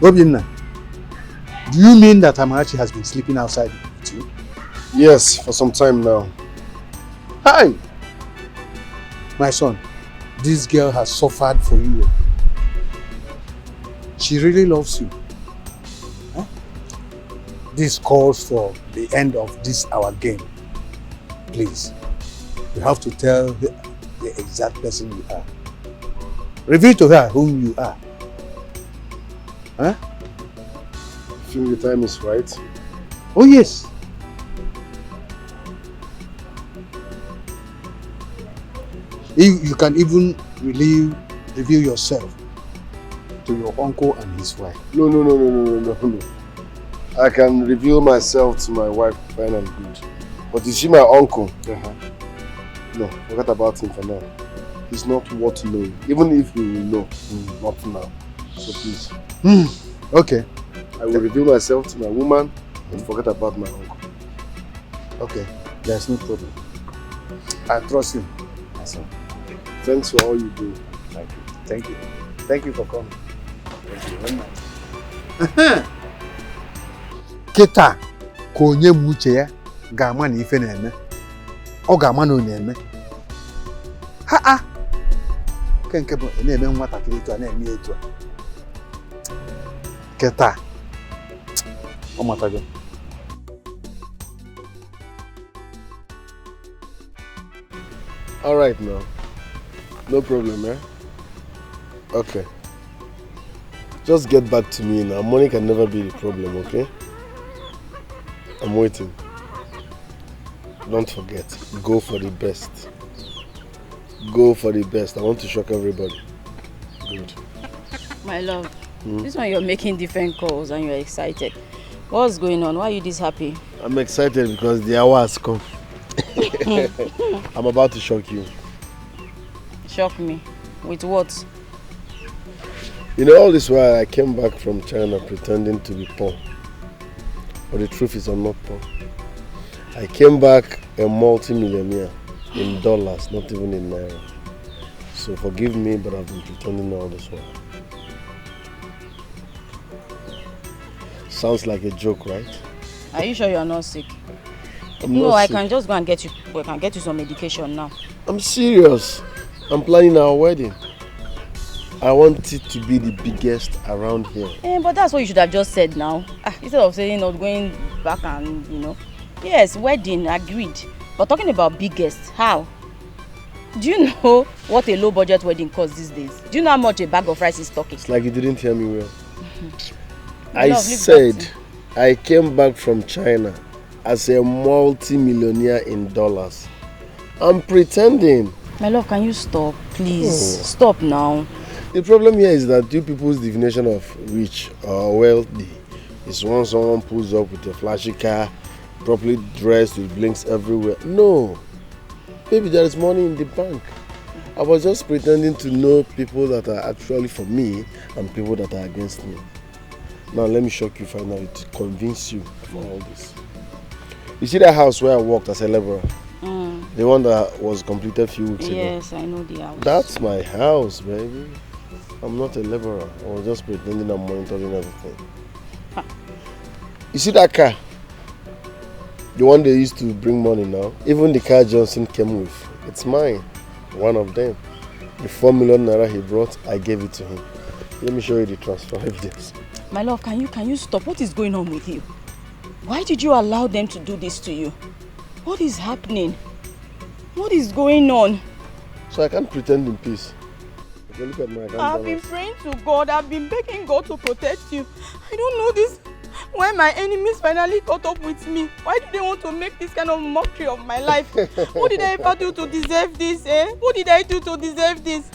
Obinna, do you mean that Amarachi has been sleeping outside with you? Yes, for some time now. Hi! My son, this girl has suffered for you. She really loves you. Huh? This calls for the end of this our game. Please, you have to tell the exact person you are. Reveal to her whom you are. Huh? I feel the time is right. Oh yes. You can even reveal yourself to your uncle and his wife. No. I can reveal myself to my wife, fine and good. But you see my uncle? No, forget about him for now. He's not worth knowing. Even if he will know, not now. So please. Okay. I will reveal myself to my woman and forget about my uncle. Okay, there's no problem. I trust you. Awesome. Thanks for all you do. Thank you. Thank you. Thank you for coming. Thank you very much. Kita ko onye mu uche ya ga-ama na ife na-eme. Ọ ga-ama na ọ na-eme. Ha! Nke bụ na-eme nwatakịrị etu a na-eme etu a. Kita. Ọ matago. All right now. No problem, eh? Okay. Just get back to me now. Money can never be the problem, okay? I'm waiting. Don't forget, go for the best. Go for the best. I want to shock everybody. Good. My love, this one you're making different calls and you're excited. What's going on? Why are you this happy? I'm excited because the hour has come. I'm about to shock you. Shock me? With what? You know, all this while I came back from China pretending to be poor. But the truth is I'm not poor. I came back a multi-millionaire in dollars, not even in naira. So forgive me, but I've been pretending all this while. Sounds like a joke, right? Are you sure you're not sick? No, I can just go and get you. We can get you some medication now. I'm serious. I'm planning our wedding. I want it to be the biggest around here. But that's what you should have just said now. Instead of saying not going back and, you know. Yes, wedding, agreed. But talking about biggest, how? Do you know what a low budget wedding costs these days? Do you know how much a bag of rice is talking? It's like you didn't hear me well. I said I came back from China as a multi-millionaire in dollars. I'm pretending. My love, can you stop, please? Stop now. The problem here is that you people's definition of rich or wealthy is when someone pulls up with a flashy car, properly dressed with blinks everywhere. No. Baby, there is money in the bank. I was just pretending to know people that are actually for me and people that are against me. Now let me shock you finally to convince you for all this. You see that house where I worked as a laborer? The one that was completed a few weeks ago? Yes, I know the house. That's my house, baby. I'm not a laborer. I was just pretending I'm monitoring everything. You see that car? The one they used to bring money now? Even the car Johnson came with. It's mine. One of them. The 4 million naira he brought, I gave it to him. Let me show you the transfer evidence. My love, can you stop? What is going on with you? Why did you allow them to do this to you? What is happening? What is going on? So I can't pretend in peace. Okay, look at my account I've been praying to God. I've been begging God to protect you. I don't know this. When my enemies finally caught up with me, why do they want to make this kind of mockery of my life? What did I ever do to deserve this, eh? What did I do to deserve this?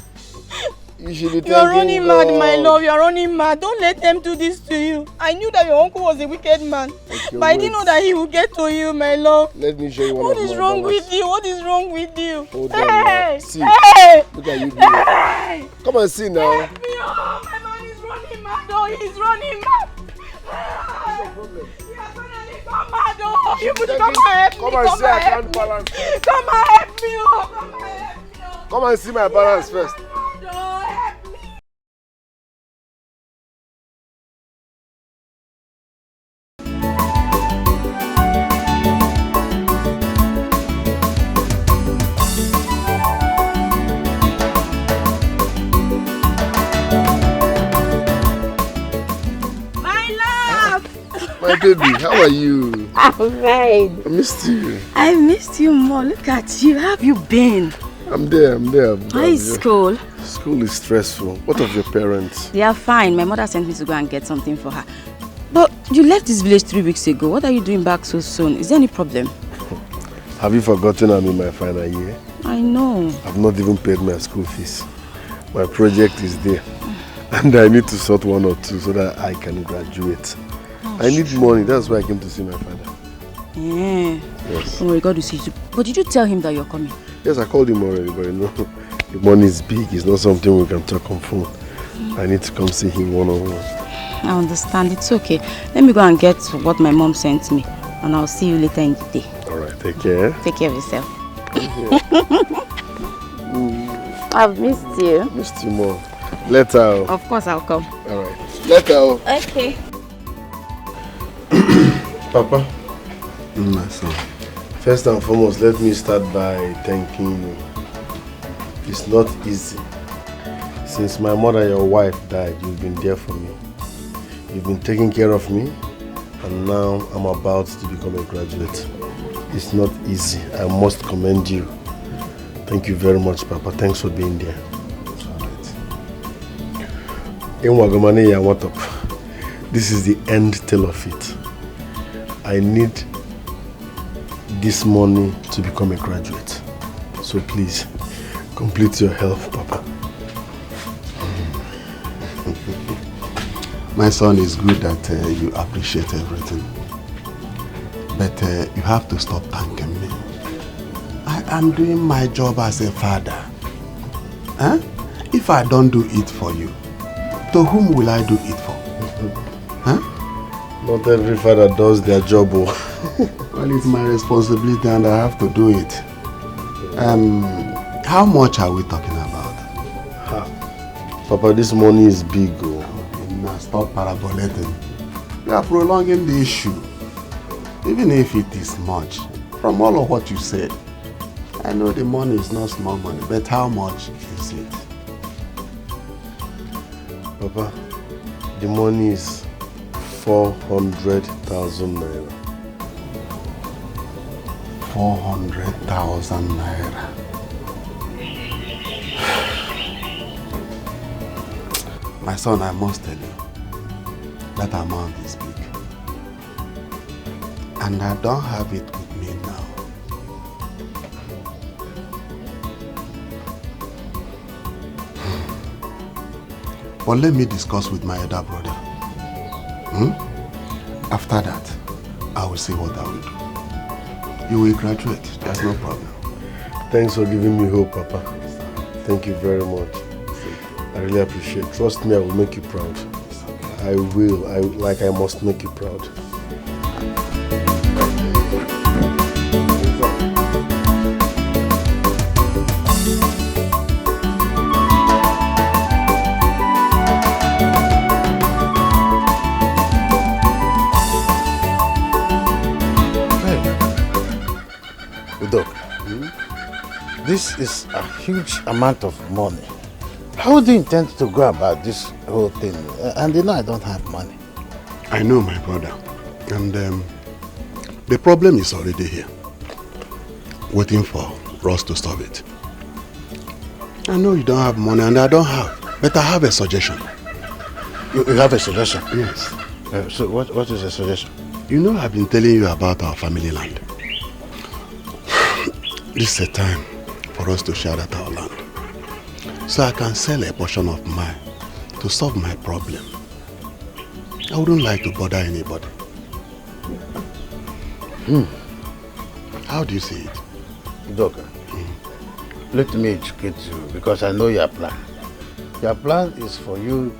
You are running mad, my love. You are running mad. Don't let them do this to you. I knew that your uncle was a wicked man, but I didn't know that he would get to you, my love. Let me show you one What of is my wrong dollars. with you? What is wrong with you? Hold on now. See, look at you doing. Hey! Come and see now. Help me, oh, my man is running mad. Oh, he's running mad. What's the problem? He has finally gone mad. Oh, you could come and help me. Come and see, I can't balance. Come and help me. Oh, come and help me. Oh. Come and see my balance first. Oh, help My baby, how are you? I'm fine. I missed you. I missed you more. Look at you. How have you been? I'm there. How is school? School is stressful. What of your parents? They are fine. My mother sent me to go and get something for her. But you left this village 3 weeks ago. What are you doing back so soon? Is there any problem? Have you forgotten I'm in my final year? I know. I've not even paid my school fees. My project is there. And I need to sort 1 or 2 so that I can graduate. I need money. That's why I came to see my father. Yeah. Yes. Oh my God, to see you. But did you tell him that you're coming? Yes, I called him already, but you know, the money is big. It's not something we can talk on phone. I need to come see him one-on-one. I understand. It's okay. Let me go and get what my mom sent me. And I'll see you later in the day. Alright, take care. Take care of yourself. I've missed you. Missed you more. Later. Of course I'll come. Alright. Later. Okay. Papa. My son. First and foremost, let me start by thanking you. It's not easy. Since my mother, your wife, died, you've been there for me. You've been taking care of me, and now I'm about to become a graduate. It's not easy. I must commend you. Thank you very much, Papa. Thanks for being there. It's all right. This is the end tale of it. I need this money to become a graduate. So please, complete your health, Papa. My son, it's good that you appreciate everything. But you have to stop thanking me. I am doing my job as a father. Huh? If I don't do it for you, to whom will I do it for? Huh? Not every father does their job. Well, it's my responsibility and I have to do it. How much are we talking about? Papa, this money is big. Now stop parabolating. We are prolonging the issue. Even if it is much, from all of what you said, I know the money is not small money, but how much is it? Papa, the money is 400,000 naira. 400,000 naira. My son, I must tell you, that amount is big. And I don't have it with me now. But let me discuss with my elder brother. After that, I will see what I will do. You will graduate, there's no problem. Thanks for giving me hope, Papa. Thank you very much. I really appreciate it. Trust me, I will make you proud. I will. I must make you proud. This is a huge amount of money. How do you intend to go about this whole thing? And you know I don't have money. I know, my brother. And the problem is already here. Waiting for us to solve it. I know you don't have money and I don't have. But I have a suggestion. You have a suggestion? Yes. So what is the suggestion? You know I've been telling you about our family land. This is a time for us to share that our land. So I can sell a portion of mine to solve my problem. I wouldn't like to bother anybody. How do you see it? Doka, let me educate you because I know your plan. Your plan is for you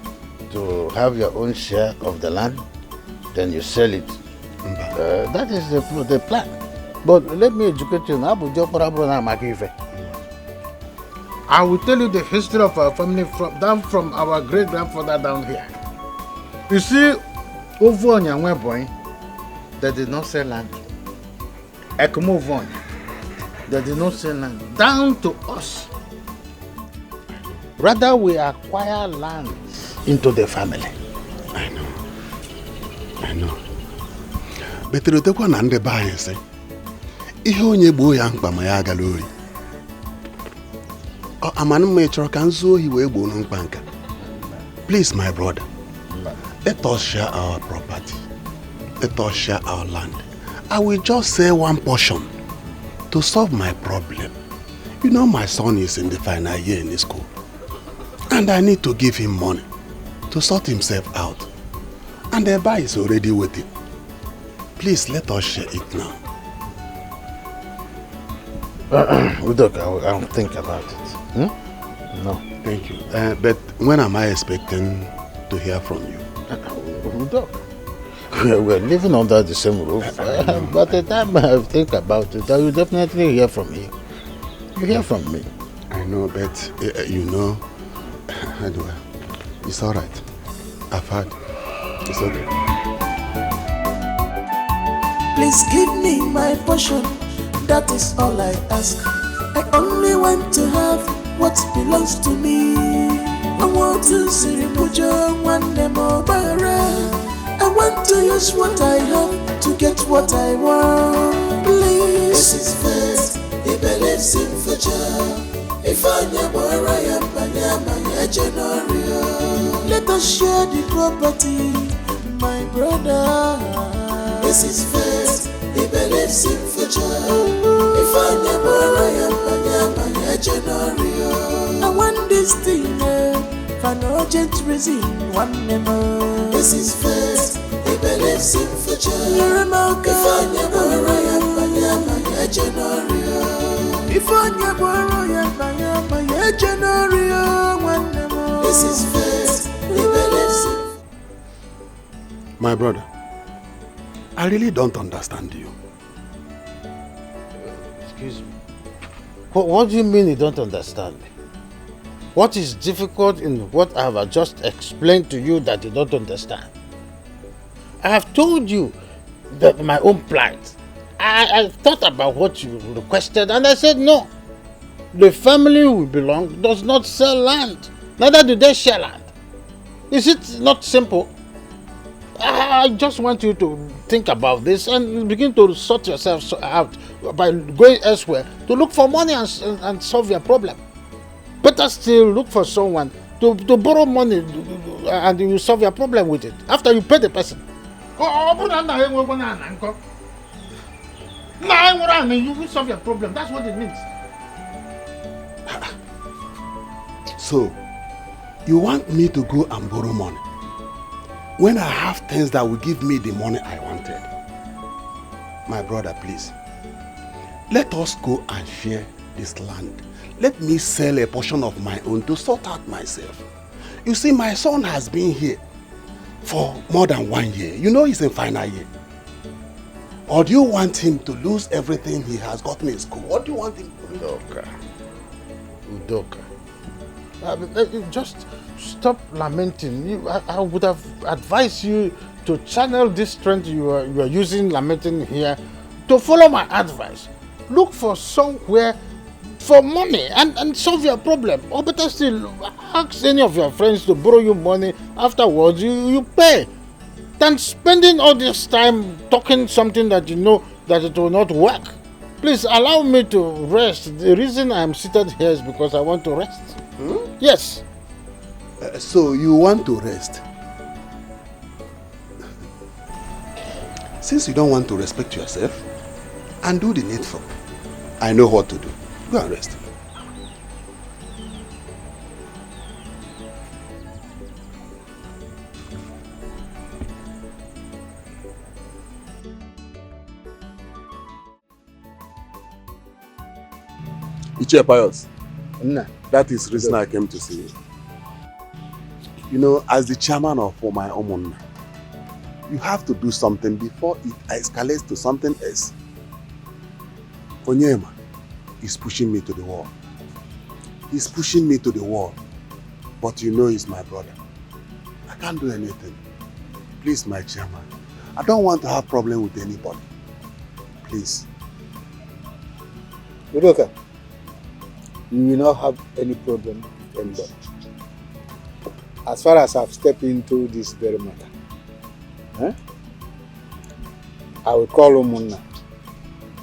to have your own share of the land, then you sell it. That is the plan. But let me educate you now. I will tell you the history of our family from our great-grandfather down here. You see, over on your boy, they did not sell land. Ekomovon, they did not sell land. Down to us. Rather, we acquire land into the family. I know. beterotekwa na ndị be anyị sị ihe onye gboo ya mkpa ma ya agala ori. Amana m chọrọ ka nzu ohi wee gboo mkpa nka. Please my brother, let us share our property. Let us share our land. I will just say one portion to solve my problem. You know my son is in the final year in the school. And I need to give him money to sort himself out. And the buy is already waiting. Please let us share it now. Look, I'll think about it. No. Thank you. But when am I expecting to hear from you? Look, we're living under the same roof. By the time I think about it, I will definitely hear from you. You hear from me. I know, but you know, anyway, it's all right. I've heard. It's okay. Please give me my portion. That is all I ask. I only want to have what belongs to me. I want to see one day more. I want to use what I have to get what I want. Please. This is faith. He believes in future. If I never let us share the property, my brother. This is faith. He believes in future. If I never I want this thing for an urgent reason. One never. This is faith. He believes in future. If I never if I never one never. This is faith. He believes in. My brother, I really don't understand you. Excuse me. What do you mean you don't understand me? What is difficult in what I have just explained to you that you don't understand? I have told you that my own plight. I thought about what you requested and I said no. The family we belong does not sell land. Neither do they share land. Is it not simple? I just want you to think about this and begin to sort yourself out by going elsewhere to look for money and solve your problem. Better still look for someone to borrow money and you solve your problem with it after you pay the person. You will solve your problem. That's what it means. So, you want me to go and borrow money when I have things that will give me the money I wanted? My brother, please, let us go and share this land. Let me sell a portion of my own to sort out myself. You see, my son has been here for more than 1 year. You know he's in final year. Or do you want him to lose everything he has gotten in school? What do you want him to do? Udoka. Just stop lamenting. I would have advised you to channel this strength you are using lamenting here to follow my advice. Look for somewhere for money and solve your problem. Or better still, ask any of your friends to borrow you money. Afterwards, you pay. Than spending all this time talking something that you know that it will not work. Please allow me to rest. The reason I am seated here is because I want to rest. Yes. So you want to rest? Since you don't want to respect yourself and do the needful, I know what to do. Go and rest. Ichie Pius, that is the reason I came to see you. You know, as the chairman of my Omunna, you have to do something before it escalates to something else. Onyema is pushing me to the wall. He's pushing me to the wall. But you know he's my brother. I can't do anything. Please, my chairman. I don't want to have problem with anybody. Please. Udoka, you will not have any problem with anybody. As far as I've stepped into this very matter, I will call Umunna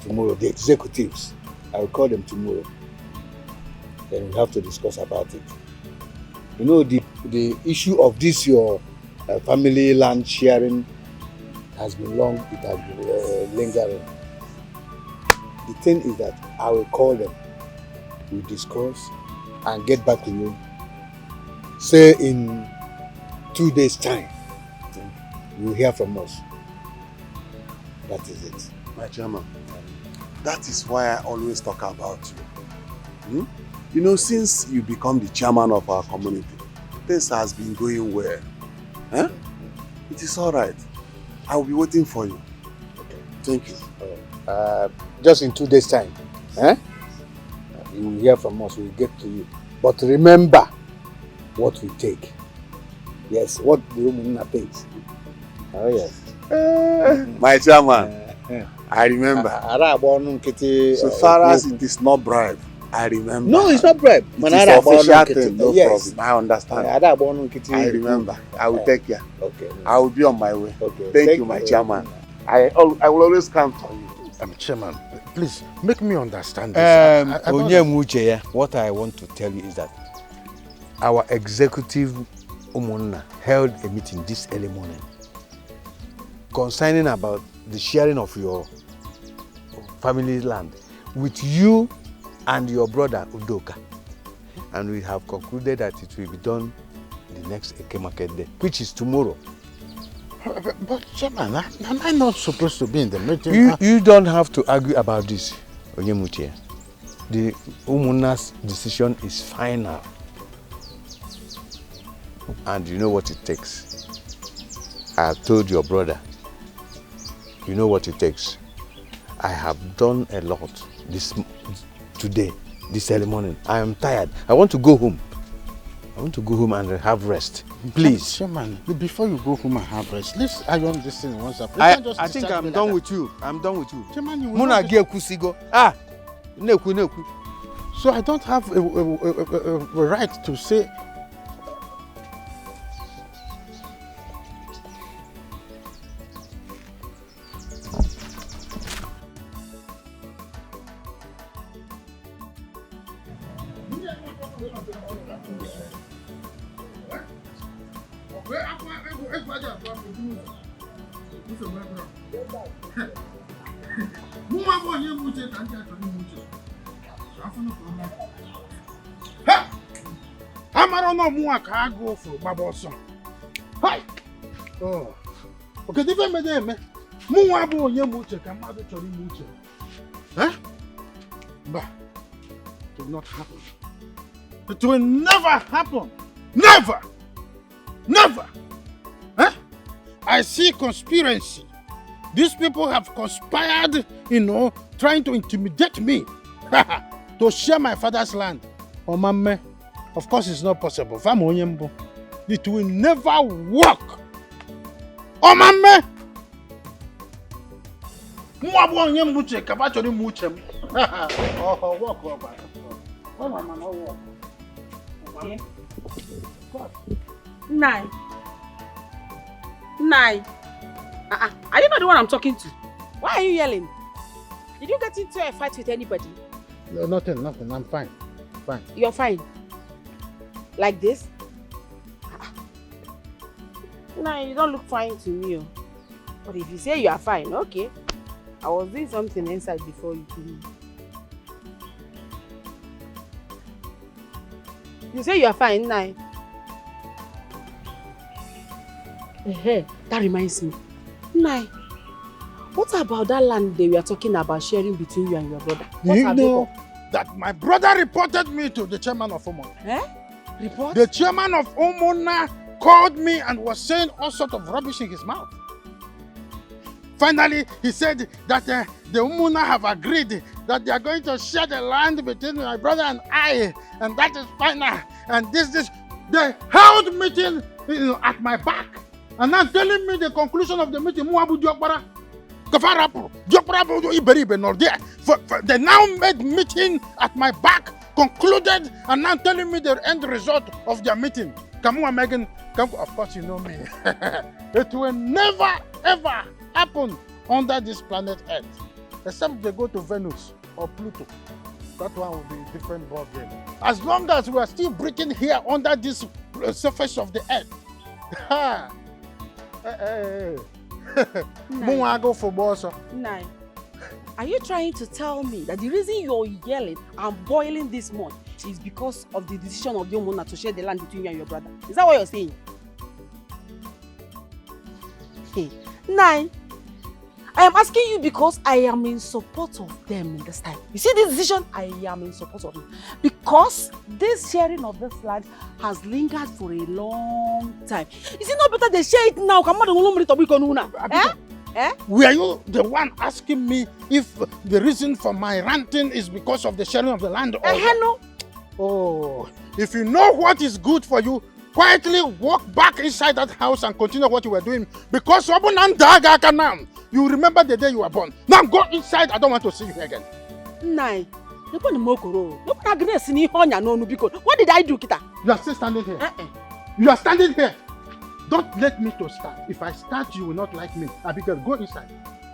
tomorrow, the executives. I will call them tomorrow. Then we have to discuss about it. You know, the issue of this, your family land sharing has been long, it has been lingering. The thing is that I will call them, we'll discuss and get back to you. Say in 2 days' time, you'll hear from us. That is it. My chairman, that is why I always talk about you. You know, since you become the chairman of our community, things has been going well. Huh? It is all right. I will be waiting for you. Okay. Thank you. Just in 2 days' time, you will hear from us. We'll get to you. But remember what we take. Yes, what the Umunna takes. Oh yes. My chairman, I remember. So far as it is not bribe, I remember. No, it's not bribe. It is official thing, no problem. I understand. I remember. I will take care. Okay. I will be on my way. Okay. Thank you, my chairman. I will always count on you. Chairman, please make me understand this. What I want to tell you is that our executive Umunna held a meeting this early morning concerning about the sharing of your family land with you and your brother Udoka, and we have concluded that it will be done the next Eke Market Day, which is tomorrow. But Chairman, am I not supposed to be in the meeting? You don't have to argue about this, Onyemuche. The Umunna's decision is final, and you know what it takes. I told your brother, you know what it takes. I have done a lot today, this early morning. I am tired. I want to go home. I want to go home and have rest. Please. Chairman, before you go home and have rest, let's iron this thing once up. I think I'm done with you. I'm done with you. Chairman, you will Muna not... Kusigo. Ah! Neku. So I don't have a right to say... Oh, okay, different me there, man. Muwabu onye muche ka mmadụ chọrọ ime uche. Huh? But it will not happen. It will never happen. Never! Never! Huh? I see conspiracy. These people have conspired, trying to intimidate me to share my father's land. Oh, mama, of course it's not possible. It will never work. Oh, mama! Nine. Are you not the one I'm talking to? Why are you yelling? Did you get into a fight with anybody? No, nothing. I'm fine. Fine. You're fine? Like this? Nah, you don't look fine to me. But if you say you are fine, okay. I was doing something inside before you came in. You say you are fine, Nai. That reminds me. Nai, what about that land they were talking about sharing between you and your brother? You know that my brother reported me to the chairman of Umunna. Report? The chairman of Umunna called me and was saying all sorts of rubbish in his mouth. Finally, he said that the Umunna have agreed that they are going to share the land between my brother and I, and that is final. And this, they held meeting at my back, and now telling me the conclusion of the meeting. They now made meeting at my back, concluded, and now telling me the end result of their meeting. Come on, Megan. Of course, you know me. It will never, ever happen. under this planet Earth. Except they go to Venus or Pluto. That one will be a different ball game. As long as we are still breathing here under this surface of the Earth. Ha! Hey. Go for boss. Nine. Are you trying to tell me that the reason you're yelling and boiling this month is because of the decision of your mother to share the land between you and your brother? Is that what you're saying? Hey, Nine. I am asking you because I am in support of them in this time. You see this decision? I am in support of it. Because this sharing of this land has lingered for a long time. Is it not better they share it now? Were you the one asking me if the reason for my ranting is because of the sharing of the land? Or No. Oh, if you know what is good for you, quietly walk back inside that house and continue what you were doing. Because you remember the day you were born. Now go inside. I don't want to see you again. Nine. What did I do, Kita? You are still standing here. You are standing here. Don't let me to start. If I start, you will not like me. Abigail, go inside.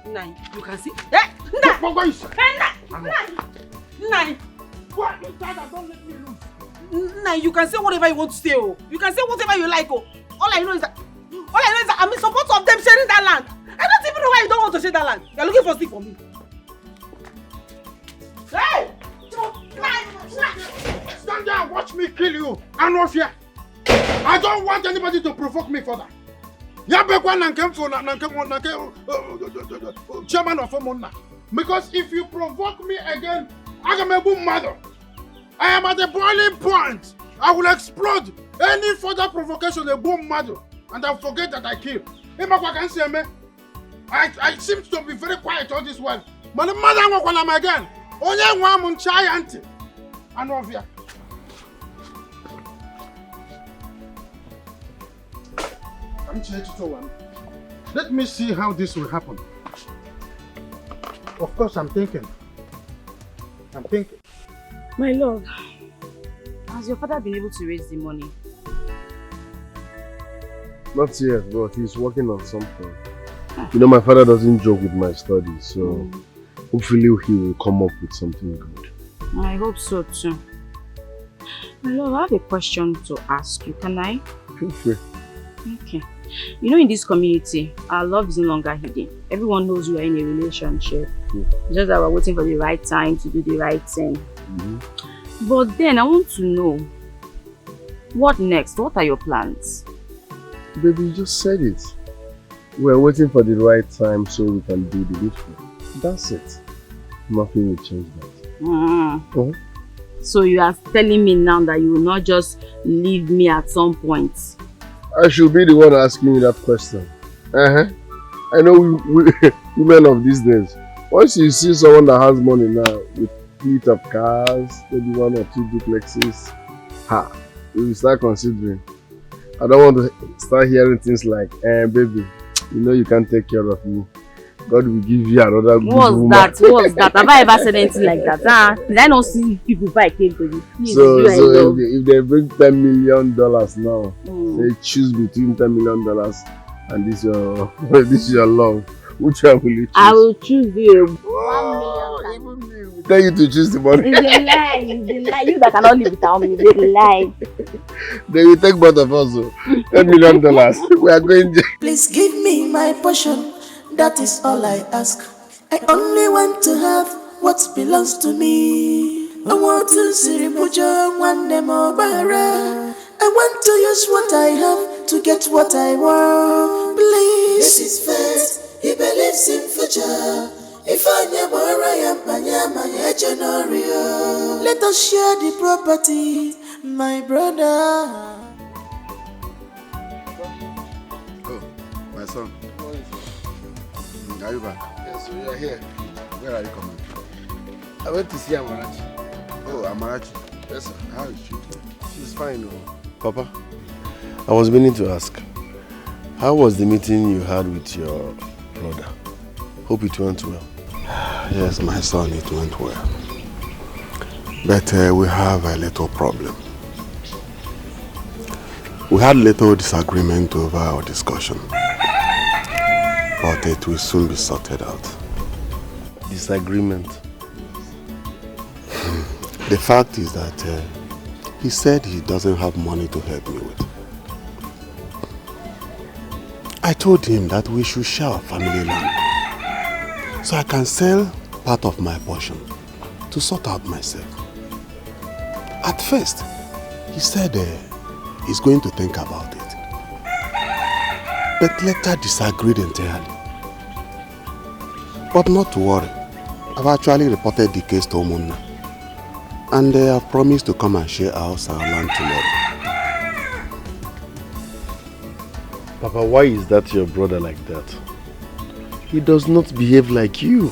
Nine. You can see. Go inside. Nine. Go inside and don't let me lose. Nine. You can say whatever you want to say. Oh. You can say whatever you like. Oh. All I know is that I'm in support of them sharing that land. I don't even know why you don't want to share that land. You're looking for stick for me. Hey! Stand there and watch me kill you. I don't want anybody to provoke me further. Chairman of Omona. Because if you provoke me again, I am a boom mother. I am at the boiling point. I will explode. Any further provocation, a boom mother. And I'll forget that I killed. I seem to be very quiet all this while. But the mother will come again. Only one mun chai auntie. And over. Let me see how this will happen. Of course, I'm thinking. My lord, has your father been able to raise the money? Not yet, but he's working on something. You know, my father doesn't joke with my studies, so hopefully he will come up with something good. I hope so too. My lord, I have a question to ask you. Can I? Feel free. Okay. You know, in this community, our love is no longer hidden. Everyone knows we are in a relationship. Just that we're waiting for the right time to do the right thing. But then I want to know, what next? What are your plans? Baby, you just said it. We're waiting for the right time so we can do the needful. That's it. Nothing will change that. So you are telling me now that you will not just leave me at some point? I should be the one asking you that question. I know women of these days. Once you see someone that has money now with fleet of cars, maybe 1 or 2 duplexes, we will start considering. I don't want to start hearing things like, baby, you know you can't take care of me. God will give you another good woman. What's that? Have I ever said anything like that? Did I not see people buy cake for you? So if they bring $10 million now, they choose between $10 million and this your love. Which one will you choose? I will choose you. 1 million. Even me will tell you to choose the money. It's a lie. It's a lie. You that cannot live without me. It's a lie. They will take both of us. $10 million. We are going there. Please give me my portion. That is all I ask. I only want to have what belongs to me. I want to see one more bara. I want to use what I have to get what I want. Please. This is faith. He believes in future. If I never let us share the property, my brother. Oh, my son. Are you back? Yes, we are here. Where are you coming? I went to see Amarachi. Oh, Amarachi. Yes, sir. How is she doing? She's fine. Papa, I was meaning to ask, how was the meeting you had with your brother? Hope it went well. Yes, my son, it went well. But we have a little problem. We had little disagreement over our discussion. But it will soon be sorted out. Disagreement. The fact is that he said he doesn't have money to help me with. I told him that we should share our family land so I can sell part of my portion to sort out myself. At first, he said he's going to think about it. But later disagreed entirely. But not to worry. I've actually reported the case to Omunna. And they have promised to come and share our land tomorrow. Papa, why is that your brother like that? He does not behave like you.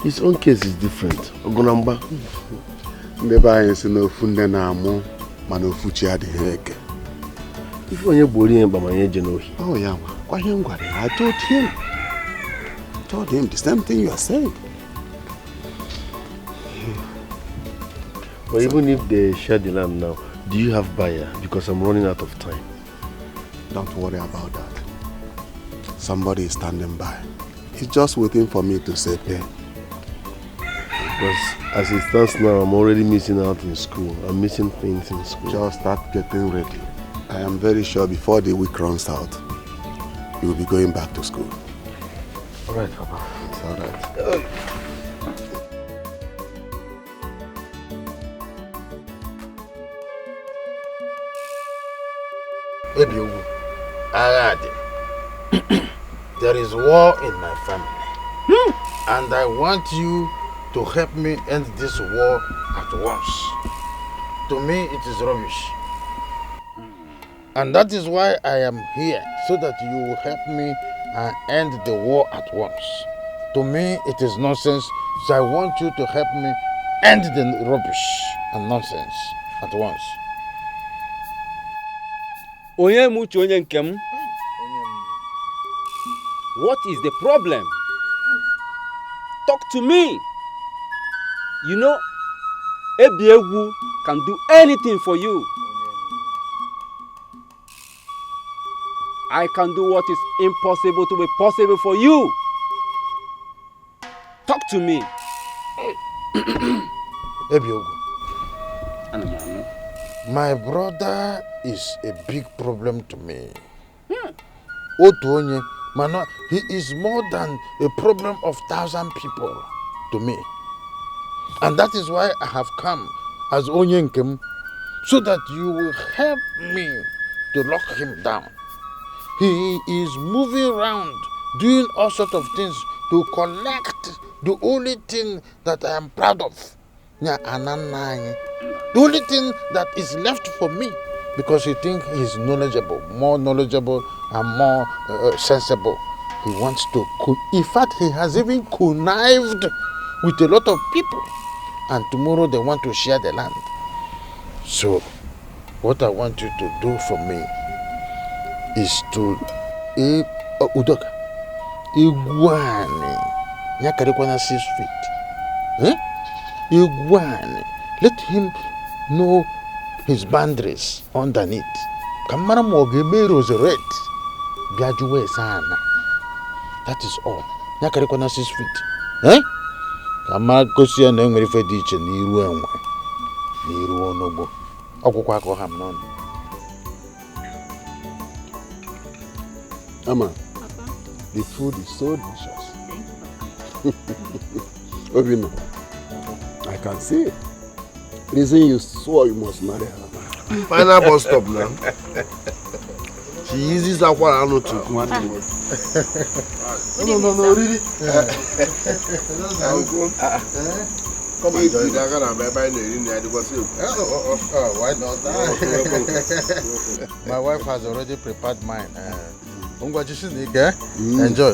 His own case is different. Ogunamba. If you are boring about my oh yeah, I told him the same thing you are saying. But even if they share the land now, do you have buyer? Because I'm running out of time. Don't worry about that. Somebody is standing by. He's just waiting for me to say pay. Because as it stands now, I'm already missing out in school. I'm missing things in school. Just start getting ready. I am very sure before the week runs out, you will be going back to school. Alright, Papa. It's alright. There is war in my family. And I want you to help me end this war at once. To me, it is rubbish. And that is why I am here, so that you will help me end the war at once. To me, it is nonsense, so I want you to help me end the rubbish and nonsense at once. Onye mucho onye nkem. What is the problem? Talk to me. You know, Ebiegu can do anything for you. I can do what is impossible to be possible for you. Talk to me. Ebiegu. My brother is a big problem to me. Otonye, Mano, he is more than a problem of 1,000 people to me. And that is why I have come as Onyenkem, so that you will help me to lock him down. He is moving around, doing all sorts of things to collect the only thing that I am proud of. The only thing that is left for me, because he thinks he is knowledgeable, more knowledgeable and more sensible. He wants to, in fact, he has even connived with a lot of people. And tomorrow they want to share the land. So, what I want you to do for me is to Udoka Iguani Nyakarikwana 6 feet. Iguani. Let him know his boundaries underneath. Kamara Mogebe Roseret Biajuwe Sana. That is all. Nyakarikwana 6 feet. Kamara Kosia Nengri Fediche Niru Enwe Niru Onobo Okukwako Hamnon. Ama, the food is so delicious. Obino, I can see it. Reason you swore you must marry her. Final bus stop now. She uses that one I know to cook. No, really. Come and join Why not? My wife has already prepared mine. Enjoy.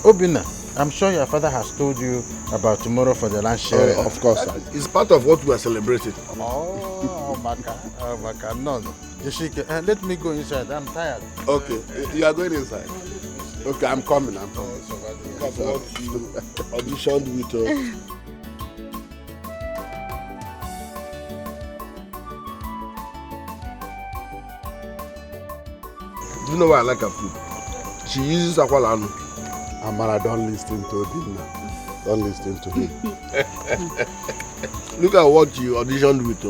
Obina, I'm sure your father has told you about tomorrow for the lunch sharing. Of course. It's part of what we are celebrating. Oh, Maka. No. Let me go inside. I'm tired. Okay, you are going inside. Okay, I'm coming. That's what you auditioned with. Do you know why I like her food? She uses Aqualano. Amara, don't listen to Dina. Don't listen to him. Look at what you auditioned with.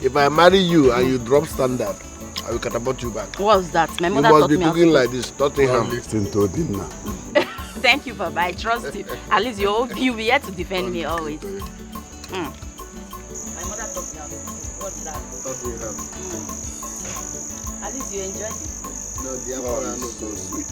If I marry you and you drop standard, I will catapult you back. What's that? My You mother must taught be me how cooking to like this, Tottenham. Don't listen to Dina. Thank you, Papa. I trust you. At least you'll be here to defend me always. My mother taught me how to cook. What's that? Tottenham. At least you enjoyed it. No, the Aqualano is so sweet.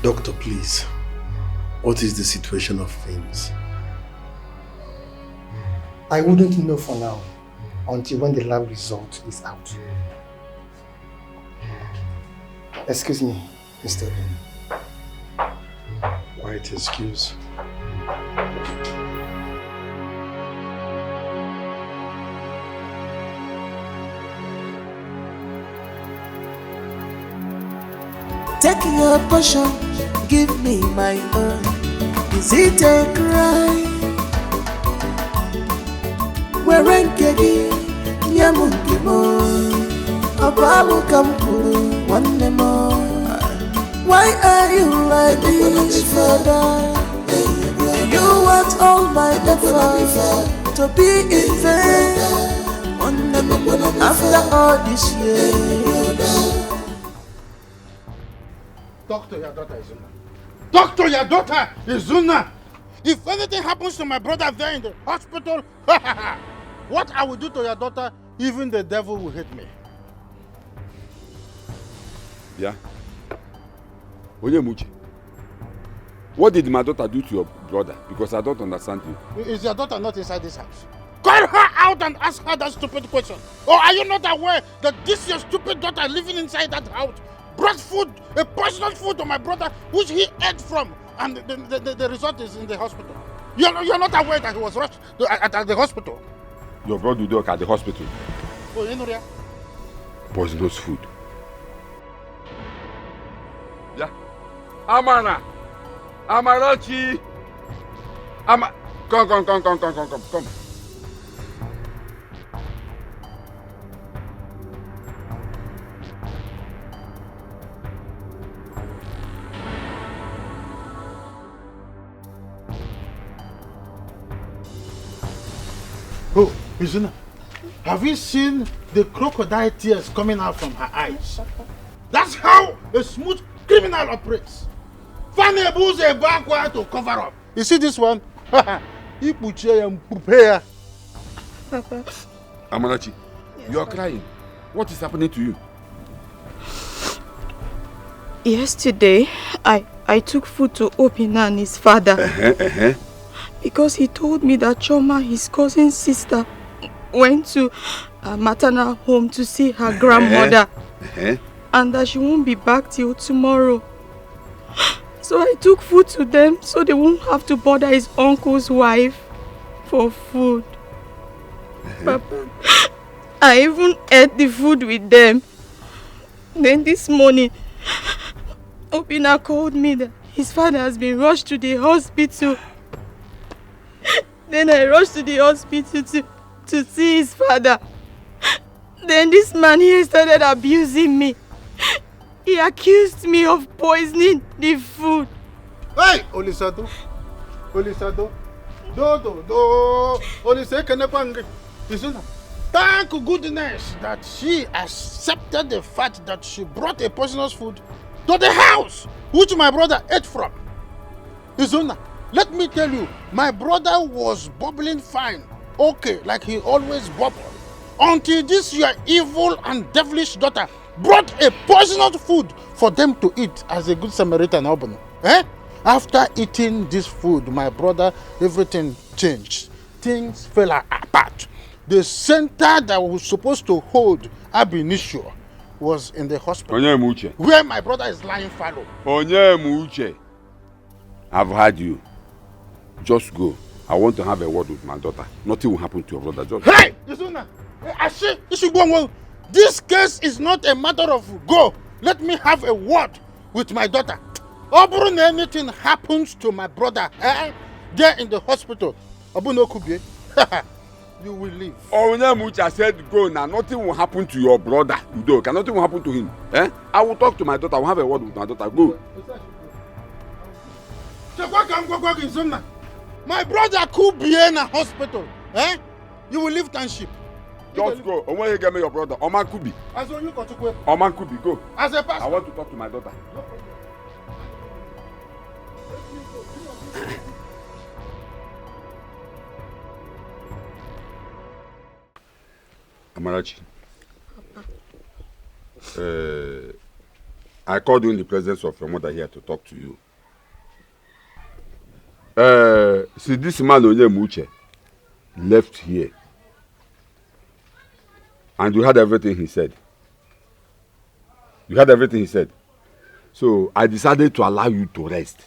Doctor, please, what is the situation of things? I wouldn't know for now until when the lab result is out. Excuse me, Mr. Ben. White excuse. Take your portion, give me my own. Is it a crime? Where Kegi, Yamukimo, Abalu Kampuru, one more. Why are you like this, father? You want all my effort to be in vain. After all this years. Doctor, your daughter is Izuna. Doctor, your daughter is Izuna. If anything happens to my brother there in the hospital, what I will do to your daughter, even the devil will hate me. Yeah. Onyemuchi, what did my daughter do to your brother? Because I don't understand you. Is your daughter not inside this house? Call her out and ask her that stupid question. Or are you not aware that this your stupid daughter living inside that house brought food, a poisonous food to my brother, which he ate from, and the result is in the hospital? You're not aware that he was rushed at the hospital? Your brother Udoka at the hospital. Oh, you know that? Poisonous food. Yeah. Amara! Amarachi! Come. Oh, Izuna, have you seen the crocodile tears coming out from her eyes? That's how a smooth criminal operates. Find a booze a backward to cover up. You see this one? He put you and prepare. Papa. Amarachi, you are crying. What is happening to you? Yesterday, I took food to Obina and his father. Because he told me that Choma, his cousin's sister, went to a maternal home to see her grandmother. And that she won't be back till tomorrow. So I took food to them so they won't have to bother his uncle's wife for food. Papa, I even ate the food with them. Then this morning, Obina called me that his father has been rushed to the hospital. Then I rushed to the hospital to see his father. Then this man here started abusing me. He accused me of poisoning the food. Hey, Olisado. Thank goodness that she accepted the fact that she brought a poisonous food to the house, which my brother ate from. Izuna, let me tell you, my brother was bubbling fine, okay, like he always bubbled, until this your evil and devilish daughter brought a poisonous food for them to eat as a good Samaritan Obano. After eating this food, my brother, everything changed. Things fell apart. The center that was supposed to hold ab initio was in the hospital, where my brother is lying fallow. I've heard you. Just go. I want to have a word with my daughter. Nothing will happen to your brother. Just hey! Izuna! You should go. This case is not a matter of go. Let me have a word with my daughter. If anything happens to my brother, there in the hospital, you will leave. Mucha said go now. Nothing will happen to your brother. Udoka. Nothing will happen to him. I will talk to my daughter. I will have a word with my daughter. Go. My brother could be in a hospital. You will leave township. Just go. When you get me your brother, Oman Kubi. As when you go to Kwe. Oman Kubi, go. As a pastor. I want to talk to my daughter. Amarachi. I called you in the presence of your mother here to talk to you. See, this man Onyemuche left here. And you heard everything he said. So I decided to allow you to rest.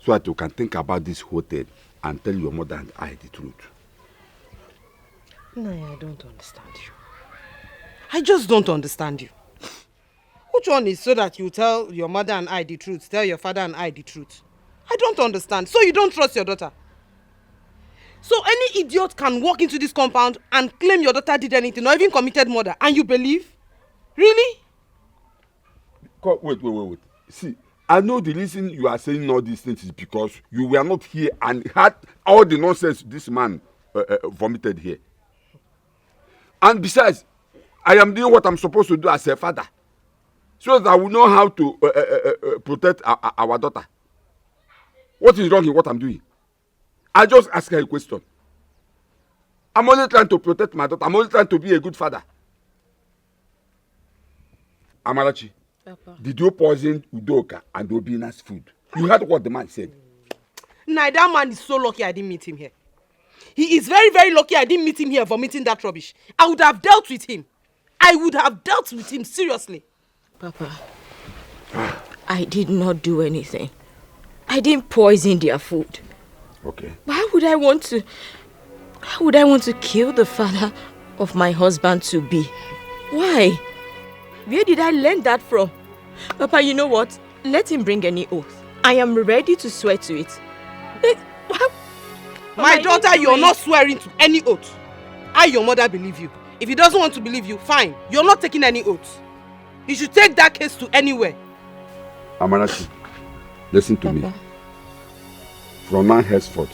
So that you can think about this hotel and tell your mother and I the truth. No, I don't understand you. I just don't understand you. Which one is so that you tell your mother and I the truth, tell your father and I the truth? I don't understand. So you don't trust your daughter? So any idiot can walk into this compound and claim your daughter did anything or even committed murder and you believe? Really? Wait. See, I know the reason you are saying all these things is because you were not here and had all the nonsense this man vomited here. And besides, I am doing what I'm supposed to do as a father. So that I will know how to protect our daughter. What is wrong in what I'm doing? I just ask her a question. I'm only trying to protect my daughter. I'm only trying to be a good father. Amarachi, Papa. Did you poison Udoka and Obina's food? You heard what the man said. Nah, that man is so lucky I didn't meet him here. He is very, very lucky I didn't meet him here vomiting that rubbish. I would have dealt with him. Seriously. Papa, I did not do anything. I didn't poison their food. Okay. Why would I want to kill the father of my husband to be? Why? Where did I learn that from? Papa, you know what? Let him bring any oath. I am ready to swear to it. My daughter, you're not swearing to any oath. I, your mother, believe you. If he doesn't want to believe you, fine. You're not taking any oath. You should take that case to anywhere. Amarachi, listen to me. From now henceforth,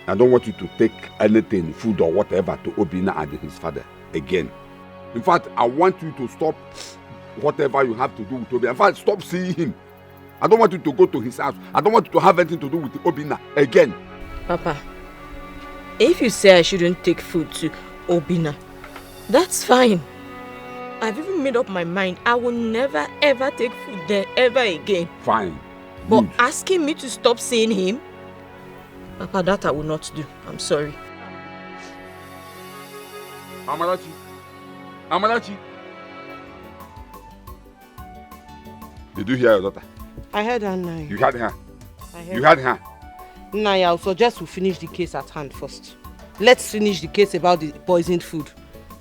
I don't want you to take anything, food or whatever, to Obinna and his father again. In fact, I want you to stop whatever you have to do with Obinna. In fact, stop seeing him. I don't want you to go to his house. I don't want you to have anything to do with Obinna again. Papa, if you say I shouldn't take food to Obinna, that's fine. I've even made up my mind. I will never ever take food there ever again. Fine. But Good. asking me to stop seeing him, Papa, that I will not do. I'm sorry. Amarachi. Amarachi. Did you hear your daughter? I heard her now. You heard her? You heard her? Naya, I'll suggest we finish the case at hand first. Let's finish the case about the poisoned food.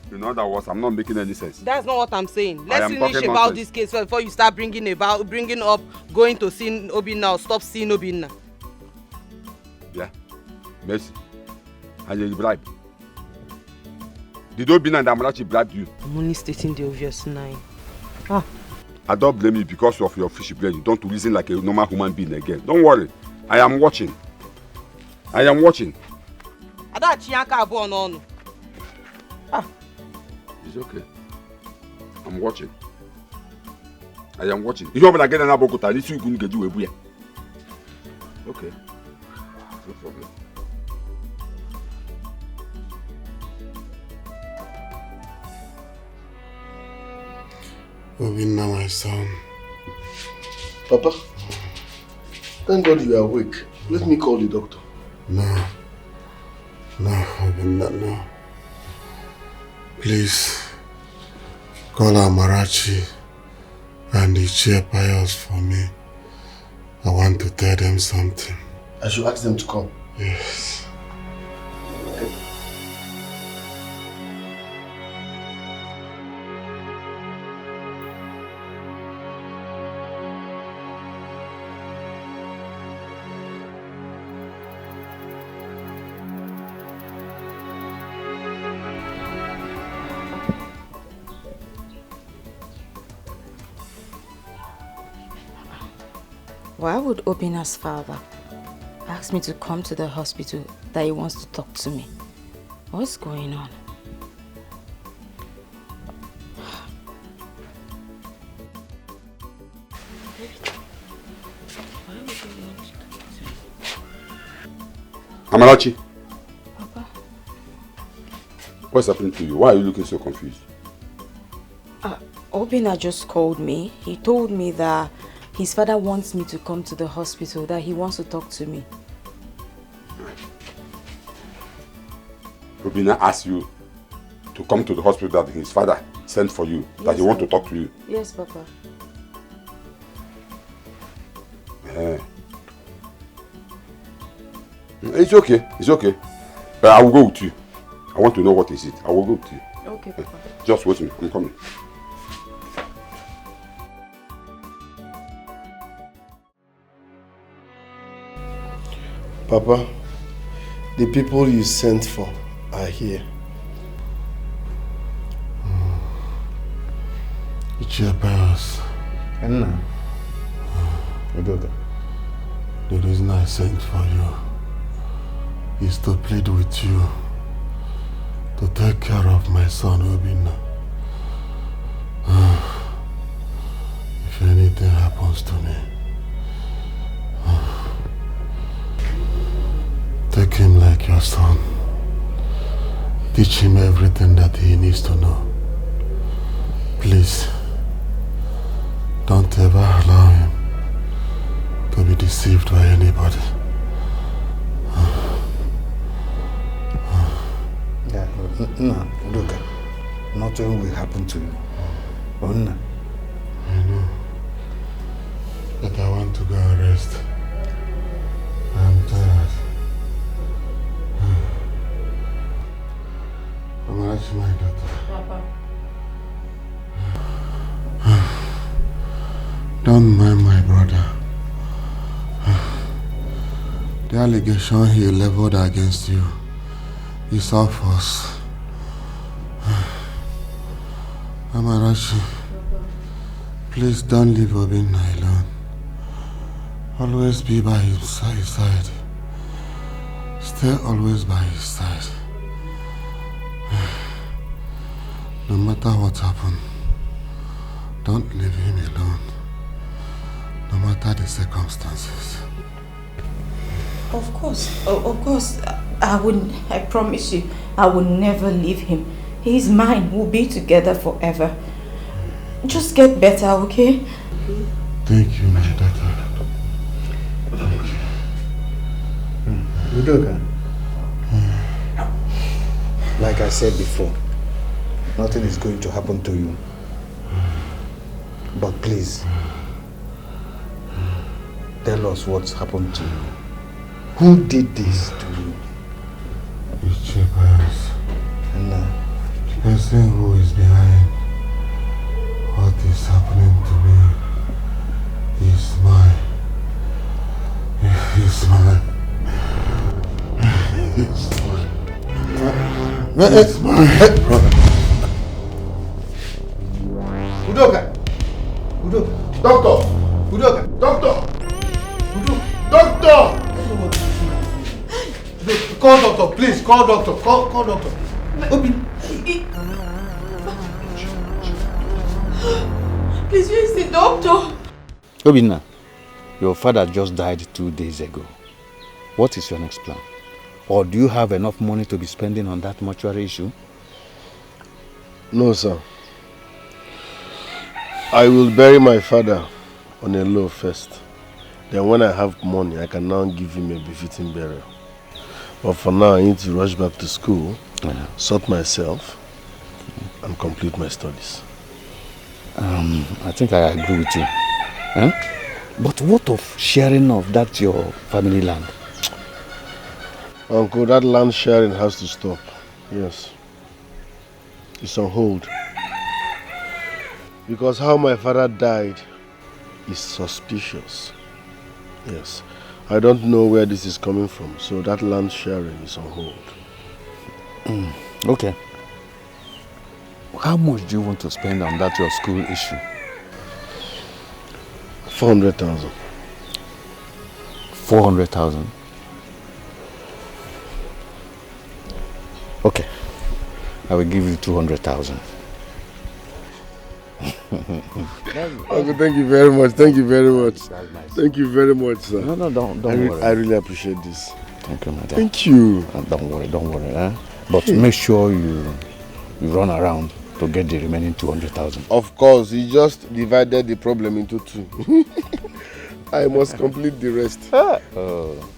In other words, I'm not making any sense. That's not what I'm saying. Let's finish talking about nonsense. this case first before you start bringing up going to see Obinna or stop seeing Obinna. Yeah. Mercy. And you bribe. Did Obinna and Amarachi bribe you? I'm only stating the obvious now. I don't blame you because of your fishy brain. You don't reason like a normal human being again. Don't worry. I am watching. I am watching. It's okay. I'm watching. I am watching. You know again and Abokota, this you couldn't get you a buya. Okay. No problem. Obinna, my son. Papa, thank God you are awake. Let me call the doctor. No, Obinna, no. Please, call Amarachi and the chair Pius for me. I want to tell them something. I should ask them to come. Yes. Why would Obinna's father ask me to come to the hospital that he wants to talk to me? What's going on? Amarachi. Papa? What's happening to you? Why are you looking so confused? Obinna just called me. He told me that his father wants me to come to the hospital, that he wants to talk to me. Obinna asked you to come to the hospital that his father sent for you, that he wants to talk to you. Yes, Papa. It's okay, it's okay. But I will go with you. I want to know what is it. I will go with you. Okay, Papa. Just wait me, I'm coming. Papa, the people you sent for are here. It's your Pius. Anna. The reason I sent for you is to plead with you to take care of my son Obinna. If anything happens to me, take him like your son. Teach him everything that he needs to know. Please, don't ever allow him to be deceived by anybody. No, look, nothing will happen to you. Oh, no. I know. But I want to go and rest. I'm tired. Papa. Don't mind my brother. The allegation he leveled against you is all false. Amarachi, please don't leave Obinna alone. Always be by his side. Stay always by his side. No matter what happens, don't leave him alone. No matter the circumstances. Of course, I promise you, I will never leave him. He's mine. We'll be together forever. Just get better, okay? Thank you, my daughter. Thank you. Udoka, like I said before, nothing is going to happen to you. But please, tell us what's happened to you. Who did this to you? It's Chepayos. And the person who is behind what is happening to me is mine. It's mine. It's mine. It's mine. Udoka! Udoka! Doctor! Udoka! Doctor! Doctor! Call doctor, please. Call doctor. Call doctor. Please, where is the doctor? Obinna, your father just died 2 days ago. What is your next plan? Or do you have enough money to be spending on that mortuary issue? No, sir. I will bury my father on a low first. Then when I have money, I can now give him a befitting burial. But for now, I need to rush back to school, sort myself, and complete my studies. I think I agree with you. Huh? But what of sharing of that your family land? Uncle, that land sharing has to stop. Yes. It's on hold. Because how my father died is suspicious. Yes. I don't know where this is coming from, so that land sharing is on hold. Okay. How much do you want to spend on that your school issue? 400,000. 400,000? Okay. I will give you 200,000. Uncle, thank you very much. Thank you very much. Nice. Thank you very much, sir. No, don't worry. I really appreciate this. Thank you, madam. Thank you. Don't worry. But make sure you run around to get the remaining 200,000. Of course, you just divided the problem into two. I must complete the rest.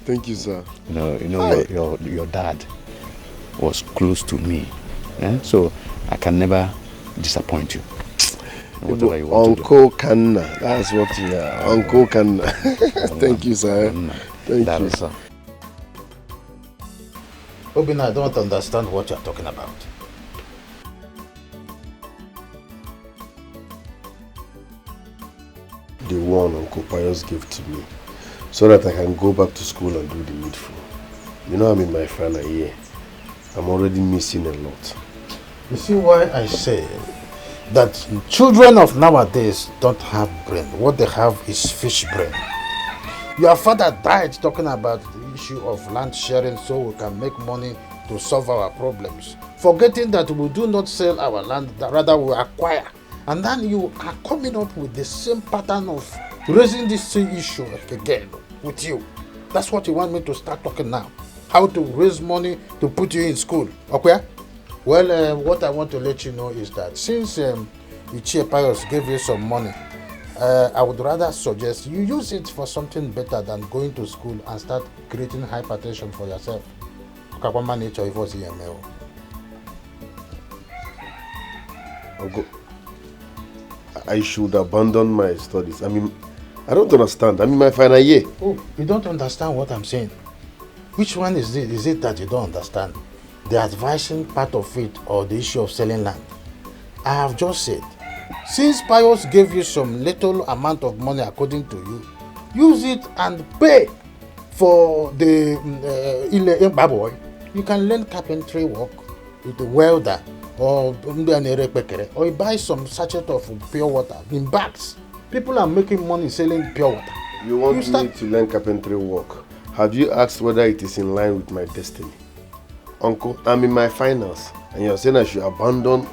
Thank you, sir. Your dad was close to me, so I can never disappoint you. Whatever you want Uncle Kanna, that's what you are. Uncle Kanna. Thank you, sir. Thank you, sir. Obinna, I don't understand what you're talking about. The one Uncle Pius gave to me, so that I can go back to school and do the needful. You know, I'm in my final year. I'm already missing a lot. You see why I say that children of nowadays don't have brain. What they have is fish brain. Your father died talking about the issue of land sharing so we can make money to solve our problems, forgetting that we do not sell our land, rather we acquire. And then you are coming up with the same pattern of raising this same issue again with you. That's what you want me to start talking now. How to raise money to put you in school, okay? Well, what I want to let you know is that since Ichie Pius gave you some money, I would rather suggest you use it for something better than going to school and start creating hypertension for yourself. I should abandon my studies. I mean, I don't understand. I'm in my final year. Oh, you don't understand what I'm saying? Which one is it? Is it that you don't understand? The advising part of it or the issue of selling land? I have just said, since Pius gave you some little amount of money according to you, use it and pay for the boy. You can learn carpentry work with a welder or you buy some sachet of pure water in bags. People are making money selling pure water. You want me to learn carpentry work? Have you asked whether it is in line with my destiny? Uncle, I'm in my finals and you're saying I should abandon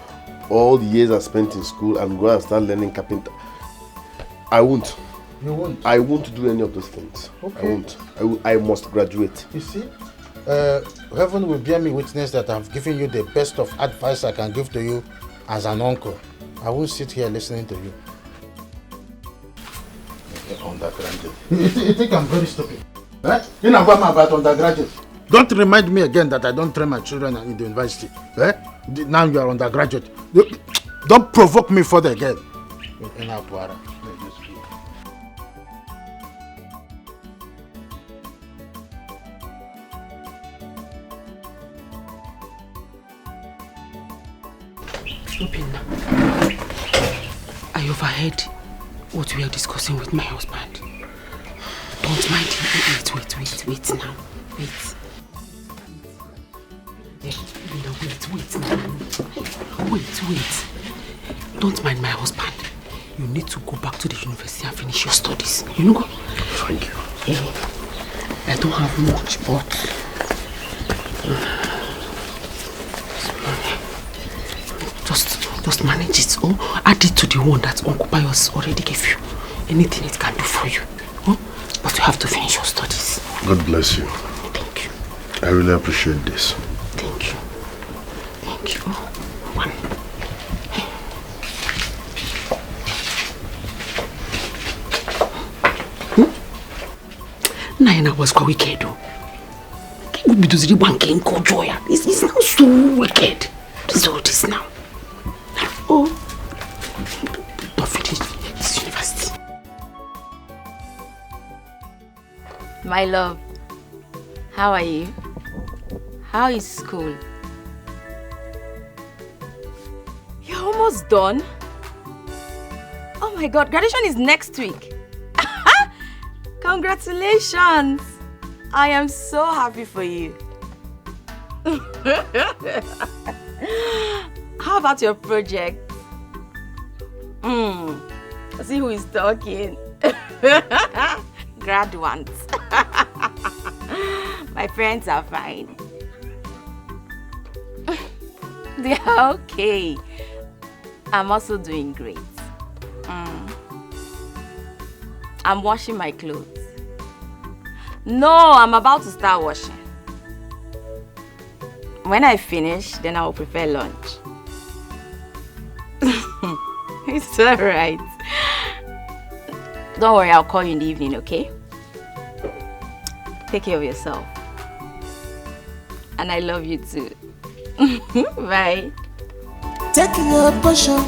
all the years I spent in school and go and start learning carpenter. I won't. You won't? I won't do any of those things. Okay. I won't. I must graduate. You see? Heaven will bear me witness that I've given you the best of advice I can give to you as an uncle. I won't sit here listening to you. Undergraduate. You think I'm very stupid? Eh? You know what I'm about undergraduate. Don't remind me again that I don't train my children in the university. Eh? Now you are undergraduate. Don't provoke me further again. I overheard what we are discussing with my husband. Don't mind him. Wait now. Wait. Don't mind my husband. You need to go back to the university and finish your studies. You know? Thank you. I don't have much, but just manage it or add it to the one that Uncle Pius already gave you. Anything it can do for you. But you have to finish your studies. God bless you. Thank you. I really appreciate this. Thank you. One. 9 hours kwa wicked. It's not so wicked. This all this now. Oh, don't finish this university. My love, how are you? How is school? You're almost done? Oh my God, graduation is next week. Congratulations! I am so happy for you. How about your project? See who is talking. Graduates. My friends are fine. They are okay. I'm also doing great. I'm washing my clothes. No, I'm about to start washing. When I finish, then I will prepare lunch. It's alright. Don't worry, I'll call you in the evening, okay? Take care of yourself. And I love you too. Bye. Take your passion,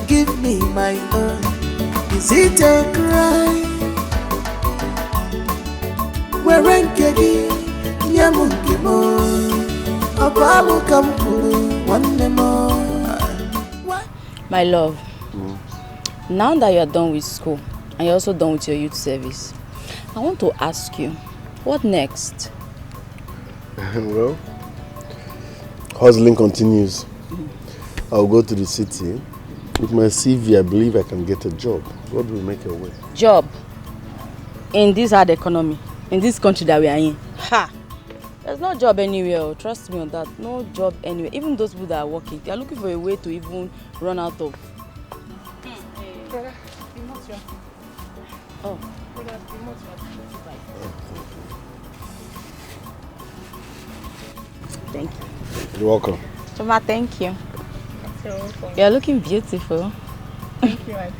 give me my own. Is it a crime? Where Kegi, Yamukimo, Abalu Kampuru, one more. My love, now that you are done with school and you're also done with your youth service, I want to ask you, what next? Well, hustling continues. I'll go to the city. With my CV, I believe I can get a job. God will make a way. Job? In this hard economy? In this country that we are in? Ha! There's no job anywhere. Trust me on that. No job anywhere. Even those people that are working, they are looking for a way to even run out of. Oh. Thank you. You're welcome. Choma, thank you. You're welcome. You're looking beautiful. Thank you, Auntie.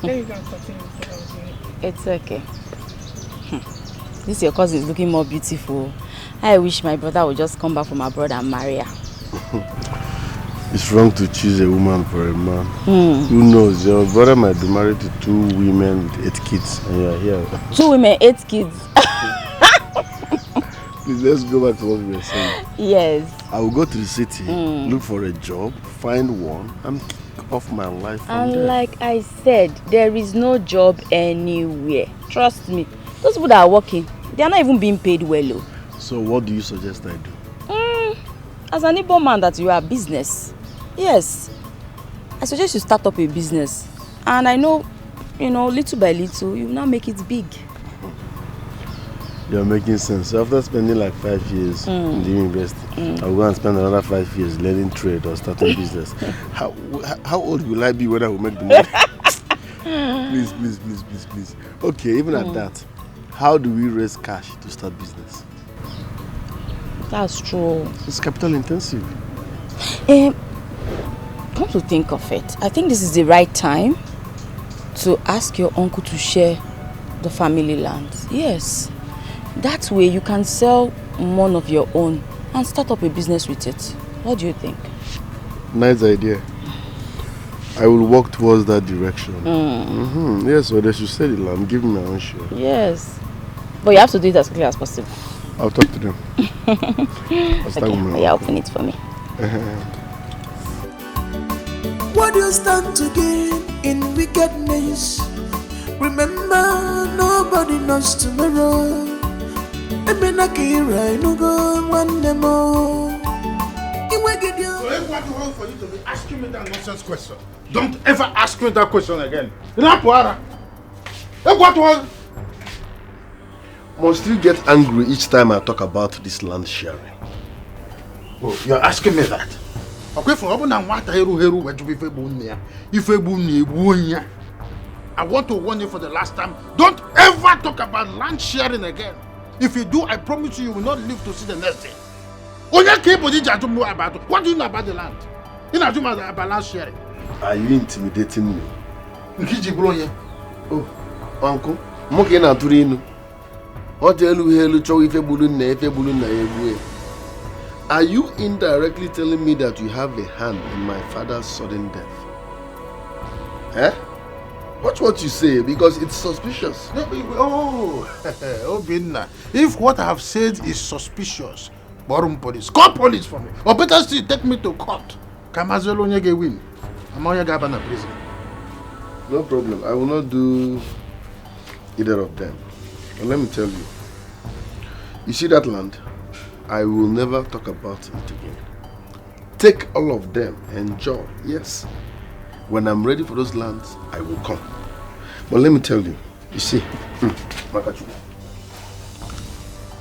Let me go and continue with what I was doing. It's okay. This your cousin is looking more beautiful. I wish my brother would just come back from abroad and marry her. It's wrong to choose a woman for a man. Who knows? Your brother might be married to 2 women with 8 kids and you're here. 2 women, 8 kids. Please, let's go back to what we were saying. Yes. I will go to the city, look for a job, find one, and off my life from And there. like I said, there is no job anywhere. Trust me. Those people that are working, they are not even being paid well. Oh. So what do you suggest I do? As an Igbo man that you are business. Yes. I suggest you start up a business. And I know, little by little, you will now make it big. You're making sense. So after spending like 5 years in the university, I'll go and spend another 5 years learning trade or starting business. How old will I be when I will make the money? Please. Okay, even at that, how do we raise cash to start business? That's true. It's capital intensive. Come to think of it, I think this is the right time to ask your uncle to share the family land. Yes. That way you can sell one of your own and start up a business with it. What do you think? Nice idea. I will work towards that direction. Yes, well, they should sell the land. Give me my own share. Yes. But you have to do it as quickly as possible. I'll talk to them. I'll start with my Yeah, open it for me. What do you stand to gain in wickedness? Remember, nobody knows tomorrow. So everyone for you to be asking me that nonsense question. Don't ever ask me that question again. Must you get angry each time I talk about this land sharing? Oh, you're asking me that? I want to warn you for the last time. Don't ever talk about land sharing again. If you do, I promise you will not live to see the next day. What do you know about the land? You know about land sharing. Are you intimidating me? Oh, uncle, are you indirectly telling me that you have a hand in my father's sudden death? Eh? Watch what you say, because it's suspicious. Oh, Binna. If what I have said is suspicious, Borum police, call police for me. Or better still, take me to court. Kamazelo nyege win. Amoya Gabana prison. No problem. I will not do either of them. But let me tell you. You see that land? I will never talk about it again. Take all of them. Enjoy. Yes. When I'm ready for those lands, I will come. But let me tell you, you see,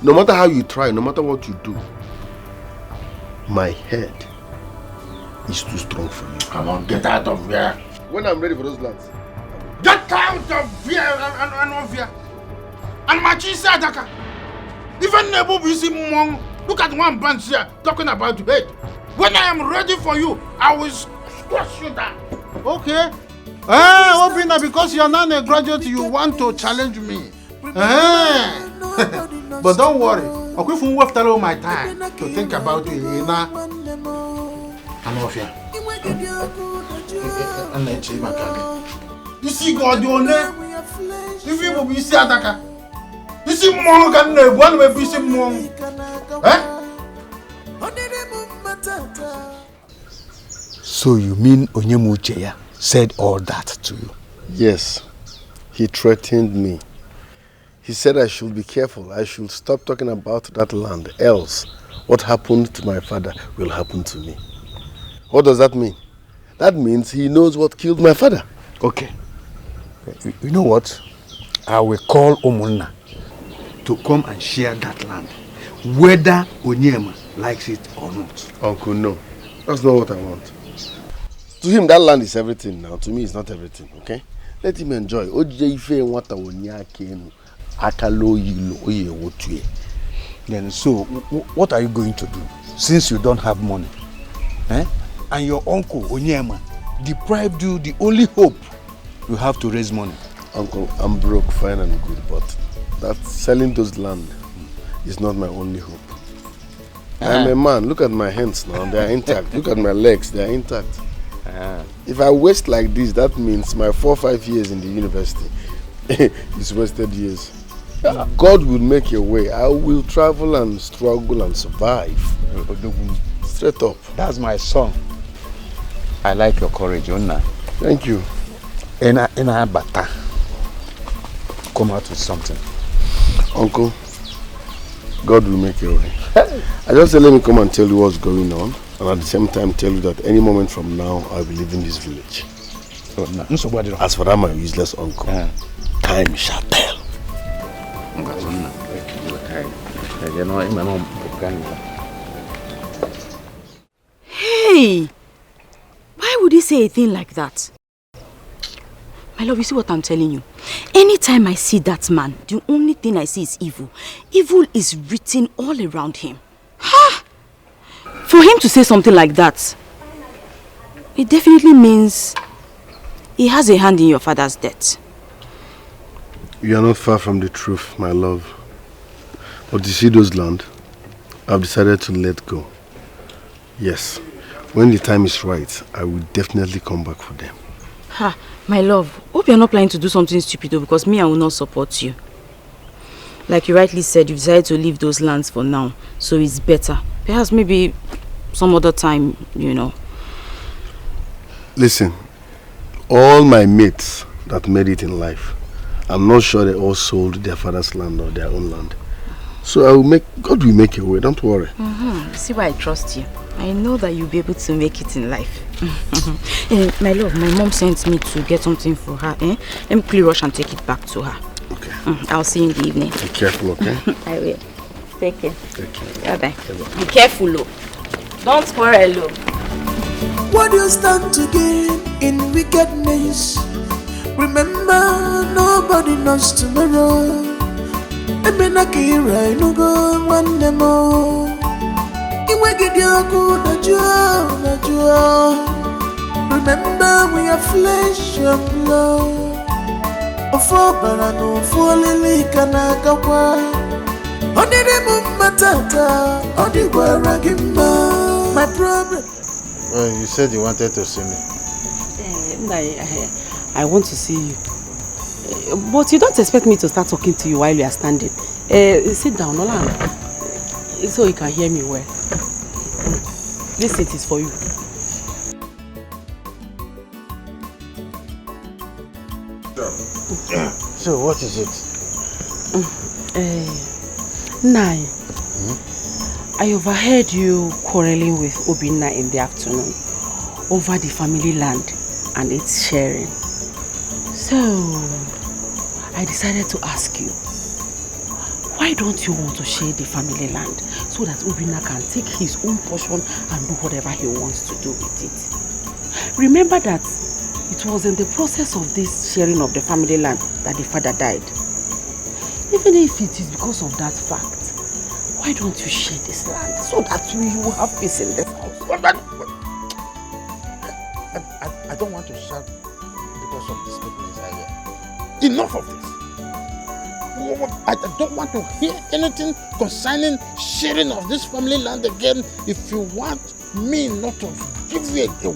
no matter how you try, no matter what you do, my head is too strong for you. Come on, get out of here. When I'm ready for those lands. Get out of here and of here. And my chisa adaka. Even Nebu Bisi Mong, look at one bunch here talking about hate. When I am ready for you, I will squash you down. Okay. Obina, because you're not a graduate, you want to challenge me. But don't worry. I'll give you all my time to think about it. I'm off here. You see God, you know? If you will be Sadaka. You see Monk and one will be some Monk. So you mean Onyemucheya said all that to you? Yes. He threatened me. He said I should be careful. I should stop talking about that land. Else, what happened to my father will happen to me. What does that mean? That means he knows what killed my father. Okay. You know what? I will call Omunna to come and share that land. Whether Onyema likes it or not. Uncle, no. That's not what I want. To him, that land is everything now. To me, it's not everything, okay? Let him enjoy. Then so, what are you going to do? Since you don't have money, and your uncle, Onyema, deprived you the only hope you have to raise money. Uncle, I'm broke, fine and good, but that selling those land is not my only hope. I'm a man. Look at my hands now. They are intact. Look at my legs. They are intact. If I waste like this, that means my 4 or 5 years in the university is wasted years. God will make a way. I will travel and struggle and survive. Straight up. That's my son. I like your courage, Onna. Thank you. In a bata. Come out with something. Uncle, God will make a way. I just said let me come and tell you what's going on, and at the same time tell you that any moment from now I'll be leaving this village. As for that, my useless uncle, time shall tell. Hey! Why would he say a thing like that? My love, you see what I'm telling you? Anytime I see that man, the only thing I see is evil. Evil is written all around him. Ha! For him to say something like that, it definitely means he has a hand in your father's death. You are not far from the truth, my love. But you see those land, I've decided to let go. Yes, when the time is right, I will definitely come back for them. Ha! My love, hope you're not planning to do something stupid though, because me, I will not support you. Like you rightly said, you decided to leave those lands for now, so it's better. Perhaps maybe some other time, you know. Listen, all my mates that made it in life, I'm not sure they all sold their father's land or their own land. So God will make a way, don't worry. See why I trust you. I know that you'll be able to make it in life. My love, my mom sent me to get something for her. Let me quickly rush and take it back to her. Okay. I'll see you in the evening. Be careful, okay? I will. Take care. Take care. Bye-bye. Be careful, oh. Don't quarrel, oh. What you stand to gain in wickedness? Remember, nobody knows tomorrow. Emenakira inugo one more. Remember, we are flesh and blood. My problem. Well, you said you wanted to see me. I want to see you. But you don't expect me to start talking to you while you are standing. Sit down, Ola, so you can hear me well. This seat is for you. So what is it? Nai, I overheard you quarreling with Obinna in the afternoon over the family land and its sharing. So I decided to ask you, why don't you want to share the family land so that Obinna can take his own portion and do whatever he wants to do with it? Remember that it was in the process of this sharing of the family land that the father died. Even if it is because of that fact, why don't you share this land so that we will have peace in this house? I don't want to shout because of these people inside here. Enough of this. I don't want to hear anything concerning sharing of this family land again. If you want me not to give you a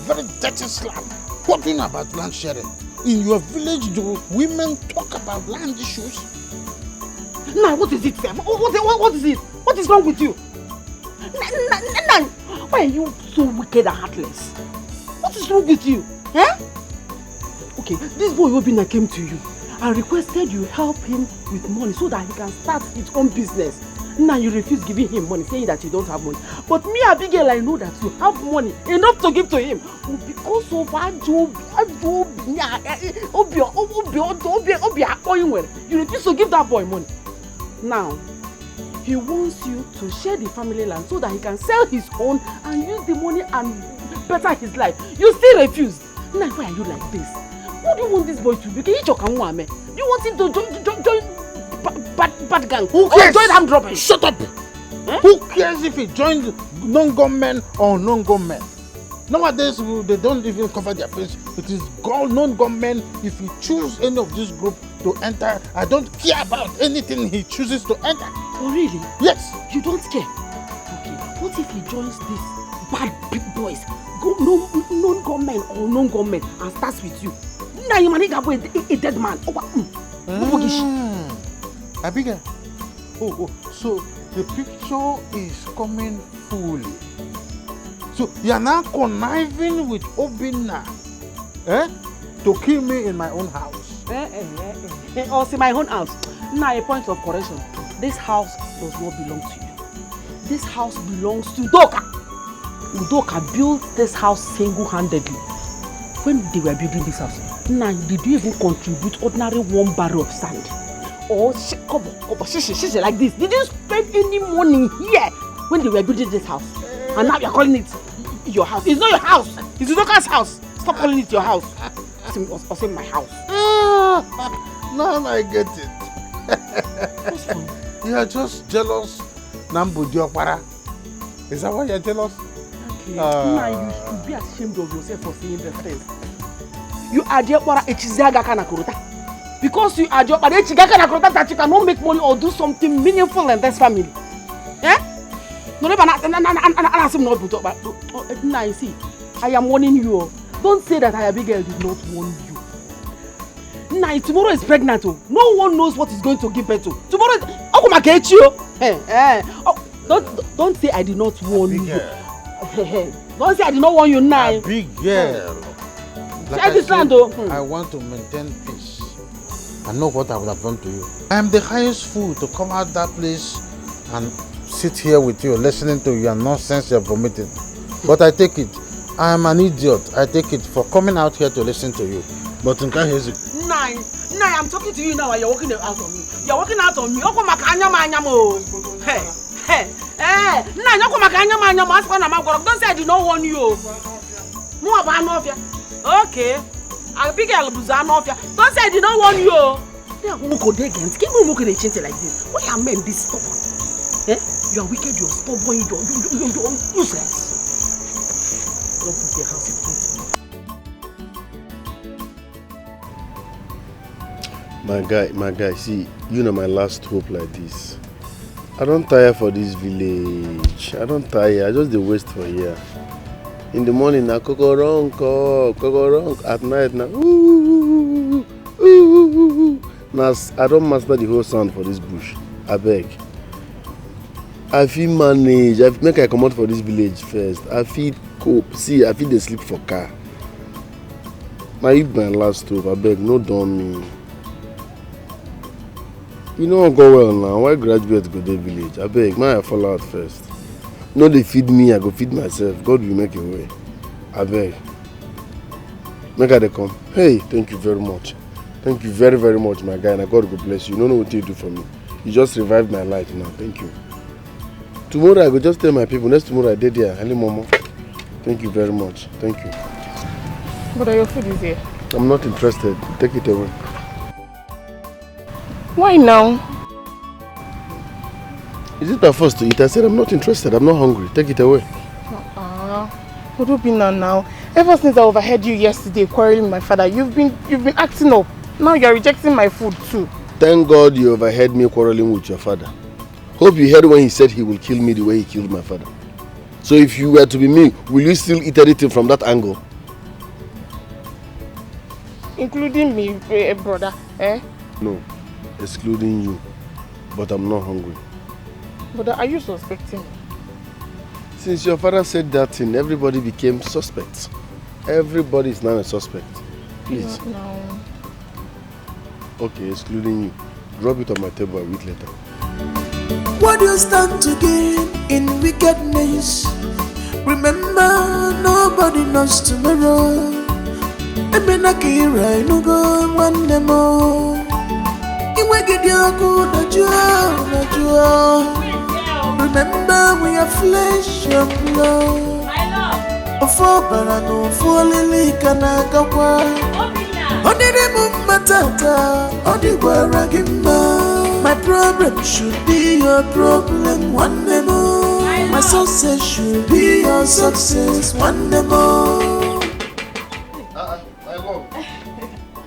very dirty slap, what do you know about land sharing? In your village, do women talk about land issues? Now, what is it, Sam? What is it? What is wrong with you? Why are you so wicked and heartless? What is wrong with you? Okay, this boy Obinna came to you and requested you help him with money so that he can start his own business. Now you refuse giving him money, saying that you don't have money. But me, Abigail, I know that you have money enough to give to him. Because of you refuse to give that boy money. Now, he wants you to share the family land so that he can sell his own and use the money and better his life. You still refuse. Now, why are you like this? What do you want this boy to be? Do you want him to join bad gang? Who cares? Or join armed robbers? Shut up! Who cares if he joins non-gunmen or non-gunmen? Nowadays, they don't even cover their face. It is non-gunmen. If he chooses any of this group to enter, I don't care about anything he chooses to enter. Oh, really? Yes. You don't care? Okay, what if he joins these bad big boys, non-gunmen or non-gunmen, and starts with you? Now you manage a dead man. Abigail. So the picture is coming fully. So you are now conniving with Obinna, to kill me in my own house. Or see my own house. Now a point of correction. This house does not belong to you. This house belongs to Udoka. Udoka built this house single-handedly. When they were building this house, now did you even contribute ordinary 1 barrel of sand? Or like this? Did you spend any money here when they were building this house? And now you're calling it your house. It's not your house. It's Udoka's house. Stop calling it your house. Or say my house. Now I get it. You are just jealous. Nambu Diopara. Is that why you're jealous? Okay. Now you should be ashamed of yourself for saying the first. You are Diopara Echizaga Kanakuruta. Because you are Diopara Echizaga Kanakuruta that you cannot make money or do something meaningful in this family. Eh? No, now you see, I am warning you. Don't say that Abigail did not warn you. Now, tomorrow is pregnant. No one knows what is going to give birth to. Tomorrow is... Don't say I did not warn you. Don't say I did not warn you now. Big girl. Like I said, I want to maintain peace. I know what I would have done to you. I am the highest fool to come out that place and sit here with you, listening to your nonsense you're vomiting. But I take it. I am an idiot. I take it for coming out here to listen to you. But in Nine, I'm talking to you now and you're walking out on me. You're walking out on me. Hey, don't say I did not warn you. Okay. I'll pick a Buzanofia. Don't say I did not warn you. They are against. Keep on looking at change like this. Why am I this stubborn? You are wicked, you're stubborn, you're useless. Don't put your house in front. My guy, see, you know my last hope like this. I don't tire for this village. I don't tire, I just the waste for here. In the morning, na kokoronk. At night, na ooh. Now, I don't master the whole sound for this bush. I beg. I feel manage. I make I come out for this village first. I feel cope. See, I feel they sleep for car. Now, if my last hope, I beg, no don me. You know go well now. Why graduate go to village? I beg, I fall out first. No, they feed me, I go feed myself. God will make a way. I beg. Make I come. Hey, thank you very much. Thank you very, very much, my guy. And God will bless you. You don't know what you do for me. You just revived my life now. Thank you. Tomorrow I go just tell my people. Next tomorrow I did here. Hello, Momo. Thank you very much. Thank you. But your food is here. I'm not interested. Take it away. Why now? Is it my first to eat? I said I'm not interested. I'm not hungry. Take it away. What have been now? Ever since I overheard you yesterday quarreling with my father, you've been acting up. Now you're rejecting my food too. Thank God you overheard me quarreling with your father. Hope you heard when he said he will kill me the way he killed my father. So if you were to be me, will you still eat anything from that angle? Including me, brother, eh? No, excluding you. But I'm not hungry. Brother, are you suspecting me? Since your father said that thing, everybody became suspects. Everybody is now a suspect. Please. No. Okay, excluding you. Drop it on my table, I'll eat later. What do you stand to gain in wickedness? Remember, nobody knows tomorrow. Emenakira inugo mandemo. Iwe gidioku najua. Remember, we are flesh and blood. Ofo barano, ofo lili kanakawa. Oniremu matata, odigwaragimba. My problem should be your problem, one day more. My success should be your success, one day more. My love,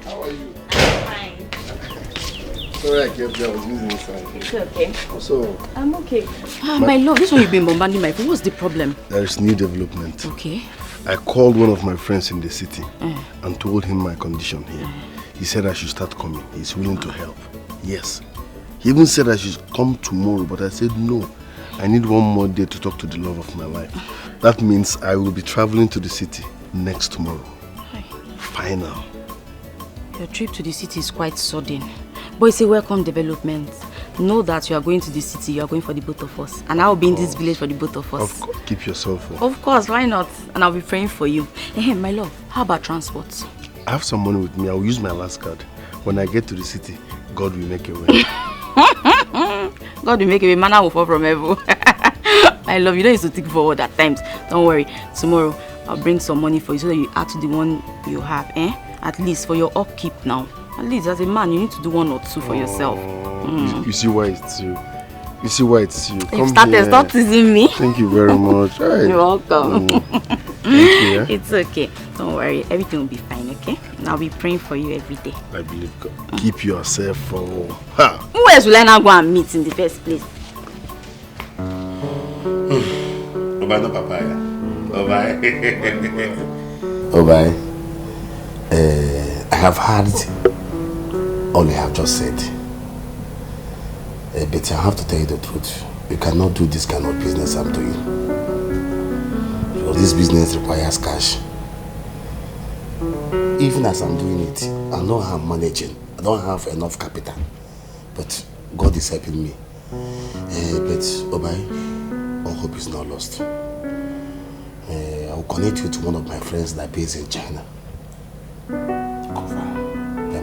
how are you? Fine. Sorry I kept you, I was using inside. It's okay. So, I'm okay. My love, this one you've been bombarding my phone. What's the problem? There is new development. Okay. I called one of my friends in the city and told him my condition here. He said I should start coming. He's willing to help. Yes. He even said I should come tomorrow, but I said no. I need one more day to talk to the love of my life. That means I will be traveling to the city next tomorrow. Final. Your trip to the city is quite sudden, but it's a welcome development. Know that you are going to the city, you are going for the both of us. And I will be in this village for the both of us. Of course, keep yourself up. Of course, why not? And I'll be praying for you. Hey, my love, how about transport? I have some money with me. I will use my last card. When I get to the city, God will make a way. God will make a way. Manna will fall from heaven. I love you. Don't used to think forward at times. Don't worry. Tomorrow, I'll bring some money for you so that you add to the one you have. At least for your upkeep now. At least as a man, you need to do 1 or 2 for yourself. You see why it's you. You see why it's you. You've started. Stop teasing me. Thank you very much. Right. You're welcome. Thank you. Yeah? It's okay. Don't worry. Everything will be fine, okay? And I'll be praying for you every day. I believe God. Keep yourself for... Who else will I now go and meet in the first place? Obai no papaya. Obai. Obai. I have heard all you have just said. But I have to tell you the truth. You cannot do this kind of business I'm doing. Because this business requires cash. Even as I'm doing it, I know how I'm managing. I don't have enough capital. But God is helping me. But Obai, all hope is not lost. I will connect you to one of my friends that is based in China.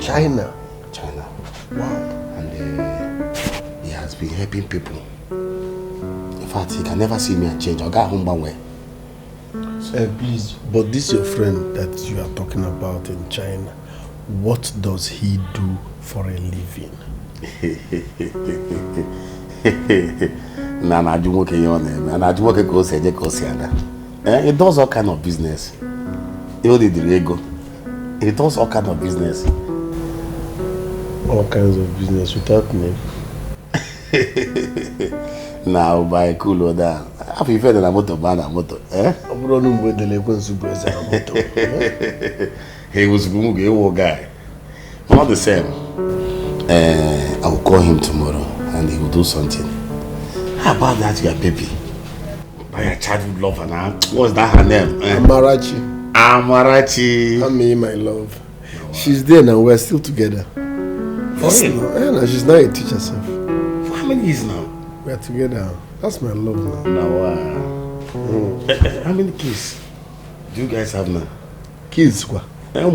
China? China. Wow. And he has been helping people. In fact, he can never see me and change. I'll get home one way. Please, but this your friend that you are talking about in China, what does he do for a living? He does all kind of business. He does all kind of business. All kinds of business without name. Now by cool down. Have you fed a motor ban a motor? He was a good guy. Not the same. I will call him tomorrow and he will do something. How about that your baby? By a childhood lover now. What's that her name? Amarachi. Amarachi. Ami, my love. She's there now, we're still together. For real? Yeah, she's now a teacher self. For how many years now? We're together. That's my love now. Now, how many kids do you guys have now? Kids, what? No,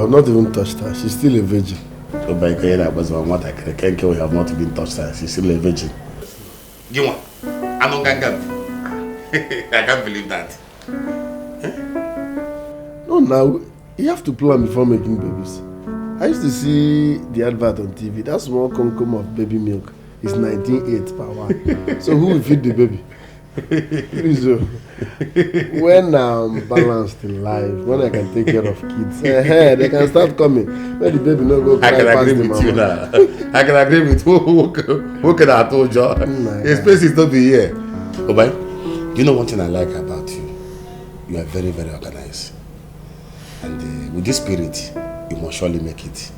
I've not even touched her. She's still a virgin. So by Kayla was one what I can't kill, you have not even touched her. She's still a virgin. You want? I'm not I can't believe that. No, now you have to plan before making babies. I used to see the advert on TV. That small concomb of baby milk is 19.8 per one. So who will feed the baby? So, when I'm balanced in life, when I can take care of kids, they can start coming. When the baby no go cry past the mama. You now. I can agree with who can I told you. His place is not be here. Obai, you know one thing I like about you? You are very, very organized. And with this spirit, you must surely make it.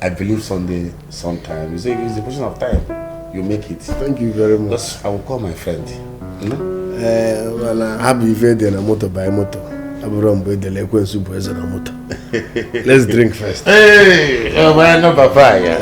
I believe someday, sometime, it's a question of time, you make it. Thank you very much. Just, I will call my friend. Well, I'll be very in a motor by motor. Let's drink first. Hey, oh man, no papaya.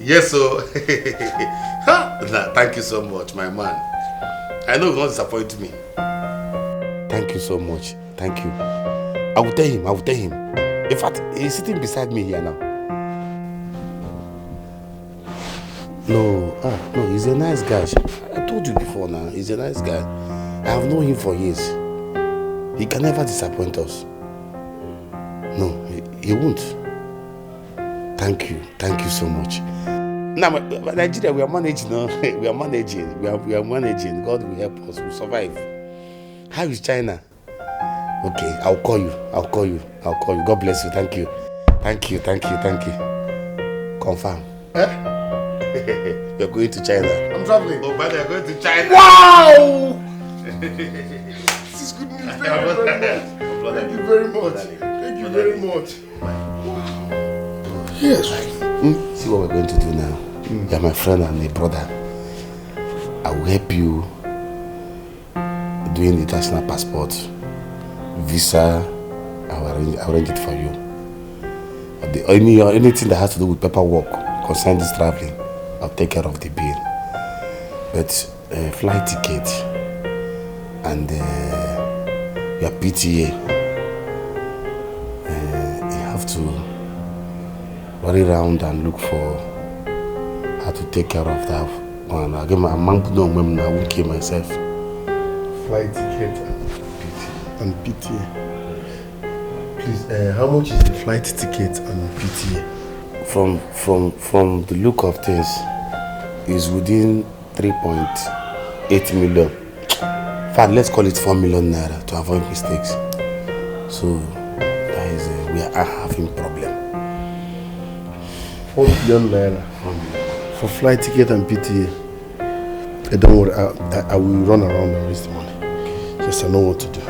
Yes, so thank you so much, my man. I know you will not disappoint me. Thank you so much. Thank you. I will tell him. In fact, he's sitting beside me here now. No, he's a nice guy. I told you before now, he's a nice guy. I have known him for years. He can never disappoint us. No, he won't. Thank you so much. Now, Nigeria, we are managing. We are managing. God will help us. We'll survive. How is China? Okay, I'll call you. God bless you. Thank you. Confirm. You're going to China. I'm traveling. Oh, but you're going to China. Wow! This is good news. Thank you very much. Thank you very much. Wow. Yes. See what we're going to do now. You're my friend and a brother. I will help you doing the international passport, visa. I'll arrange it for you. Anything that has to do with paperwork concerning this traveling, I'll take care of the bill. But flight ticket and your PTA, you have to run around and look for how to take care of that one. I won't kill myself. Flight ticket and PTA. Please, how much is the flight ticket and PTA? From the look of things, is within 3.8 million. In fact, let's call it 4 million naira to avoid mistakes. So, guys, we are having problem. 4 million naira for flight ticket and PTA. Don't worry, I will run around and raise the money. Yes, I know what to do.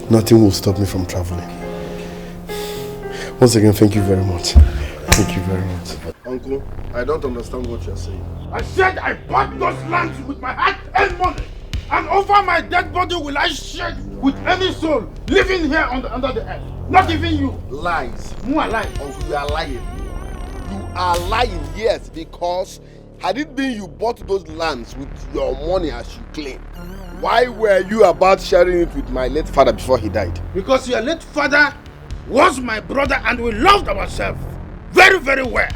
Nothing will stop me from traveling. Once again, thank you very much. Thank you very much. Uncle, I don't understand what you're saying. I said I bought those lands with my hard-earned money, and over my dead body will I share with any soul living here under the earth. Not even you. Lies. Who are lying? Uncle, you are lying. You are lying, yes, because had it been you bought those lands with your money as you claim, why were you about sharing it with my late father before he died? Because your late father was my brother and we loved ourselves very, very well.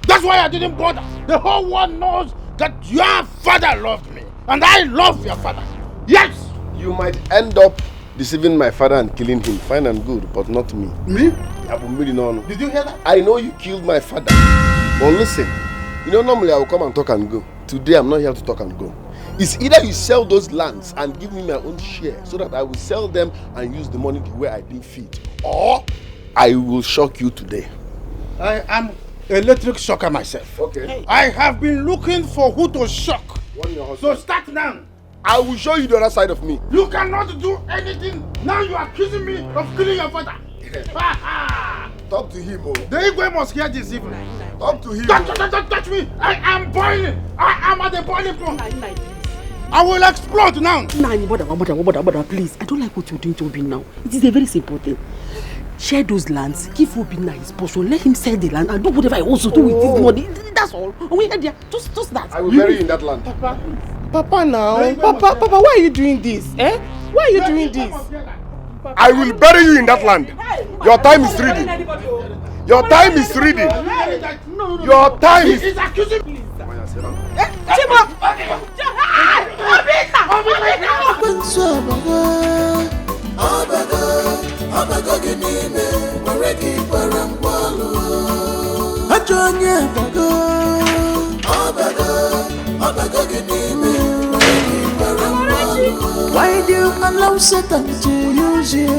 That's why I didn't bother. The whole world knows that your father loved me and I love your father. Yes! You might end up deceiving my father and killing him, fine and good, but not me. Me? Did you hear that? I know you killed my father. But listen, you know normally I will come and talk and go. Today I'm not here to talk and go. It's either you sell those lands and give me my own share so that I will sell them and use the money the way I deem fit, or I will shock you today. I am electric shocker myself. Okay. I have been looking for who to shock. So start now. I will show you the other side of me. You cannot do anything. Now you are accusing me of killing your father. Talk to him, oh. The Igwe must hear this evening. Talk to him. Don't touch me. I am boiling. I am at the boiling point. I will explode now. Mother, please. I don't like what you're doing to Obi now. It is a very simple thing. Share those lands, give Obinna his portion, let him sell the land and do whatever he wants to do with his money. That's all. And we had there, just that. I will bury you in that land. Papa now. Papa, why are you doing this? Why are you doing this? I will bury you in that land. Your time is ready. Your time is ready. Your time is... He's accusing me. Why do you allow Satan to use you?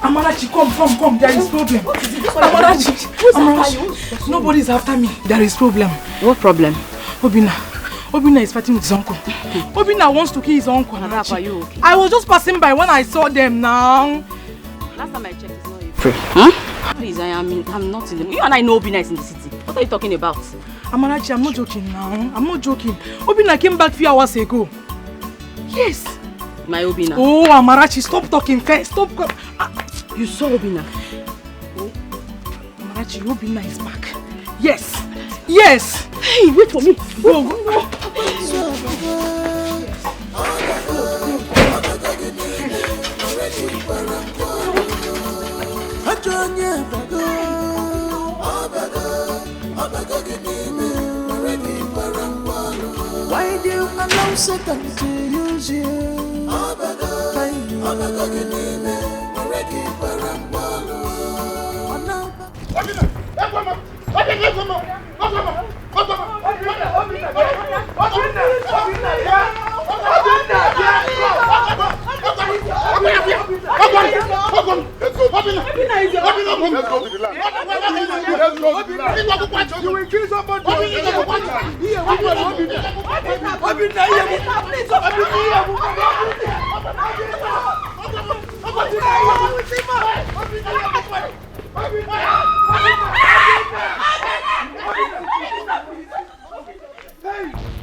Amarachi, come, there is problem. Amarachi, nobody is after me. There is problem. What problem? Obinna is fighting with his uncle. Obinna wants to kill his uncle. Amarachi, are you okay? I was just passing by when I saw them now. Last time I checked, it's not you. Huh? Please, I'm not in the... You and I know Obinna is in the city. What are you talking about? Amarachi, I'm not joking now. I'm not joking. Obinna came back 3 hours ago. Yes. My Obinna. Oh, Amarachi, stop talking first. Stop. You saw Obinna? Oh. Amarachi, Obinna is back. Yes. Yes. Hey, wait for me. Go. Why do you allow Satan to use you?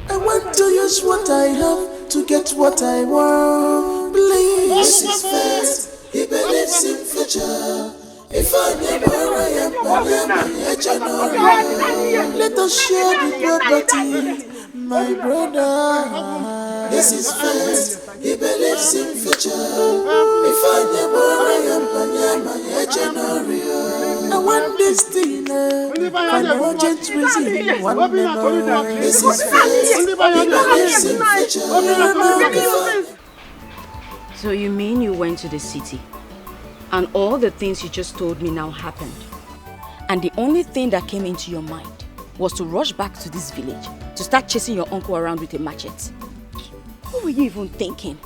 I want to use what I have to get what I want. Please, is first. He believes in future. If I never I am, let us share the property, my brother. This is first. He believes in future. If I never I want this thing, for no urgent reason. One minute. This is first. He believes in future. So you mean you went to the city and all the things you just told me now happened, and the only thing that came into your mind was to rush back to this village to start chasing your uncle around with a machete? What were you even thinking?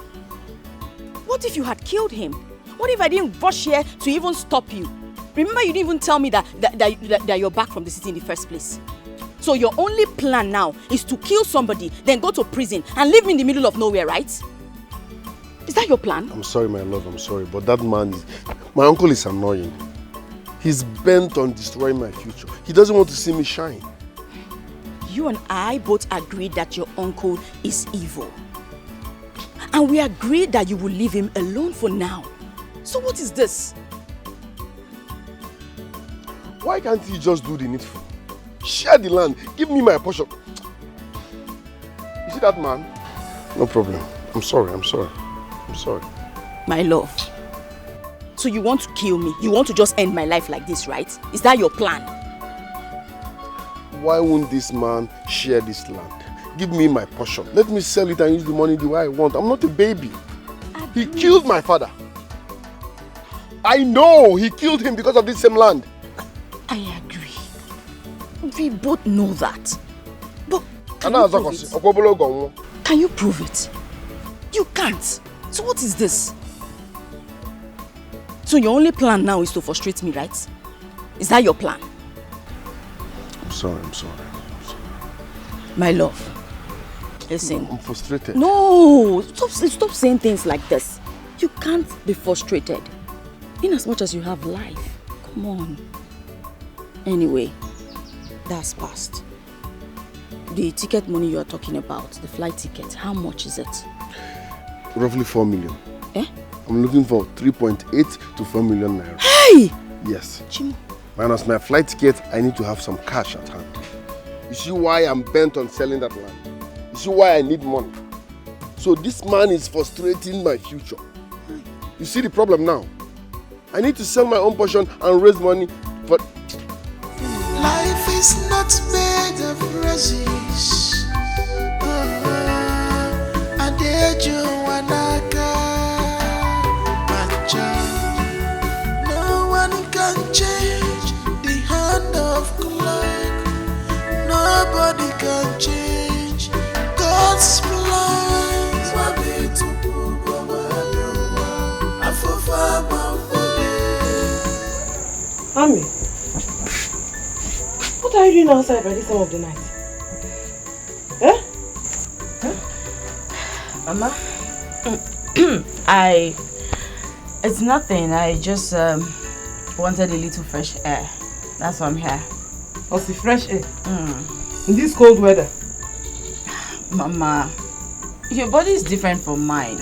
What if you had killed him? What if I didn't rush here to even stop you? Remember, you didn't even tell me that you're back from the city in the first place. So your only plan now is to kill somebody, then go to prison and leave me in the middle of nowhere, right? Is that your plan? I'm sorry, my love, I'm sorry, but that man is... My uncle is annoying. He's bent on destroying my future. He doesn't want to see me shine. You and I both agreed that your uncle is evil. And we agreed that you will leave him alone for now. So what is this? Why can't he just do the needful? Share the land. Give me my portion. You see that man? No problem. I'm sorry. I'm sorry. My love. So you want to kill me? You want to just end my life like this, right? Is that your plan? Why won't this man share this land? Give me my portion. Let me sell it and use the money the way I want. I'm not a baby. He killed my father. I know he killed him because of this same land. I agree. We both know that. But can you prove it? You can't. So what is this? So your only plan now is to frustrate me, right? Is that your plan? I'm sorry. My love, listen. I'm frustrated. No, stop saying things like this. You can't be frustrated. In as much as you have life. Come on. Anyway, that's past. The ticket money you are talking about, the flight ticket, how much is it? Roughly 4 million. Eh? I'm looking for 3.8 to 4 million naira. Hey! Yes. Chimo. Minus my flight ticket, I need to have some cash at hand. You see why I'm bent on selling that land? You see why I need money? So this man is frustrating my future. You see the problem now? I need to sell my own portion and raise money for... Life is not made of roses. No one can change the hand of clock. Nobody can change God's plans. Ami, what are you doing outside by this time of the night? Mama, it's nothing. I just wanted a little fresh air. That's why I'm here. Oh, see, fresh air? In this cold weather? Mama, your body is different from mine.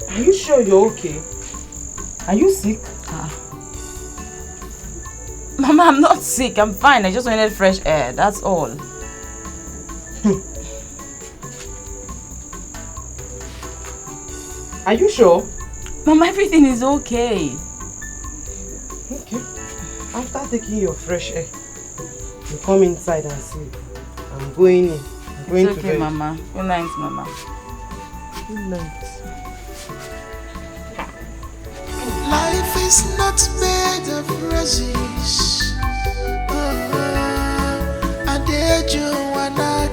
Are you sure you're okay? Are you sick? Mama, I'm not sick. I'm fine. I just wanted fresh air. That's all. Are you sure? Mama, everything is okay. Okay. After taking your fresh air, you come inside and sleep. I'm going in. I'm going it's okay, to bed. Mama. Good night, Mama. Good night. Life is not made of roses. I did you wanna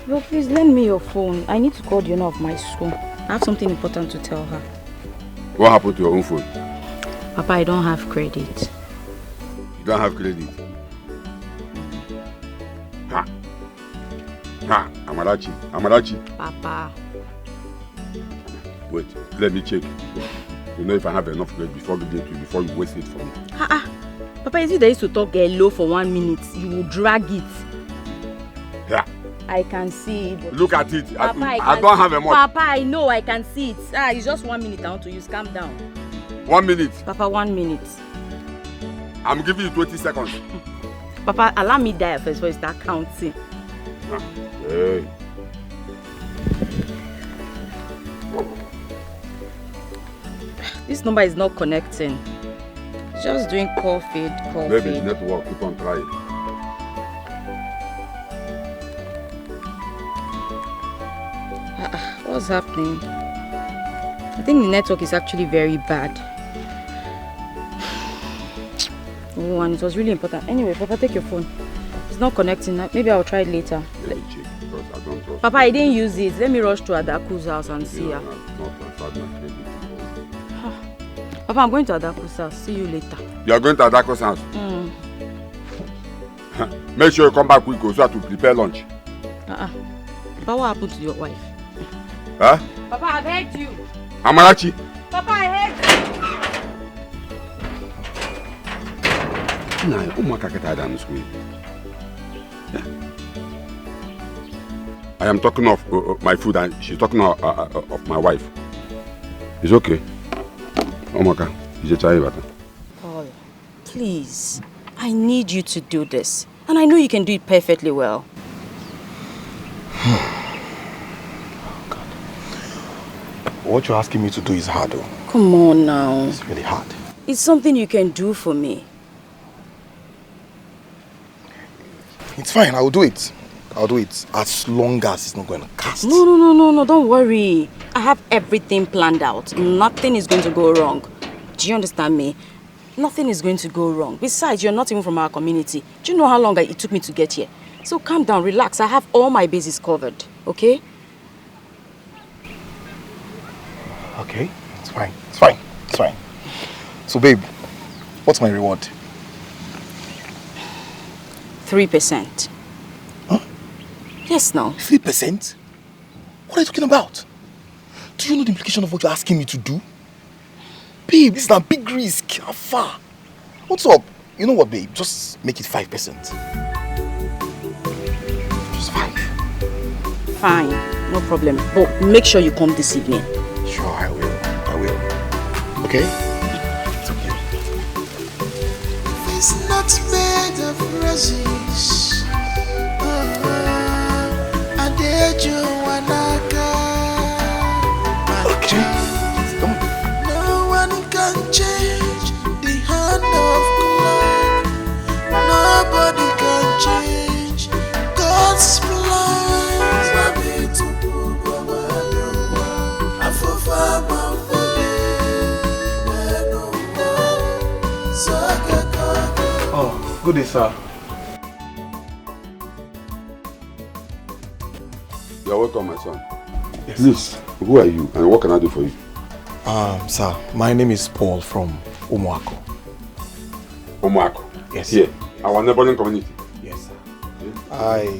Well, please lend me your phone. I need to call the owner of my school. I have something important to tell her. What happened to your own phone? Papa, I don't have credit. You don't have credit? Amarachi. Papa. Wait, let me check. You know if I have enough credit before you waste it for me. Papa, is it that used to talk low for 1 minute? You will drag it. Yeah. I can see it. Look at it. Papa, I don't have a month. Papa, I know I can see it. It's just 1 minute I want to use. Calm down. 1 minute. Papa, 1 minute. I'm giving you 20 seconds. Papa, allow me die first before you start counting. Hey. This number is not connecting. It's just doing call feed. Maybe it's network. Keep on trying. What's happening? I think the network is actually very bad. Oh, and it was really important. Anyway, Papa, take your phone. It's not connecting. Maybe I'll try it later. Let me check because I don't trust. Papa, I didn't use it. Let me rush to Adaku's house and see her. Papa, I'm going to Adaku's house. See you later. You are going to Adaku's house? Make sure you come back quick so that to prepare lunch. Papa, what happened to your wife? Huh? Papa, I've heard you. Amarachi. Papa, I heard you. Nah, I am talking of my food and she's talking of my wife. It's okay. Omaka, Paul, please. I need you to do this. And I know you can do it perfectly well. What you're asking me to do is hard, though. Come on now. It's really hard. It's something you can do for me. It's fine, I'll do it. I'll do it as long as it's not going to cast. No, don't worry. I have everything planned out. Nothing is going to go wrong. Do you understand me? Nothing is going to go wrong. Besides, you're not even from our community. Do you know how long it took me to get here? So calm down, relax. I have all my bases covered, okay? Okay, it's fine. It's fine. It's fine. So, babe, what's my reward? 3%. Huh? Yes, no. 3%? What are you talking about? Do you know the implication of what you're asking me to do? Babe, this is a big risk. How far? What's up? You know what, babe? Just make it 5%. Just 5. Fine, no problem. But make sure you come this evening. Sure, I will. Okay? It's okay. It's not made of roses. I did you wanaka. Okay. No one can change the hand of God. Nobody can change God's plans. Oh, good day, sir. You're welcome, my son. Yes. Please, who are you and what can I do for you? Sir, my name is Paul from Umuako. Umuako? Yes. Here, our neighboring community? Yes, sir. I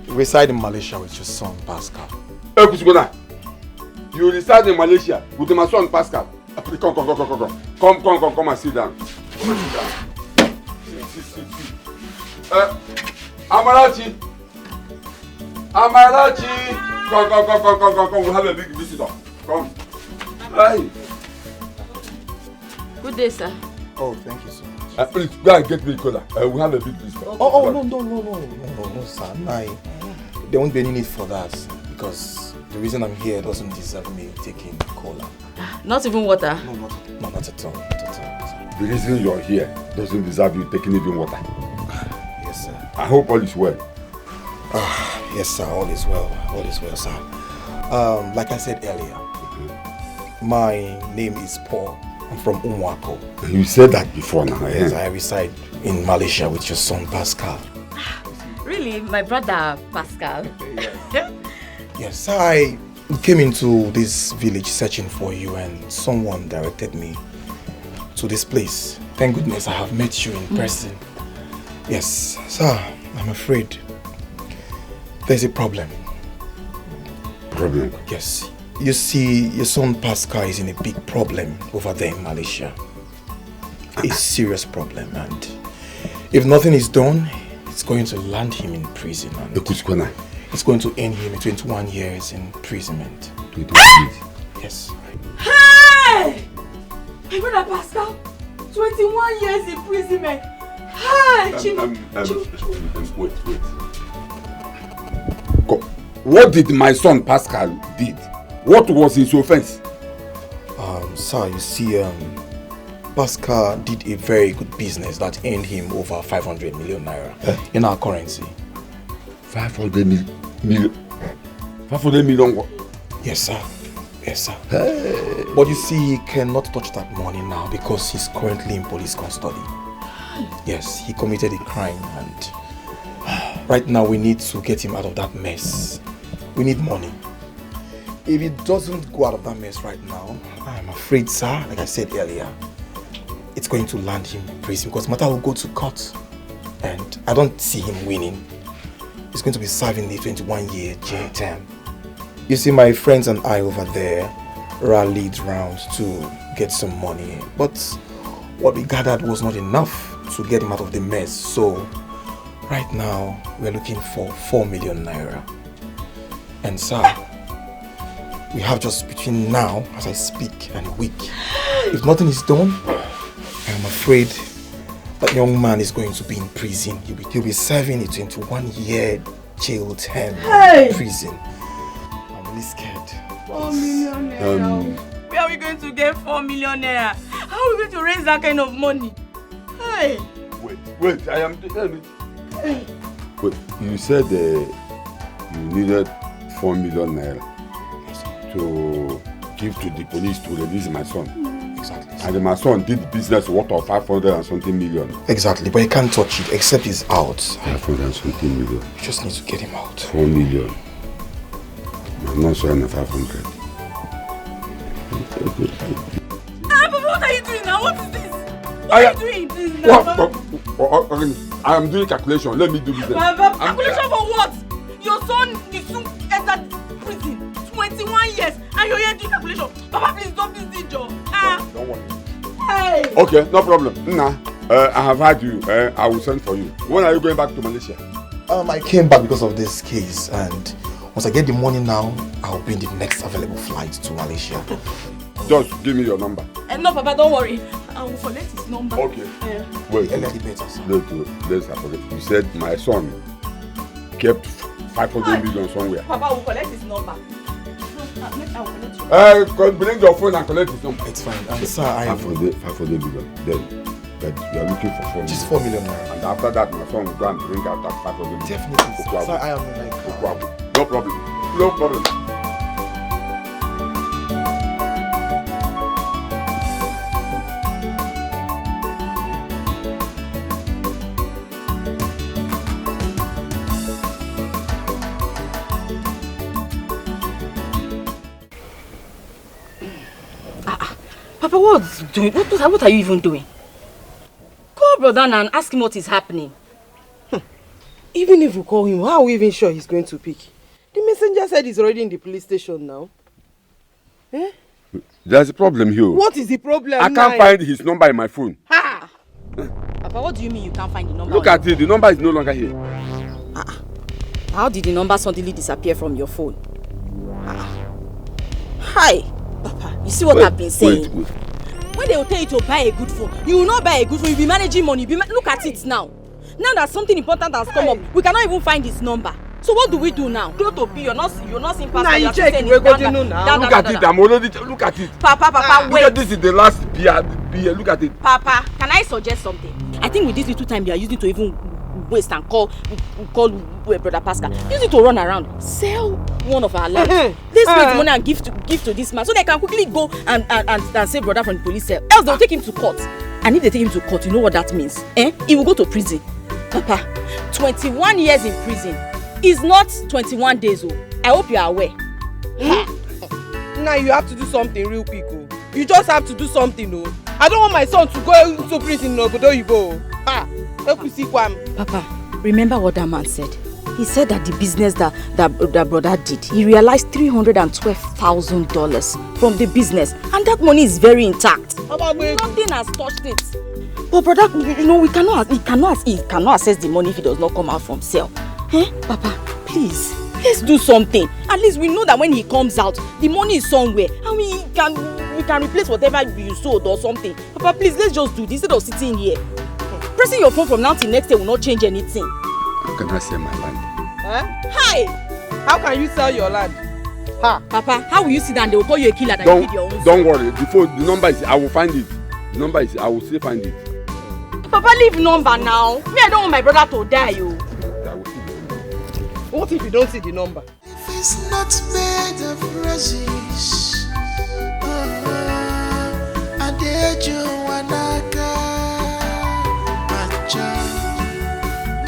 reside in Malaysia with your son, Pascal. Hey, Kusigona, you reside in Malaysia with my son, Pascal? Come and sit down. Sit. Amarachi! Come, we have a big visitor. Come. Hi. Good day, sir. Oh, thank you so much. Please, go and get me a cola. We have a big visitor. No, sir. There won't be any need for that because the reason I'm here doesn't deserve me taking cola. Not even water? No, not at all. The reason you're here doesn't deserve you taking even water. Yes, sir. I hope all is well. Yes, sir. All is well, sir. Like I said earlier, my name is Paul. I'm from Umuako. You said that before now. Yes, I reside in Malaysia with your son Pascal. really, my brother Pascal. Yes, I came into this village searching for you and someone directed me to this place. Thank goodness I have met you in person. Yes, sir, I'm afraid there's a problem. Problem? Yes. You see, your son Pascal is in a big problem over there in Malaysia. A serious problem, and if nothing is done, it's going to land him in prison. And it's going to end him in 21 years imprisonment. 21 years? Yes. Hey! My brother Pascal, 21 years imprisonment. Hey! Wait. What did my son Pascal did? What was his offense? Sir, you see, Pascal did a very good business that earned him over 500 million naira in our currency. 500 million? 500 million what? Yes, sir. Yes, sir. Hey. But you see, he cannot touch that money now because he's currently in police custody. Yes, he committed a crime and right now we need to get him out of that mess. We need money. If he doesn't go out of that mess right now, I'm afraid, sir, like I said earlier, it's going to land him in prison because matter will go to court and I don't see him winning. He's going to be serving a 21-year jail term. You see, my friends and I over there rallied round to get some money, but what we gathered was not enough to get him out of the mess. So right now we're looking for 4 million naira. And sir, we have just between now as I speak and a week. If nothing is done, I'm afraid that young man is going to be in prison. He'll be serving a 21-year jail term in prison. I'm really scared. 4 million naira. Where are we going to get 4 million naira? How are we going to raise that kind of money? Hey! Wait, I am telling you. Wait, you said you needed 4 million naira to give to the police to release my son. Exactly. And my son did business worth of 500 and something million. Exactly, but he can't touch it except he's out. 500 and something million. You just need to get him out. 4 million. I'm not showing 500. But what are you doing now? What is this? What are you doing? I am doing calculation. Let me do business. Calculation for what? Your son is soon entered prison. 21 years and you're here doing calculation. Papa, please don't be this job. Don't worry. Hey! Okay, no problem. Nah, I have had you. I will send for you. When are you going back to Malaysia? I came back because of this case, and once I get the money now, I'll be in the next available flight to Malaysia. Just give me your number. No, Papa, don't worry. I will collect his number. Okay. Wait. Let's forget. You said my son kept 500 million somewhere. Papa will collect his number. I will collect Bring your phone and collect his number. It's fine. Sir, I have 500 million. Then you are looking for 4 million. Just 4 million naira. And after that, my son will go and bring out that 500 million. Definitely. Sir, I am like no problem. No problem. Papa, what are you even doing? Call brother and ask him what is happening. Even if we call him, how are we even sure he's going to pick? The messenger said he's already in the police station now. Eh? There's a problem here. What is the problem? I can't find his number in my phone. Ha! Papa, what do you mean you can't find the number? Look at it, the number is no longer here. How did the number suddenly disappear from your phone? Hi! Papa, you see what I've been saying? Wait. When they will tell you to buy a good phone, you will not buy a good phone, you'll be managing money. Look at it now. Now that something important has come up, we cannot even find his number. So what do we do now? Go to P, you're not seeing Pastor. Now you check, we're going to know now. Look at it, I'm already, look at it. Papa, wait. Look at this, is the last beer, look at it. Papa, can I suggest something? I think with this little time you are using to even waste and call brother Pascal. Use it to run around. Sell one of our lands. Let's raise money and give to this man so they can quickly go and save brother from the police cell. Else they'll take him to court. And if they take him to court, you know what that means? He will go to prison. Papa, 21 years in prison is not 21 days old. I hope you are aware. Now you have to do something real quick. Oh. You just have to do something. Oh. I don't want my son to go into prison. No, but don't you go. Papa, remember what that man said? He said that the business that brother did, he realized $312,000 from the business, and that money is very intact. Nothing has touched it. But brother, you know, he cannot access the money if it does not come out from sale. Eh? Papa, please, let's do something. At least we know that when he comes out, the money is somewhere, and we can replace whatever you sold or something. Papa, please, let's just do this instead of sitting here. Pressing your phone from now till next day will not change anything. How can I sell my land? Huh? Hi! How can you sell your land? Ha! Papa, how will you sit down? They will call you a killer that you feed your own. Don't worry. The number is, I will find it. The number is, I will still find it. Papa, leave number now. Me, I don't want my brother to die, you. What if you don't see the number? If it's not made of roses, I did you wanaka,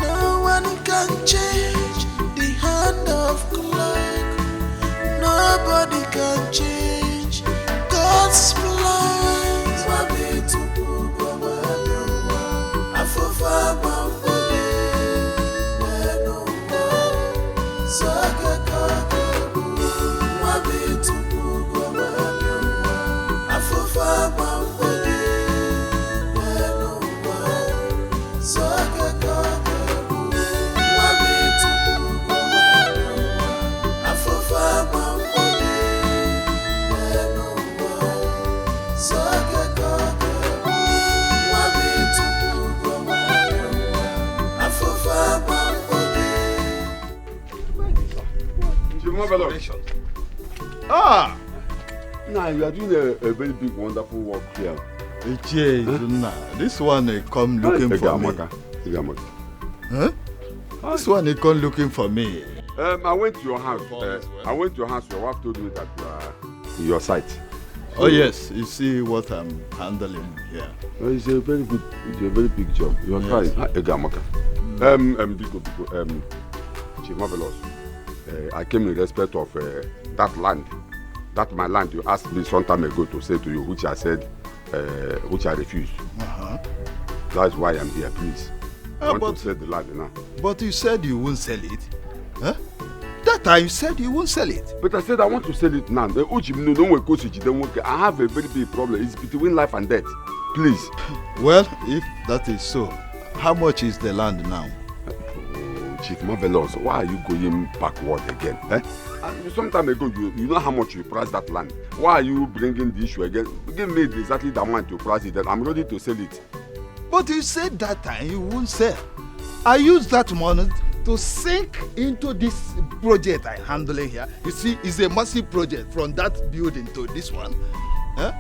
no one can change the hand of clock. Nobody can change God's plans. Wabi tupu goma yuwa, afufa bambode, weno wa, sake kakebu. Wabi tupu goma yuwa, afufa bambode, weno wa, sake kakebu. Wabi tupu goma yuwa, afufa bambode, weno wa, sake kakebu. Wabi tupu goma yuwa, afufa bambode. Ah! Now you are doing a very big, wonderful work here. This one come looking for me. Huh? This one come looking for me. I went to your house. I went to your house. Your wife told me that you are in your site. So, oh yes, you see what I'm handling here. It's a very big job. You are Yes. trying. Egamaka. Chief Marvelous. I came in respect of that land. That my land you asked me some time ago to say to you, which I said, which I refused. That's why I'm here, please. I want to sell the land now. But you said you won't sell it. Huh? That time you said you won't sell it. But I said I want to sell it now. I have a very big problem. It's between life and death. Please. Well, if that is so, how much is the land now? Chief Marvelous, why are you going backward again? Some time ago, you know how much you priced that land. Why are you bringing the issue again? Give me exactly the amount you price it, and I'm ready to sell it. But you said that time you won't sell. I used that money to sink into this project I'm handling here. You see, it's a massive project from that building to this one. Huh?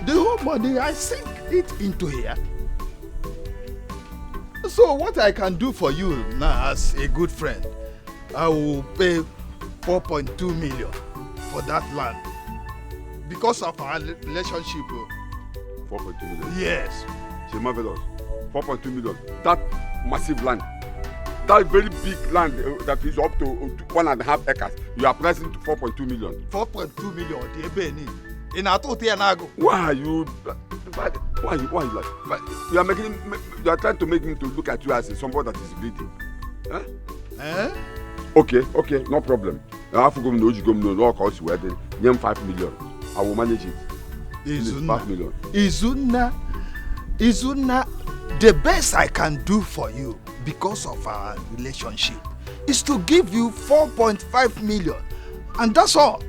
The whole money, I sink it into here. So what I can do for you now as a good friend, I will pay 4.2 million for that land. Because of our relationship. 4.2 million? Yes. Chief Marvelous, 4.2 million. That massive land. That very big land that is up to 1.5 acres, you are pricing to 4.2 million. 4.2 million, why are you like, you are trying to make me to look at you as somebody that is greedy. Huh? Okay, no problem. I have to go to the cost wedding. 5 million. I will manage it. 5 million. Izuna, the best I can do for you because of our relationship is to give you 4.5 million, and that's all.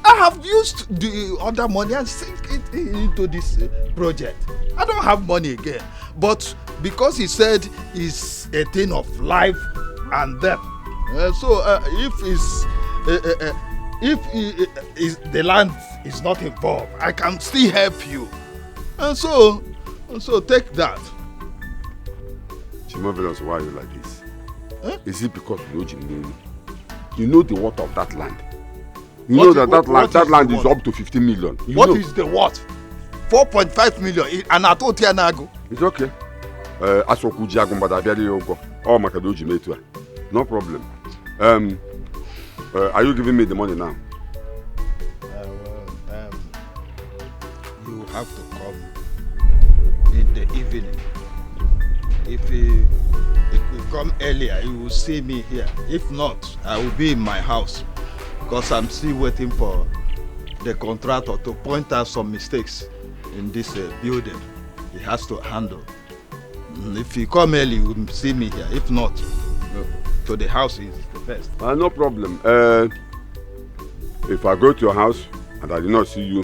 I have used the other money and sink it into this project. I don't have money again, but because he said it's a thing of life and death, so if the land is not involved, I can still help you, and so take that. Marvelous, why are you like this? Is it because you know the worth of that land? You know that land is up to 15 million. What is the worth? 4.5 million, and I told you now. It's okay. asokwu ji agụ mgbada abịara ya ụgwọ ọ maka na o ji metu a no problem. Are you giving me the money now? You have to come in the evening. If you come earlier, you will see me here. If not, I will be in my house because I'm still waiting for the contractor to point out some mistakes in this building. He has to handle. If you come early, you will see me here. If not, to the house is the best. No problem. If I go to your house and I do not see you,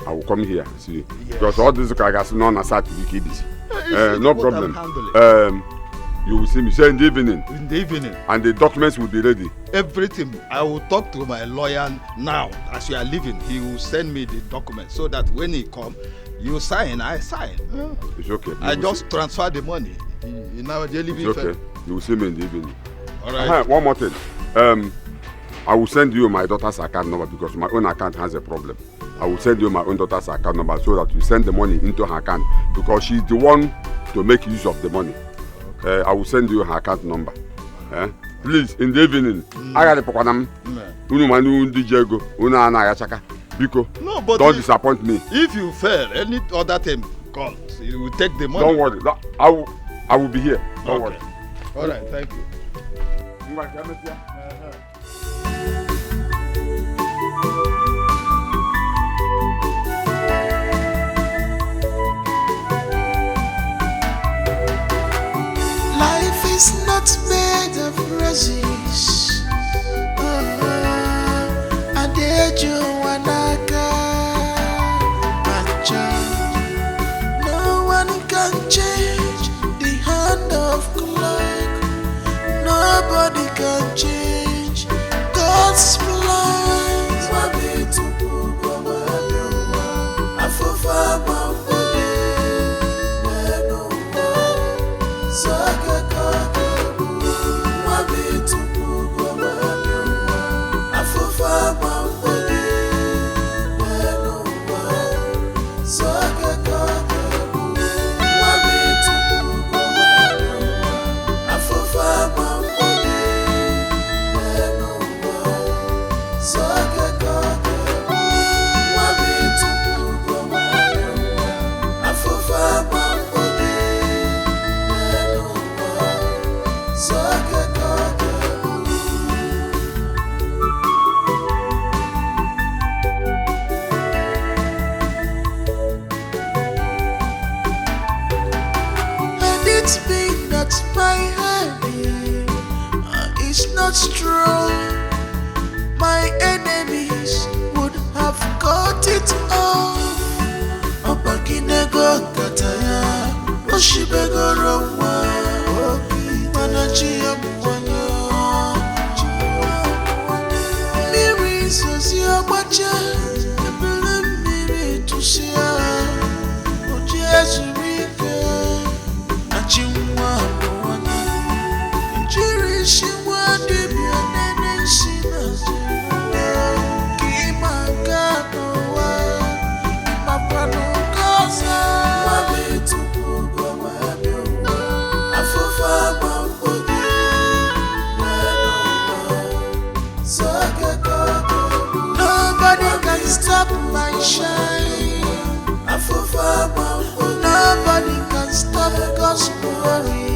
I will come here and see you. Yes. Because all this guys are not to be kiddies. No problem. You will see me say in the evening. In the evening. And the documents will be ready. Everything. I will talk to my lawyer now. As you are leaving, he will send me the documents so that when he come, you sign, I sign. It's okay. I just transfer the money. In our daily it's okay. You will see me in the evening. All right. One more thing. I will send you my daughter's account number because my own account has a problem. I will send you my own daughter's account number so that you send the money into her account because she's the one to make use of the money. Okay. I will send you her account number. Please, in the evening, I got the Pokanam. No, but don't disappoint me. If you fail, any other time comes, you will take the money. Don't worry. I will be here. Don't worry. All right, thank you. Life is not made of roses. Adejo wanaka, macha. No one can change the hand of clock. Nobody can change God's plans. Wabi tupu goma biwa, afufa mambode, nenuwa, sake kakebu. Wabi tupu goma biwa, afufa mambode, nenuwa, sake kakebu. Wabi tupu goma biwa, afufa mambode, nenuwa, sake kakebu. Wabi tupu goma biwa, afufa mambode, nenuwa, sake kakebu. And it's been that my hand is not strong. My enemies would have cut it off. Opakinego kataya, oshibego roma, manachia mwanya. Miri sozia bacha, ebele miri tusia, ojesu rike, achimwa mwanya. Injiri shiwa dibia nene shina zina, kima kanoa, mapano kosa. Wabi tupu goma biwa, afufa mambode, nenuwa, sake kakebu. Nobody can stop my shine. Afufa mambode, nobody can stop God's glory.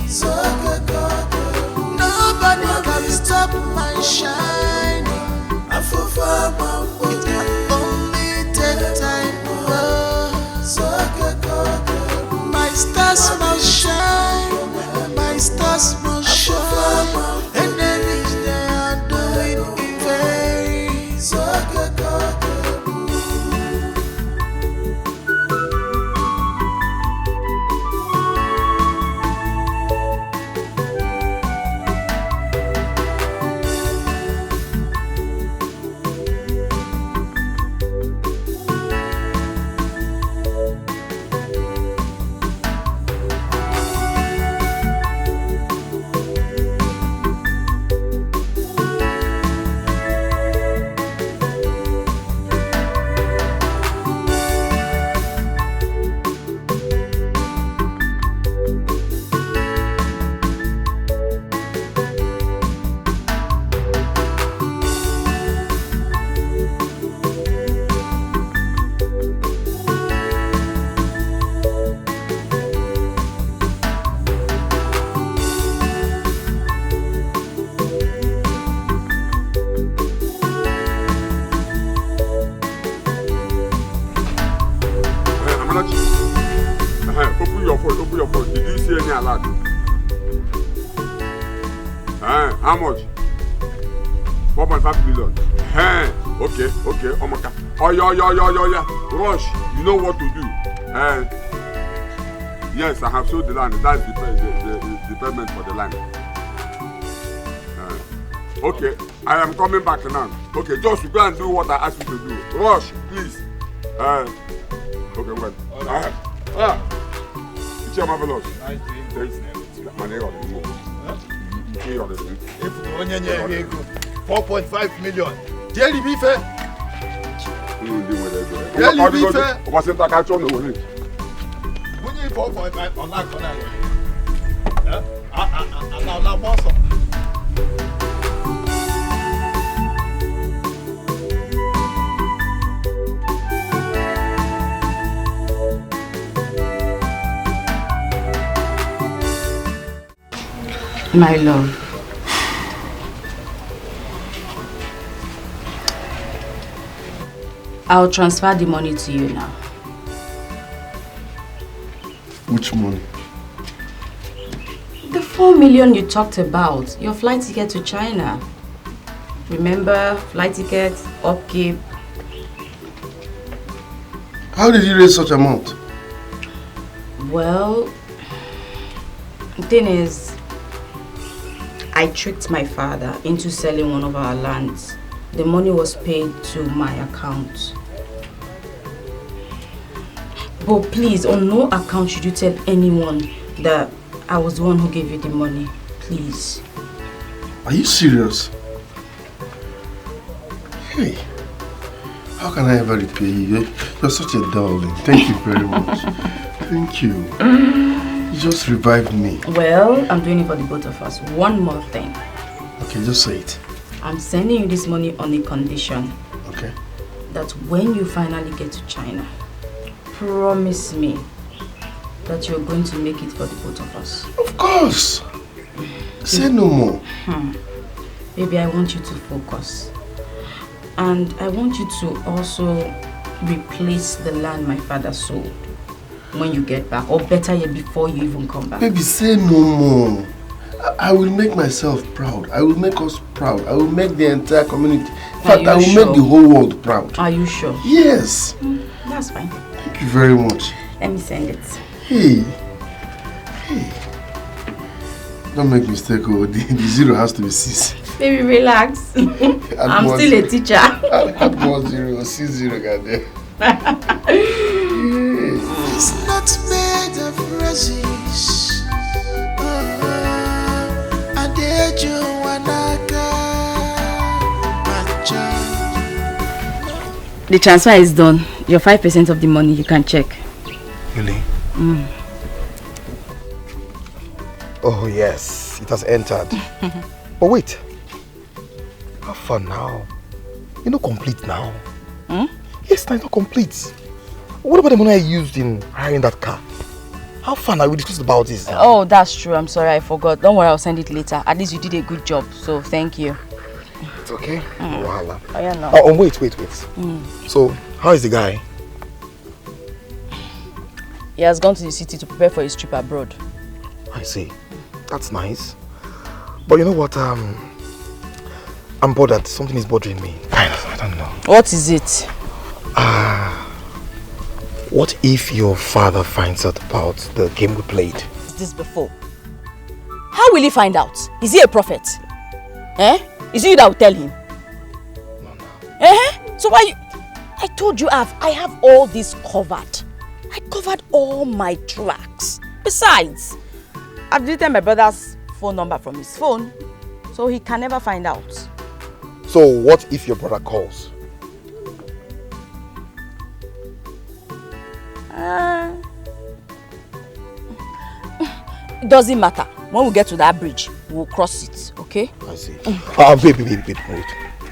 Sake kakebu. Nobody can stop my shine. Afufa mambode, it can only take time. Sake kakebu. My stars must shine. My stars must shine. Enemies they are doing in vain. Sake kakebu. Open your phone. Open your phone. Did you see any alert? How much? 4.5 million. Okay. Oh my God. Oh yeah. Rush. You know what to do. Yes, I have sold the land. That's the payment for the land. Okay, I am coming back now. Okay, just go and do what I asked you to do. Rush, please. Okay, well. It's your marvelous. Nice doing this. 4.5 million. Jelly beef. Jelly beef. What's in the catch on the way? 4.5 on that corner. Now, boss. My love, I'll transfer the money to you now. Which money? The 4 million you talked about, your flight ticket to China. Remember, flight ticket, upkeep. How did you raise such amount? Well, the thing is, I tricked my father into selling one of our lands. The money was paid to my account. But please, on no account should you tell anyone that I was the one who gave you the money. Please. Are you serious? Hey, how can I ever repay you? You're such a darling. Thank you very much. Thank you. You just revived me. Well, I'm doing it for the both of us. One more thing. Okay, just say it. I'm sending you this money on a condition. Okay. That when you finally get to China, promise me that you're going to make it for the both of us. Of course. Say no more. Baby, I want you to focus. And I want you to also replace the land my father sold when you get back, or better yet, before you even come back. Baby, say no more. I will make myself proud. I will make us proud. I will make the entire community. In fact, I will make the whole world proud. Are you sure? Yes. That's fine. Thank you very much. Let me send it. Hey. Don't make mistake. Oh, the zero has to be 6. Baby, relax. I'm still a teacher. Add more 0, 6 0, goddamn. It's not made of roses. The transfer is done. Your 5% of the money, you can check. Really? Oh yes, it has entered. But wait, how far now? You're not complete now. Yes, now it's not complete. What about the money I used in hiring that car? How far now? We discussed about this. Oh, that's true. I'm sorry, I forgot. Don't worry, I'll send it later. At least you did a good job, so thank you. It's okay. Voila. Oh, yeah, no. Oh, wait. So, how is the guy? He has gone to the city to prepare for his trip abroad. I see. That's nice. But you know what? I'm bothered. Something is bothering me. Kind of. I don't know. What is it? What if your father finds out about the game we played? This before. How will he find out? Is he a prophet? Is it you that will tell him? No. So why you... I told you I have all this covered. I covered all my tracks. Besides, I've deleted my brother's phone number from his phone, so he can never find out. So what if your brother calls? It doesn't matter. When we get to that bridge, we'll cross it, okay? I see. Wait.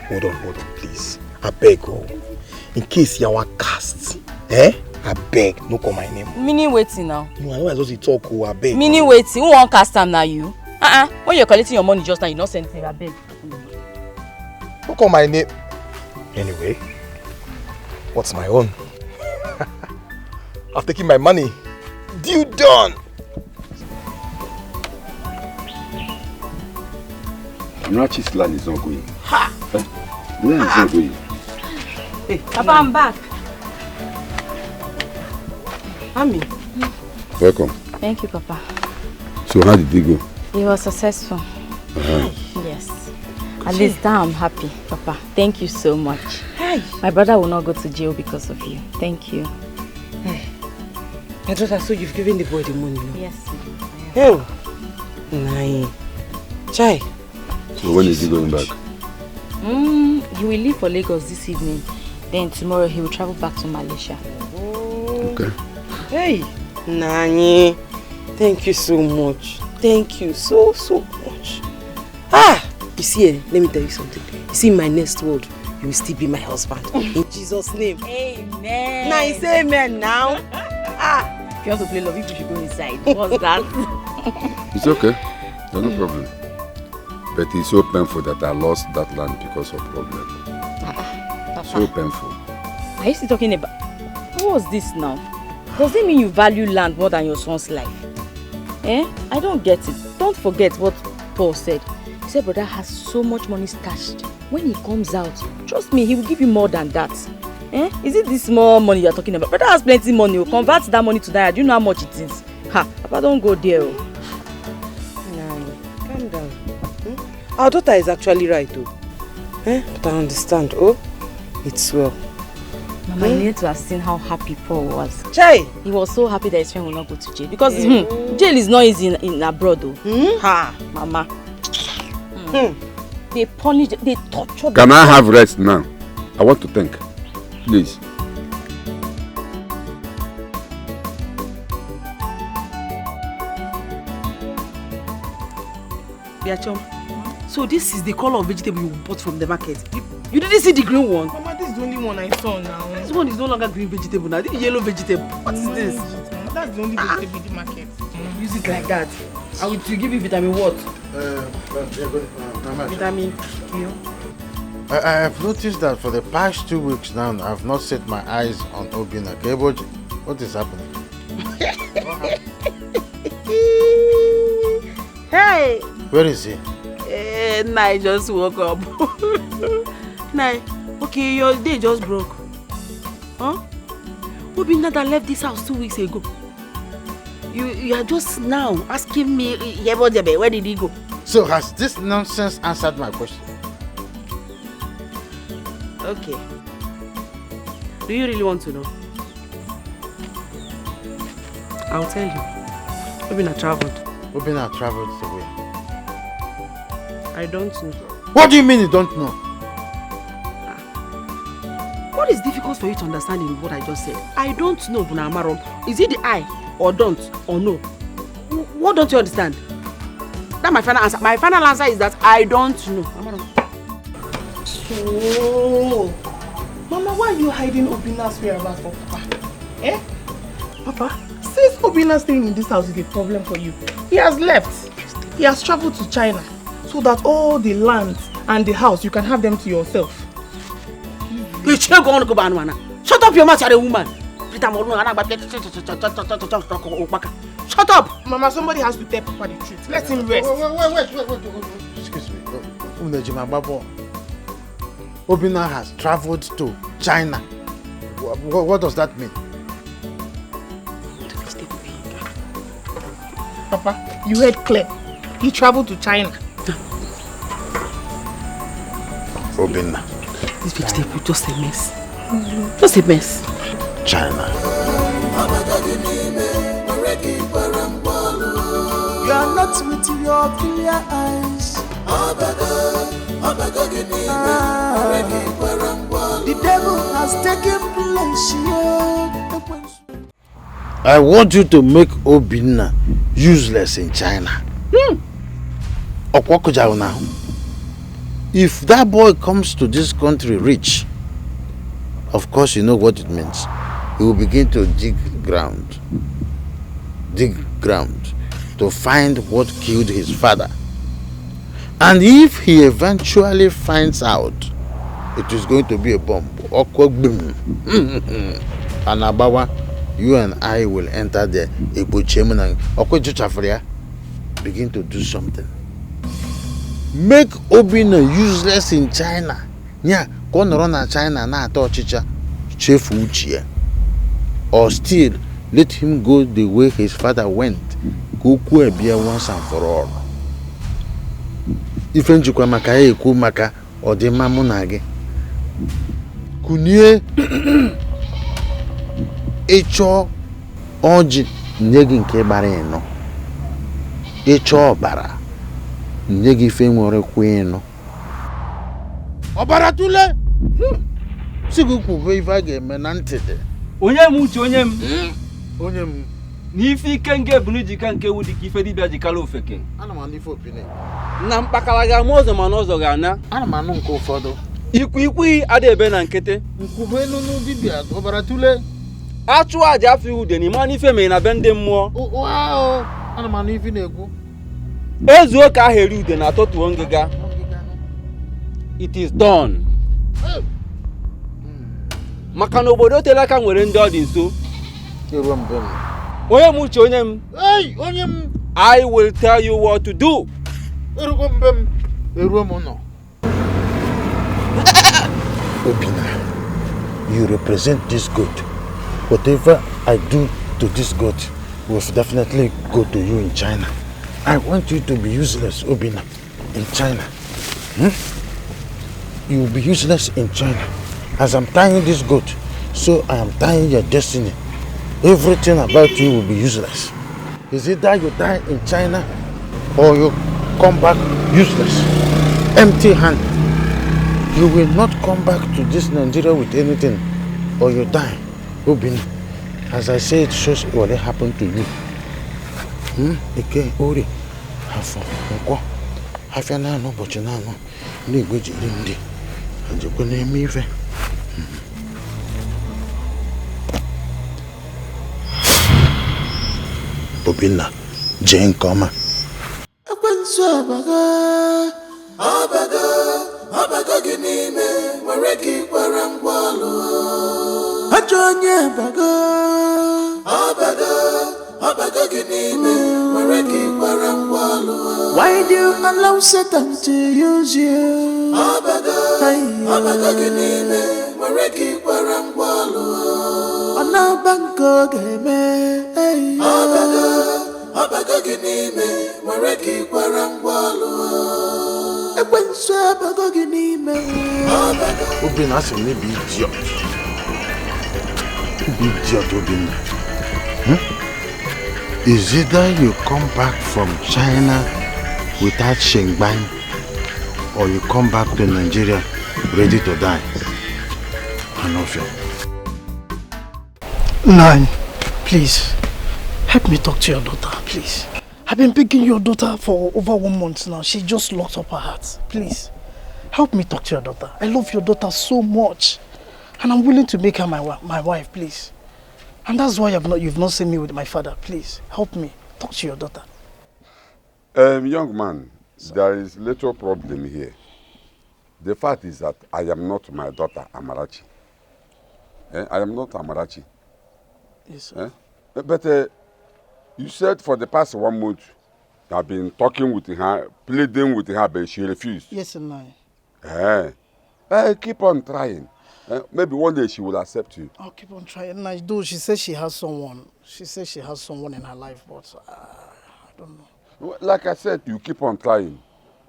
Hold on, please. I beg, in case you are cast, I beg, no call my name. Meaning waiting now. No, I know I just talk, I beg. Meaning waiting, who won't cast time now you? When you're collecting your money just now, you not send anything, I beg. No call my name. Anyway, what's my own? I've taken my money. Deal done. Nachi's land is not going. Ha! Land is not going. Hey, Papa, I'm back. Ami. Welcome. Thank you, Papa. So how did it go? It was successful. Yes. At least now I'm happy, Papa. Thank you so much. Hey. My brother will not go to jail because of you. Thank you. Hey. My daughter, so you've given the boy the money, no? Yes. Oh. Nine. Chai. So when is he going back? He will leave for Lagos this evening. Then tomorrow he will travel back to Malaysia. Okay. Hey. Nani. Thank you so much. Thank you so much. You see, let me tell you something. You see, in my next world, you will still be my husband. In Jesus' name. Amen. Now you say amen now. If you want to play love, you should go inside. What's that? It's okay. There's no problem. But it's so painful that I lost that land because of problem. So painful. Are you still talking about... What was this now? Does it mean you value land more than your son's life? I don't get it. Don't forget what Paul said. He said brother has so much money stashed. When he comes out, trust me, he will give you more than that. Is it this small money you're talking about? Brother has plenty money. He'll convert that money to that. Do you know how much it is? Papa, don't go there. Calm down. Our daughter is actually right, though. But I understand. Oh, it's well. Mama, you need to have seen how happy Paul was. Chai! He was so happy that his friend will not go to jail. Because jail is not easy in abroad, though. Mama. They punish, they torture. Can I have rest now? I want to think. Please. Biachom, so this is the color of vegetable you bought from the market. You didn't see the green one? Mama, this is the only one I saw now. This one is no longer green vegetable now. This is yellow vegetable. What is this? That's the only vegetable in the market. Use it like that. I will give you vitamin what? Vitamin Q. I have noticed that for the past 2 weeks now, I have not set my eyes on Obinna. Keboji, what is happening? Hey! Where is he? Nai just woke up. Nai, okay, your day just broke. Huh? Obinna that left this house 2 weeks ago. You are just now asking me, where did he go? So has this nonsense answered my question? Okay. Do you really want to know? I'll tell you. Obinna traveled. Obinna traveled to where? I don't know. What do you mean you don't know? What is difficult for you to understand in what I just said? I don't know, Bunamaron. Is it the I or don't or no? What don't you understand? That's my final answer. My final answer is that I don't know. So, Mama, why are you hiding Obinna's whereabouts from Papa? Papa, since Obinna staying in this house is a problem for you, he has left. He has traveled to China so that all the land and the house, you can have them to yourself. Shut up your mouth, you're a woman. Shut up! Mama, somebody has to tell Papa the truth. Let him rest. Wait. Excuse me. Obinna has traveled to China. What does that mean? Papa, you heard clear. He traveled to China. Obinna. This vegetable just a mess. Just a mess. China. You are not with your clear eyes. The devil has taken place. I want you to make Obinna useless in China. Now. If that boy comes to this country rich, of course you know what it means. He will begin to dig ground to find what killed his father. And if he eventually finds out, it is going to be a bomb. Anabawa, you and I will enter the Ebochemun and begin to do something. Make Obina useless in China. Yeah, go run China na chicha chef uchi. Or still let him go the way his father went. Go beer once and for all. If njikwa maka ekwu maka ọdịmma mụ na gị. Kunie ịchọ ọjị nye gị nke gbara ịnọ. Ịchọ ọbara nye gị ife nwere kwa ịnọ. Ọbara tụle. Sigu kwube ife a ga-eme na ntịtị. Onye m uche onye m. Onye m. N'ife ike nke bunu jika nke wudi ka ife dibịa jikala ofeke. Ana m anụ ife opine. Na mpakala ga ama ụzọ mana ụzọ ga-ana. Ana m anụ nke ụfọdụ. Ikwu ada ebe na nkịtị. Nkwube enu dibịa ọbara tụle. Achụ aja afọ ihude na ịma n'ife mere na be ndị mmụọ. Ana m anụ ife na-ekwu. Ezuo ka ahụ eri ude na atọtuo ngịga. It is done. Maka na obodo tere aka nwere ndị ọ dị nso. Onye m uche onye m. Onye m. I will tell you what to do. Obina, you represent this God. Whatever I do to this God will definitely go to you in China. I want you to be useless, Obina, in China. You will be useless in China. As I'm tying this goat, so I am tying your destiny. Everything about you will be useless. Is it that you die in China or you come back useless, empty-handed? You will not come back to this Nigeria with anything or you die. Obina, as I say, it shows what happened to you. Ike ori afọ nkwo afia na no ụbọchị na anọ na-egwe jiri ndị ajekwa na-eme ife. Obina, jee nke ọma. Ekwensu abaga gị n'ime nwere gị kwara ngwalụ. Ajọ onye abaga gị n'ime nwere gị kwara ngwalụ. Why do you allow Satan to use you? Abaga gị n'ime nwere gị kwara ngwalụ. Ọ na-aba nke ọ ga-eme. Abaga gị n'ime nwere gị kwara ngwalụ. Ekwensu abaga gị n'ime. Obina asị m n'ebe idiot. Idiot Obina. Is it that you come back from China without Shengbang or you come back to Nigeria ready to die? Anofia. Nine, please, help me talk to your daughter, please. I've been begging your daughter for over 1 month now. She just locked up her heart. Please, help me talk to your daughter. I love your daughter so much. And I'm willing to make her my wife, please. And that's why you've not seen me with my father. Please, help me. Talk to your daughter. Young man, there is little problem here. The fact is that I am not my daughter, Amarachi. I am not Amarachi. Yes, sir. But you said for the past 1 month, you have been talking with her, pleading with her, but she refused. Yes, sir. Keep on trying. Maybe one day she will accept you. I'll keep on trying. Nah, though she says she has someone. She says she has someone in her life, but I don't know. Like I said, you keep on trying.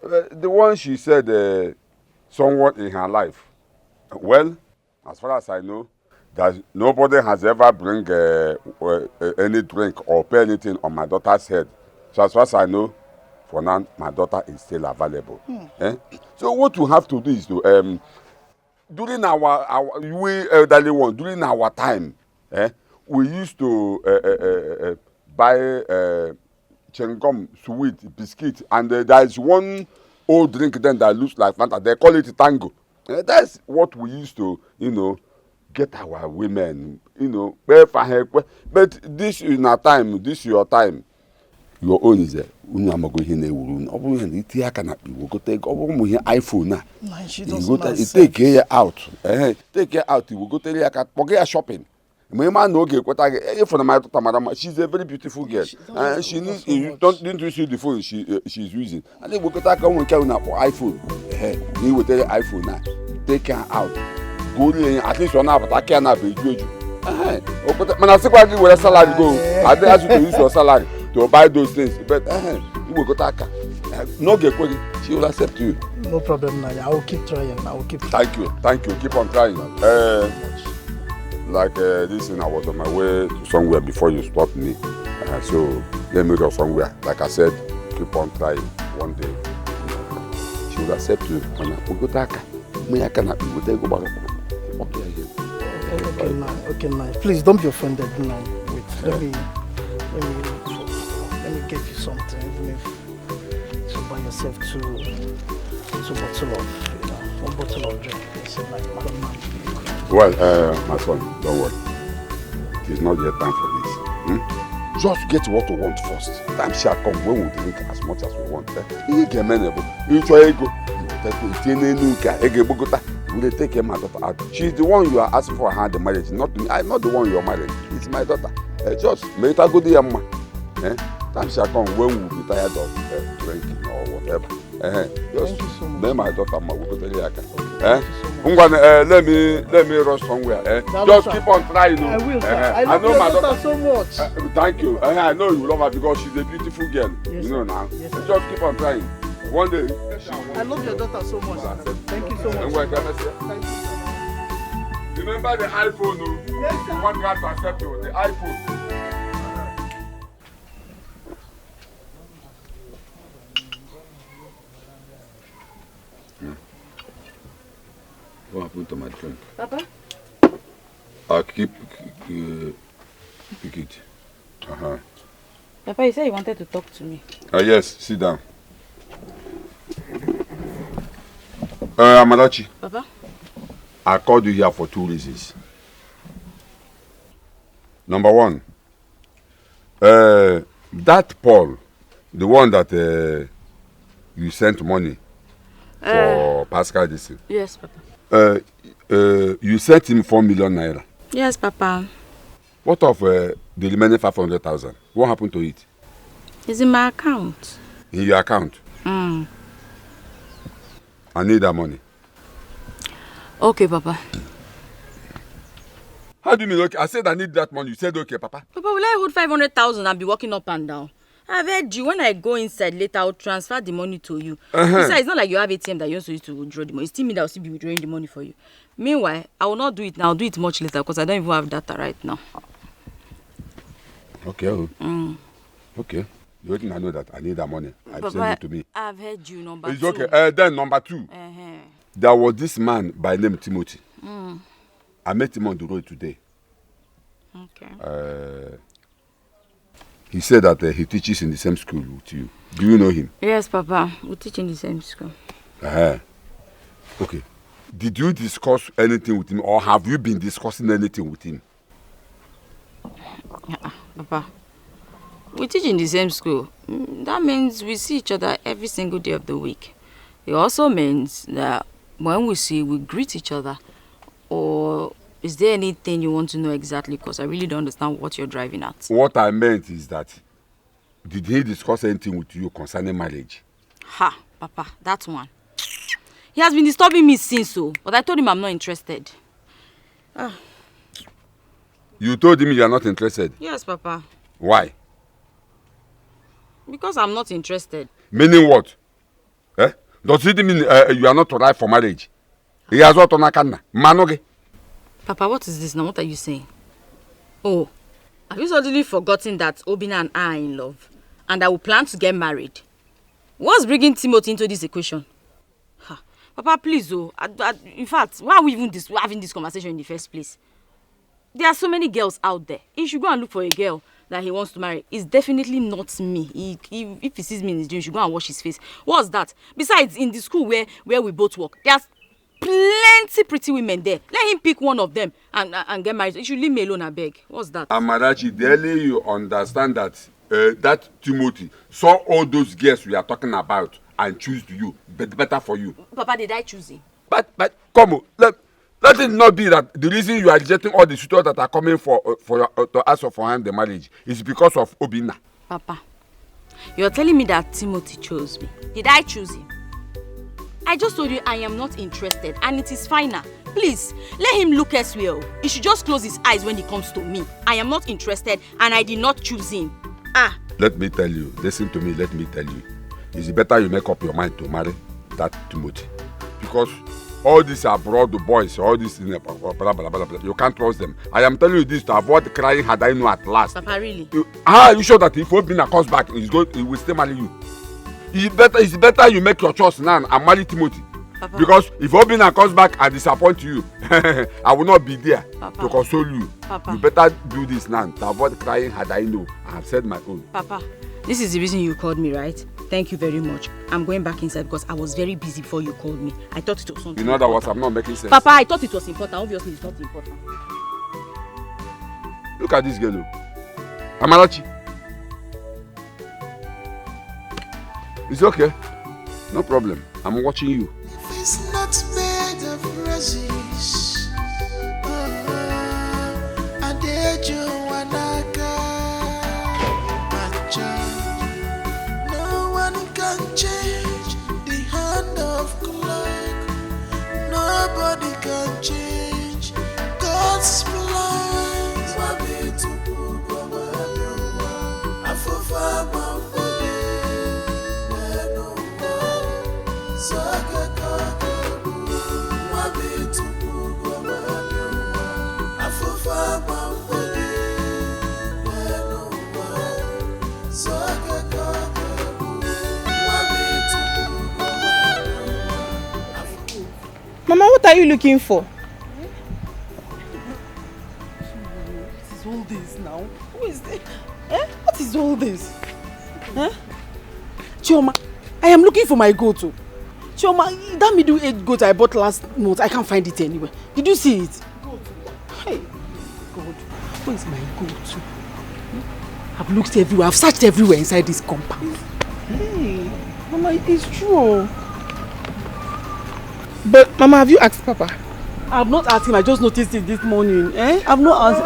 The one she said, someone in her life. Well, as far as I know, that nobody has ever bring any drink or pay anything on my daughter's head. So as far as I know, for now, my daughter is still available. So what you have to do is to during our we elderly one, during our time, we used to buy chewing-gum, sweet, biscuit, and there is one old drink then that looks like Fanta. They call it tango. That's what we used to, get our women, But this is not time. This is your time. Your own is there. iPhone She doesn't take her out. Take her out. You will go tell her forget her shopping. My man no get what if for my daughter, madam, she's a very beautiful girl. And she needs didn't you see the phone she's using. And then we go take one carry na iPhone. He will tell the iPhone now. Take her out. Go at least one hour, but can't have a juju. Man, I say where the salary go. I dey ask you to use your salary to buy those things. But you will go take her. No get quick. She will accept you. No problem, Naya. I will keep trying. Thank you. Keep on trying. Like this thing, I was on my way to somewhere before you stopped me. So let me go somewhere. Like I said, keep on trying. One day, she will accept you. We go take her. I cannot be with her. Go back. Okay, nice. Please don't be offended now. Wait, let me get you something. Even if you buy yourself two bottle of, one bottle of drink. Well, my son, don't worry. It's not yet time for this. Just get what we want first. Time shall come when we drink as much as we want. You get amenable. You try to go. Will take care of my daughter out. She's the one you are asking for her hand in marriage, not me. I'm not the one you are married. It's my daughter. Just make her go there, ma. Time shall come when we will be tired of drinking or whatever. Just make my daughter, ma. We'll go tell you. Let me rush somewhere. Just keep on trying. I will, sir. I love your daughter so much. Thank you. I know you love her because she's a beautiful girl. Yes, you know now. Yes, just keep on trying. One day. I love your daughter so much. Thank you so much. Thank you. Remember the iPhone, no? Yes, sir. One guy to accept you, the iPhone. What happened to my drink? Papa? I'll keep it. Papa, you said you wanted to talk to me. Yes, sit down. Amarachi. Papa? I called you here for two reasons. Number one, that Paul, the one that you sent money for Pascal this thing. Yes, Papa. You sent him 4 million naira. Yes, Papa. What of the remaining 500,000? What happened to it? It's in my account. In your account? I need that money. Okay, Papa. How do you mean okay? I said I need that money. You said okay, Papa. Papa, will I hold 500,000 and be walking up and down? I've heard you. When I go inside later, I'll transfer the money to you. Besides, it's not like you have ATM that you also use to withdraw the money. It's still me that will still be withdrawing the money for you. Meanwhile, I will not do it now. I'll do it much later because I don't even have data right now. Okay. Okay. You reckon I know that I need that money? I've sent it to me. I've heard you, number it's two. It's okay. Then number two. There was this man by name Timothy. I met him on the road today. Okay. He said that he teaches in the same school with you. Do you know him? Yes, Papa. We teach in the same school. Okay. Did you discuss anything with him or have you been discussing anything with him? Papa, we teach in the same school. That means we see each other every single day of the week. It also means that when we see, we greet each other. Or is there anything you want to know exactly? Because I really don't understand what you're driving at. What I meant is that, did he discuss anything with you concerning marriage? Ha, Papa, that one. He has been disturbing me since so, but I told him I'm not interested. You told him you are not interested? Yes, Papa. Why? Because I'm not interested. Meaning what? Does it mean you are not right for marriage? He has what on a canna? Manoge? Papa, what is this now? What are you saying? Oh, have you suddenly forgotten that Obina and I are in love? And that we plan to get married? What's bringing Timothy into this equation? Papa, please, in fact, why are we even having this conversation in the first place? There are so many girls out there. He should go and look for a girl that he wants to marry. It's definitely not me. If he sees me in his dream, he should go and wash his face. What's that? Besides, in the school where we both work, there's plenty pretty women there. Let him pick one of them and get married. You should leave me alone, I beg. What's that? Amarachi, daily you understand that that Timothy saw all those girls we are talking about and choose you, but better for you. Papa, did I choose him? But come on, let Let it not be that the reason you are rejecting all the suitors that are coming for to ask for hand the marriage is because of Obinna. Papa, you're telling me that Timothy chose me. Did I choose him? I just told you I am not interested and it is final. Please, let him look elsewhere. He should just close his eyes when it comes to me. I am not interested and I did not choose him. Let me tell you, listen to me, let me tell you. It's better you make up your mind to marry that Timothy. Because all these abroad boys, all these blah, blah, blah, blah, blah, you can't trust them. I am telling you this to avoid crying had I know at last. Papa, really? You sure that if Obinna comes back, he will still marry you? It's better you make your choice now and marry Timothy. Papa. Because if Obinna comes back and disappoint you, I will not be there to console you. Papa. You better do this now to avoid crying had I know. I have said my own. Papa, this is the reason you called me, right? Thank you very much. I'm going back inside because I was very busy before you called me. I thought it was something In other words, I'm not making sense. Papa, I thought it was important. Obviously, it's not important. Look at this girl. Amarachi. It's okay. No problem. I'm watching you. It's not made of roses. I did you wanaka. No one can change the hand of clock. Nobody can change God's plans. Wabi tupu goma yuwa. Afufa mambodi. Nenu wa. Sake kakebu. Wabi tupu goma yuwa. Afufa mambodi. Nenu wa. Sake kakebu. Wabi tupu goma yuwa. Mama, what are you looking for? What is all this now? Who is this? What is all this? Chioma, I am looking for my goat. Chioma, that middle-aged goat I bought last month, I can't find it anywhere. Did you see it? Hey, God, where is my goat? I've looked everywhere, I've searched everywhere inside this compound. Hey, Mama, it is true. But Mama, have you asked Papa? I have not asked him, I just noticed it this morning. I've not asked.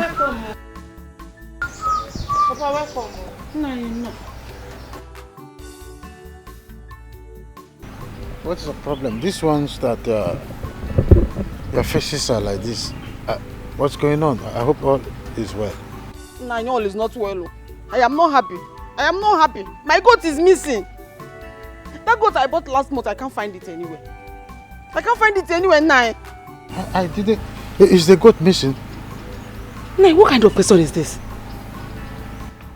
Papa, welcome. No. What's the problem? These ones that their faces are like this. What's going on? I hope all is well. All is not well. I am not happy. My goat is missing. That goat I bought last month, I can't find it anywhere. Now. I didn't. Is the goat missing? Nay, what kind of question is this?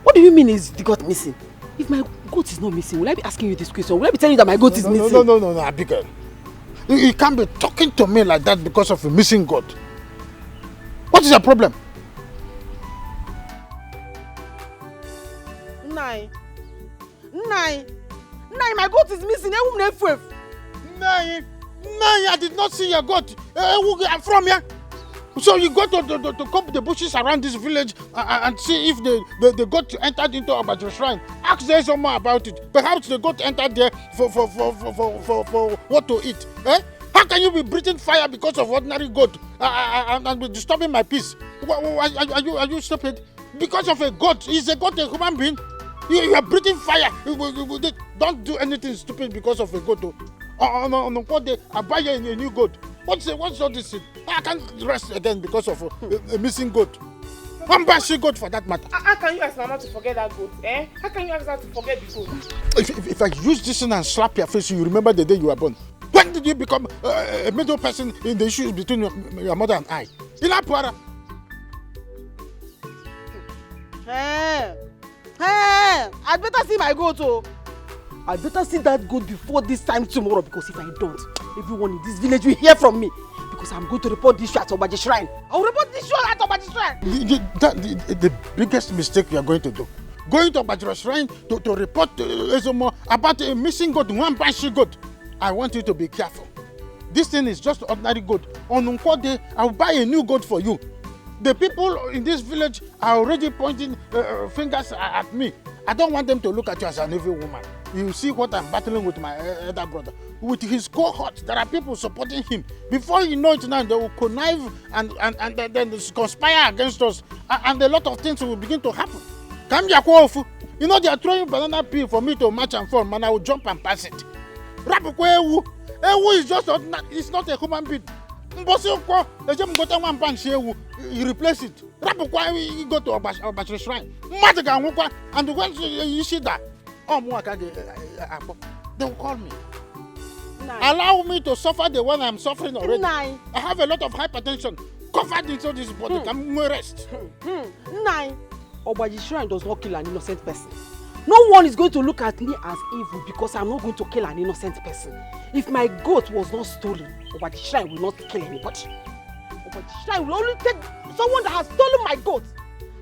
What do you mean is the goat missing? If my goat is not missing, will I be asking you this question? Will I be telling you that my goat is missing? No, Abigail. You can't be talking to me like that because of a missing goat. What is the problem? Nay, my goat is missing. Nay, I did not see your goat. I'm from here. So you go to comb the bushes around this village and see if the goat entered into Abajo shrine. Ask there someone about it. Perhaps the goat entered there for what to eat. How can you be breathing fire because of ordinary goat and be disturbing my peace? Are you stupid? Because of a goat. Is a goat a human being? You are breathing fire. Don't do anything stupid because of a goat. On what day I buy a new goat. What's all this? I can't rest again because of a missing goat. One bashing goat for that matter. How can you ask Mama to forget that goat? How can you ask her to forget the goat? If I use this thing and slap your face, you remember the day you were born. When did you become a middle person in the issues between your mother and I? I'd better see my goat. I'd better see that goat before this time tomorrow, because if I don't, everyone in this village will hear from me. Because I'm going to report this show at Obaji Shrine. I'll report this show at Obaji Shrine. The biggest mistake you are going to do. Going to Obaji Shrine to report Ezomo about a missing goat, one banshee goat. I want you to be careful. This thing is just ordinary goat. On Nkwode, I'll buy a new goat for you. The people in this village are already pointing fingers at me. I don't want them to look at you as an evil woman. You see what I'm battling with my elder brother. With his cohort, there are people supporting him. Before you know it now, they will connive and then conspire against us. And a lot of things will begin to happen. Come here, you know they are throwing banana peel for me to match and fall, man. I will jump and pass it. Ewu is just not, it's not a human being. You replace it. You go to Obashi Shrine. And when you see that, they will call me. Allow me to suffer the one I'm suffering already. I have a lot of hypertension covered into this body. Can rest. Obashi Shrine does not kill an innocent person. No one is going to look at me as evil because I'm not going to kill an innocent person. If my goat was not stolen, Obashi Shrine will not kill anybody. Obashi Shrine will only take someone that has stolen my goat.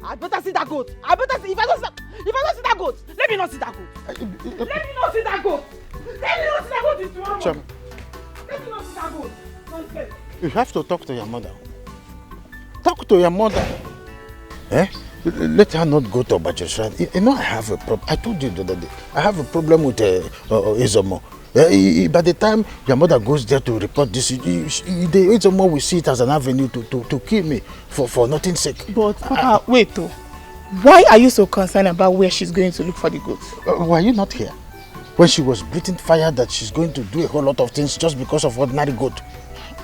I better see that goat. I better see. If I don't see that goat, let me not see that goat. Let me not see that goat. Let me not see that goat this tomorrow. Let me not see that goat. Nonsense. You have to talk to your mother. Talk to your mother. Let her not go to Obashi Shrine. You know I have a problem. I told you the other day. I have a problem with Izomo. By the time your mother goes there to report this, the Izomo will see it as an avenue to kill me for nothing's sake. But Papa, wait though. Why are you so concerned about where she's going to look for the goats? Were you not here? When she was breathing fire that she's going to do a whole lot of things just because of ordinary goat.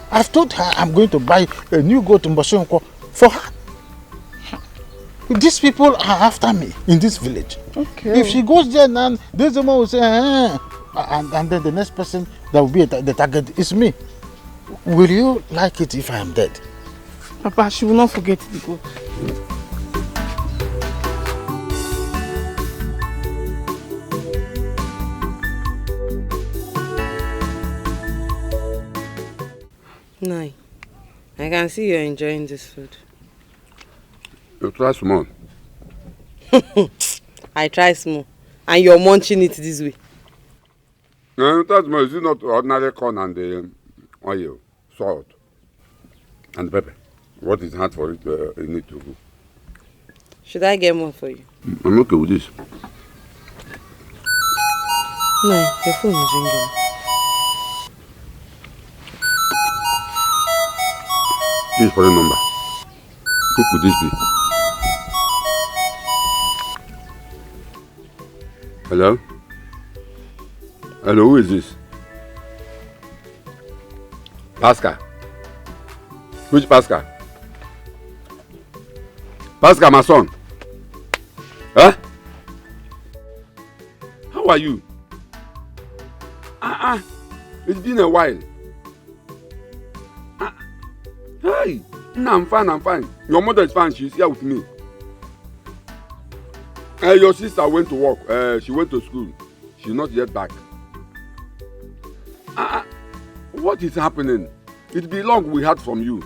I've told her I'm going to buy a new goat in Bosonko for her. These people are after me in this village. Okay. If she goes there now, this woman will say, and then the next person that will be the target is me. Will you like it if I am dead? Papa, she will not forget the goat. Nai, I can see you're enjoying this food. You try small. I try small. And you're munching it this way. No, that's small. Is it not ordinary corn and the oil, salt, and pepper? What is hard for it? You need to do. Should I get more for you? I'm okay with this. No, your phone is ringing. This is for the number. Who could this be? Hello? Hello, who is this? Pascal. Which Pascal? Pascal, my son. Huh? How are you? It's been a while. Hey, no, I'm fine. Your mother is fine. She's here with me. Your sister went to work. She went to school. She's not yet back. What is happening? It be long we heard from you.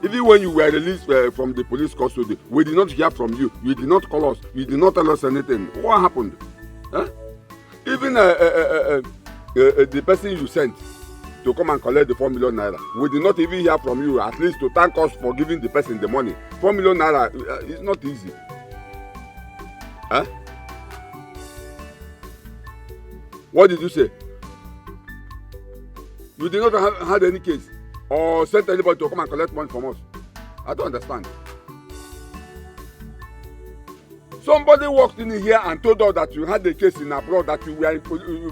Even when you were released from the police custody, we did not hear from you. You did not call us. You did not tell us anything. What happened? Even the person you sent to come and collect the 4 million naira, we did not even hear from you, at least to thank us for giving the person the money. 4 million naira is not easy. What did you say? You did not have any case or sent anybody to come and collect money from us? I don't understand. Somebody walked in here and told us that you had a case in abroad, that you were in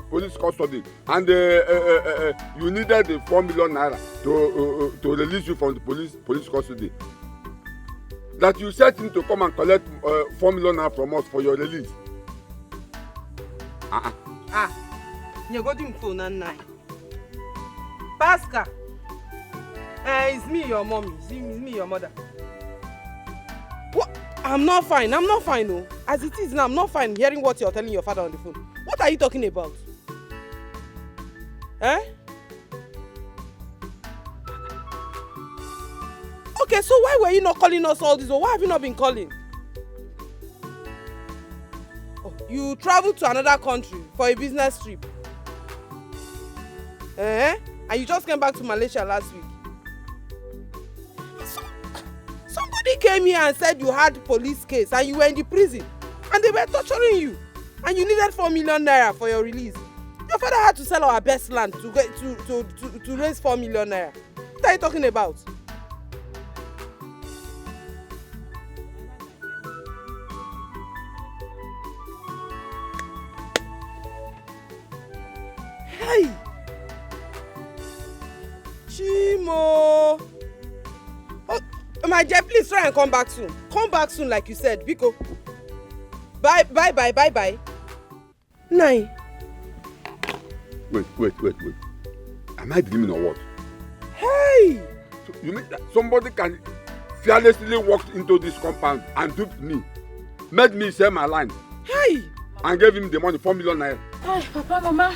police custody, and you needed the 4 million naira to release you from the police custody. That you sent him to come and collect 4 million naira from us for your release. You're going phone and nine. Pascal, it's me, your mommy. It's me, your mother. What? I'm not fine, no. As it is now, I'm not fine hearing what you're telling your father on the phone. What are you talking about? Okay, so why were you not calling us all this? Or why have you not been calling? Oh, you traveled to another country for a business trip. And you just came back to Malaysia last week. Somebody came here and said you had police case and you were in the prison and they were torturing you. And you needed 4 million naira for your release. Your father had to sell our best land to get to raise 4 million naira. What are you talking about? Hey! Chimo! Oh, my dear, please try and come back soon. Come back soon like you said, Biko. Bye. Nine. Wait. Am I dreaming or what? Hey! So you mean that somebody can fearlessly walk into this compound and duped me, made me sell my land? Hey! And gave him the money, 4 million naira. Hey, Papa, Mama.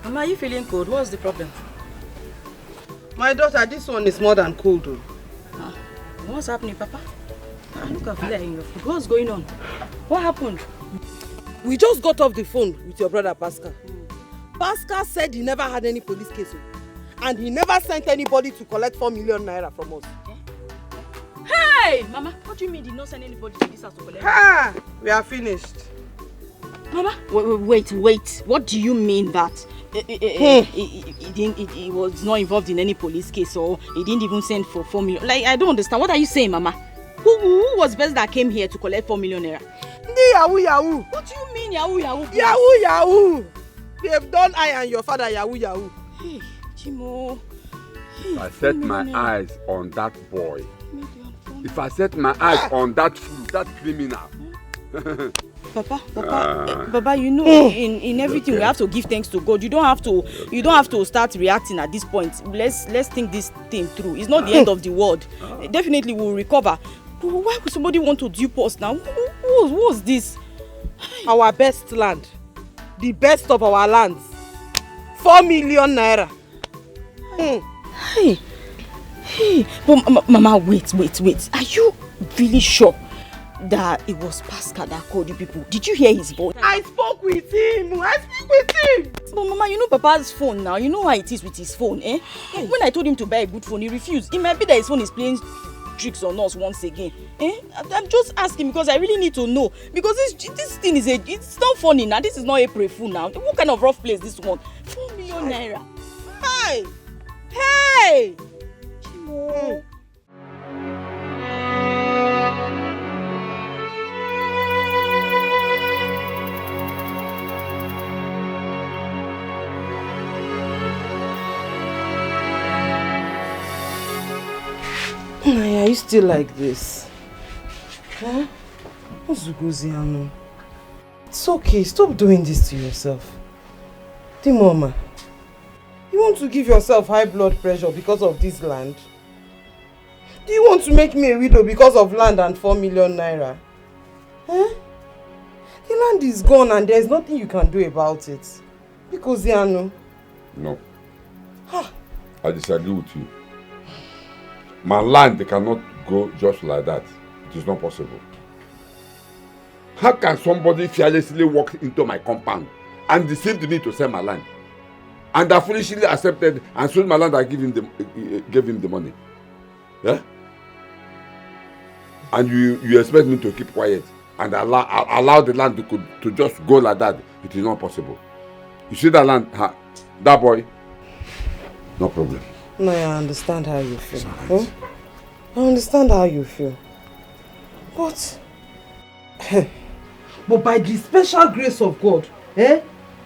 Mama, are you feeling cold? What's the problem? My daughter, this one is more than cold. What's happening, Papa? Look at Flair in your food. What's going on? What happened? We just got off the phone with your brother Pascal. Pascal said he never had any police case. And he never sent anybody to collect 4 million naira from us. Hey! Mama, what do you mean he did not send anybody to this house to collect? Ha! We are finished. Mama, wait. What do you mean that he was not involved in any police case or he didn't even send for 4 million? Like, I don't understand. What are you saying, Mama? Who was the person that came here to collect 4 million naira? Yahoo. What do you mean Yahoo? Yahoo. We have done I and your father Yahoo. Hey, Chimo. If I set my eyes on that boy, if I set my eyes on that fool, that criminal. Papa, you know, in everything we have to give thanks to God. You don't have to start reacting at this point. Let's think this thing through. It's not the end of the world. Definitely we'll recover. Why would somebody want to dupe us now? Who was this? Our best land. The best of our lands. 4 million naira. Hey. But Mama, wait. Are you really sure that it was Pascal that called you people? Did you hear his voice? I spoke with him. But Mama, you know Papa's phone now. You know how it is with his phone, eh? When I told him to buy a good phone, he refused. It might be that his phone is playing tricks on us once again. I'm just asking because I really need to know. Because this thing it's not funny now. This is not April Fool now. What kind of rough place this one? 4 million naira. Hey! Chimo. Are you still like this? Huh? Ozugoziano. It's okay. Stop doing this to yourself. Timoma, you want to give yourself high blood pressure because of this land? Do you want to make me a widow because of land and 4 million naira? Huh? The land is gone and there's nothing you can do about it. Because Ziano. No. I disagree with you. My land, they cannot go just like that. It is not possible. How can somebody fearlessly walk into my compound and deceive me to sell my land? And I foolishly accepted and sold my land and gave him the money. Yeah? And you expect me to keep quiet and allow the land to just go like that? It is not possible. You see that land, that boy, no problem. No, I understand how you feel. Huh? I understand how you feel. But by the special grace of God,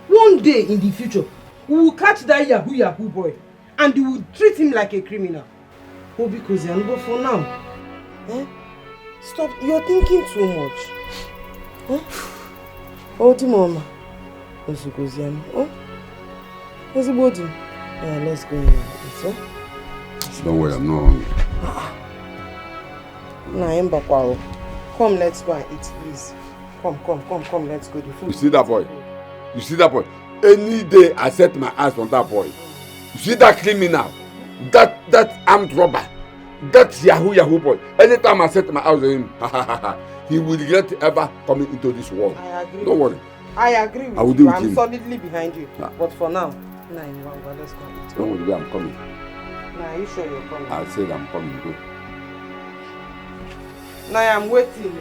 one day in the future, we will catch that Yahoo boy and we will treat him like a criminal. Oh, because but for now, stop. You're thinking too much. Oh, Timoma. Oh, what's the body? Yeah, let's go in. Don't worry, I'm not hungry. Come, let's go and eat, please. Come, let's go. The food. You see that boy? Any day I set my eyes on that boy. You see that criminal? That armed robber? That Yahoo boy? Anytime I set my eyes on him, he will regret ever coming into this world. I agree. Don't worry. I agree with you. I'm solidly behind you. But for now, let's go eat. Don't worry, I'm coming. Are you sure you're coming? I said I'm coming. Go. I'm waiting.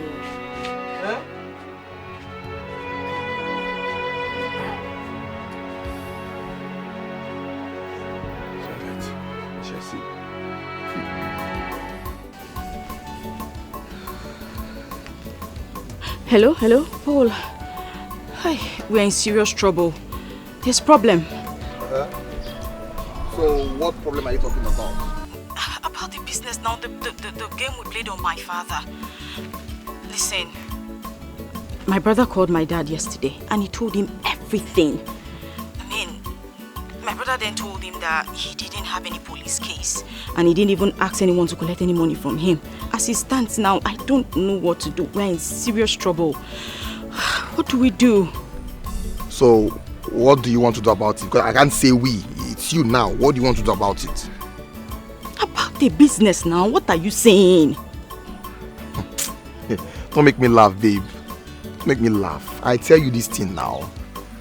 Hello, Paul. Hi, we're in serious trouble. There's problem. So what problem are you talking about? About the business now, the game we played on my father. Listen, my brother called my dad yesterday and he told him everything. I mean, my brother then told him that he didn't have any police case and he didn't even ask anyone to collect any money from him. As it stands now, I don't know what to do. We're in serious trouble. What do we do? So, what do you want to do about it? Because I can't say we. It's you now. What do you want to do about it? About the business now? What are you saying? Don't make me laugh, babe. Don't make me laugh. I tell you this thing now.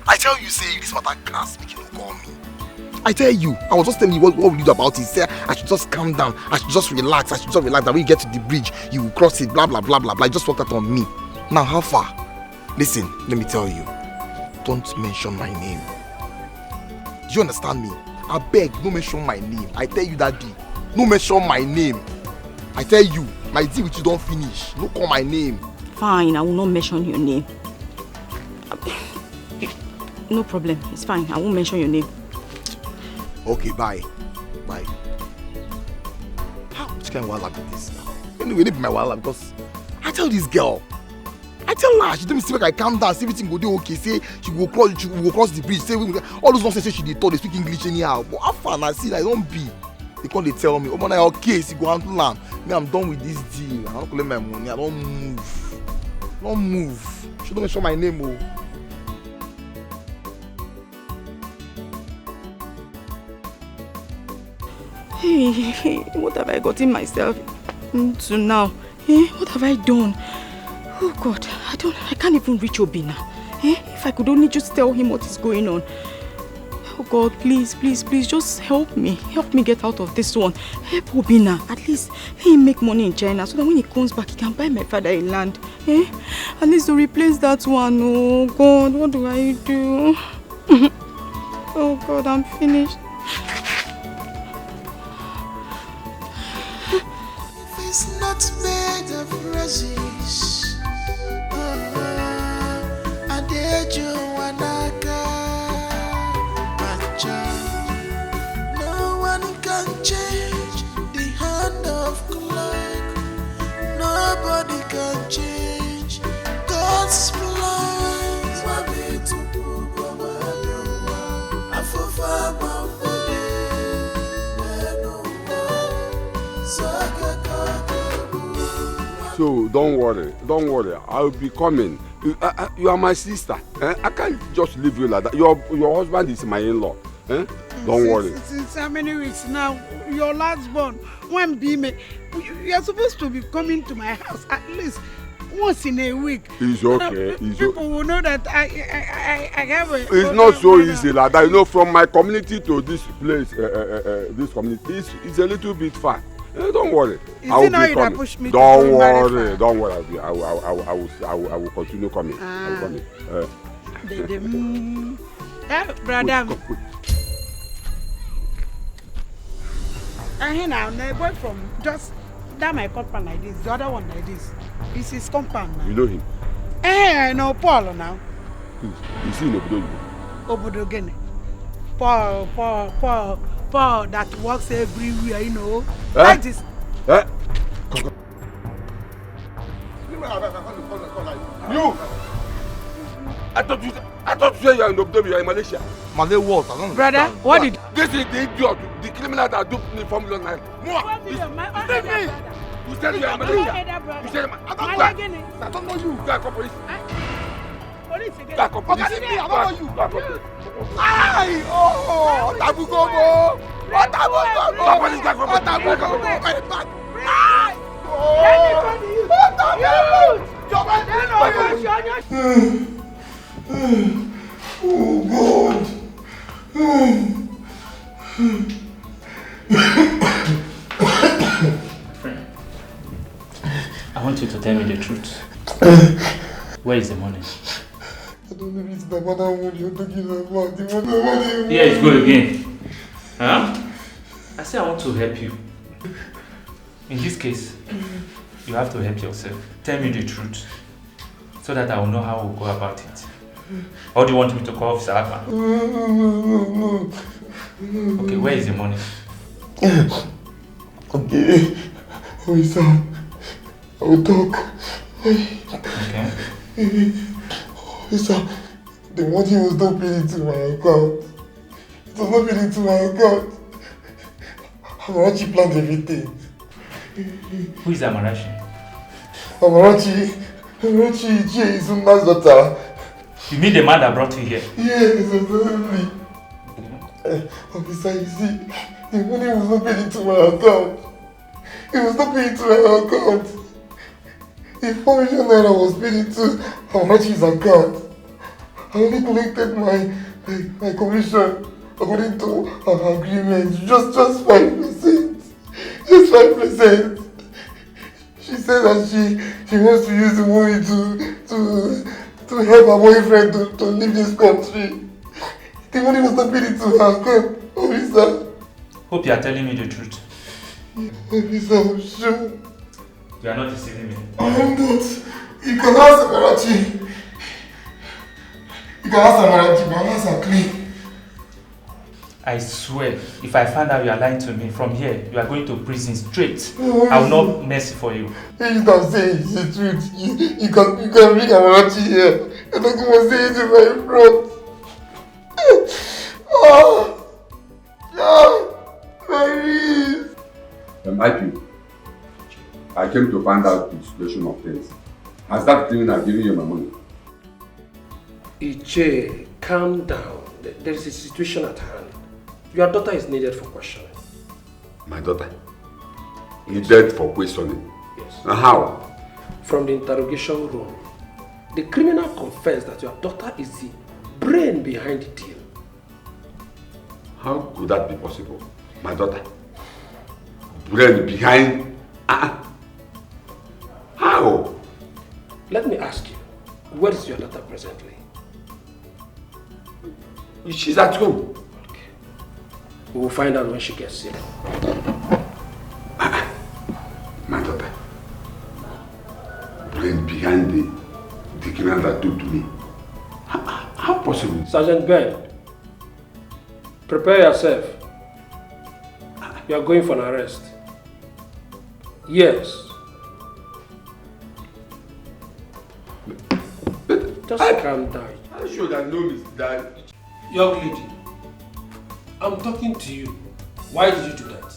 I tell you, say this matter class, make you don't call me. I tell you, I was just telling you what will you do about it. Say I should just calm down. I should just relax. That when you get to the bridge, you will cross it, blah, blah, blah, blah, blah. You just walked out on me. Now, how far? Listen, let me tell you. Don't mention my name. Do you understand me? I beg, don't mention my name. I tell you that day. Don't mention my name. I tell you, my deal with you don't finish. Don't call my name. Fine, I will not mention your name. No problem, it's fine. I won't mention your name. Okay, bye. Bye. How much can I walk with this now? Anyway, need my wallet because I tell this girl. I tell her, she tell me see I calm down, see everything go do okay, say she will cross the bridge, say all those nonsense say she did they speak English anyhow. But how far I see I don't be. They come they tell me, oh man, okay, you go handle land. Me, I'm done with this deal. I don't collect my money, I don't move. Don't move. She don't mention my name, oh. Hey, what have I gotten myself into now? What have I done? Oh God, I can't even reach Obina. If I could only just tell him what is going on. Oh God, please, just help me. Help me get out of this one. Help Obina. At least let him make money in China so that when he comes back, he can buy my father a land. At least to replace that one. Oh God, what do I do? Oh God, I'm finished. It's not made of roses. I did you wanaka, my child. No one can change the hand of clock. Nobody can change God's plans. Wabi tupu kwa afufa mafudi So don't worry, I'll be coming. You are my sister. I can't just leave you like that. Your husband is my in-law. Don't worry. Since how many weeks now? Your last born, when you are supposed to be coming to my house at least once in a week. It's okay. People will know that I have a. It's not so easy like that. You know, from my community to this place, this community, it's a little bit far. Don't worry. I will be coming. Push me don't worry. I will continue coming. I will coming. Brother. And here now, my boy from just that my compound like this, the other one like this. It's his compound now. You know him? I know Paul now. Is he in Obodo? Obodo Gene. Paul that works everywhere, you know. Like this. You! I thought you said you are in Obodo, you are in Malaysia. Malay what? Brother, what did... This is the idiot, the criminal that duped me $4 million. You said you are in Malaysia. You said I don't know you. You are police. Police again. You are police. I don't know you. Ay! Oh! Tabugobo! What Tabugobo? What Tabugobo? Oh God! Friend, I want you to tell me the truth. Where is the money? I don't know if it's the money you're talking about. The money. Here it go again. Huh? I say I want to help you. In this case, you have to help yourself. Tell me the truth, so that I will know how we'll go about it. Or do you want me to call Officer Akman? No. Okay, where is the money? Okay. Officer, I will talk. Okay. Officer, the money was not paid into my account. It was not paid into my account. Amarachi planned everything. Who is Amarachi? Amarachi is Uma's daughter. You mean the man that brought you here? Yes, absolutely. Officer, you see, the money was not paid into my account. It was not paid into my account. The 4 million naira was paid into Amarachi's account. I only collected my commission according to our agreement, just 5%. Just 5%. She said that she wants to use the money to help her boyfriend to leave this country. The money was not paid into her account, officer. Hope you are telling me the truth. Officer, I'm sure. You are not deceiving me. I'm not. You can ask Amarachi. You can ask Amarachi, my hands are clean. I swear, if I find out you are lying to me from here, you are going to prison straight. I will not mess for you. You can say it's the truth. You can bring Amarachi here. You're not going to say it in my front. My wrist. IQ, I came to find out the situation of things. Has that criminal given you my money? Iche, calm down. There is a situation at hand. Your daughter is needed for questioning. My daughter? Needed for questioning? Yes. And how? From the interrogation room, the criminal confessed that your daughter is the brain behind the deal. How could that be possible? My daughter? Brain behind? How? Let me ask you, where is your daughter presently? She's at home. Okay. We will find out when she gets here. My daughter? Brain behind the criminal that took to me. How possible? Sergeant Ben, prepare yourself. You are going for an arrest. Yes. Just calm down. I'm sure that no miss that. Young lady, I'm talking to you. Why did you do that?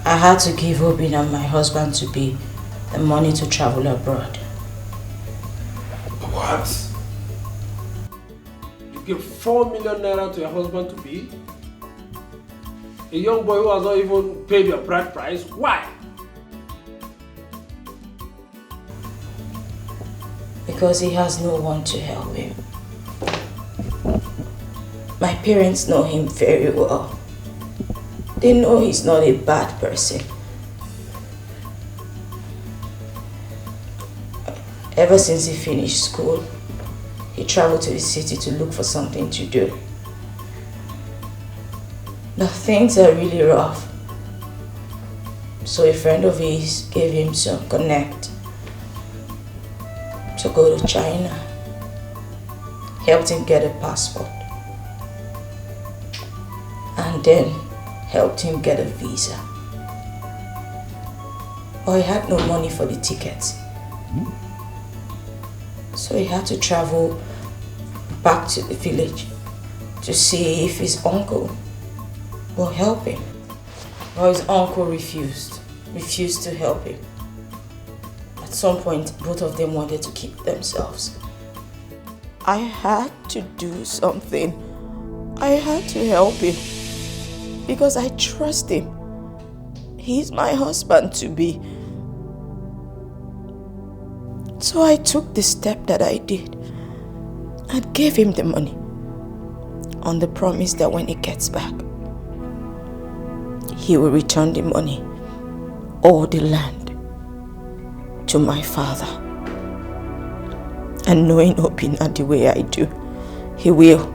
I had to give Obin and my husband to be the money to travel abroad. What? You gave 4 million naira to your husband to be? A young boy who has not even paid your bride price? Why? Because he has no one to help him. My parents know him very well. They know he's not a bad person. Ever since he finished school, he traveled to the city to look for something to do. But things are really rough. So a friend of his gave him some connect to go to China. Helped him get a passport. And then helped him get a visa. But he had no money for the tickets. So he had to travel back to the village to see if his uncle will help him. But his uncle refused to help him. At some point, both of them wanted to keep themselves. I had to do something. I had to help him because I trust him. He's my husband to be. So I took the step that I did and gave him the money on the promise that when he gets back, he will return the money or the land to my father. And knowing Obinna the way I do, he will.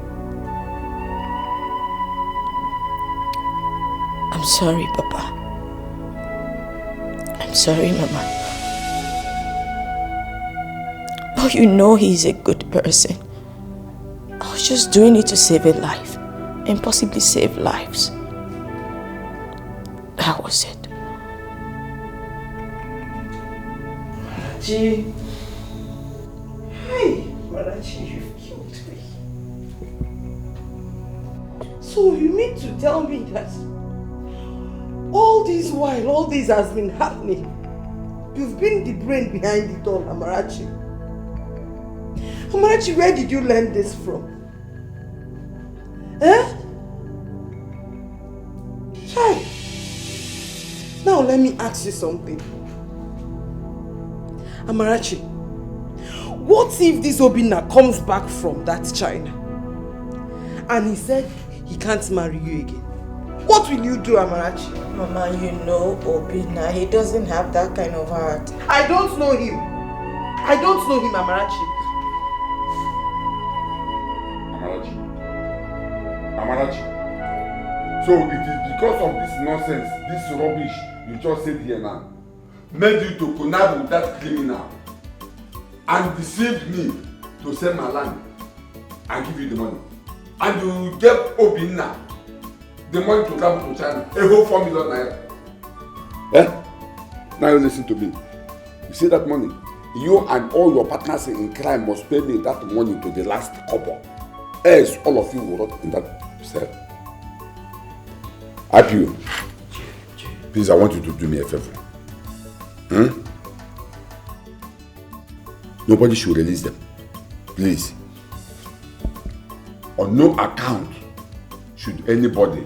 I'm sorry, Papa. I'm sorry, Mama. But you know he's a good person. I was just doing it to save a life and possibly save lives. That was it. Marachi. Hey, Marachi, you've killed me. So you mean to tell me that all this while, all this has been happening, you've been the brain behind it all, Amarachi? Amarachi, where did you learn this from? Eh? Chai. Now let me ask you something. Amarachi, what if this Obinna comes back from that China and he said he can't marry you again? What will you do, Amarachi? Mama, you know Obinna, he doesn't have that kind of heart. I don't know him. I don't know him, Amarachi. Amarachi. So it is because of this nonsense, this rubbish you just said here now, made you to connive with that criminal and deceived me to sell my land and give you the money. And you gave Obinna the money to travel to China, a whole 4 million naira. Eh? Now you listen to me. You see that money? You and all your partners in crime must pay me that money to the last couple. Else all of you will rot in that cell. Apu, please, I want you to do me a favor. Nobody should release them. Please. On no account should anybody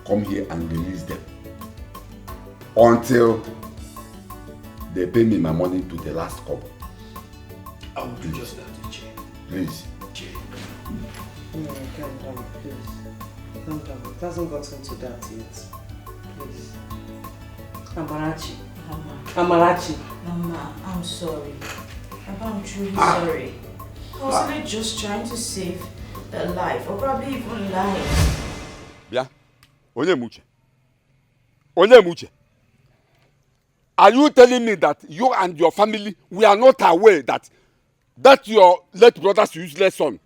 come here and release them until they pay me my money to the last couple. I will do just that, Jay. Please. No, calm down, please. Calm down. It hasn't gotten to that yet. Please. Amarachi. Amarachi. Mama, I'm sorry. I'm truly sorry. I was only just trying to save a life, or probably even lives. Yeah. Onyemuche. Onyemuche. Are you telling me that you and your family were not aware that your late brother's useless son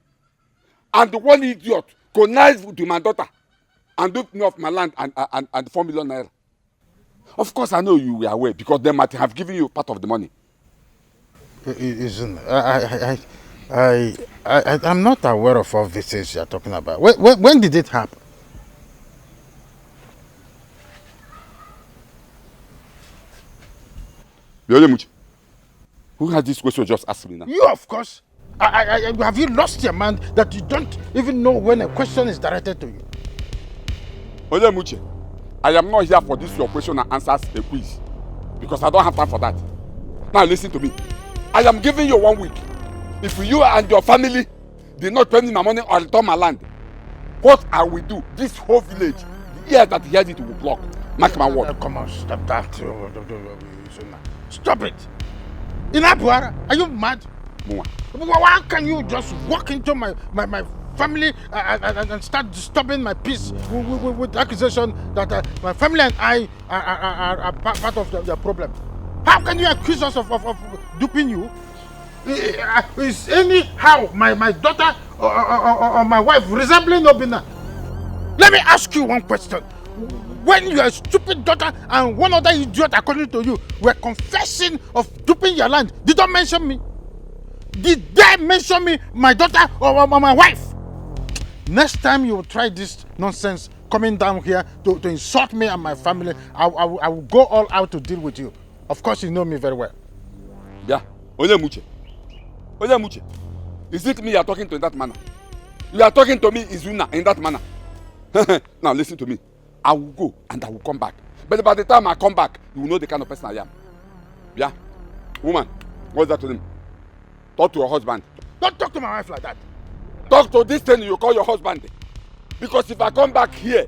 and the one idiot connived with my daughter and ripped me off my land and 4 million naira? Of course, I know you were aware because they might have given you part of the money. I'm not aware of all these things you're talking about. When did it happen? Who has this question just asked me now? You, of course. Have you lost your mind that you don't even know when a question is directed to you? Onyemuche, I am not here for this your question and answers a quiz because I don't have time for that. Now listen to me. I am giving you 1 week. If you and your family did not pay me my money or return my land, what I will do, this whole village, the ear that hears it will block. Mark my word. Come on, stop that. Stop it. In Abuara, are you mad? Why can you just walk into my family and start disturbing my peace with the accusation that my family and I are part of the problem? How can you accuse us of duping you? Is anyhow my daughter or my wife resembling Obinna? Let me ask you one question. When your stupid daughter and one other idiot, according to you, were confessing of duping your land, did they mention me? Did they mention me, my daughter or my wife? Next time you try this nonsense coming down here to insult me and my family, I will go all out to deal with you. Of course, you know me very well. Yeah, Onyemuche. Onyemuche, is it me you are talking to in that manner? You are talking to me, Izuna, in that manner. Now listen to me. I will go and I will come back. But by the time I come back, you will know the kind of person I am. Yeah? Woman, what's that to them? Talk to your husband. Don't talk to my wife like that. Talk to this thing you call your husband. Because if I come back here,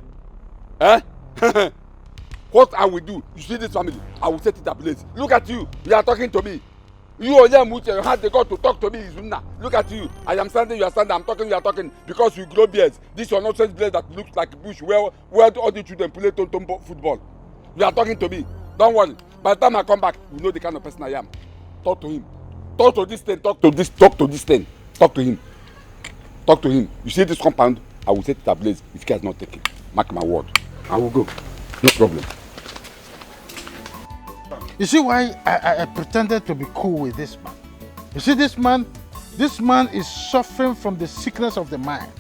What I will do, you see this family, I will set it ablaze. Look at you, you are talking to me. You only had the God to talk to me, Izuna. Look at you. I am standing, you are standing, I'm talking, you are talking. Because you grow beards. This your nonsense place that looks like a bush where all the children play football. You are talking to me. Don't worry. By the time I come back, you know the kind of person I am. Talk to him. Talk to this thing, talk to this thing. Talk to him. Talk to him. You see this compound, I will set it ablaze if he has not taken. Mark my word. I will go. No problem. You see why I pretended to be cool with this man? You see this man is suffering from the sickness of the mind.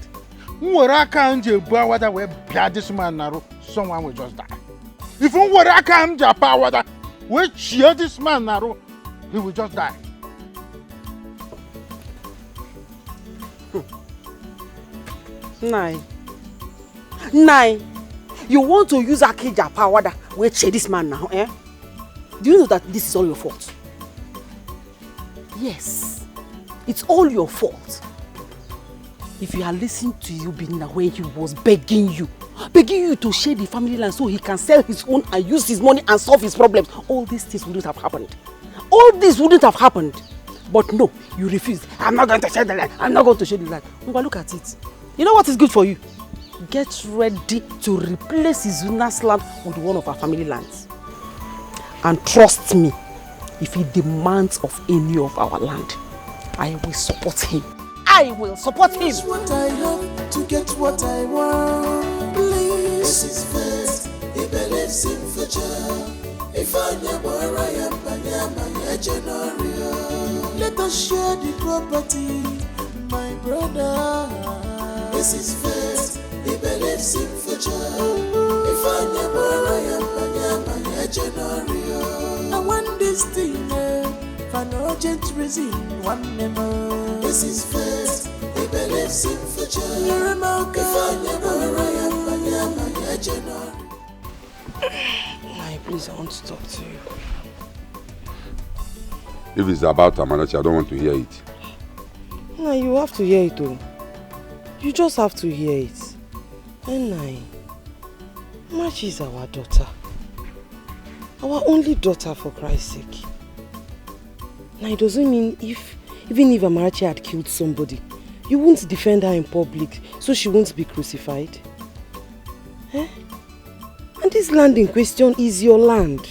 This man, someone will just die. If we cheer this man, he will just die. Nine. You want to use Akija power that we cheer this man now, eh? Do you know that this is all your fault? Yes, it's all your fault. If you had listened to you when he was begging you to share the family land so he can sell his own and use his money and solve his problems, all these things wouldn't have happened. All this wouldn't have happened. But no, you refused. I'm not going to share the land. I'm not going to share the land. But look at it. You know what is good for you? Get ready to replace Izuna's land with one of our family lands. And trust me, if he demands of any of our land, I will support him. I will support him. It's what I have to get what I want. Please. This is first. He believes in future. If I never I am let us share the property, my brother. This is first. He believes in future. If I never I am I want this thing for an urgent reason. One member. This is first. He believes in future. You're a marker. If I never I am please, I want to talk to you. If it's about Amarachi, I don't want to hear it. No, you have to hear it though. You just have to hear it. And Amarachi is our daughter. Our only daughter, for Christ's sake. Now it doesn't mean even if Amarachi had killed somebody, you won't defend her in public so she won't be crucified. Eh? And this land in question is your land.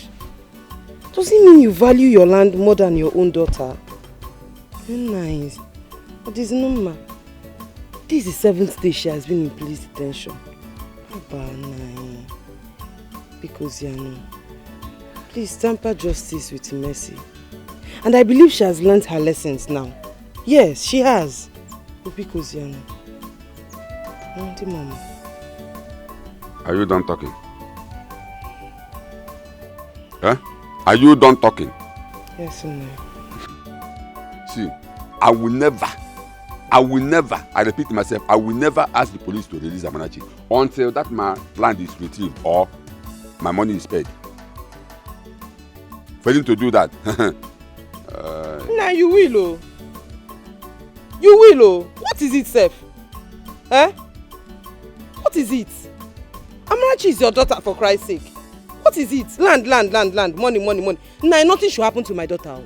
Does it mean you value your land more than your own daughter? Nice. But it's normal. This is the 7th day she has been in police detention. Because you know. Please temper justice with mercy. And I believe she has learned her lessons now. Yes, she has. But because you know. Auntie Mama. Are you done talking? Huh? Are you done talking? Yes, no. See, I will never, I repeat myself, I will never ask the police to release Amarachi until that my land is retrieved or my money is paid. Failing to do that. Nah, you will, oh. You will, oh. What is it, Seth? Eh? What is it? Amarachi is your daughter, for Christ's sake. What is it? Land, money. Nah, nothing should happen to my daughter.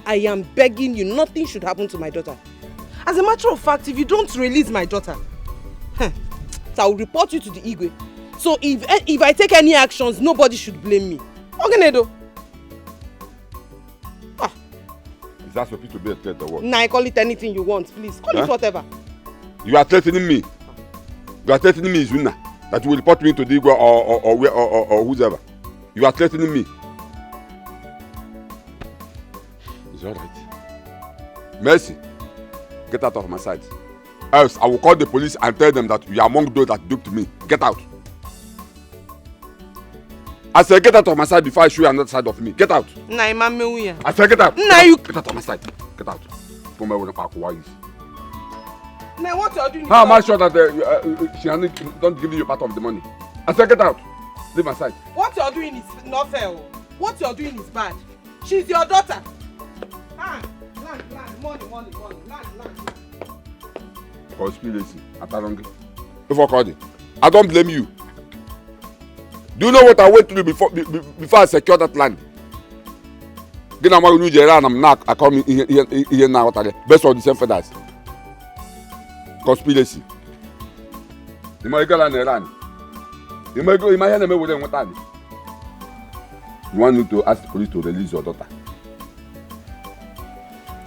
I am begging you, nothing should happen to my daughter. As a matter of fact, if you don't release my daughter, so I will report you to the Igwe. So if I take any actions, nobody should blame me. Ogenedo. Is that supposed to be a threat or what? Nah, call it anything you want, please. Call it whatever. You are threatening me. You are threatening me, Izuna, that you will report me to the Igwe or whoever. You are threatening me. It's all right. Mercy, get out of my sight. Else, I will call the police and tell them that you are among those that duped me. Get out. I said, get out of my side before I show you another side of me. Get out. Nah, I said, get out. Nah, you. Get out of my side. Get out. Come here with a pack of wires. Nah, what you're doing? How am I sure that she don't give you part of the money? I said, get out. Leave my side. What you're doing is not fair. What you're doing is bad. She's your daughter. Land, money, land. Conspiracy. Atarongi. If I call it, I don't blame you. Do you know what I went through before I secured that land? Gina Maru New Jeran, I'm not, I come here now, best of the same feathers. Conspiracy. You might go and run. You might go, you might have with them what time. You want me to ask the police to release your daughter?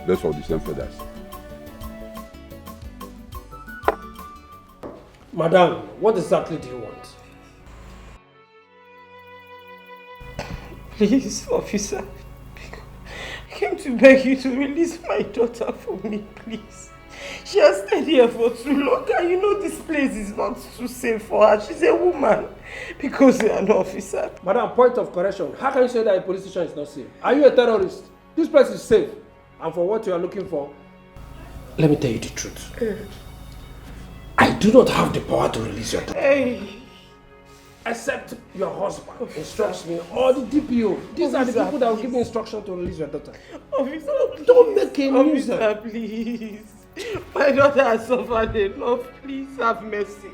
Best of the same feathers. Madam, what exactly do you want? Please, officer. I came to beg you to release my daughter for me, please. She has stayed here for too long and you know this place is not too safe for her. She's a woman because you're an officer. Madam, point of correction. How can you say that a police station is not safe? Are you a terrorist? This place is safe. And for what you are looking for, let me tell you the truth. I do not have the power to release your daughter. Hey. Except your husband instructs me or the DPO. These are the people that will give me instruction to release your daughter. Officer, don't make a nuisance. Officer, please. My daughter has suffered enough. Please have mercy.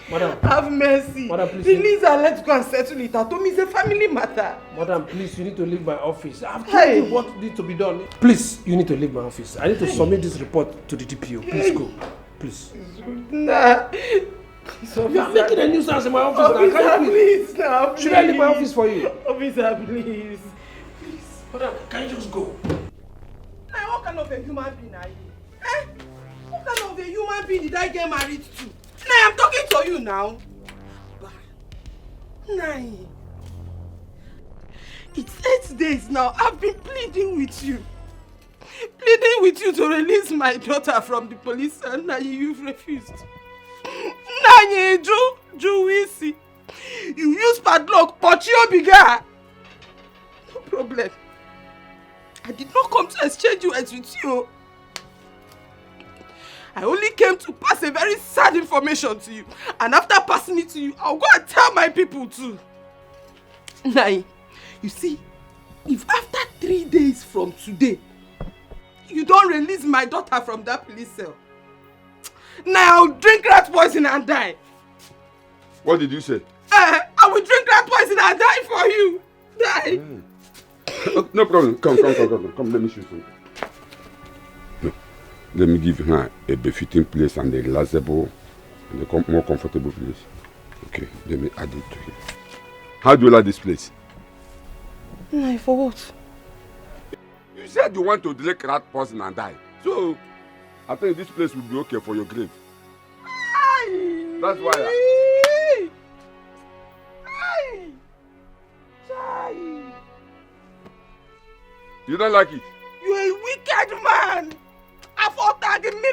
Madam. Have mercy. Madam, please. Release her. Let's go and settle it. I told me it's a family matter. Madam, please, you need to leave my office. I've told you what needs to be done. Please, you need to leave my office. I need to submit this report to the DPO. Please go. Please. Nah. You are making a nuisance in my office now. Officer, Can you please, now, please. Should I leave my office for you? Officer, please. Please. Madam, can you just go? Now, what kind of a human being are you? Eh? What kind of a human being did I get married to? Now, I'm talking to you now. Nine. It's 8 days now. I've been pleading with you. Pleading with you to release my daughter from the police and now you've refused. Nanye, Juwisi. You use padlock, but you bigger. No problem. I did not come to exchange words with you. I only came to pass a very sad information to you. And after passing it to you, I'll go and tell my people too. Nai, you see, if after 3 days from today, you don't release my daughter from that police cell, now I'll drink rat poison and die. What did you say? I will drink rat poison and die for you. Die. No problem. Come. Let me show you something. No. Let me give her a befitting place and a relaxable and a more comfortable place. Okay, let me add it to it. How do you like this place? No, for what? You said you want to drink rat poison and die. So, I think this place will be okay for your grave. That's why. You don't like it? You're a wicked man. I fought that in me.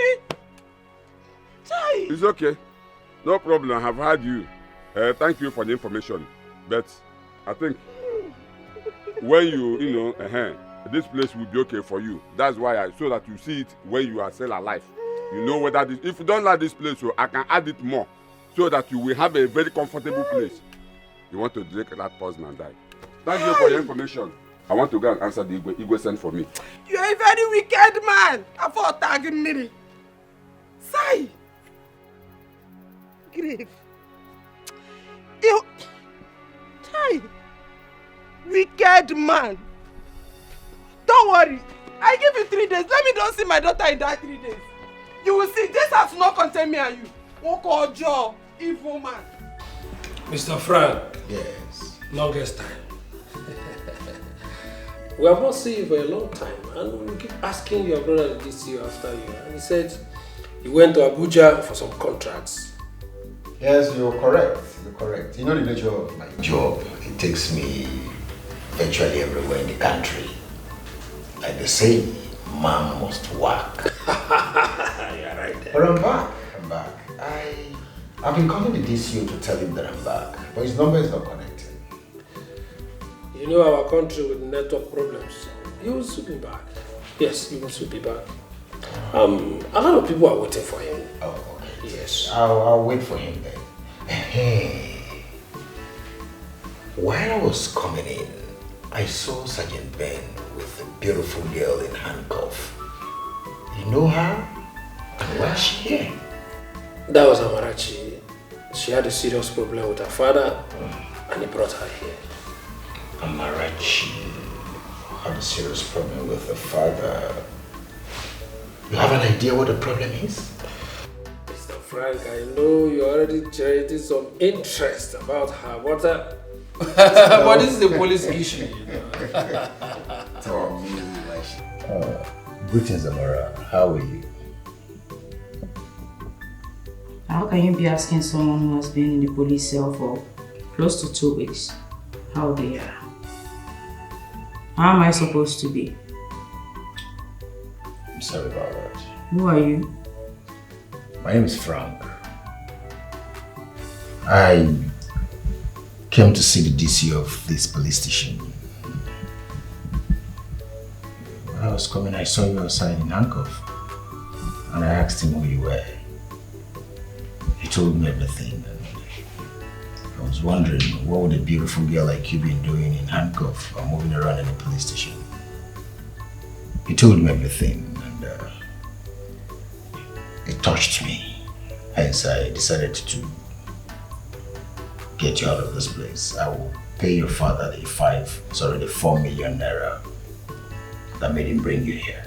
It's okay. No problem. I have heard you. Thank you for the information. But I think when you this place will be okay for you. That's why so that you see it when you are still alive. You know whether this, if you don't like this place, so I can add it more so that you will have a very comfortable place. You want to drink that poison and die. Thank you for your information. I want to go and answer the Igwe sent for me. You're a very wicked man. I fought tagging me. Say. Grave. You. Say. Wicked man. Don't worry. I give you 3 days. Let me don't see my daughter in that 3 days. You will see. This has not contain me and you. Woko Joe, evil man. Mr. Frank. Yes. Longest time. We have not seen you for a long time, and we keep asking your brother to see you after you. And he said he went to Abuja for some contracts. Yes, you're correct. You're correct. You know the nature of my job. It takes me virtually everywhere in the country. Like they say, man must work. You're right there. But I'm back. I've been calling the DCO to tell him that I'm back, but his number is not connected. You know our country with network problems. He will soon be back. Yes, he will soon be back. A lot of people are waiting for him. Oh, okay. Yes. I'll wait for him then. Hey. While I was coming in, I saw Sergeant Ben with a beautiful girl in handcuff. You know her? And why is she here? That was Amarachi. She had a serious problem with her father. and he brought her here. Amarachi had a serious problem with the father. You have an idea what the problem is? Mr. Frank, I know you already generated some interest about her, but but this is a police issue, you know. Greetings, Amara. How are you? How can you be asking someone who has been in the police cell for close to 2 weeks how they are? How am I supposed to be? I'm sorry about that. Who are you? My name is Frank. I came to see the DC of this police station. When I was coming, I saw you outside in handcuff, and I asked him who you were. He told me everything. I was wondering, what would a beautiful girl like you been doing in handcuff or moving around in a police station? He told me everything, and it touched me. Hence, I decided to get you out of this place. I will pay your father the 4 million naira that made him bring you here.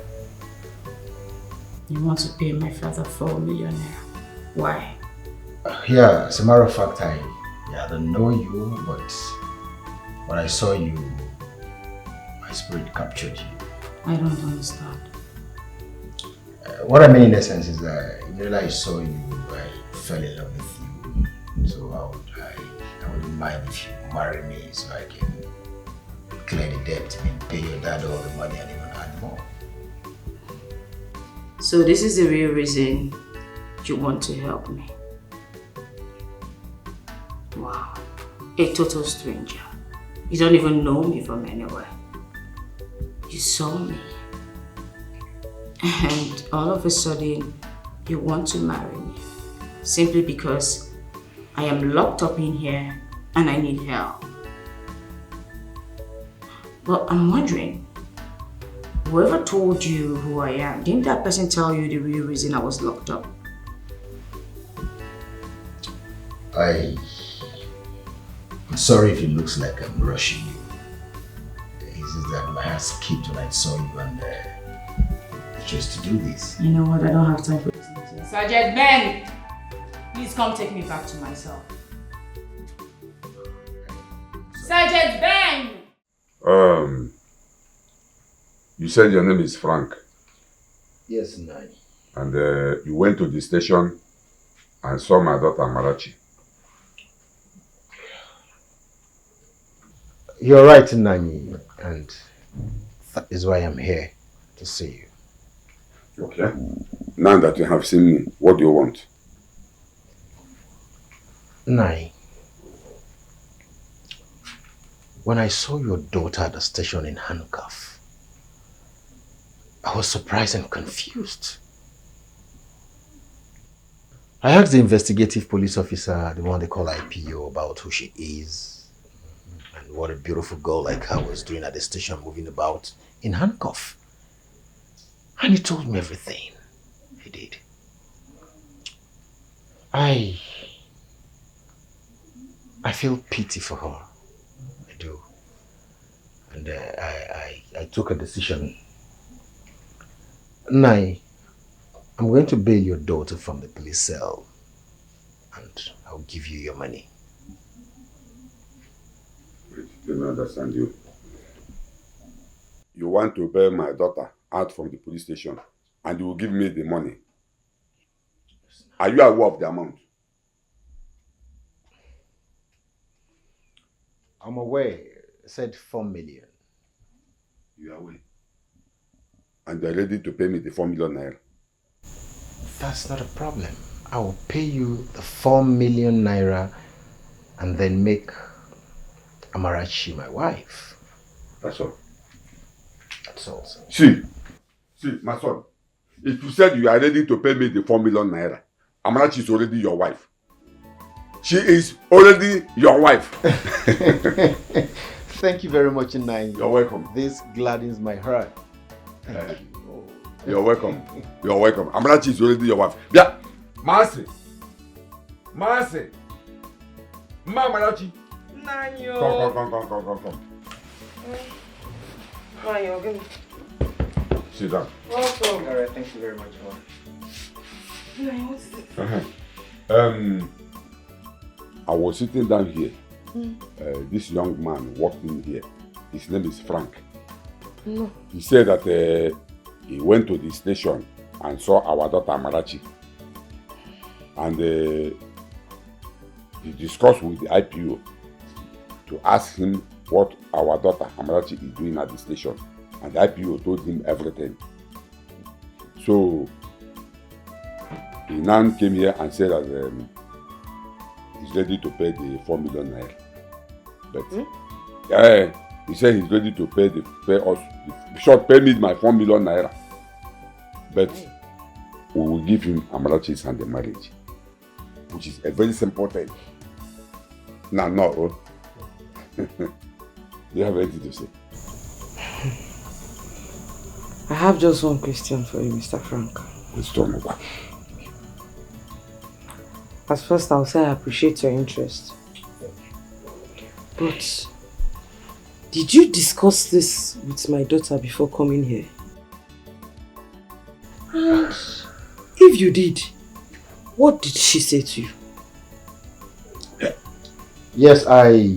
You want to pay my father 4 million naira? Why? Yeah, as a matter of fact, I don't know you, but when I saw you, my spirit captured you. I don't understand. What I mean in essence is that immediately I saw you, I fell in love with you. So I wouldn't mind if you marry me so I can clear the debt, pay your dad all the money and even add more. So this is the real reason you want to help me? Wow, a total stranger. You don't even know me from anywhere. You saw me. And all of a sudden, you want to marry me. Simply because I am locked up in here and I need help. Well, I'm wondering, whoever told you who I am, didn't that person tell you the real reason I was locked up? I'm sorry if it looks like I'm rushing you. It's just that my heart skipped when I saw you and I chose to do this. You know what? I don't have time for this. Sergeant Ben! Please come take me back to myself. Sergeant Ben! You said your name is Frank. Yes, Nani. And you went to the station and saw my daughter Amarachi. You're right, Nani, and that is why I'm here, to see you. Okay. Now that you have seen me, what do you want? Nani, when I saw your daughter at the station in handcuff, I was surprised and confused. I asked the investigative police officer, the one they call IPO, about who she is and what a beautiful girl like her was doing at the station, moving about in handcuff. And he told me everything. He did. I feel pity for her. I do. And I took a decision. Nai, I'm going to bail your daughter from the police cell and I'll give you your money. Wait, let me understand you. You want to bail my daughter out from the police station and you will give me the money. Are you aware of the amount? I'm aware. It said 4 million. You are aware? And you're ready to pay me the 4 million naira? That's not a problem. I will pay you the 4 million naira and then make Amarachi my wife. That's all. That's all, sir. See, my son, if you said you are ready to pay me the 4 million naira, Amarachi is already your wife. She is already your wife. Thank you very much, Nai. You're welcome. This gladdens my heart. Thank you. You're welcome. You're welcome. Amarachi is already your wife. Yeah. Mercy. Ma Amarachi. Nanyo. Come. Nanyo, give me. Sit down. Welcome. All right, thank you very much. Nanyo, what's it? I was sitting down here. This young man walked in here. His name is Frank. No. He said that he went to the station and saw our daughter Amarachi. And he discussed with the IPO to ask him what our daughter Amarachi is doing at the station. And the IPO told him everything. So he now came here and said that he's ready to pay the 4 million naira. But he said he's ready to pay us. Pay me my 4 million naira. But we will give him Amarachi's hand in marriage, which is a very simple thing. No. Do you have anything to say? I have just one question for you, Mr. Frank. Question number. At first, I'll say I appreciate your interest. But did you discuss this with my daughter before coming here? And if you did, what did she say to you? Yes, I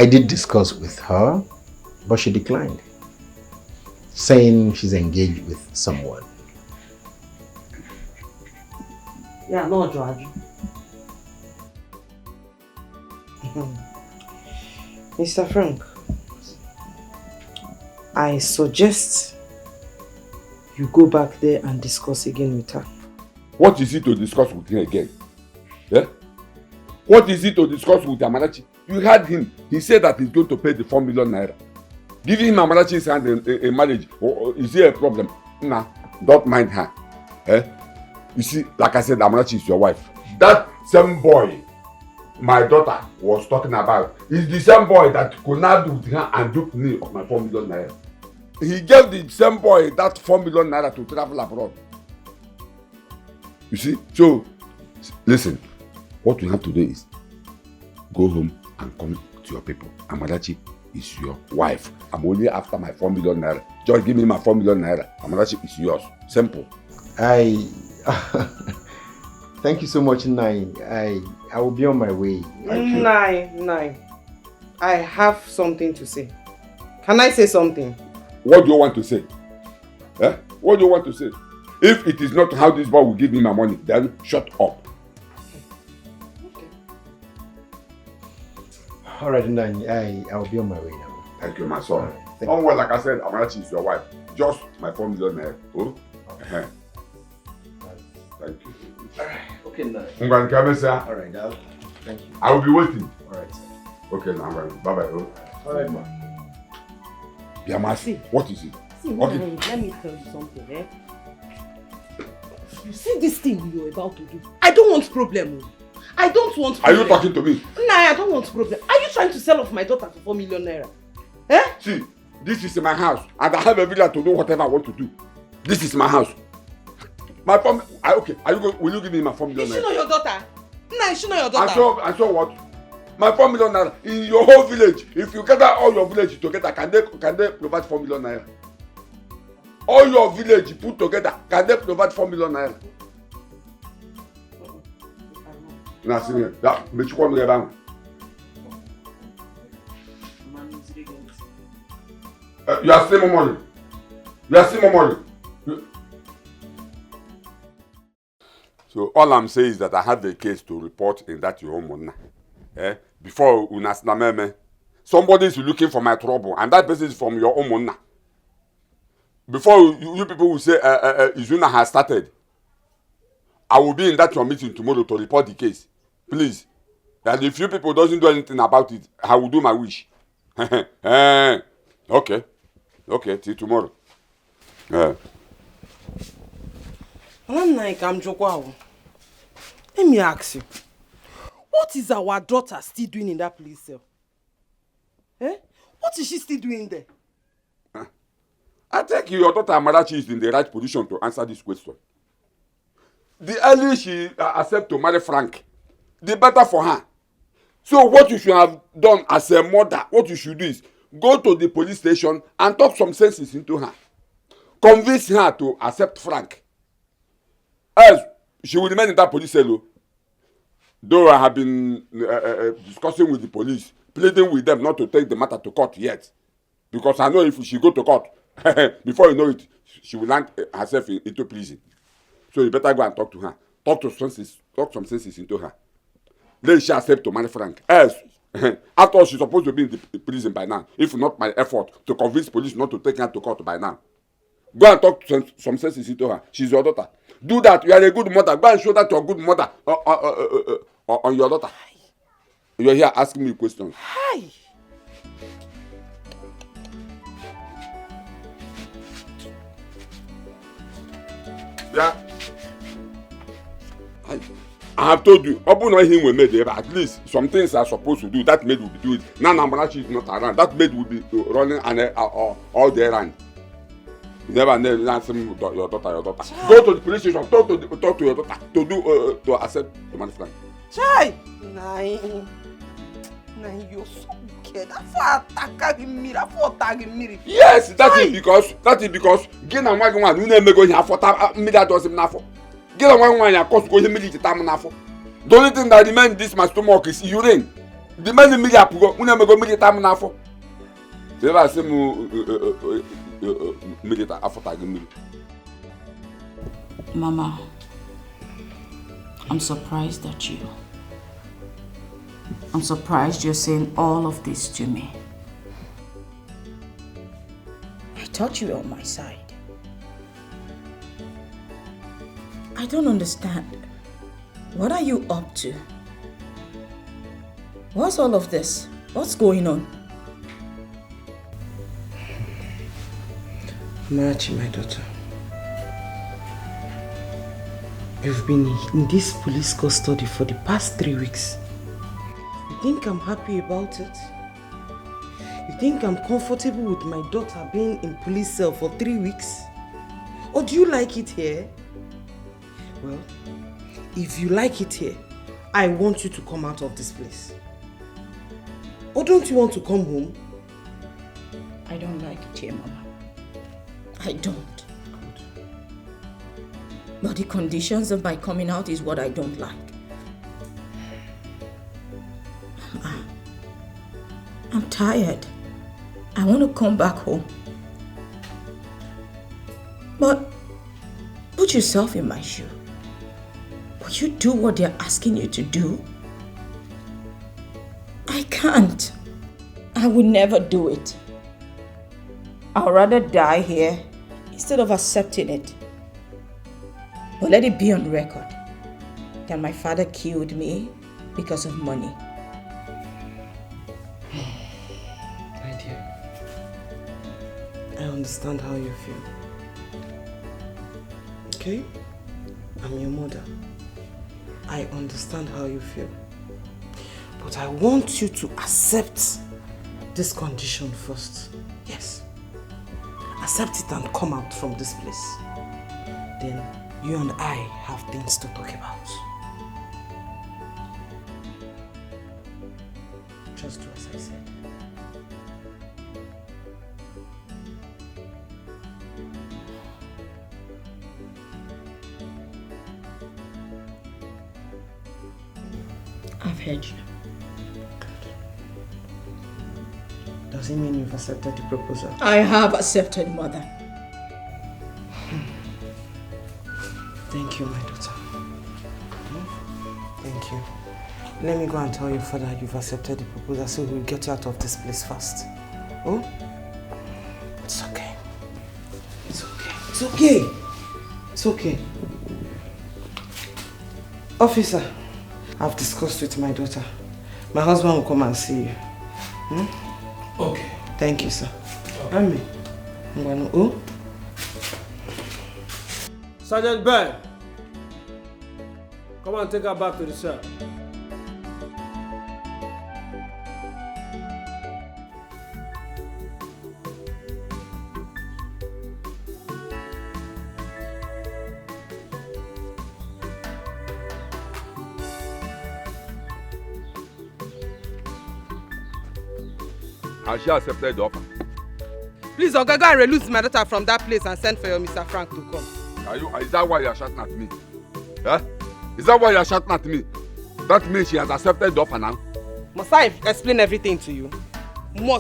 did discuss with her, but she declined, saying she's engaged with someone. Yeah, no, George. Mr. Frank, I suggest you go back there and discuss again with her. What is it to discuss with him again? Yeah? What is it to discuss with Amarachi? You heard him. He said that he's going to pay the 4 million naira. Giving him Amarachi's hand in marriage, or is there a problem? Nah, don't mind her. You see, like I said, Amarachi is your wife. That same boy my daughter was talking about is the same boy that could not do with her and dupe me of my 4 million naira. He gave the same boy that 4 million naira to travel abroad. You see? So, listen, what you have to do is go home and come to your people. Amarachi is your wife. I'm only after my 4 million naira. Just give me my 4 million naira. Amarachi is yours. Simple. Thank you so much, Nai. I will be on my way. Nai. I have something to say. Can I say something? What do you want to say? What do you want to say? If it is not how this boy will give me my money, then shut up. Okay. All right, Nai. I will be on my way now. Thank you, my son. Don't worry, like I said, Amarachi is your wife. Just my 4 million naira. Oh? Thank you. Okay, Nai. I'm going to come, sir. All right, Dad. Thank you. I will be waiting. All right, sir. Okay, now I'm going. Bye-bye. Oh. All right, ma. Biamasi, what is it? See, Okay. let me tell you something, You see this thing you're about to do? I don't want problem. I don't want problem. Are you talking to me? Nah, I don't want problem. Are you trying to sell off my daughter for 4 million naira? See, this is my house and I have every right to do whatever I want to do. This is my house. My family. Okay, will you give me my 4 million naira? Is she not your daughter? Nah, is she not your daughter? And so what? My 4 million naira in your whole village. If you gather all your village together, can they provide 4 million naira? All your village put together, can they provide 4 million naira? Now see me. That make you come here down. You are still more money. You are still more money. So all I'm saying is that I have a case to report in that your own money. Before unasnameme, somebody is looking for my trouble, and that person is from your own money. Before you people will say Izuna has started, I will be in that your meeting tomorrow to report the case. Please. And if you people doesn't do anything about it, I will do my wish. Okay. Okay, till tomorrow. Let me ask you. What is our daughter still doing in that place, sir? What is she still doing there? I think your daughter Amarachi is in the right position to answer this question. The earlier she accepts to marry Frank, the better for her. So what you should have done as a mother, what you should do is go to the police station and talk some senses into her. Convince her to accept Frank. Else, she will remain in that police cell. Though I have been discussing with the police, pleading with them not to take the matter to court yet. Because I know if she go to court, before you know it, she will land herself into prison. So you better go and talk to her. Talk some senses into her. Then she accept to marry Frank. Else, after all, she's supposed to be in the prison by now. If not my effort to convince police not to take her to court by now. Go and talk some senses into her. She's your daughter. Do that. You are a good mother. Go and show that you're a good mother on your daughter. You're here asking me questions. Hi. Yeah. I have told you, open not him will made there, but at least some things are supposed to do. That maid will be doing. Now Namarachi is not around. That maid will be running all the errand. You never know answer your daughter. Go to the police station, talk to your daughter to accept the money plan. Chai! Nai, you're so wicked. Yes, that is because get a one you never go here for that does him nafo. Get a one ya cost go him to tam nafo. The only thing that remains in this my stomach is urine. The man in media go never go media tam nafo. They ever say milita after tagging. Mama, I'm surprised at you. I'm surprised you're saying all of this to me. I thought you were on my side. I don't understand. What are you up to? What's all of this? What's going on? Marachi, my daughter. You've been in this police custody for the past 3 weeks. You think I'm happy about it? You think I'm comfortable with my daughter being in police cell for 3 weeks? Or do you like it here? Well, if you like it here, I want you to come out of this place. Or don't you want to come home? I don't like it here, Mama. I don't. But the conditions of my coming out is what I don't like. I'm tired. I want to come back home. But put yourself in my shoe. Would you do what they're asking you to do? I can't. I will never do it. I'd rather die here instead of accepting it. But let it be on record that my father killed me because of money. My dear, I understand how you feel. Okay? I'm your mother. I understand how you feel. But I want you to accept this condition first. Yes. Accept it and come out from this place. Then you and I have things to talk about. Just do as I said. I've heard you. Does it mean you've accepted the proposal? I have accepted, Mother. Thank you, my daughter. Thank you. Let me go and tell your father you've accepted the proposal so we'll get you out of this place fast. Oh? It's okay. It's okay. It's okay. It's okay. Officer, I've discussed with my daughter. My husband will come and see you. Okay. Thank you, sir. Ami. Oh? Sergeant Ben, come and take her back to the cell. Has she accepted the offer? Please, Oga, go and release my daughter from that place and send for your Mr. Frank to come. Is that why you are shouting at me? Huh? Is that why you are shouting at me? That means she has accepted the offer now. Must I explain everything to you? Do I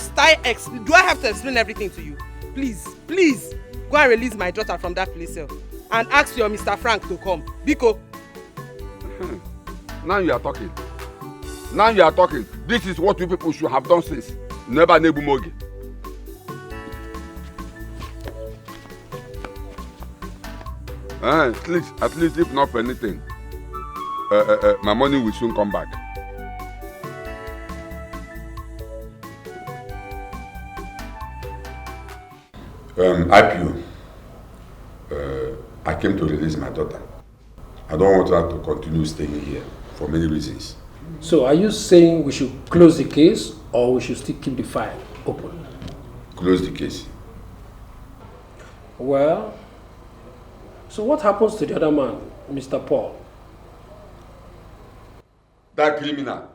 have to explain everything to you? Please, go and release my daughter from that place and ask your Mr. Frank to come. Biko. Now you are talking. Now you are talking. This is what you people should have done since. Never Nebumogi. At least if not for anything, my money will soon come back. IPO. I came to release my daughter. I don't want her to continue staying here for many reasons. So are you saying we should close the case or we should still keep the file open? Close the case. Well, so what happens to the other man, Mr. Paul? That criminal,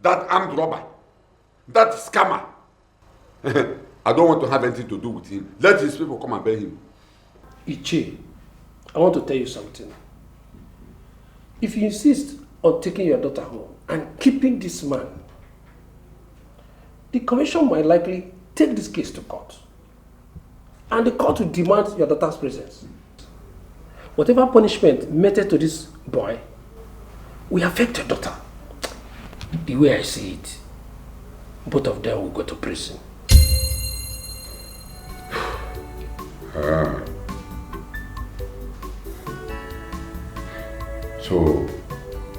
that armed robber, that scammer. I don't want to have anything to do with him. Let his people come and bail him. Ichi, I want to tell you something. If you insist on taking your daughter home and keeping this man, the commission might likely take this case to court. And the court will demand your daughter's presence. Whatever punishment meted to this boy will affect your daughter. The way I see it, both of them will go to prison. So,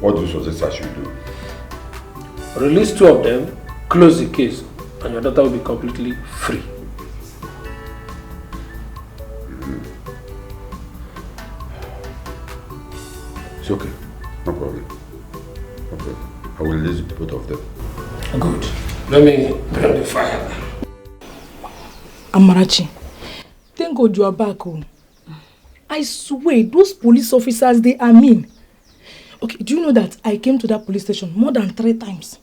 what do you suggest I should do? Release two of them, close the case, and your daughter will be completely free. It's okay. No problem. No problem. I will release both of them. Good. Let me bring the fire. Amarachi, thank God you are back home. I swear, those police officers, they are mean. Okay, do you know that I came to that police station more than 3 times?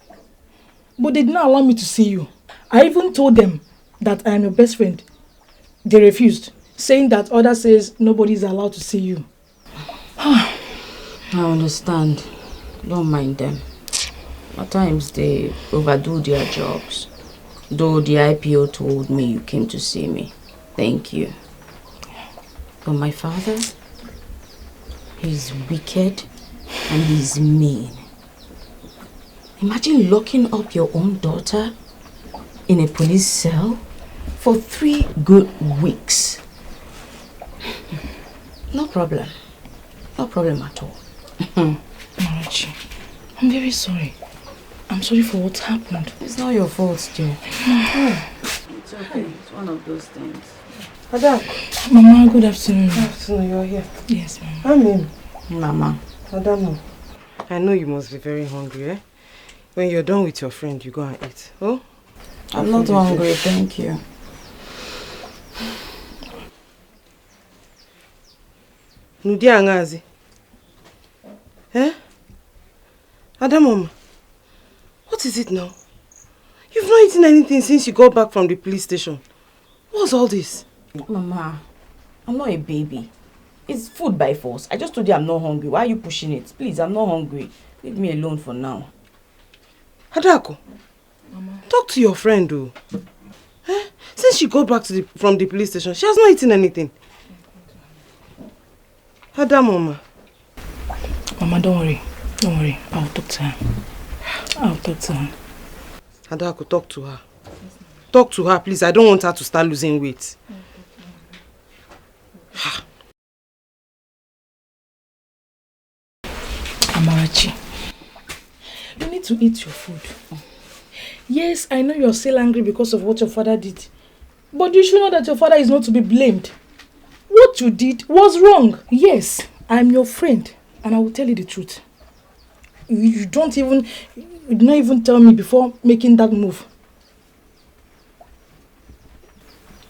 But they did not allow me to see you. I even told them that I am your best friend. They refused, saying that others says nobody is allowed to see you. I understand. Don't mind them. At times they overdo their jobs. Though the IPO told me you came to see me. Thank you. But my father, he's wicked and he's mean. Imagine locking up your own daughter in a police cell for 3 good weeks. No problem. No problem at all. Marachi, I'm very sorry. I'm sorry for what happened. It's not your fault, dear. It's okay. It's one of those things. Ada. Mama, good afternoon. Good afternoon, you're here. Yes, Mama. I'm in. Mama. Adamo, I know you must be very hungry, eh? When you're done with your friend, you go and eat. Oh? I'm not hungry, thank you. Nudi Angazi. Eh? Adamo, what is it now? You've not eaten anything since you got back from the police station. What's all this? Mama, I'm not a baby. It's food by force. I just told you I'm not hungry. Why are you pushing it? Please, I'm not hungry. Leave me alone for now. Adako, Mama, talk to your friend, though. Eh? Since she got back from the police station, she has not eaten anything. Mama. Mama, don't worry. Don't worry. I'll talk to her. I'll talk to her. Adako, talk to her. Talk to her, please. I don't want her to start losing weight. Amarachi, you need to eat your food. Yes, I know you're still angry because of what your father did. But you should know that your father is not to be blamed. What you did was wrong. Yes, I'm your friend and I will tell you the truth. You did not even tell me before making that move.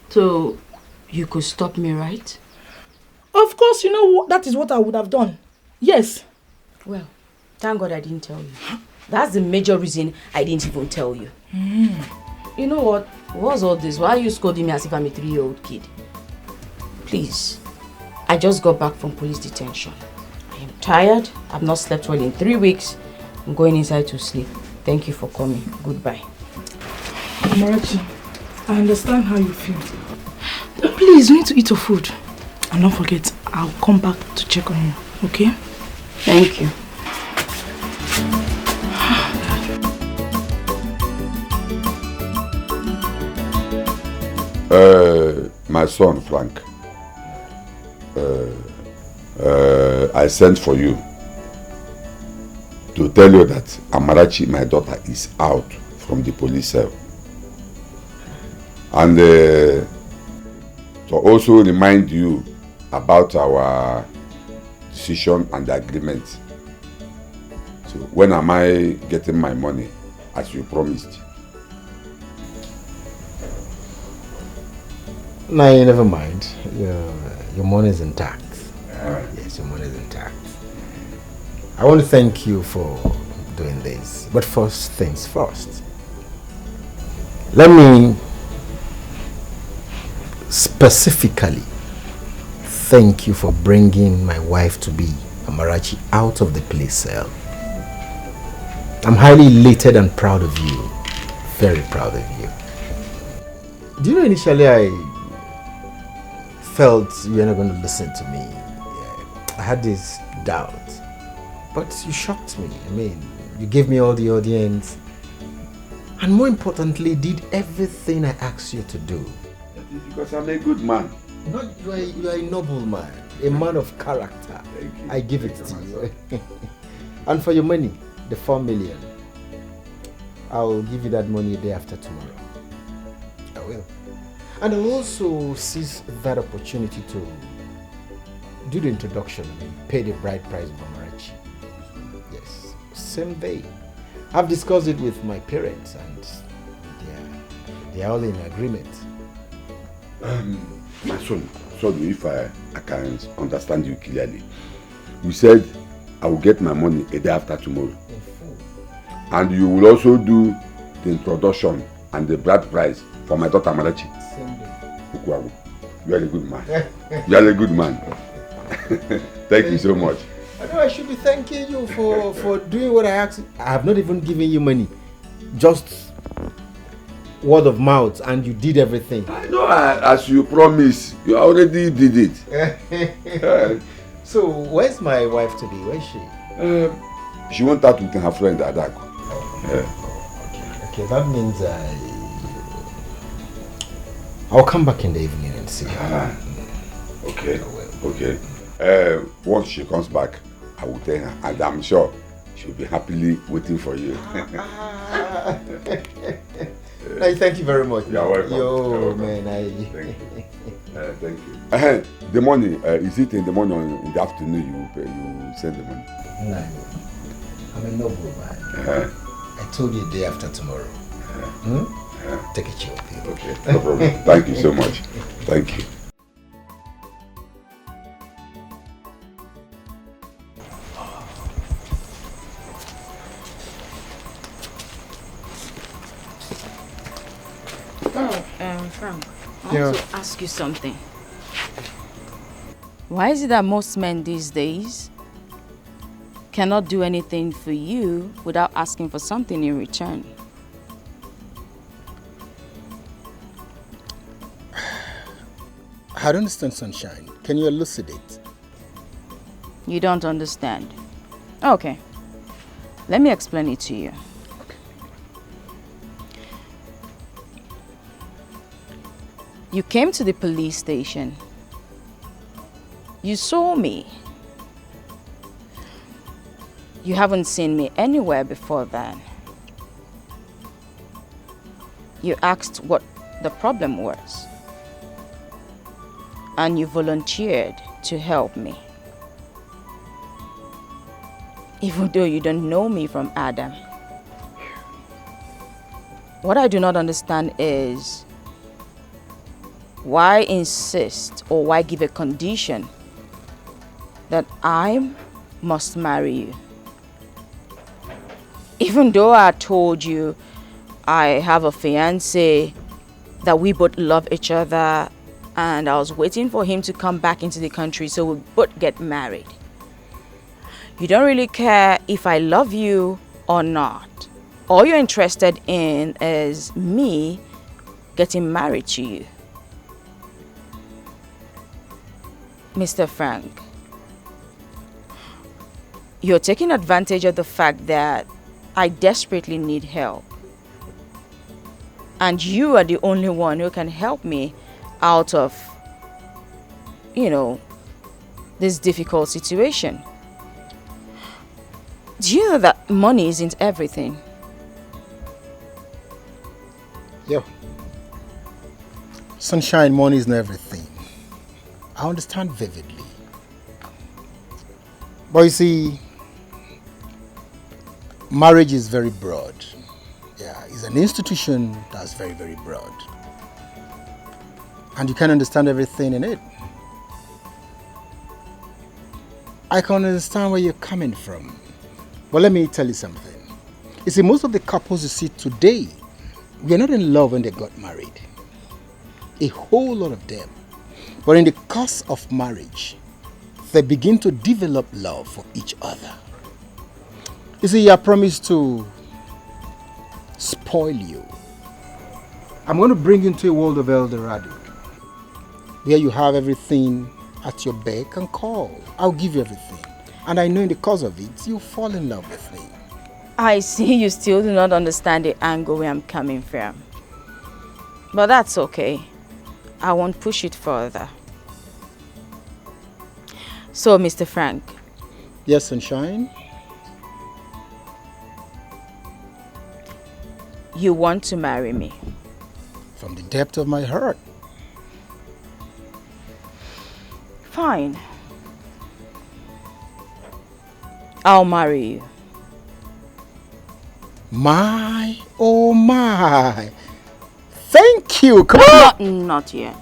So, you could stop me, right? Of course, you know that is what I would have done. Yes. Well, thank God I didn't tell you. That's the major reason I didn't even tell you. You know what? What's all this? Why are you scolding me as if I'm a 3-year-old kid? Please. I just got back from police detention. I am tired. I've not slept well in 3 weeks. I'm going inside to sleep. Thank you for coming. Goodbye. Amarachi, I understand how you feel. But please, you need to eat your food. And don't forget, I'll come back to check on you, okay? Thank you. My son, Frank, I sent for you to tell you that Amarachi, my daughter, is out from the police cell. And to also remind you about our decision and the agreement. So when am I getting my money as you promised? No, never mind. Your money is intact. Yes, your money is intact. I want to thank you for doing this. But first things first. Let me specifically thank you for bringing my wife to be, Amarachi, out of the police cell. I'm highly elated and proud of you. Very proud of you. Do you know, initially I felt you were not going to listen to me. I had this doubt. But you shocked me. I mean, you gave me all the audience. And more importantly, did everything I asked you to do. That is because I'm a good man. No, you are a noble man. A man of character. I give it to you. And for your money, the 4 million, I'll give you that money the day after tomorrow. I will. And I'll also seize that opportunity to do the introduction and pay the bride price of Amarachi. Yes, same day. I've discussed it with my parents and they are all in agreement. My son, sorry if I can understand you clearly. You said I will get my money a day after tomorrow. And you will also do the introduction and the bride price for my daughter Amarachi. You are a good man. You are a good man. Thank you so much. I know I should be thanking you for doing what I asked. I have not even given you money. Just word of mouth and you did everything. I know, as you promised, you already did it. So where's my wife today? Where is she? She went out with her friend Adako. Okay, that means I'll come back in the evening and see her. Okay. Once she comes back, I will tell her, and I'm sure she'll be happily waiting for you. Thank you very much. You're welcome. Yo, man, Thank you. The money, is it in the morning or in the afternoon you send the money? No, I'm a noble man. I told you the day after tomorrow. Take a chill with you. Okay, no problem. Thank you so much. Thank you. Frank, I want to ask you something. Why is it that most men these days cannot do anything for you without asking for something in return? I don't understand, Sunshine. Can you elucidate? You don't understand. Okay. Let me explain it to you. You came to the police station. You saw me. You haven't seen me anywhere before then. You asked what the problem was. And you volunteered to help me. Even though you don't know me from Adam. What I do not understand is why insist or why give a condition that I must marry you? Even though I told you I have a fiance, that we both love each other, and I was waiting for him to come back into the country so we both get married. You don't really care if I love you or not. All you're interested in is me getting married to you. Mr. Frank, you're taking advantage of the fact that I desperately need help. And you are the only one who can help me out of, this difficult situation. Do you know that money isn't everything? Yo. Sunshine, money isn't everything. I understand vividly. But you see, marriage is very broad. Yeah, it's an institution that's very, very broad. And you can't understand everything in it. I can understand where you're coming from. But let me tell you something. You see, most of the couples you see today, we are not in love when they got married. A whole lot of them. But in the course of marriage, they begin to develop love for each other. You see, you are promised to spoil you. I'm going to bring you into a world of El Dorado, where you have everything at your beck and call. I'll give you everything. And I know in the course of it, you'll fall in love with me. I see you still do not understand the angle where I'm coming from. But that's okay. I won't push it further. So, Mr. Frank. Yes, Sunshine? You want to marry me? From the depth of my heart. Fine. I'll marry you. My, oh my. Thank you. Come on. Not yet.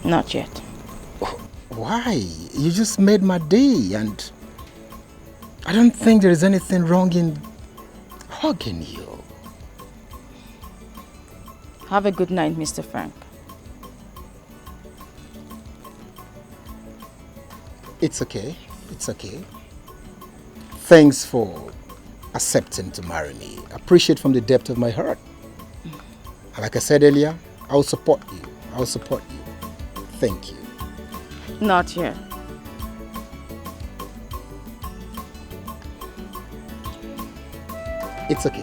Not yet. Why? You just made my day, and I don't think there is anything wrong in hugging you. Have a good night, Mr. Frank. It's okay. It's okay. Thanks for accepting to marry me. I appreciate from the depth of my heart. And like I said earlier, I will support you. I will support you. Thank you. Not yet. It's okay.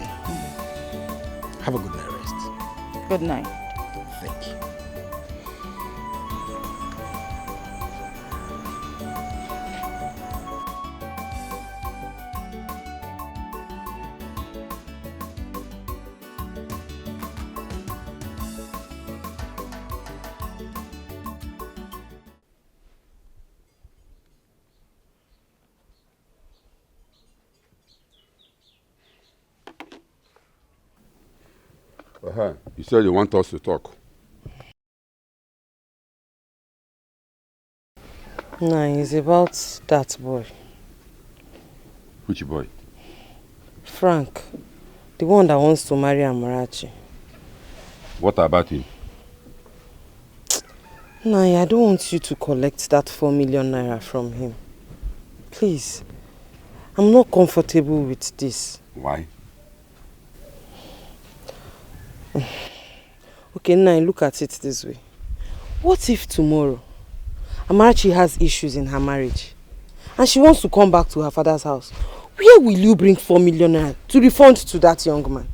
Have a good night rest. Good night. Thank you. You said you want us to talk. No, it's about that boy. Which boy? Frank. The one that wants to marry Amarachi. What about him? No, I don't want you to collect that 4 million naira from him. Please. I'm not comfortable with this. Why? Okay, now look at it this way. What if tomorrow Amarachi has issues in her marriage and she wants to come back to her father's house? Where will you bring 4 million naira to refund to that young man?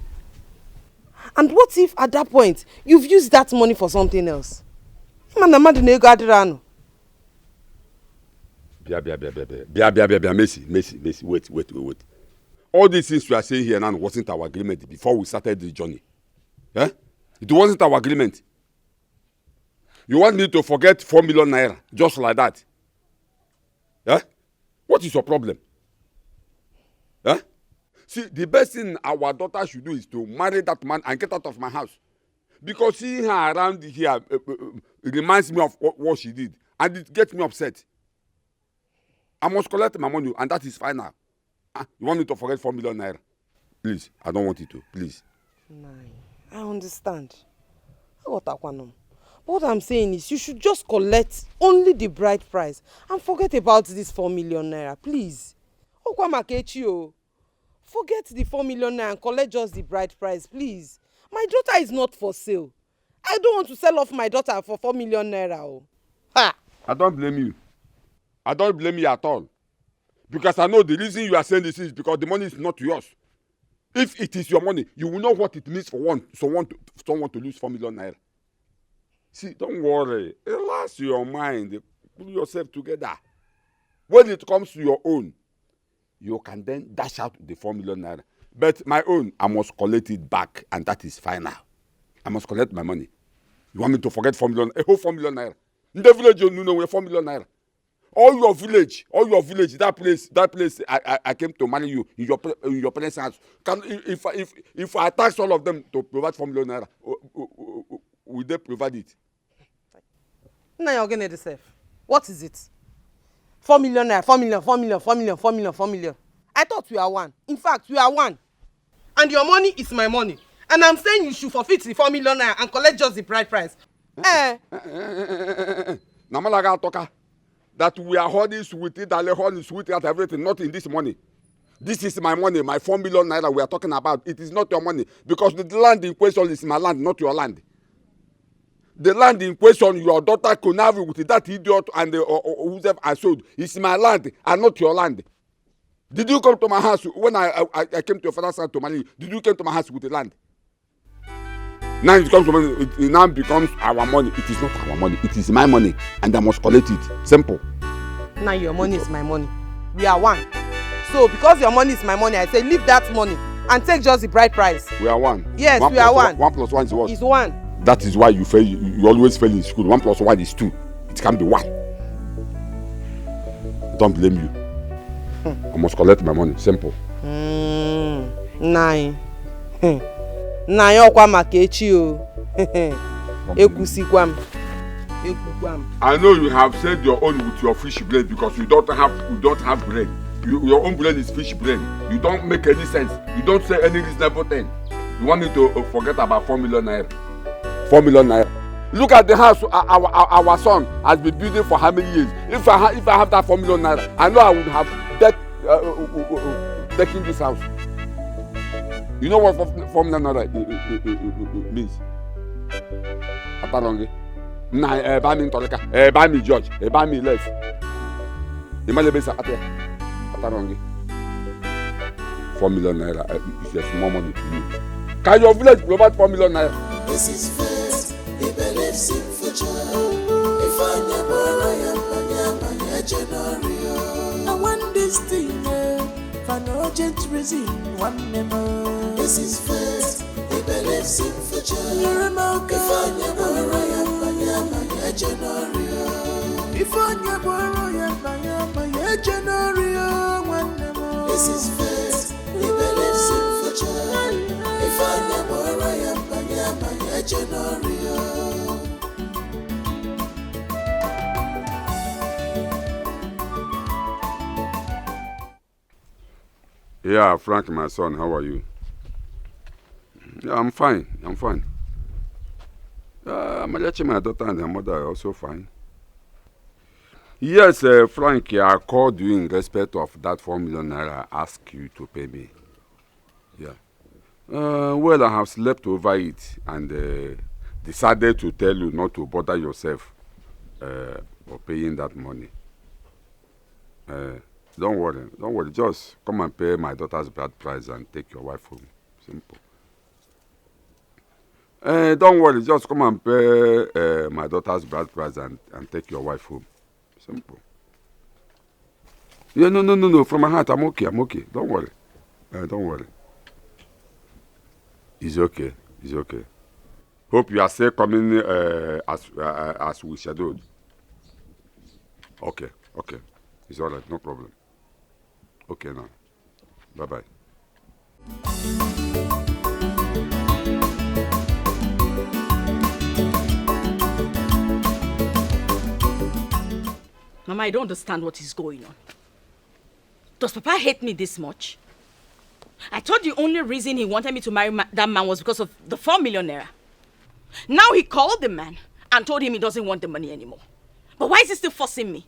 And what if at that point you've used that money for something else? Messi, wait. All these things we are saying here now wasn't our agreement before we started the journey. Eh? It wasn't our agreement. You want me to forget 4 million naira just like that? Eh? What is your problem? Eh? See, the best thing our daughter should do is to marry that man and get out of my house. Because seeing her around here reminds me of what she did. And it gets me upset. I must collect my money, and that is final. You want me to forget 4 million naira? Please, I don't want it to. Please. Nine. I understand. But what I'm saying is you should just collect only the bride price and forget about this 4 million naira, please. Forget the 4 million naira and collect just the bride price, please. My daughter is not for sale. I don't want to sell off my daughter for 4 million naira. Oh. Ha! I don't blame you. I don't blame you at all. Because I know the reason you are saying this is because the money is not yours. If it is your money, you will know what it means for someone to lose 4 million naira. See, don't worry. Relax your mind. Put yourself together. When it comes to your own, you can then dash out the 4 million naira. But my own, I must collect it back, and that is final. I must collect my money. You want me to forget 4 million? A whole 4 million naira. In the village, you know, 4 million naira. All your village, that place. I came to marry you in your parents' house. If I tax all of them to provide 4 million naira, will they provide it? Now you're getting it safe. What is it? 4 million naira, 4 million, 4 million, 4 million, 4 million, 4 million. I thought we are one. In fact, we are one. And your money is my money. And I'm saying you should forfeit the 4 million naira and collect just the bride price. Namalaga toka. That we are holding sweet, at everything, not in this money. This is my money, my 4 million naira we are talking about. It is not your money because the land in question is my land, not your land. The land in question, your daughter connived with that idiot and whoever I sold. It's my land and not your land. Did you come to my house when I came to your father's house to marry you? Did you come to my house with the land? Now it comes to money, it now becomes our money. It is not our money. It is my money, and I must collect it. Simple. Now your money is my money. We are one. So because your money is my money, I say leave that money and take just the bride price. We are one. Yes, we are one. 1 plus 1 is what? Is 1. That is why you fail. You always fail in school. 1 plus 1 is 2. It can be 1. Don't blame you. I must collect my money. Simple. 9. Na yokwa makechi o. Ekusikwam. I know you have said your own with your fish brain because you don't have brain. Your own brain is fish brain. You don't make any sense. You don't say any reasonable thing. You want me to forget about 4 million naira? 4 million naira. Look at the house our son has been building for how many years? If I have that 4 million naira, I know I would have taken this house. You know what 4 million naira means? Ataronge. Nah, buy me Toleka, buy me George, buy me less. The money base Ataronge. 4 million naira is a small money to you. Can your village provide 4 million naira? This is faith, he believes in future. If I never I want this thing, for no urgent reason, one never. This is faith, he believes in future. You're a milk, if I never if I never one never. This is faith, he believes in future. If I never Yeah, Frank, my son, how are you? Yeah, I'm fine. Malachi, my daughter and her mother are also fine. Yes, Frank, I called you in respect of that 4 million naira I asked you to pay me. Yeah. Well, I have slept over it and decided to tell you not to bother yourself for paying that money. Don't worry. Just come and pay my daughter's bride price and take your wife home. Simple. Don't worry. Just come and pay my daughter's bride price and take your wife home. Simple. Yeah, no. From my heart, I'm okay. Don't worry. Don't worry. It's okay. Hope you are still coming as we scheduled. Okay. It's all right. No problem. Okay now. Bye-bye. Mama, I don't understand what is going on. Does Papa hate me this much? I thought the only reason he wanted me to marry that man was because of the 4 million naira. Now he called the man and told him he doesn't want the money anymore. But why is he still forcing me?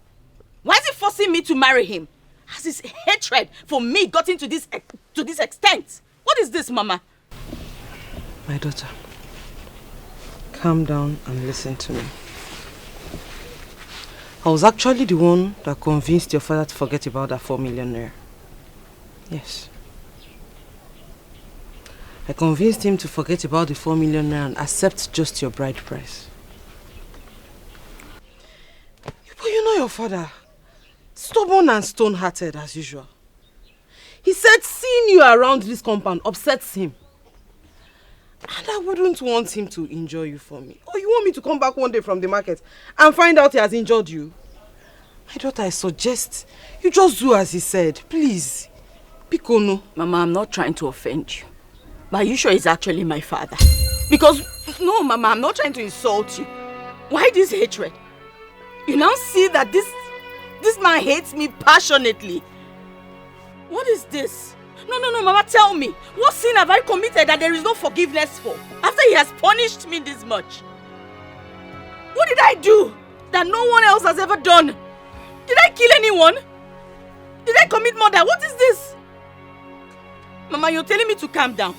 Why is he forcing me to marry him? Has his hatred for me gotten to this extent? What is this, Mama? My daughter, calm down and listen to me. I was actually the one that convinced your father to forget about that 4 million naira. Yes. I convinced him to forget about the 4 million naira and accept just your bride price. But you know your father, stubborn and stone-hearted as usual. He said seeing you around this compound upsets him. And I wouldn't want him to injure you for me. Or you want me to come back one day from the market and find out he has injured you? My daughter, I suggest you just do as he said. Please. Pikono. Mama, I'm not trying to offend you. But are you sure he's actually my father? Because, no, Mama, I'm not trying to insult you. Why this hatred? You now see that this man hates me passionately. What is this? No, Mama, tell me. What sin have I committed that there is no forgiveness for? After he has punished me this much. What did I do that no one else has ever done? Did I kill anyone? Did I commit murder? What is this? Mama, you're telling me to calm down.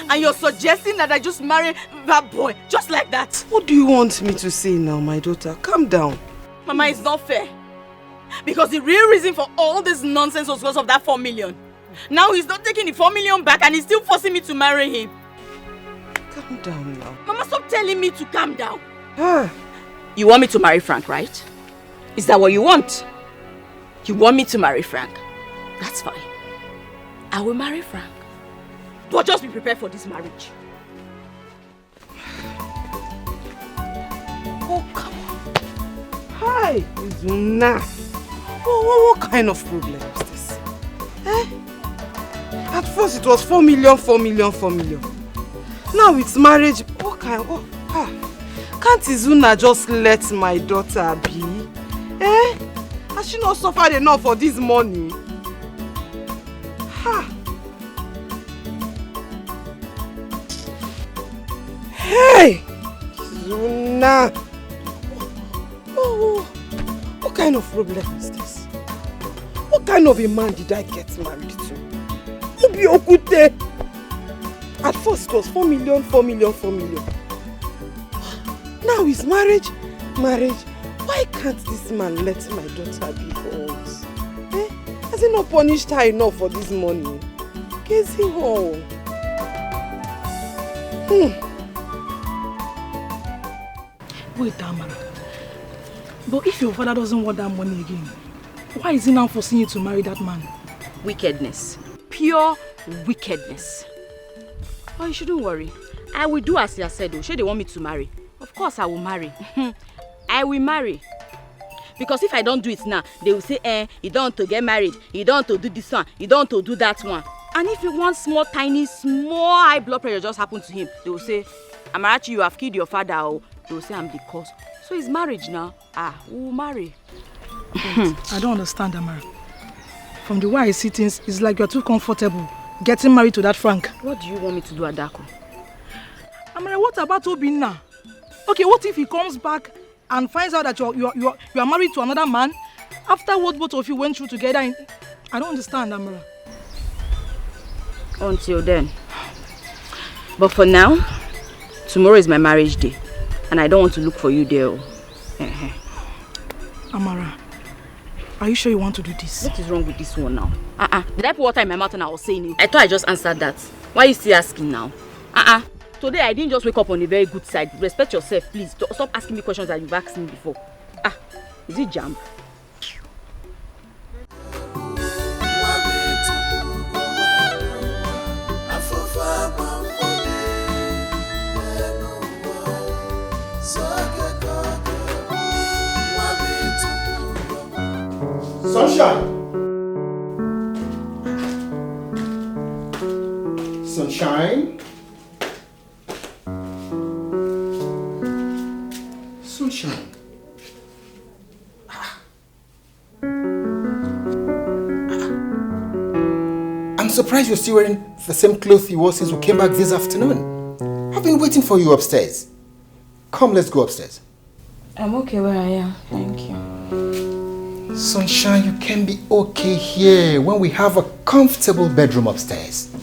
And you're suggesting that I just marry that boy, just like that. What do you want me to say now, my daughter? Calm down. Mama, it's not fair. Because the real reason for all this nonsense was because of that 4 million. Now he's not taking the 4 million back and he's still forcing me to marry him. Calm down now. Mama, stop telling me to calm down. You want me to marry Frank, right? Is that what you want? You want me to marry Frank? That's fine. I will marry Frank. But just be prepared for this marriage. Oh, come on. Hi, Izuna. What kind of problem is this? At first it was 4 million, 4 million, 4 million. Now it's marriage. What kind of... Can't Izuna just let my daughter be? Has she not suffered enough for this money? Hey! Izuna! What kind of problem is this? What kind of a man did I get married to? Obi Okute! At first it was 4 million, 4 million, 4 million. Now it's marriage. Why can't this man let my daughter be for once? Has he not punished her enough for this money? Guess he won't. Wait, Amara. But if your father doesn't want that money again, why is he now forcing you to marry that man? Wickedness. Pure wickedness. Oh, you shouldn't worry. I will do as you said. Sure, they want me to marry. Of course I will marry. I will marry. Because if I don't do it now, they will say, you don't want to get married, you don't want to do this one, you don't want to do that one. And if one small high blood pressure just happened to him, they will say, Amarachi, you have killed your father. Or they will say I'm the cause. So it's marriage now. We will marry. I don't understand, Amara. From the way I see things, it's like you're too comfortable getting married to that Frank. What do you want me to do, Adako? Amara, what about Obinna? Okay, what if he comes back and finds out that you are married to another man after what both of you went through together? I don't understand, Amara. Until then. But for now, tomorrow is my marriage day. And I don't want to look for you there. Amara, are you sure you want to do this? What is wrong with this one now? Did I put water in my mouth and I was saying it? I thought I just answered that. Why are you still asking now? Today I didn't just wake up on a very good side. Respect yourself, please. Stop asking me questions that you've asked me before. Is it jam? Sunshine! Sunshine? Sunshine. surprised you're still wearing the same clothes you wore since we came back this afternoon. I've been waiting for you upstairs. Come, let's go upstairs. I'm okay where I am, thank you. Sunshine, you can be okay here when we have a comfortable bedroom upstairs.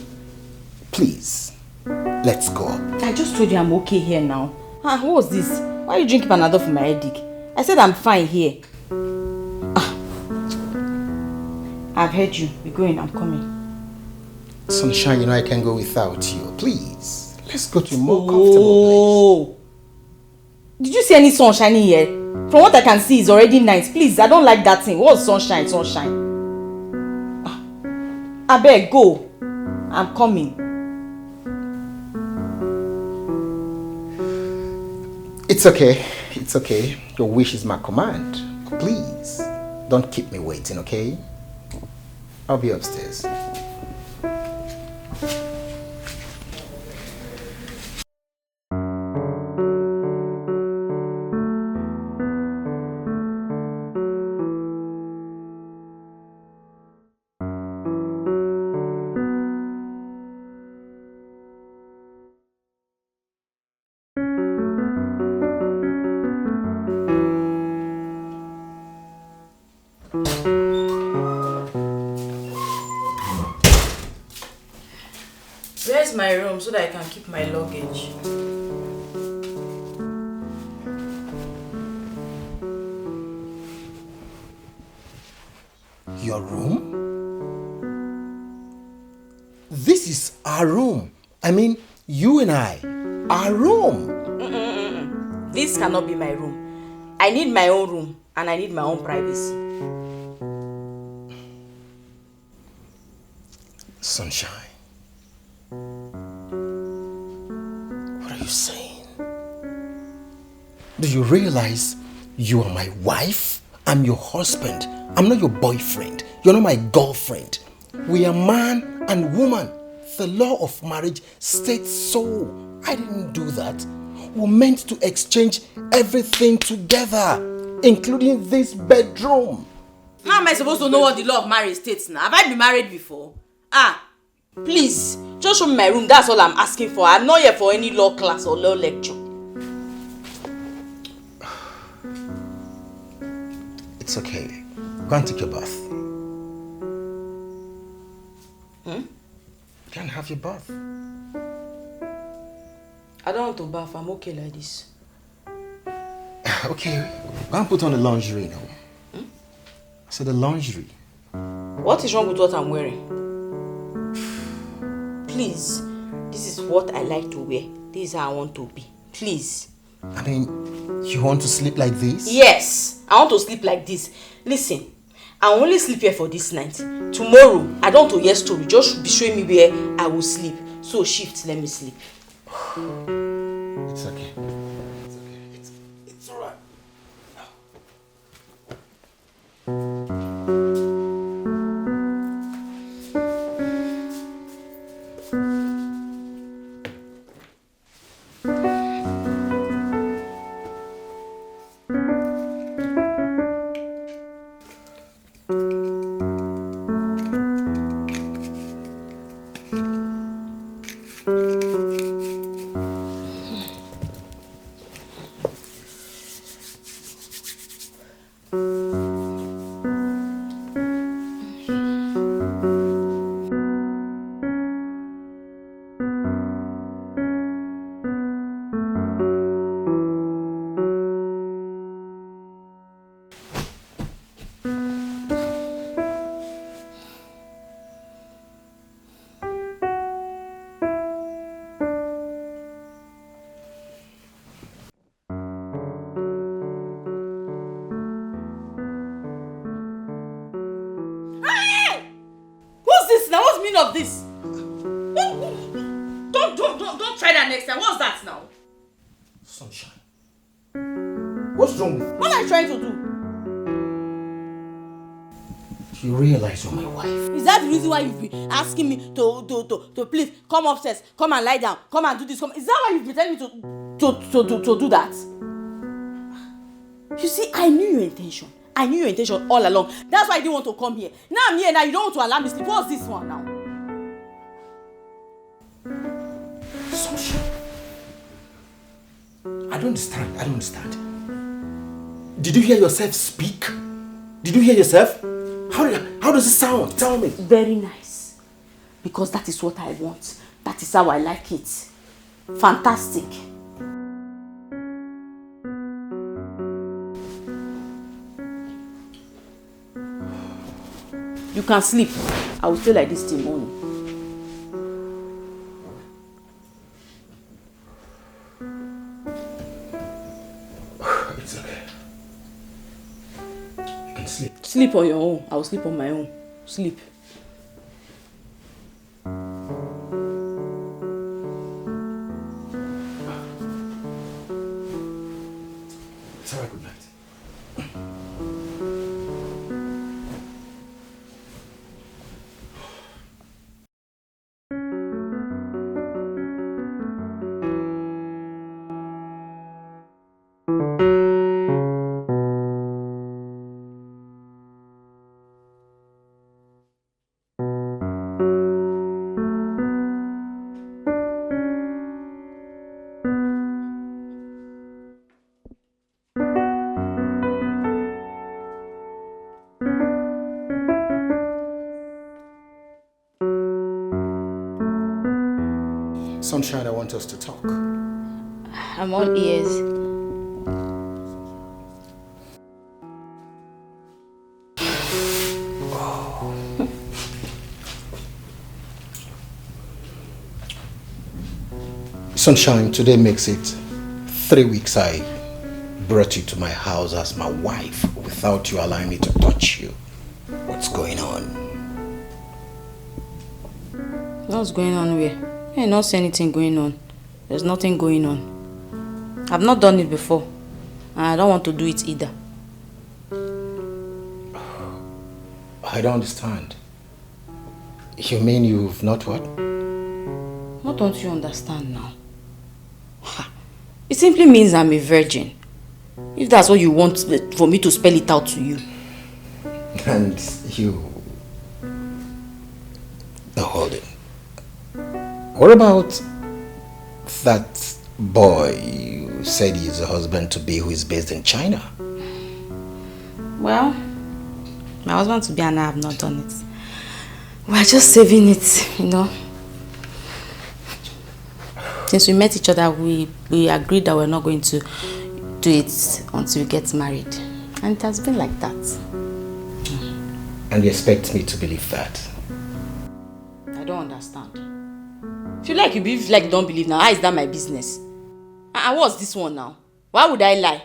Please, let's go up. I just told you I'm okay here now. What was this? Why are you drinking Panadol for my headache? I said I'm fine here. I've heard you. We're going, I'm coming. Sunshine, you know I can't go without you. Please, let's go to a more comfortable place. Did you see any sunshine here? From what I can see, it's already night. Please, I don't like that thing. What's sunshine? I beg, go. I'm coming. It's okay. It's okay. Your wish is my command. Please, don't keep me waiting, okay? I'll be upstairs. Where's my room so that I can keep my luggage? Your room? This is our room. I mean, you and I. Our room. This cannot be my room. I need my own room and I need my own privacy. Sunshine. What are you saying? Do you realize you are my wife? I'm your husband. I'm not your boyfriend. You're not my girlfriend. We are man and woman. The law of marriage states so. I didn't do that. We're meant to exchange everything together, including this bedroom. How am I supposed to know what the law of marriage states now? Have I been married before? Please, just show me my room. That's all I'm asking for. I'm not here for any law class or law lecture. It's okay. Go and take your bath. You can have your bath. I don't want to bath. I'm okay like this. Okay, go and put on the lingerie now. I said the lingerie. What is wrong with what I'm wearing? Please, this is what I like to wear. This is how I want to be. Please. I mean, you want to sleep like this? Yes, I want to sleep like this. Listen, I only sleep here for this night. Tomorrow, I don't want to hear story. Just be showing me where I will sleep. So shift, let me sleep. It's okay. It's alright. Of this. Don't try that next time. What's that now? Sunshine. What's wrong with you? What am I trying to do? Do you realize you're my wife? Is that the reason why you've been asking me to please come upstairs, come and lie down, come and do this? Is that why you've been telling me to do that? You see, I knew your intention. I knew your intention all along. That's why I didn't want to come here. Now I'm here now. You don't want to allow me sleep. What's this one now? don't understand. I don't understand. Did you hear yourself speak? Did you hear yourself? How does it sound? Tell me. Very nice. Because that is what I want. That is how I like it. Fantastic. You can sleep. I will stay like this till morning. It's okay. You can sleep. Sleep on your own. I will sleep on my own. Sleep. It's alright, good night. Sunshine, I want us to talk. I'm all ears. Sunshine, today makes it 3 weeks I brought you to my house as my wife without you allowing me to touch you. What's going on? What's going on where? I don't see anything going on. There's nothing going on. I've not done it before. And I don't want to do it either. I don't understand. You mean you've not what? What don't you understand now? It simply means I'm a virgin. If that's what you want for me to spell it out to you. And you... Now hold it. What about that boy you said he's a husband-to-be who is based in China? Well, my husband-to-be and I have not done it. We're just saving it, you know. Since we met each other, we agreed that we're not going to do it until we get married. And it has been like that. And you expect me to believe that? I don't understand. If you like, you believe. If you like, you don't believe. Now, how is that my business? And what's this one now? Why would I lie?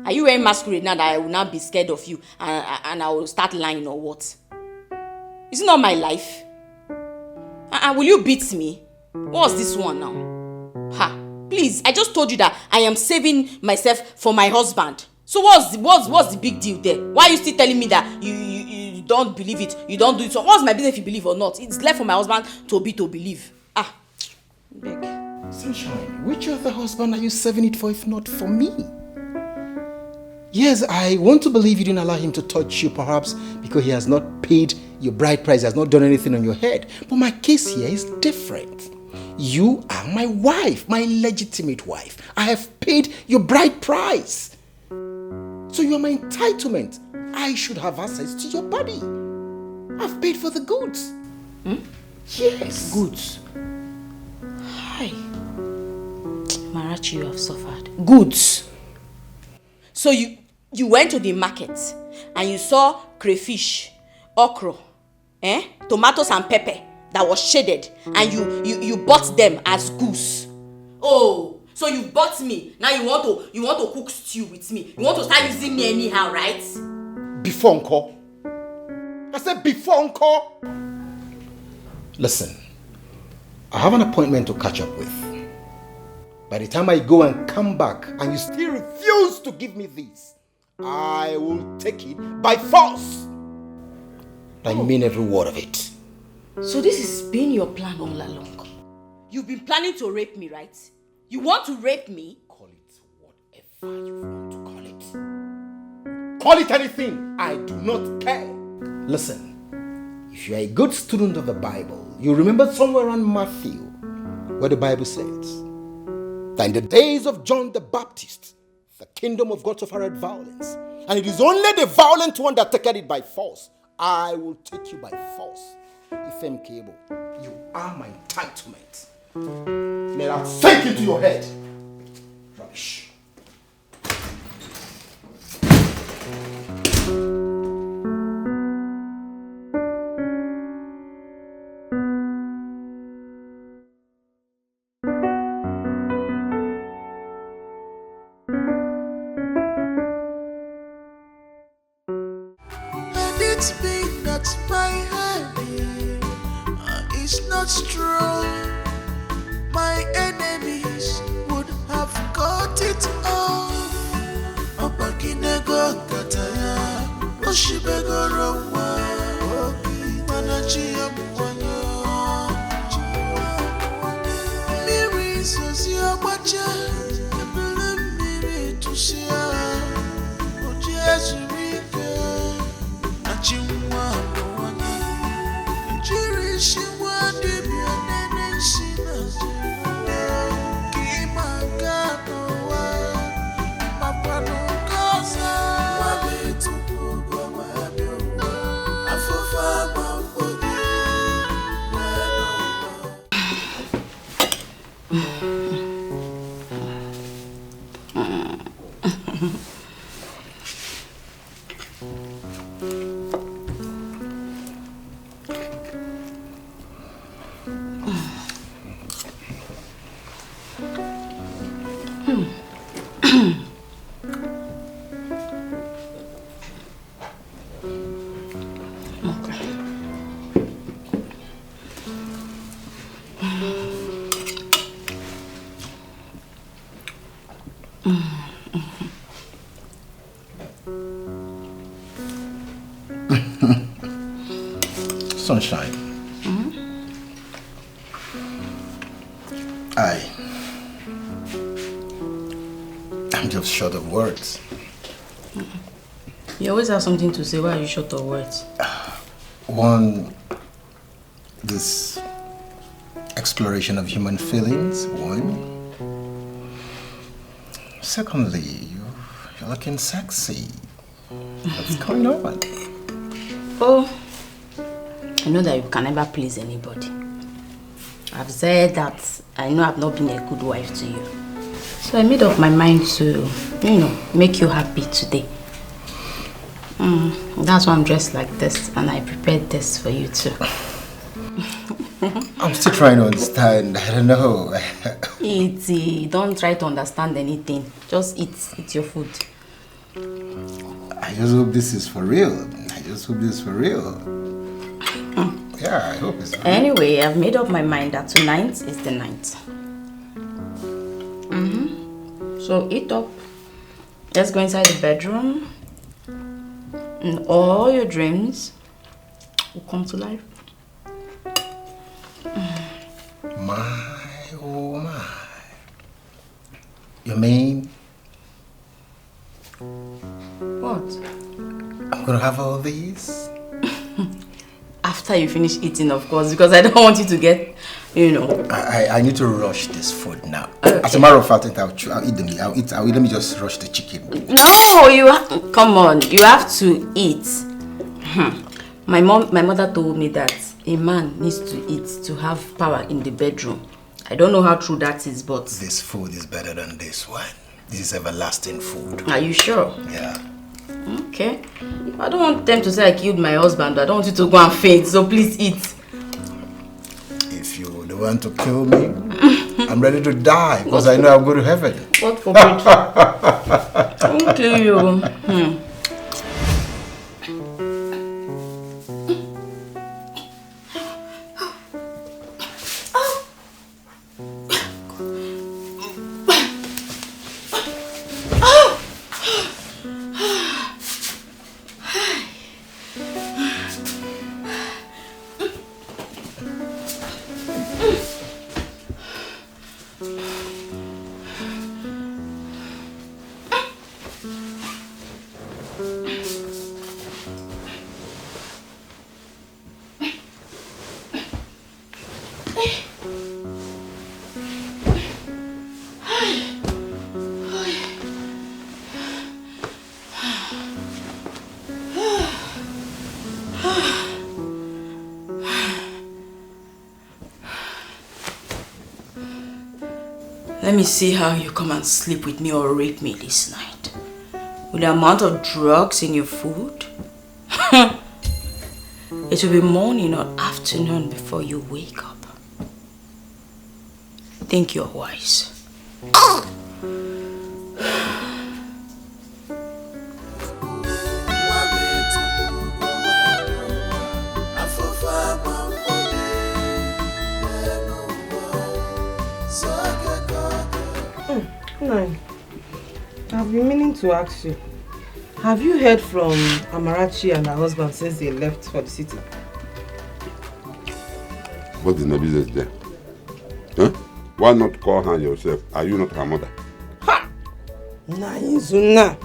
Are you wearing masquerade now that I will not be scared of you and I will start lying or what? Is it not my life? And will you beat me? What's this one now? Ha! Please, I just told you that I am saving myself for my husband. So what's the big deal there? Why are you still telling me that you don't believe it? You don't do it. So what's my business if you believe or not? It's left for my husband to believe. Ah, beg. Sunshine, which other husband are you saving it for if not for me? Yes, I want to believe you didn't allow him to touch you, perhaps because he has not paid your bride price, has not done anything on your head. But my case here is different. You are my wife, my legitimate wife. I have paid your bride price. So you are my entitlement. I should have access to your body. I've paid for the goods. Yes. Goods. Hi. Marachi, you have suffered. Goods. So you went to the market and you saw crayfish, okra, tomatoes and pepper that was shaded, and you bought them as goose. Oh, so you bought me. Now you want to cook stew with me. You want to start using me anyhow, right? Before Uncle. I said before Uncle. Listen, I have an appointment to catch up with. By the time I go and come back and you still refuse to give me this, I will take it by force. I mean every word of it. So this has been your plan all along. You've been planning to rape me, right? You want to rape me? Call it whatever you want to call it. Call it anything. I do not care. Listen, if you are a good student of the Bible, you remember somewhere around Matthew where the Bible says that in the days of John the Baptist, the kingdom of God suffered violence, and it is only the violent one that taketh it by force. I will take you by force. Ifem Cable, you are my entitlement. May that sink into your head. Rubbish. It's me that my head is not strong. My enemies would have got it off. Abakinego kataya, oshibego rowa, manachia mwanya. Miri sozia wacha, ebele miri tusia, ojesu rike. Chimwa mwanya, njiri shimwa dibia nene shina jina. Kima gano wa, mapano kosa. Wabi tupugo mabio wa, afufa mambogi. Sunshine. I'm just short of words. You always have something to say. Why are you short of words? One, this exploration of human feelings, one. Secondly, you're looking sexy. What's going on? Oh, I know that you can never please anybody. I've said that I know I've not been a good wife to you. So I made up my mind to, make you happy today. That's why I'm dressed like this, and I prepared this for you too. I'm still trying to understand. I don't know. Eat. Don't try to understand anything. Just eat. Eat your food. I just hope this is for real. Yeah, I hope it's for real. Anyway, I've made up my mind that tonight is the night. So eat up. Let's go inside the bedroom. And all your dreams will come to life. My, oh my. You mean? What? I'm gonna have all these? After you finish eating, of course, because I don't want you to get, I need to rush this food now. Okay. As a matter of fact, I'll eat the meat. Let me just rush the chicken. No, come on. You have to eat. My mother told me that a man needs to eat to have power in the bedroom. I don't know how true that is, but... This food is better than this one. This is everlasting food. Are you sure? Yeah. Okay. I don't want them to say I killed my husband. I don't want you to go and faint, so please eat. If you want to kill me, I'm ready to die because I know I'll go to heaven. God forbid. I won't kill you. Let me see how you come and sleep with me or rape me this night. With the amount of drugs in your food, it will be morning or afternoon before you wake up. Think you're wise. Nine. I've been meaning to ask you. Have you heard from Amarachi and her husband since they left for the city? What is my business there? Huh? Why not call her yourself? Are you not her mother? Ha! Nainzuna!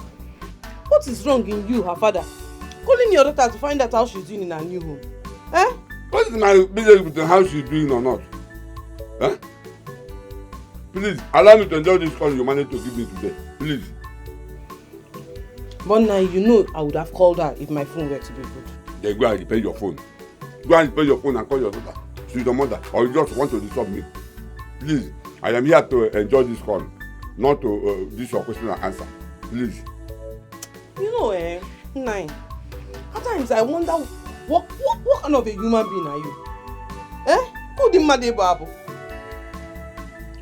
What is wrong in you, her father? Calling your daughter to find out how she's doing in her new home. Eh? What is my business with how she's doing or not? Huh? Please, allow me to enjoy this call you managed to give me today. Please. But now you know I would have called her if my phone were to be good. Then go and repair your phone. Go and repair your phone and call your daughter. She's your mother. Or you just want to disturb me. Please, I am here to enjoy this call. Not to this your question and answer. Please. You know, Nine. At times I wonder what kind of a human being are you? Who the mother babu?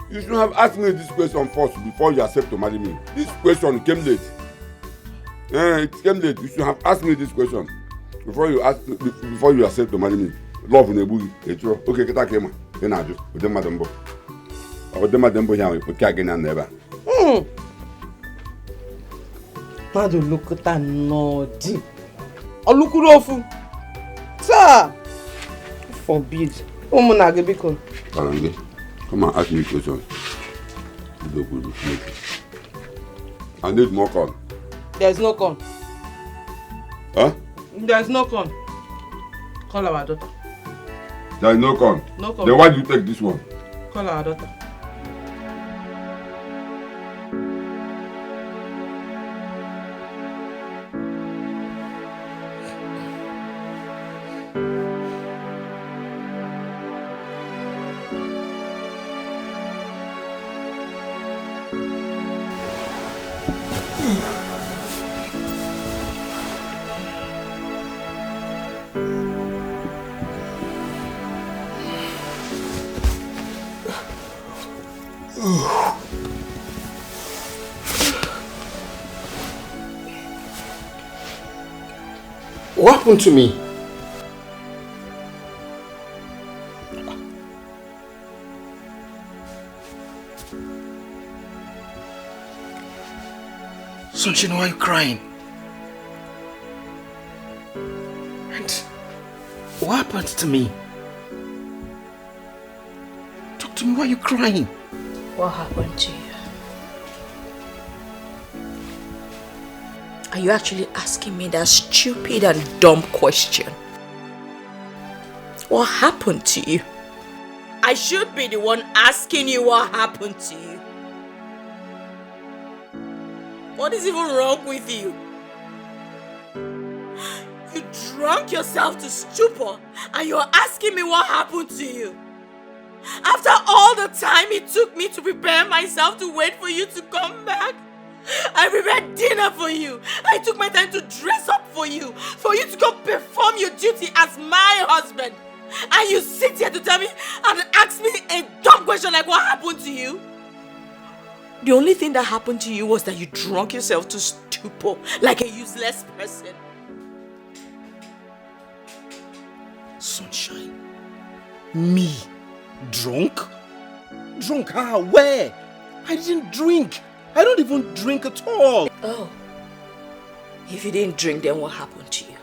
You should have asked me this question first before you accept to marry me. This question came late. It came late. You should have asked me this question before you accept to marry me. Love nebu etro. Okay, kita kema. Ena aju. Ode madambo. Ode madambo ya we put again and never. Madu lokuta no deep. Olukurofu. Sir. Forbid. Omunage biko. Karange. Come and ask me questions. I need more corn. There's no corn. Huh? There's no corn. Call our daughter. There is no corn. No corn. Then why do you take this one? Call our daughter. What happened to me? Sunshine, why are you crying? And what happened to me? Talk to me, why are you crying? What happened to you? Are you actually asking me that stupid and dumb question? What happened to you? I should be the one asking you what happened to you. What is even wrong with you? You drunk yourself to stupor and you're asking me what happened to you. After all the time it took me to prepare myself to wait for you to come back. I prepared dinner for you. I took my time to dress up for you to go perform your duty as my husband. And you sit here to tell me and ask me a dumb question like what happened to you? The only thing that happened to you was that you drunk yourself to stupor like a useless person. Sunshine? Me? Drunk? Drunk how? Where? I didn't drink. I don't even drink at all. Oh. If you didn't drink, then what happened to you?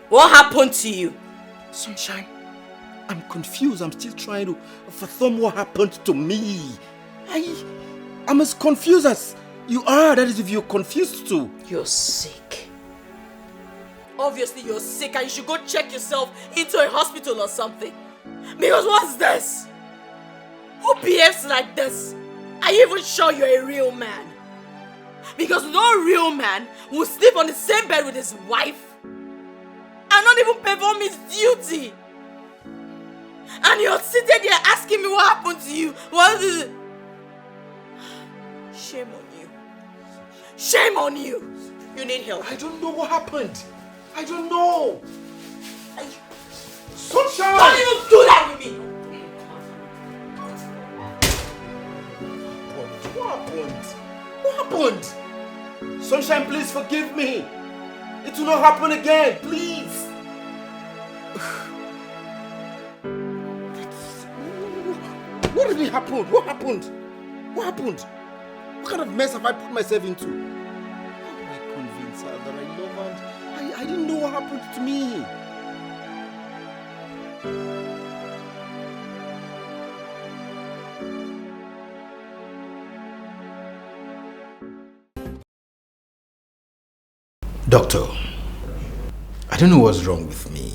What happened to you? Sunshine, I'm confused. I'm still trying to fathom what happened to me. I'm as confused as you are. That is if you're confused too. You're sick. Obviously you're sick and you should go check yourself into a hospital or something. Because what's this? Who behaves like this? Are you even sure you're a real man? Because no real man will sleep on the same bed with his wife. and not even perform his duty. And you're sitting there asking me what happened to you. What is it? Shame on you. Shame on you. You need help. I don't know what happened. I don't know. Sunshine! Don't even do that with me. What happened? What happened? Sunshine, please forgive me. It will not happen again, please. What really happened? What happened? What happened? What kind of mess have I put myself into? How do I convince her that I love her and I didn't know what happened to me? Doctor, I don't know what's wrong with me.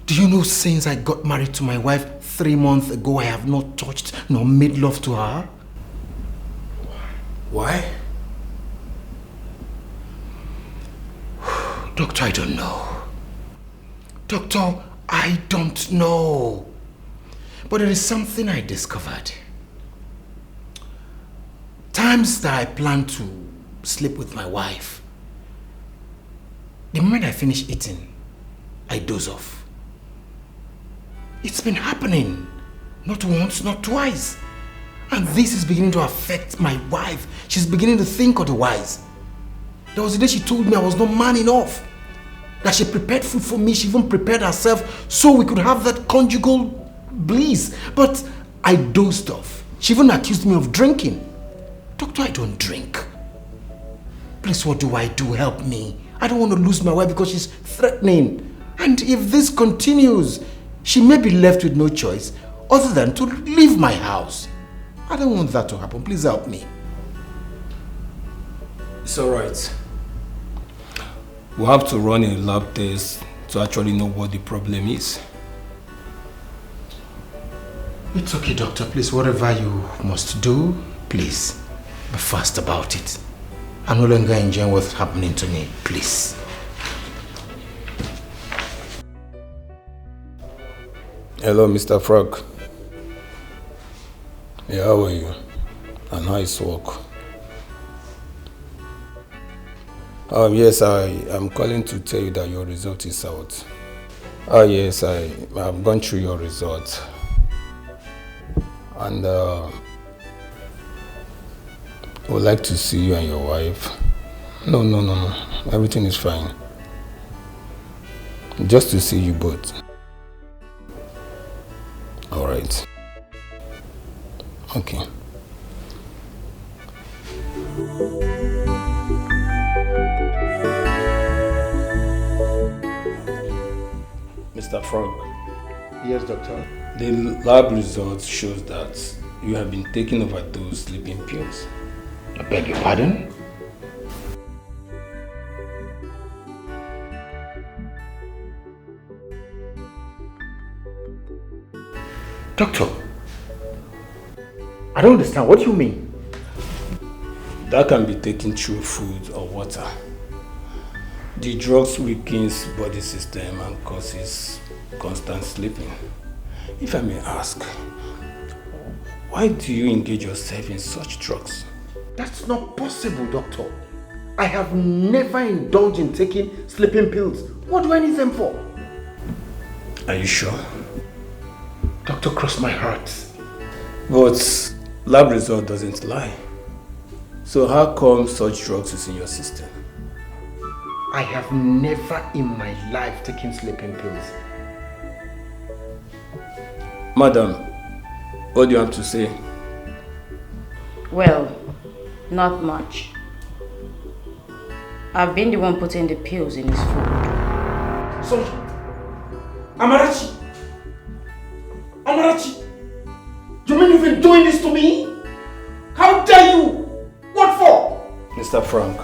Do you know since I got married to my wife 3 months ago, I have not touched nor made love to her? Why? Doctor, I don't know. Doctor, I don't know. But there is something I discovered. Times that I plan to sleep with my wife, the moment I finish eating, I doze off. It's been happening, not once, not twice. And this is beginning to affect my wife. She's beginning to think otherwise. There was a day she told me I was not man enough. That she prepared food for me, she even prepared herself so we could have that conjugal bliss. But I dozed off. She even accused me of drinking. Doctor, I don't drink. Please, what do I do? Help me. I don't want to lose my wife because she's threatening. And if this continues, she may be left with no choice other than to leave my house. I don't want that to happen. Please help me. It's alright. We'll have to run a lab test to actually know what the problem is. It's okay, doctor. Please, whatever you must do, please be fast about it. I'm no longer enjoying what's happening to me. Please. Hello, Mr. Frog. Yeah, how are you? And how is work? Yes, I'm calling to tell you that your result is out. Yes, I've gone through your result. And I would like to see you and your wife. No. Everything is fine. Just to see you both. Alright. Okay. Mr. Frog. Yes, doctor. The lab results shows that you have been taking overdose sleeping pills. I beg your pardon? Doctor, I don't understand. What do you mean? That can be taken through food or water. The drugs weakens body system and causes constant sleeping. If I may ask, why do you engage yourself in such drugs? That's not possible, doctor. I have never indulged in taking sleeping pills. What do I need them for? Are you sure? Doctor, cross my heart. But lab result doesn't lie. So how come such drugs is in your system? I have never in my life taken sleeping pills. Madam, what do you have to say? Well, not much. I've been the one putting the pills in his food. So, Amarachi! You mean you've been doing this to me? How dare you? What for? Mr. Frank,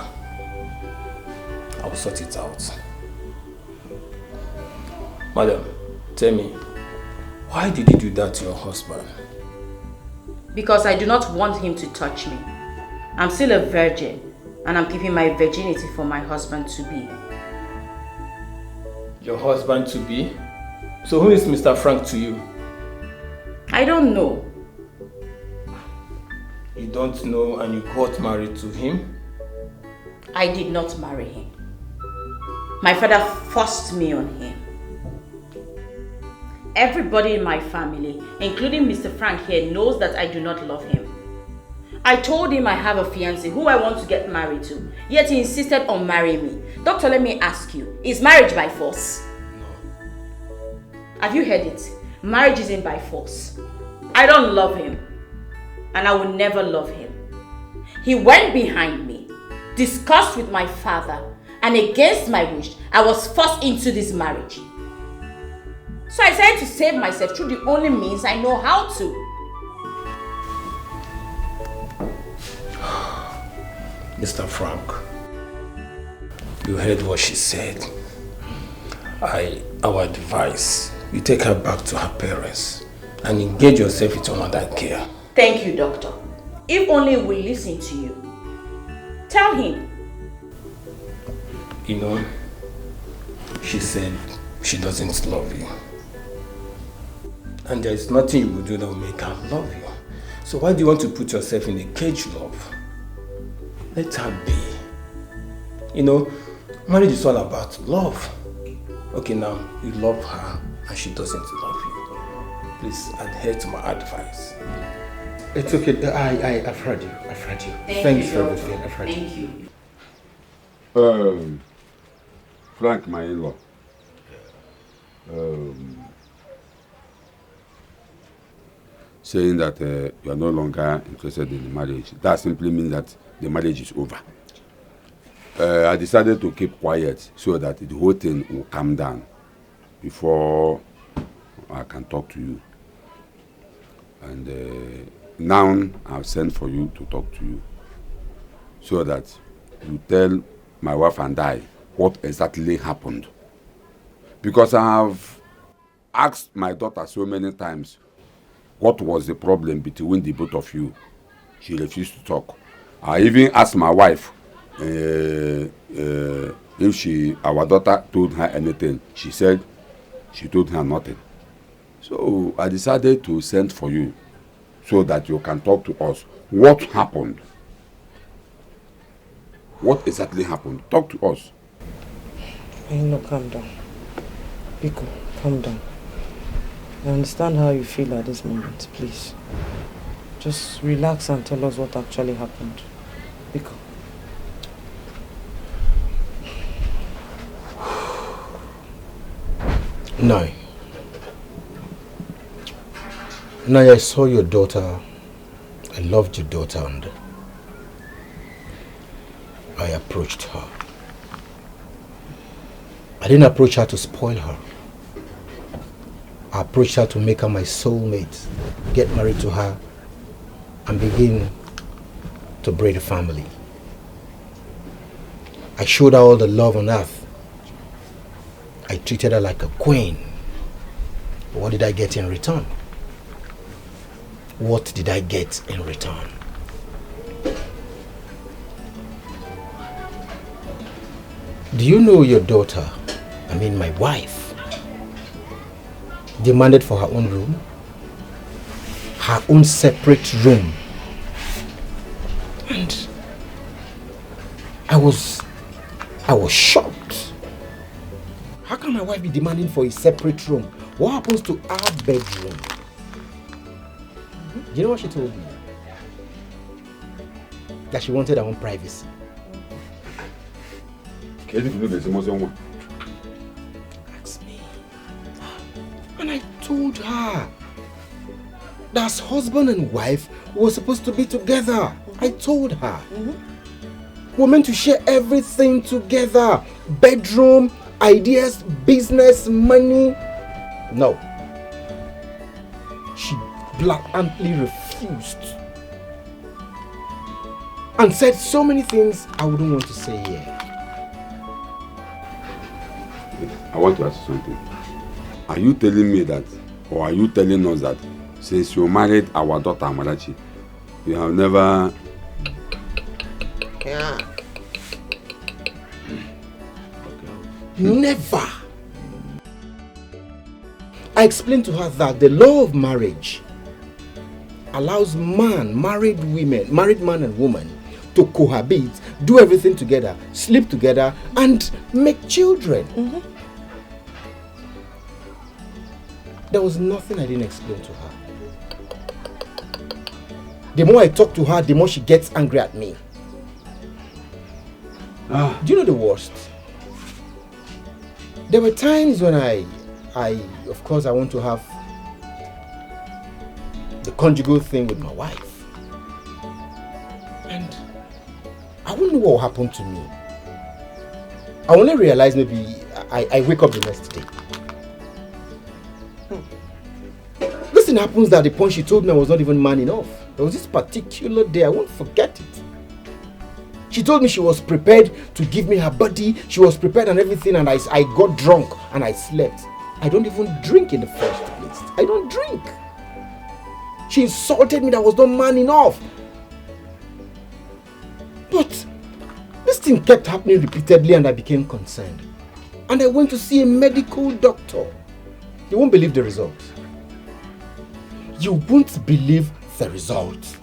I will sort it out. Madam, tell me, why did you do that to your husband? Because I do not want him to touch me. I'm still a virgin, and I'm keeping my virginity for my husband to be. Your husband to be? So who is Mr. Frank to you? I don't know. You don't know and you got married to him? I did not marry him. My father forced me on him. Everybody in my family, including Mr. Frank here, knows that I do not love him. I told him I have a fiancé who I want to get married to, yet he insisted on marrying me. Doctor, let me ask you, is marriage by force? No. Have you heard it? Marriage isn't by force. I don't love him, and I will never love him. He went behind me, discussed with my father, and against my wish, I was forced into this marriage. So I decided to save myself through the only means I know how to. Mr. Frank, you heard what she said. Our advice, you take her back to her parents and engage yourself with another care. Thank you, doctor. If only we listen to you. Tell him. You know, she said she doesn't love you. And there is nothing you will do that will make her love you. So why do you want to put yourself in a cage, love? Let her be. You know, marriage is all about love. Okay, now, you love her and she doesn't love you. Please adhere to my advice. It's okay. I've heard you. I've heard you. Thanks for everything. I've heard you. Thank you. Frank, my in-law. Saying that you are no longer interested in the marriage, that simply means that the marriage is over. I decided to keep quiet so that the whole thing will calm down before I can talk to you. And now I've sent for you to talk to you so that you tell my wife and I what exactly happened. Because I have asked my daughter so many times what was the problem between the both of you. She refused to talk. I even asked my wife if our daughter told her anything. She said she told her nothing. So I decided to send for you so that you can talk to us. What happened? What exactly happened? Talk to us. No, calm down. Biko, calm down. I understand how you feel at this moment, please. Just relax and tell us what actually happened. Biko. No. Now I saw your daughter. I loved your daughter and I approached her. I didn't approach her to spoil her. I approached her to make her my soulmate, get married to her, and begin to breed a family. I showed her all the love on earth. I treated her like a queen. But what did I get in return? What did I get in return? Do you know your daughter, I mean my wife, demanded for her own room, her own separate room. And I was shocked. How can my wife be demanding for a separate room? What happens to our bedroom? Do you know what she told me? That she wanted her own privacy. Ask me. And I told her that as husband and wife were supposed to be together. I told her. We're meant to share everything together. Bedroom, ideas, business, money. No. She blatantly refused. And said so many things I wouldn't want to say here. I want to ask you something. Are you telling me that, or are you telling us that since you married our daughter Amarachi, you have never... Never. I explained to her that the law of marriage allows married man and woman to cohabit, do everything together, sleep together, and make children. There was nothing I didn't explain to her. The more I talk to her, the more she gets angry at me. Do you know the worst? There were times when I of course, I want to have the conjugal thing with my wife. And I wouldn't know what will happen to me. I only realize maybe I wake up the next day. This thing happens that the point she told me I was not even man enough. There was this particular day, I won't forget it. She told me she was prepared to give me her body. She was prepared and everything, and I got drunk and I slept. I don't even drink in the first place. I don't drink. She insulted me that I was not man enough. But this thing kept happening repeatedly and I became concerned. And I went to see a medical doctor. You won't believe the results. You won't believe the results.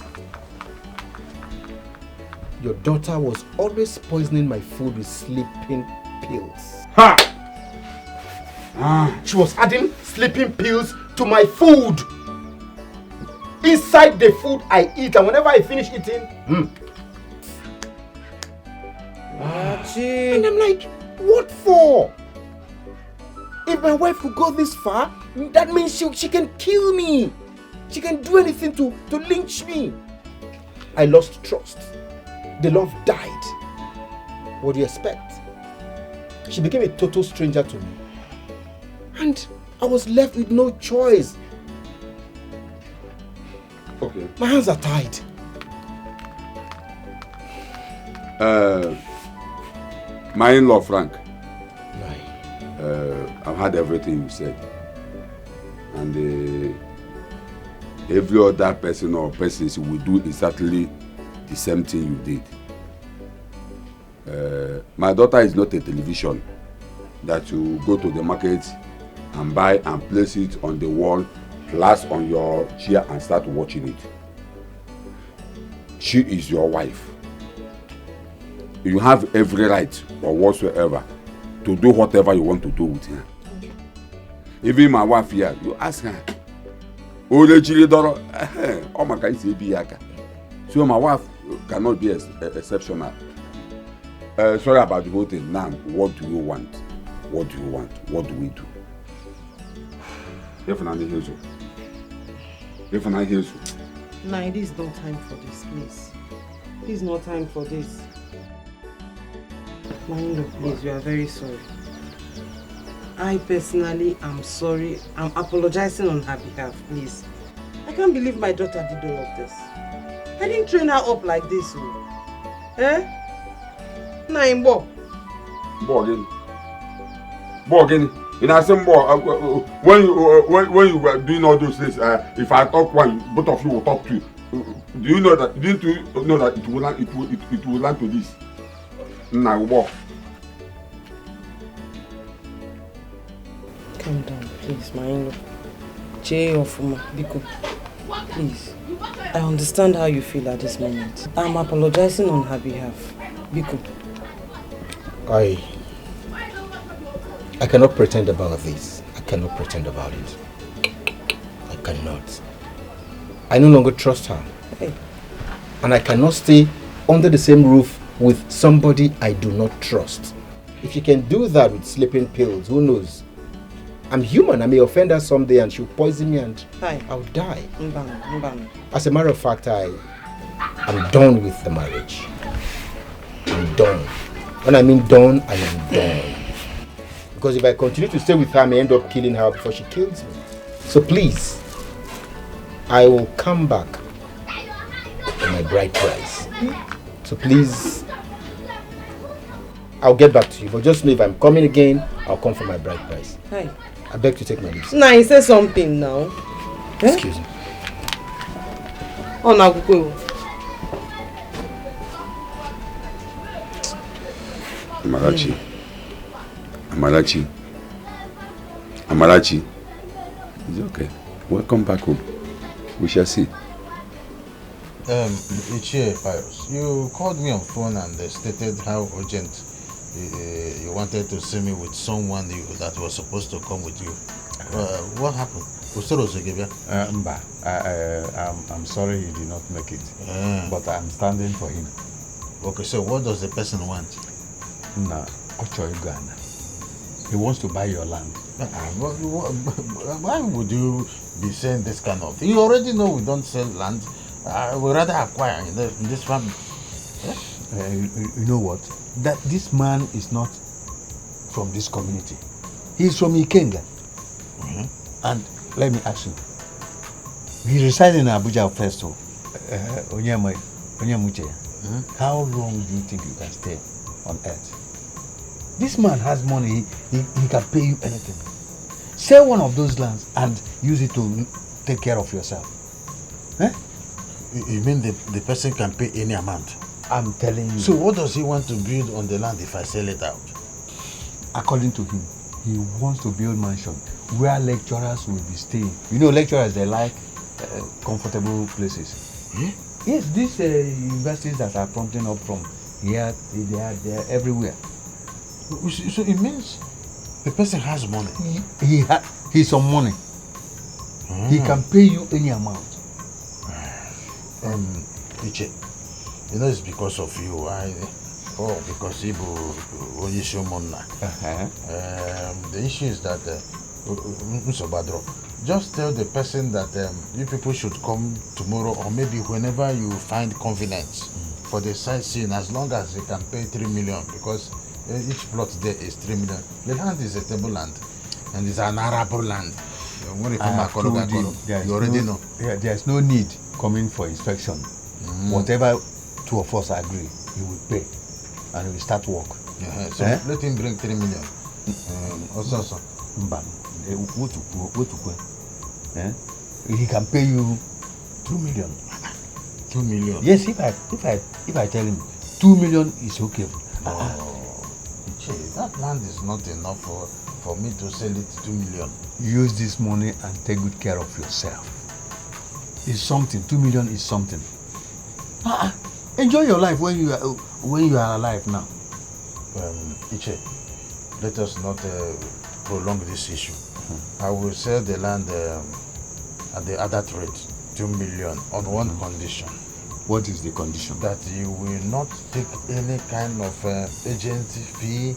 Your daughter was always poisoning my food with sleeping pills. Ha! She was adding sleeping pills to my food. Inside the food I eat, and whenever I finish eating, and I'm like, what for? If my wife will go this far, that means she can kill me. She can do anything to lynch me. I lost trust. The love died. What do you expect? She became a total stranger to me. And I was left with no choice. Okay. My hands are tied. My in-law, Frank. I've heard everything you said. And every other person or persons will do exactly the same thing you did. My daughter is not a television that you go to the market and buy and place it on the wall, plus on your chair and start watching it. She is your wife. You have every right or whatsoever to do whatever you want to do with her. Even my wife here, you ask her, so my wife cannot be exceptional. Sorry about the whole thing. Now, what do you want? What do you want? What do we do? Definitely hear you. Definitely hear you. Nah, it is not time for this, please. It is not time for this. My in-law, please, we are very sorry. I personally am sorry. I'm apologizing on her behalf, please. I can't believe my daughter did all of this. I didn't train her up like this. Eh? Nah, Imbo. Bo again. In a same when you were doing all those things, if I talk one, both of you will talk two. Do you know that? Didn't you know that it will land to this? Now walk. Calm down, please, my in-law. Jay or Fuma, Biko, please. I understand how you feel at this moment. I'm apologizing on her behalf. Biko. I cannot pretend about this. I cannot pretend about it. I cannot. I no longer trust her. Hey. And I cannot stay under the same roof with somebody I do not trust. If she can do that with sleeping pills, who knows? I'm human. I may offend her someday and she'll poison me and I'll die. As a matter of fact, I'm done with the marriage. I'm done. When I mean done, I am done. Because if I continue to stay with her, I may end up killing her before she kills me. So please, I will come back for my bride price. So please, I'll get back to you. But just know if I'm coming again, I'll come for my bride price. Hi. I beg to take my leave. Nah, he said something now. Excuse me. Oh, now go. Amarachi. It's okay. Welcome back home. We shall see. Ichie Pius, you called me on phone and stated how urgent you wanted to see me with someone that was supposed to come with you. What happened? Mba, I'm sorry he did not make it, but I'm standing for him. Okay, so what does the person want? Nah, Ocho Uganda. He wants to buy your land. Why would you be saying this kind of thing? You already know we don't sell land. We rather acquire in this family. You know what? That this man is not from this community. He's from Ikenga. And let me ask you. He resides in Abuja first. Onyemuche. How long do you think you can stay on earth? This man has money. He can pay you anything. Sell one of those lands and use it to take care of yourself. You mean the person can pay any amount? I'm telling you. So what does he want to build on the land if I sell it out? According to him, he wants to build mansion where lecturers will be staying. You know, lecturers, they like comfortable places. Yes, these universities that are prompting up from here, they are everywhere. So it means the person has money. He's some money. He can pay you any amount. Iche, you know it's because of you. Because Ibu Oyishomona. The issue is that just tell the person that you people should come tomorrow or maybe whenever you find convenience for the sightseeing, as long as they can pay 3 million, because each plot there is 3 million. The land is a table land and it's an arable land. You already know. There's no need coming for inspection. Whatever two of us agree, he will pay and we will start work. So let him bring 3 million. He can pay you 2 million. 2 million? Yes, if I tell him 2 million is okay. That land is not enough for me to sell it 2 million. Use this money and take good care of yourself. It's something. 2 million is something. Enjoy your life when you are alive now. Iche, let us not prolong this issue. I will sell the land at the other rate, 2 million, on one condition. What is the condition? That you will not take any kind of agency fee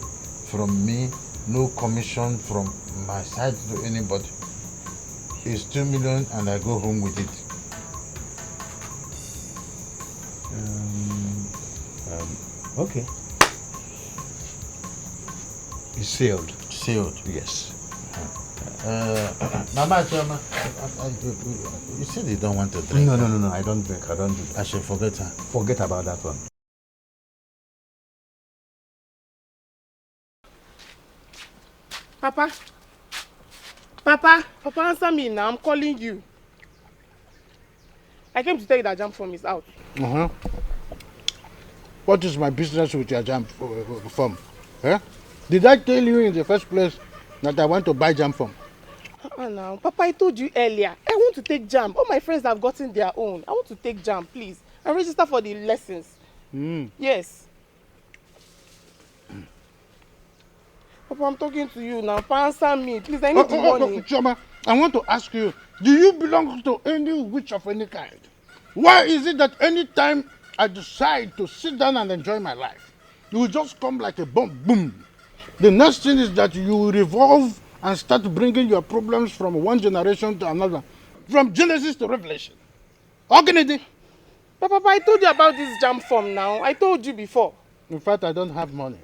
from me, no commission from my side to anybody. It's 2 million and I go home with it. Okay. It's sealed. Sealed? Yes. Mama, you said you don't want to drink. No, I don't drink. I don't do that. I should forget her. Forget about that one. Papa, answer me now. I'm calling you. I came to tell you that jam form is out. What is my business with your jam form? Did I tell you in the first place that I want to buy jam form? Now, Papa, I told you earlier. I want to take jam. All my friends have gotten their own. I want to take jam, please. And register for the lessons. Yes. Papa, I'm talking to you now. Answer me. Please, I need the money. Choma, I want to ask you, do you belong to any witch of any kind? Why is it that any time I decide to sit down and enjoy my life, you will just come like a bomb, boom. The next thing is that you will revolve and start bringing your problems from one generation to another, from Genesis to Revelation. Organidy. Papa, I told you about this jam form now. I told you before. In fact, I don't have money.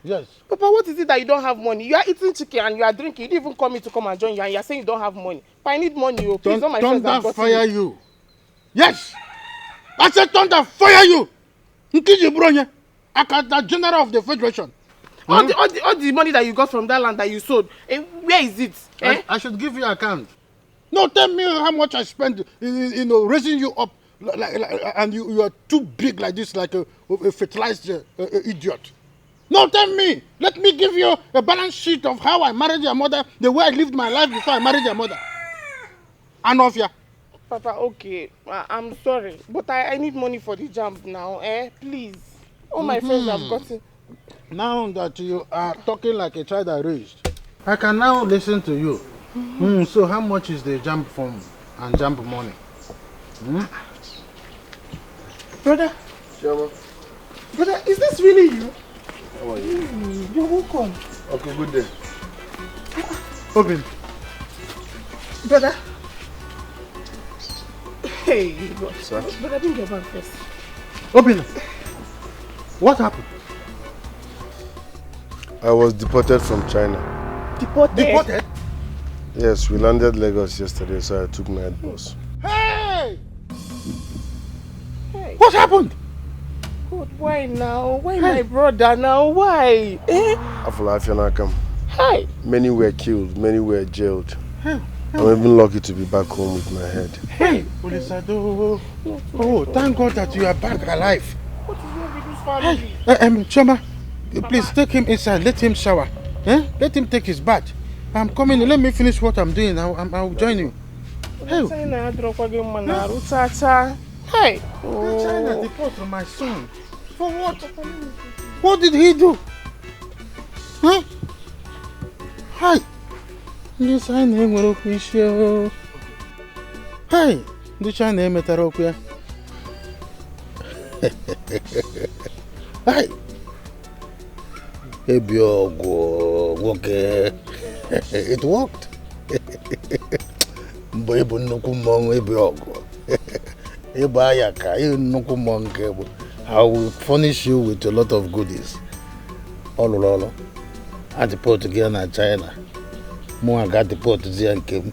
Yes. Papa, what is it that you don't have money? You are eating chicken and you are drinking. You didn't even call me to come and join you and you are saying you don't have money. But I need money, oh. Please, all my friends have got fire you. Yes. I said thunder fire you. Nkiji Bronye, Akata General of the Federation. All the money that you got from that land that you sold, where is it? I should give you an account. No, tell me how much I spent, raising you up, and you are too big like this, like a fertilized idiot. No, tell me. Let me give you a balance sheet of how I married your mother, the way I lived my life before I married your mother. Anofia. Papa, okay. I'm sorry. But I need money for the jump now, Please. All my friends have gotten. Now that you are talking like a child I raised, I can now listen to you. So how much is the jump fund and jump money? Brother. Sure. Brother, is this really you? How are you? You're welcome. Okay, good day. Open. Brother. Hey, Sir? Brother, bring your bag first. Open. What happened? I was deported from China. Deported? Deported? Yes, we landed Lagos yesterday, so I took night bus. Hey! What happened? God, why now? Why my brother now? Why? Hey! Many were killed, many were jailed. I'm even lucky to be back home with my head. Hey! Oh, thank God that you are back alive. What is wrong with this family? Choma, please take him inside. Let him shower. Let him take his bath. I'm coming. Let me finish what I'm doing. I'll join you. Hey! Hey! China deported my son. For what? What did he do? Huh? Hi. This China nwere okwu isi o. Hi. Ndị China emetara okwu ya. Hi. Ebiogo nwoke. It worked. Mgbe ịbụ nnukwu mmọnwụ Ebiogo. Ịbụ ayaka, nnukwu mmọnwụ nke bụ. I will furnish you with a lot of goodies. All. At the port again in China. More got the port there and came.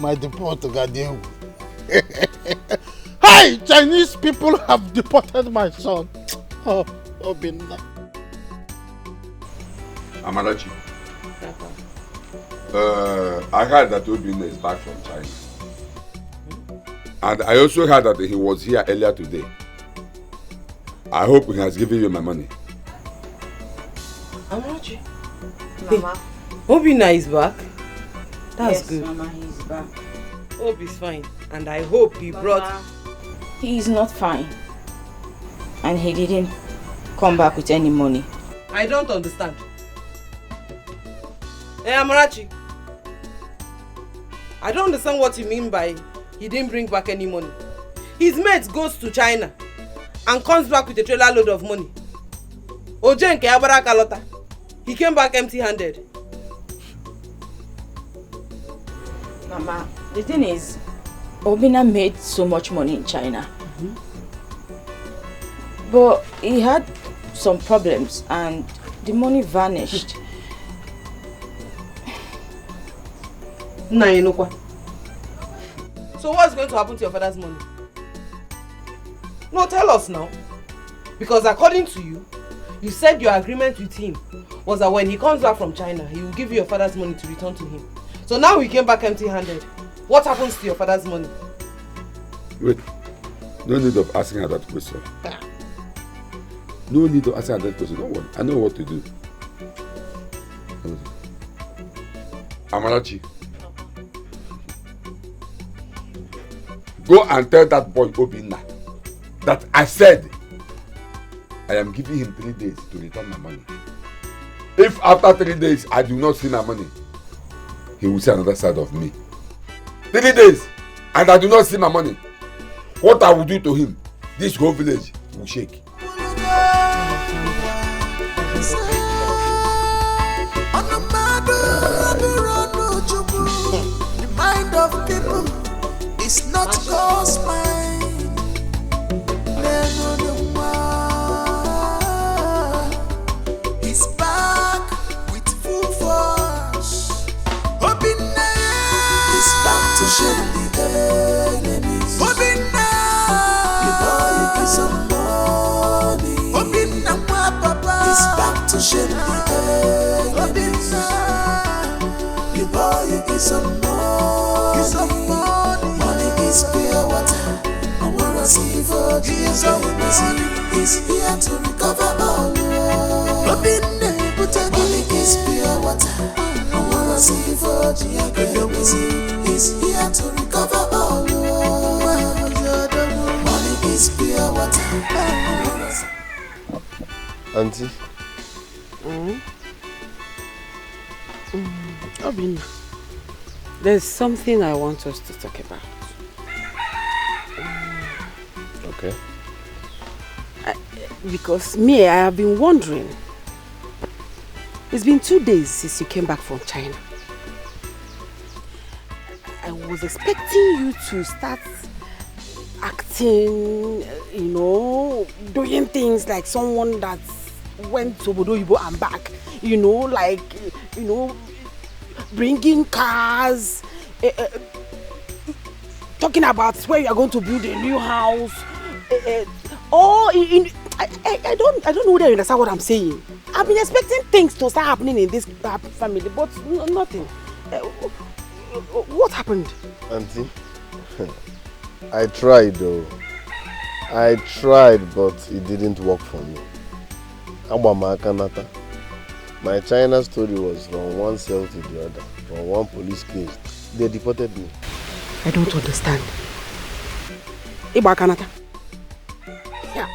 My deport got you. Hi! Chinese people have deported my son. Oh, Obinna. Amarachi. I heard that Obinna is back from China. And I also heard that he was here earlier today. I hope he has given you my money. Amarachi. Mama. Obinna is back. That's yes, good. Mama, he's back. Hope is fine. And I hope he brought... He is not fine. And he didn't come back with any money. I don't understand. Hey, Amarachi. I don't understand what you mean by he didn't bring back any money. His mate goes to China and comes back with a trailer load of money. Ojenke Abarakalota. He came back empty-handed. Mama, the thing is, Obinna made so much money in China. But he had some problems and the money vanished. So what's going to happen to your father's money? No, tell us now. Because according to you, you said your agreement with him was that when he comes back from China, he will give you your father's money to return to him. So now he came back empty-handed. What happens to your father's money? Wait. No need of asking her that question. No need of asking her that question. Don't worry. I know what to do. Amarachi. Go and tell that boy Obinna that I said I am giving him 3 days to return my money. If after 3 days I do not see my money, he will see another side of me. 3 days and I do not see my money. What I will do to him, this whole village will shake. The mind of people is not God's mind. He's back with full force. Obinna is back to shame the enemies. Obinna, you know you get some money. Obinna, my papa is back to shame the enemies. Obinna, you know you get some money. Get some money. Money is pure water. I wanna see for Jesus. He's here to recover all. Obinna, put a money is pure water. I wanna see for Jesus. Auntie. Obin, there's something I want us to talk about. Okay. Because me, I have been wondering. It's been 2 days since you came back from China. I was expecting you to start acting, you know, doing things like someone that went to Obodo Oyibo and back. You know, like, you know, bringing cars, talking about where you are going to build a new house. I don't know whether you understand what I'm saying. I've been expecting things to start happening in this family, but nothing. What happened? Auntie, I tried though. I tried, but it didn't work for me. My China story was from one cell to the other, from one police case. They deported me. I don't understand. Yeah.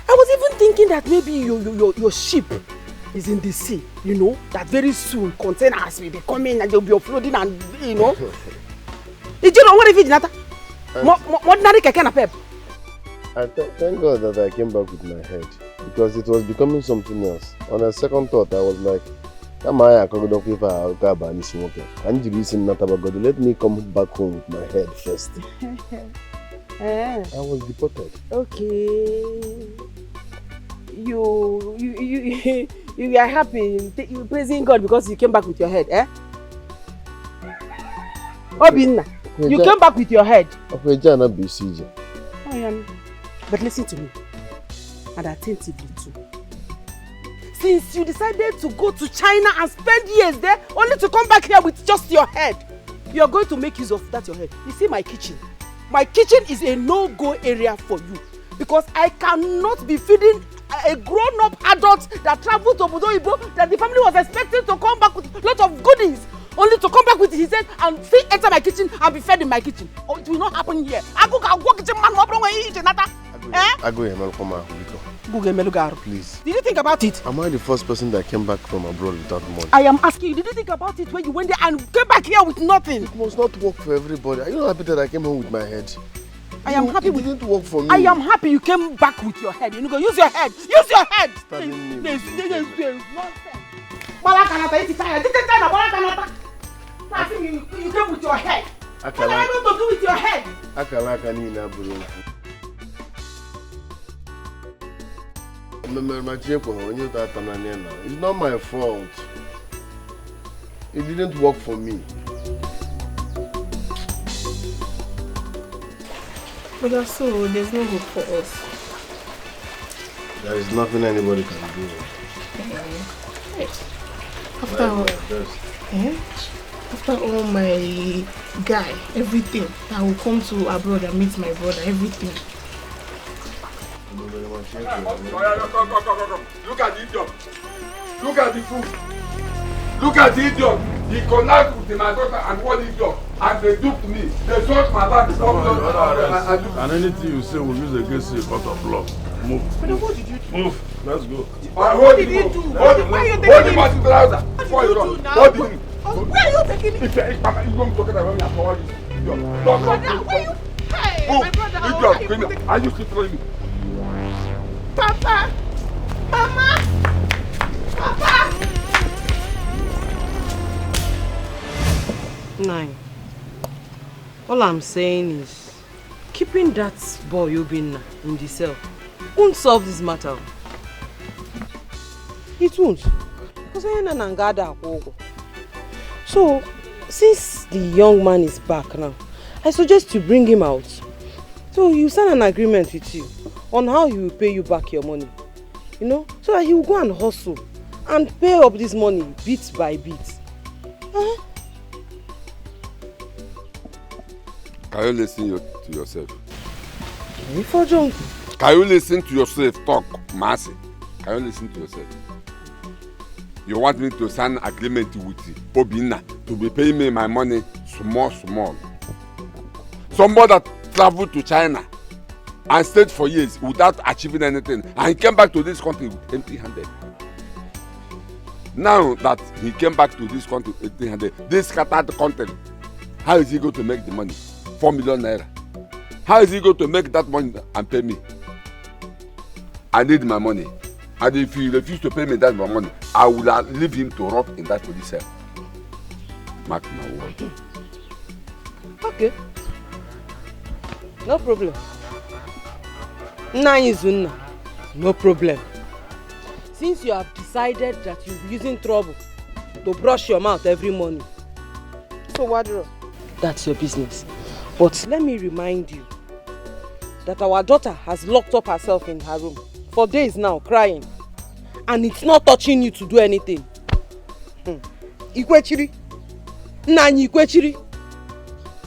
I was even thinking that maybe your ship is in the sea, you know, that very soon containers will be coming and they'll be offloading and, you know. Did you know what if it's not? Thank God that I came back with my head, because it was becoming something else. On a second thought, I was like, let me come back home with my head first. I was deported. Okay. You are happy, you praising God because you came back with your head, eh? Obinna, you came back with your head. But listen to me, and attentively too. Since you decided to go to China and spend years there, only to come back here with just your head, you are going to make use of that your head. You see my kitchen? My kitchen is a no-go area for you, because I cannot be feeding a grown-up adult that traveled to Obodo Oyibo, that the family was expecting to come back with a lot of goodies, only to come back with his head and still enter my kitchen and be fed in my kitchen. Oh, it will not happen here. I go kitchen man. Please. Did you think about it? Am I the first person that came back from abroad without money? I am asking you, did you think about it when you went there and came back here with nothing? It must not work for everybody. Are you not happy that I came home with my head? I am happy. It didn't work for me. I am happy you came back with your head. You go use your head. Use your head. Nonsense. You came with your head. What are you going to do with your head? It's not my fault. It didn't work for me. But so there's no hope for us. There is nothing anybody can do. After all my guy, everything, I will come to abroad and meet my brother, everything. Look at the idiot. Look at the fool. Look at the idiot. He connected with my daughter and one idiot. And they duped me. They sold my bag. And anything you say will use against you in court of law. Move. But what did you do? Move. Let's go. What did you do? Hold him as the trouser. Before you run. Hold him. Where are you taking me? If you're going to talk about me after all this. Hey, my brother. Idiot. Are you still throwing me? Papa! Mama! Papa! 9. All I'm saying is, keeping that boy Obinna in the cell won't solve this matter. It won't. So, since the young man is back now, I suggest you bring him out. So you sign an agreement with you on how he will pay you back your money. You know, so that he will go and hustle and pay up this money bit by bit. Can you listen to yourself? Can you listen to yourself talk, Mercy? Can you listen to yourself? You want me to sign an agreement with Obinna to be paying me my money small. Somebody that traveled to China and stayed for years without achieving anything, and he came back to this country empty-handed. Now that he came back to this country empty-handed, this scattered country, how is he going to make the money? 4 million naira. How is he going to make that money and pay me? I need my money. And if he refuses to pay me that money, I will leave him to rot in that police cell. Mark my word. Okay. No problem. Nna, no problem. Since you have decided that you'll be using trouble to brush your mouth every morning, so what? That's your business. But let me remind you that our daughter has locked up herself in her room for days now, crying. And it's not touching you to do anything. Ikwechiri. Nani Ikwechiri.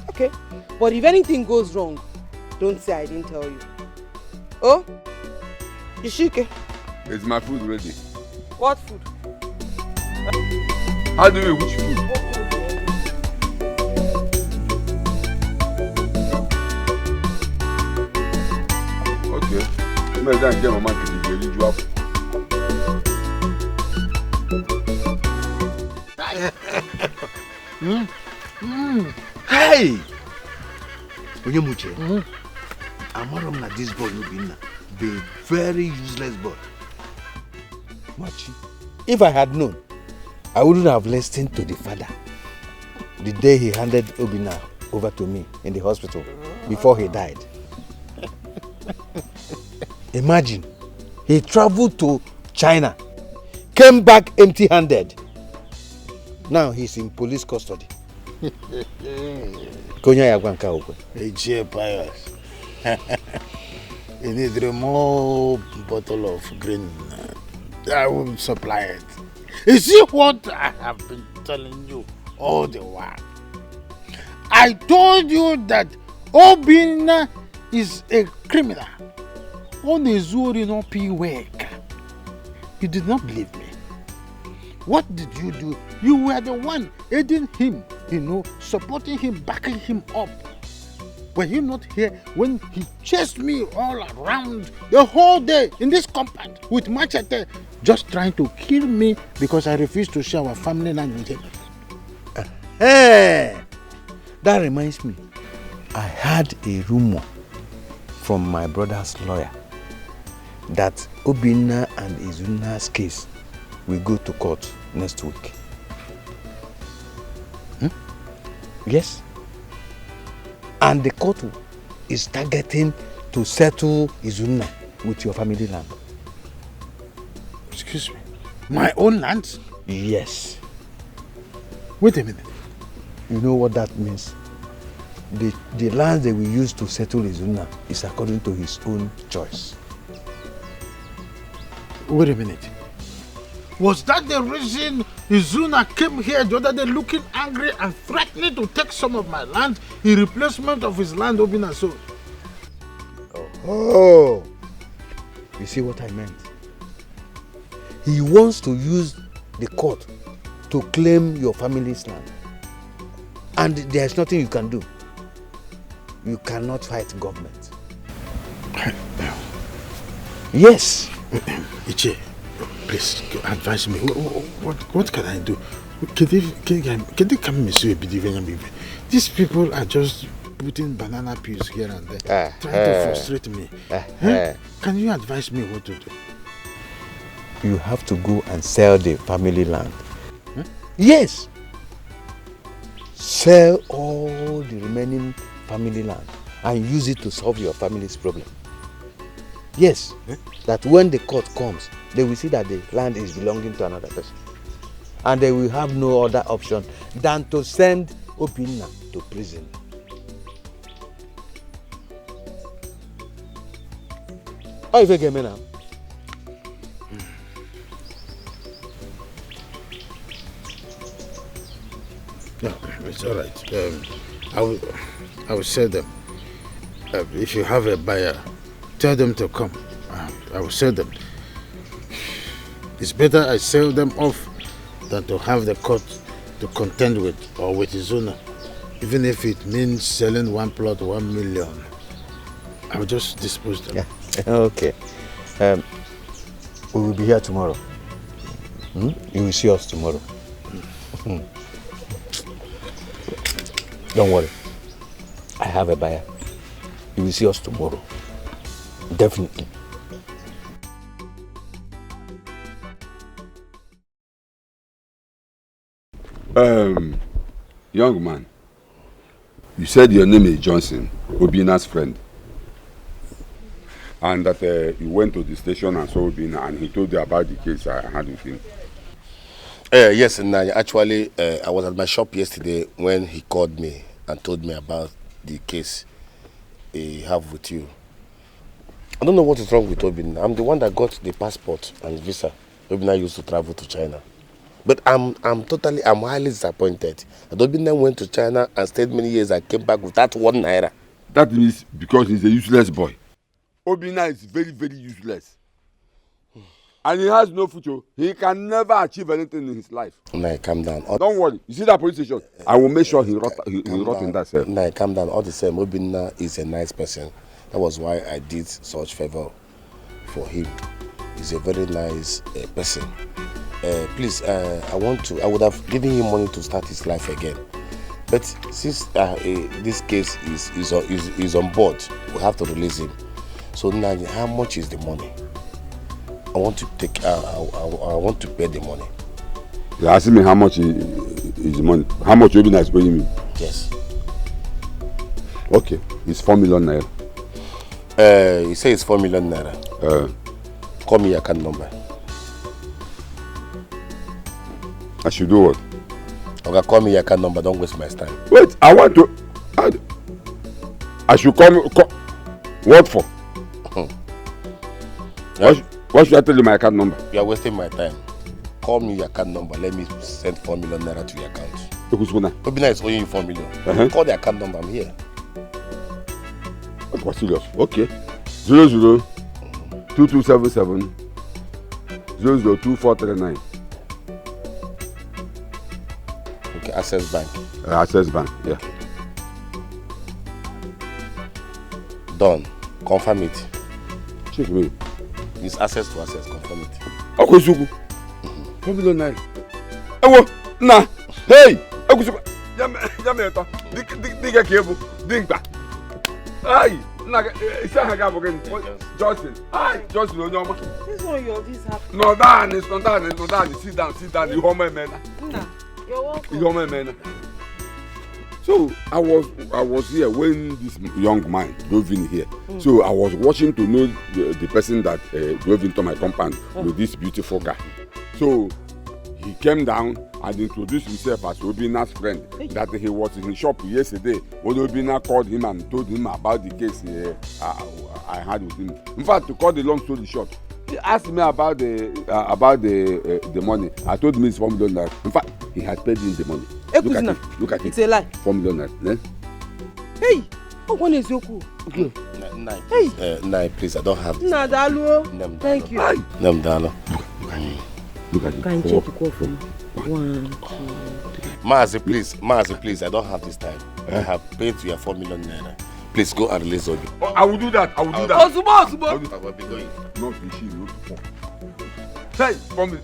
Okay. But if anything goes wrong, don't say I didn't tell you. Oh? Ishike. Is my food ready? What food? How do you which food? Okay. I'm going to get my man to the you up. Hey! Onyemuche, I'm not this boy will be very useless boy. Machi, if I had known, I wouldn't have listened to the father the day he handed Obinna over to me in the hospital before he died. Imagine, he traveled to China, came back empty-handed. Now he's in police custody. Konya Yagwanka Okwe. Hey, Pius. You need more bottle of green. I will supply it. You see what I have been telling you all the while? I told you that Obinna is a criminal. On a zuri no pi work. You did not believe me. What did you do? You were the one aiding him, supporting him, backing him up. Were you not here when he chased me all around the whole day in this compound with machete, just trying to kill me because I refused to share our family land with him? Hey, that reminds me. I had a rumor from my brother's lawyer that Obinna and Izuna's case will go to court next week. Yes. And the court is targeting to settle Izuna with your family land. Excuse me? My own land? Yes. Wait a minute. You know what that means? The land they will use to settle Izuna is according to his own choice. Wait a minute. Was that the reason Izuna came here the other day looking angry and threatening to take some of my land in replacement of his land Obinna sold? Oh, you see what I meant? He wants to use the court to claim your family's land. And there's nothing you can do. You cannot fight government. Yes. Iche, please advise me. What can I do? Can they come and see a bit? These people are just putting banana peels here and there, trying to frustrate me. Can you advise me what to do? You have to go and sell the family land. Yes. Sell all the remaining family land and use it to solve your family's problem. Yes. That when the court comes, they will see that the land is belonging to another person. And they will have no other option than to send Obinna to prison. How you get me now? No, it's all right. I will sell them. If you have a buyer, tell them to come. I will sell them. It's better I sell them off than to have the court to contend with or with his owner. Even if it means selling one plot 1 million. I will just dispose them. Yeah. Okay. We will be here tomorrow. You will see us tomorrow. Don't worry. I have a buyer. You will see us tomorrow. Definitely. Young man, you said your name is Johnson, Obina's friend. And that you went to the station and saw Obina and he told you about the case I had with him. Yes, and actually, I was at my shop yesterday when he called me and told me about the case he have with you. I don't know what is wrong with Obina. I'm the one that got the passport and visa. Obina used to travel to China. But I'm highly disappointed that Obina went to China and stayed many years and came back with that 1 naira. That means because he's a useless boy. Obina is very, very useless. And he has no future. He can never achieve anything in his life. Nah, calm down. Don't worry. You see that police station? I will make sure he rot in that cell. Nah, calm down. All the same, Obina is a nice person. That was why I did such favor for him. He's a very nice person. Please, I would have given him money to start his life again. But since this case is on board, we have to release him. So now, how much is the money? I want to pay the money. You're asking me how much is the money? How much Obina is paying me? Yes. Okay, it's 4 million naira. He says it's 4 million naira. Call me your account number. I should do what? Okay, call me your account number. Don't waste my time. Wait, I want to. I should call. What for? What should I tell you my account number? You are wasting my time. Call me your account number. Let me send 4 million naira to your account. Obina is owing you 4 million. Call the account number. I'm here. What's serious? Okay. 00 2277 002439. Okay, Access Bank. Access Bank, yeah. Done. Confirm it. Check me. It's access to access. Confirm it. Okay, Sugu. 4 million naira. Ewo, na. Hey, Akusugu. Yame, diga kebu, diga. Ay, na. Isa haga bogen. Johnson. Ay, Johnson no nyoma. This one your this happen. No, that is not that. Sit down. You home man. Nah, you're welcome. You home man. So I was here when this young man drove in here. So I was watching to know the person that drove into my compound with this beautiful car. So he came down and introduced himself as Obina's friend. That he was in his shop yesterday. When Obina called him and told him about the case I had with him. In fact, to cut the long story short, he asked me about the money. I told him it's 4 million naira. In fact, he had paid him the money. Look at it. It's a lie. 4 million naira. Hey, what is Yoku? Hey. Nine, please. I don't have this. Nadalo. Thank you. Namdalo. Look at it. Can you check the call for me? 1, 2, 3. Mazi, please. I don't have this time. I have paid to your 4 million naira. Please go and release Obi. Oh, I will do that. Oh, Subo. I will be going. Not machine, not Hey, for me.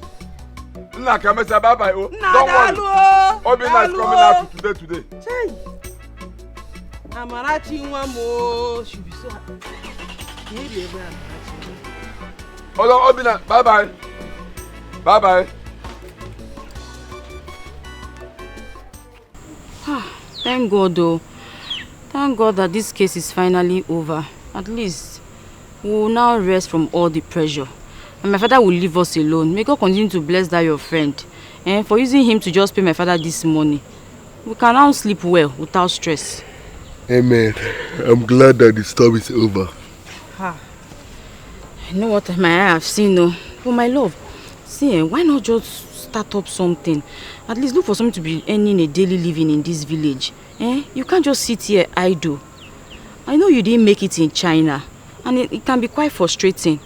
Nna Kamesa, bye-bye. Oh. Don't worry. Obina is coming out today. Hey. Amarachi Nwamo should be so happy. Hold on, Obina. Bye-bye. Bye-bye. Thank God, though. Thank God that this case is finally over. At least we will now rest from all the pressure. And my father will leave us alone. May God continue to bless that your friend. And for using him to just pay my father this money. We can now sleep well without stress. Amen. I'm glad that the storm is over. I know what my eye have seen, no. But my love, see, why not just start up something? At least look for something to be earning a daily living in this village. You can't just sit here idle. I know you didn't make it in China, and it can be quite frustrating.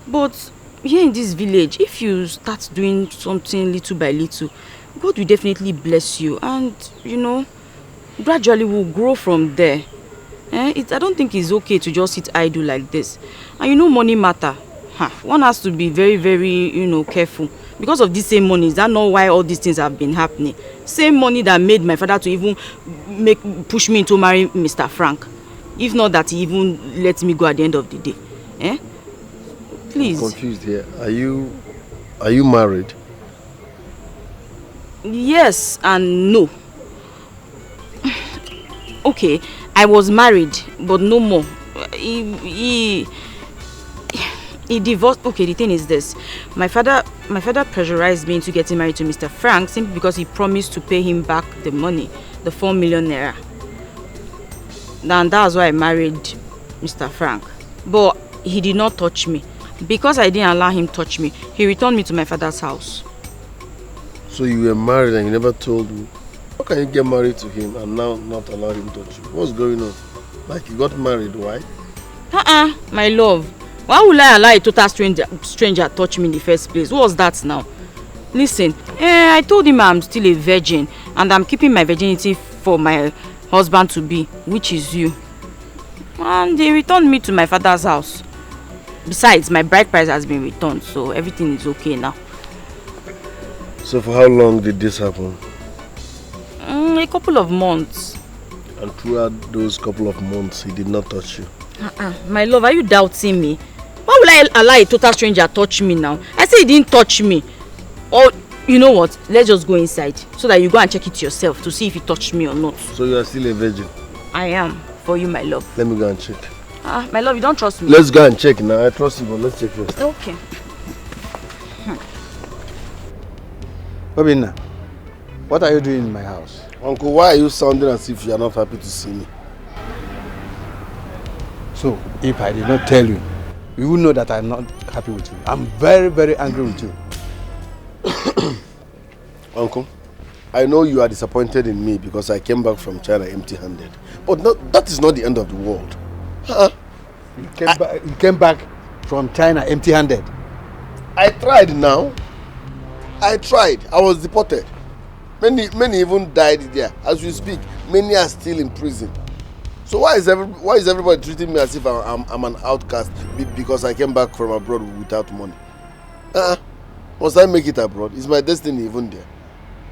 But here in this village, if you start doing something little by little, God will definitely bless you. And, gradually we'll grow from there. I don't think it's okay to just sit idle like this. And you know money matter. One has to be very, very, careful. Because of this same money, is that not why all these things have been happening? Same money that made my father to even push me into marry Mr. Frank. If not that he even let me go at the end of the day. Please. I'm confused here. Are you married? Yes and no. Okay, I was married, but no more. He divorced. Okay, the thing is this. My father pressurized me into getting married to Mr. Frank simply because he promised to pay him back the money, the 4 million naira. And that's why I married Mr. Frank. But he did not touch me. Because I didn't allow him to touch me, he returned me to my father's house. So you were married and you never told me? How can you get married to him and now not allow him to touch you? What's going on? Like you got married, why? My love. Why would I allow a total stranger touch me in the first place? What was that now? Listen, I told him I'm still a virgin and I'm keeping my virginity for my husband to be, which is you. And they returned me to my father's house. Besides, my bride price has been returned, so everything is okay now. So for how long did this happen? A couple of months. And throughout those couple of months, he did not touch you? My love, are you doubting me? Why would I allow a total stranger touch me now? I said he didn't touch me. Or, you know what? Let's just go inside so that you go and check it yourself to see if he touched me or not. So you are still a virgin? I am, for you, my love. Let me go and check. My love, you don't trust me. Let's go and check now. I trust you, but let's check first. Okay. Obinna, what are you doing in my house? Uncle, why are you sounding as if you are not happy to see me? So, if I did not tell you, you will know that I'm not happy with you. I'm very, very angry with you. Uncle, I know you are disappointed in me because I came back from China empty-handed. But that is not the end of the world. You came back from China empty-handed? I tried now. I tried. I was deported. Many even died there. As we speak, many are still in prison. So why is everybody treating me as if I'm an outcast because I came back from abroad without money? Must I make it abroad? Is my destiny even there?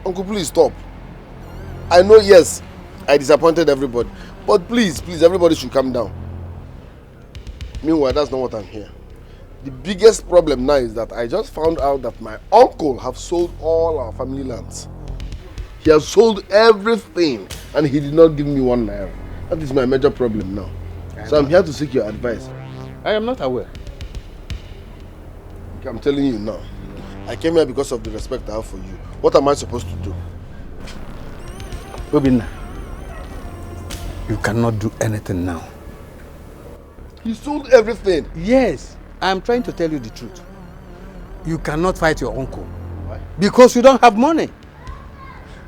Uncle, please stop. I know, yes, I disappointed everybody. But please, everybody should calm down. Meanwhile, that's not what I'm here. The biggest problem now is that I just found out that my uncle have sold all our family lands. He has sold everything and he did not give me 1 naira. That is my major problem now. So I'm here to seek your advice. I am not aware. Okay, I'm telling you now. I came here because of the respect I have for you. What am I supposed to do? Obinna, you cannot do anything now. He sold everything. Yes, I am trying to tell you the truth. You cannot fight your uncle. Why? Because you don't have money.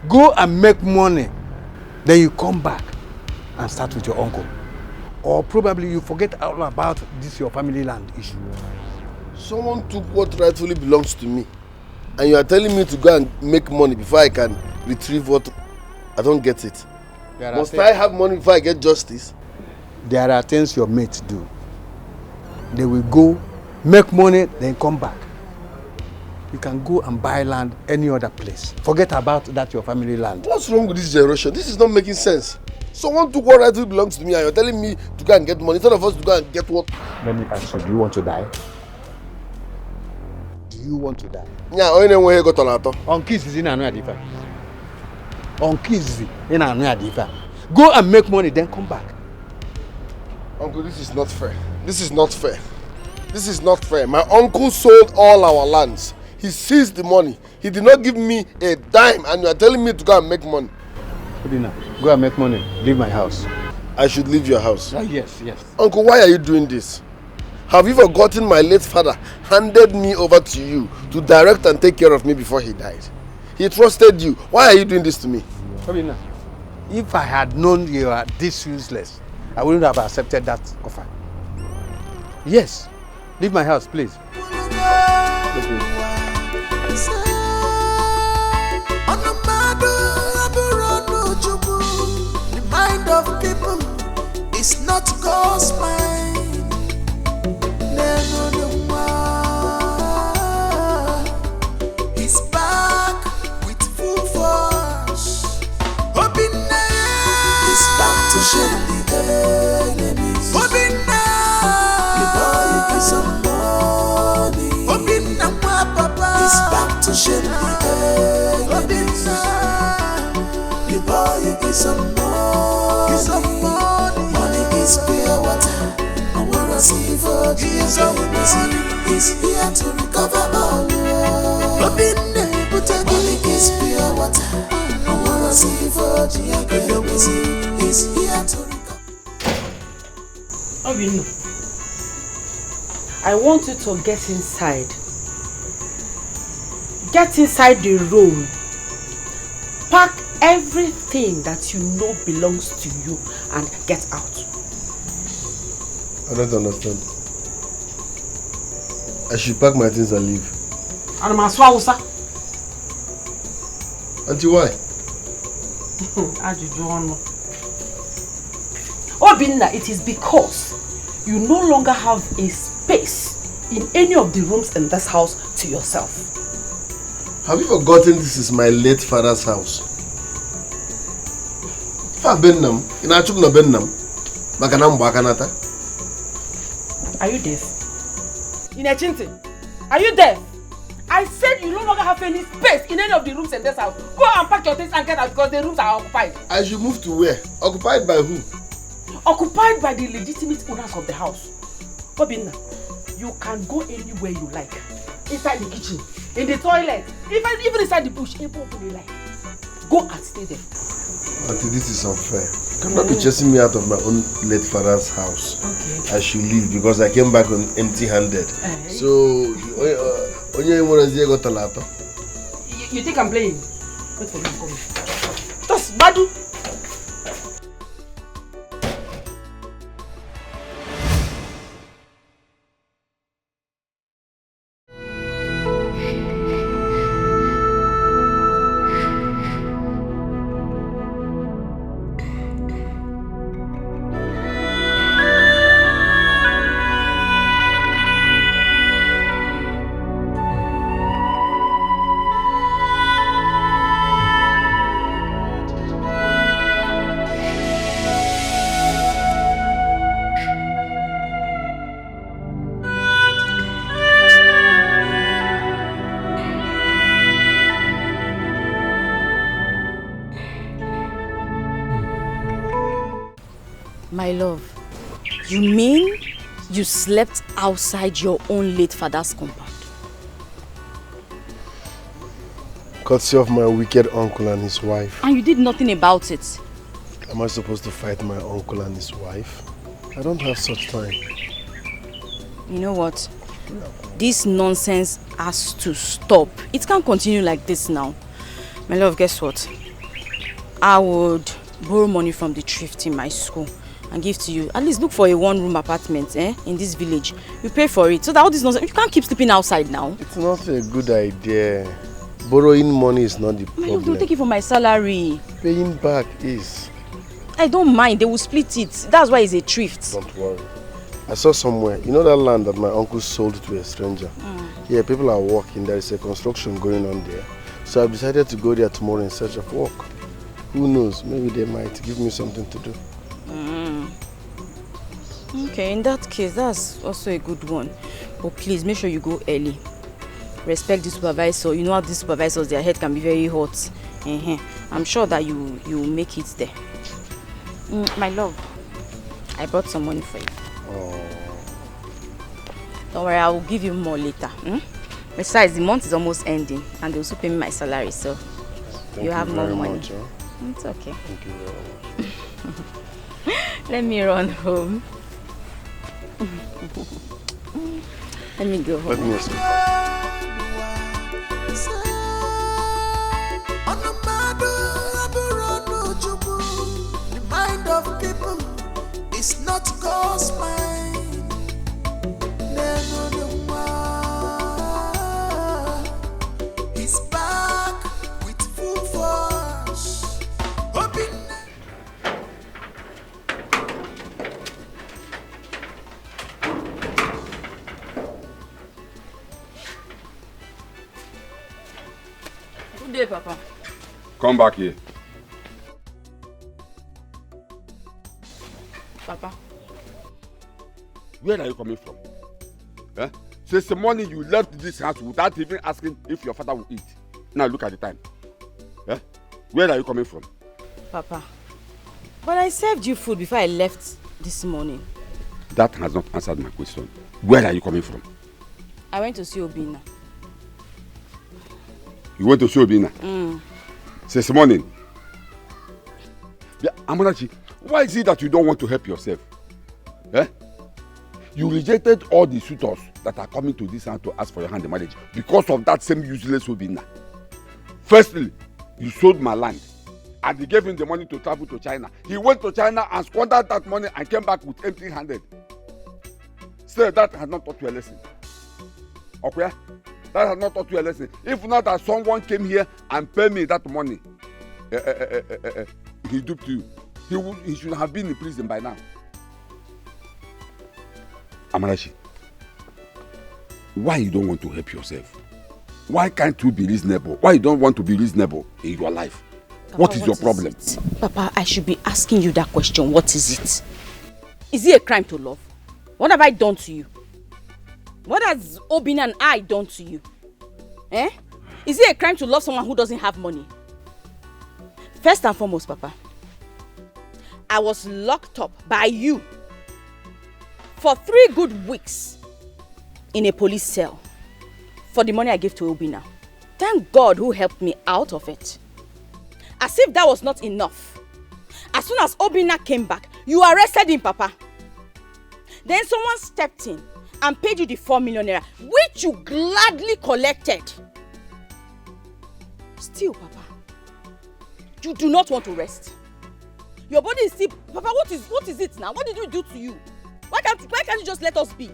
Go and make money. Then you come back and start with your uncle. Or probably you forget all about this your family land issue. Someone took what rightfully belongs to me. And you are telling me to go and make money before I can retrieve what... I don't get it. Must I have money before I get justice? There are things your mates do. They will go, make money, then come back. You can go and buy land any other place. Forget about that your family land. What's wrong with this generation? This is not making sense. Someone took what rightfully belongs to me and you're telling me to go and get money instead of us to go and get what? Let me ask you, do you want to die? Do you want to die? Yeah, only one way got on on kids is in Adifa. On kids in Adifa. Go and make money, then come back. Uncle, this is not fair. This is not fair. This is not fair. My uncle sold all our lands. He seized the money. He did not give me a dime and you are telling me to go and make money. Udina, go and make money. Leave my house. I should leave your house? Yes. Uncle, why are you doing this? Have you forgotten my late father handed me over to you to direct and take care of me before he died? He trusted you. Why are you doing this to me? Udina, if I had known you are this useless, I wouldn't have accepted that offer. Yes. Leave my house, please. The mind of people is It's not God's mind. Never the one. He's back with full force. Hoping now. He's back to shame the enemies. Hoping now. You know you get some money. Hoping now, Papa. He's back to shame the enemies. You know you get some money. Get some money. Money is pure water. I wanna see for Jesus. He's here to recover all. Hoping money is pure water. I wanna see for Jesus. He's here to recover. Obinu, I want you to get inside. Get inside the room. Pack everything that you know belongs to you and get out. I don't understand. I should pack my things and leave. Auntie, why? Obinna, it is because you no longer have a space in any of the rooms in this house to yourself. Have you forgotten this is my late father's house? If I've been them, in a chuk no been them, makanam bakanata. Are you deaf? Inechinte, are you deaf? I said you no longer have any space in any of the rooms in this house. Go and pack your things and get out because the rooms are occupied. I should move to where? Occupied by who? Occupied by the legitimate owners of the house. Obinna, you can go anywhere you like. Inside the kitchen, in the toilet, even inside the bush, even you like. Go and stay there. Auntie, this is unfair. You cannot be chasing me out of my own late father's house. Okay. I should leave because I came back empty-handed. So, you think I'm playing? Wait for me, come. Just Badu. My love, you mean you slept outside your own late father's compound? Courtesy of my wicked uncle and his wife. And you did nothing about it? Am I supposed to fight my uncle and his wife? I don't have such time. You know what? This nonsense has to stop. It can't continue like this now. My love, guess what? I would borrow money from the thrift in my school and give to you. At least look for a one-room apartment in this village. You pay for it. So that all this nonsense, you can't keep sleeping outside now. It's not a good idea. Borrowing money is not the problem. My love, they'll take it from my salary. Paying back is. I don't mind. They will split it. That's why it's a thrift. Don't worry. I saw somewhere. You know that land that my uncle sold to a stranger? Yeah, people are working. There is a construction going on there. So I've decided to go there tomorrow in search of work. Who knows? Maybe they might give me something to do. Okay, in that case, that's also a good one. But please, make sure you go early. Respect the supervisor. You know how these supervisors, their head can be very hot. I'm sure that you make it there. My love, I brought some money for you. Oh. Don't worry, I will give you more later. Besides, the month is almost ending and they will also pay me my salary, so you have more money. Much, huh? It's okay. Thank you very much. Let me run home. Let me go home. Let me escape. The mind of people is not God's mind. Never the one. He's back with full force. Good day, Papa. Come back here. Papa. Where are you coming from? Eh? Since the morning you left this house without even asking if your father will eat. Now look at the time. Eh? Where are you coming from? Papa. But I served you food before I left this morning. That has not answered my question. Where are you coming from? I went to see Obina. You went to see Obina? Since morning? Yeah, Amarachi, why is it that you don't want to help yourself? Eh? You rejected all the suitors that are coming to this house to ask for your hand in marriage because of that same useless Obina. Firstly, you sold my land and you gave him the money to travel to China. He went to China and squandered that money and came back with empty-handed. Still, that has not taught you a lesson. Okay? That has not taught you a lesson. If not that someone came here and paid me that money, he duped you. He should have been in prison by now. Amarachi, why you don't want to help yourself? Why can't you be reasonable? Why you don't want to be reasonable in your life? Papa, what is your problem? Papa, I should be asking you that question. What is it? Is it a crime to love? What have I done to you? What has Obina and I done to you? Eh? Is it a crime to love someone who doesn't have money? First and foremost, Papa, I was locked up by you for 3 good weeks in a police cell for the money I gave to Obina. Thank God who helped me out of it. As if that was not enough. As soon as Obina came back, you arrested him, Papa. Then someone stepped in and paid you the 4 million naira, which you gladly collected. Still, Papa, you do not want to rest. Your body is still... Papa, what is it now? What did we do to you? Why can't you just let us be?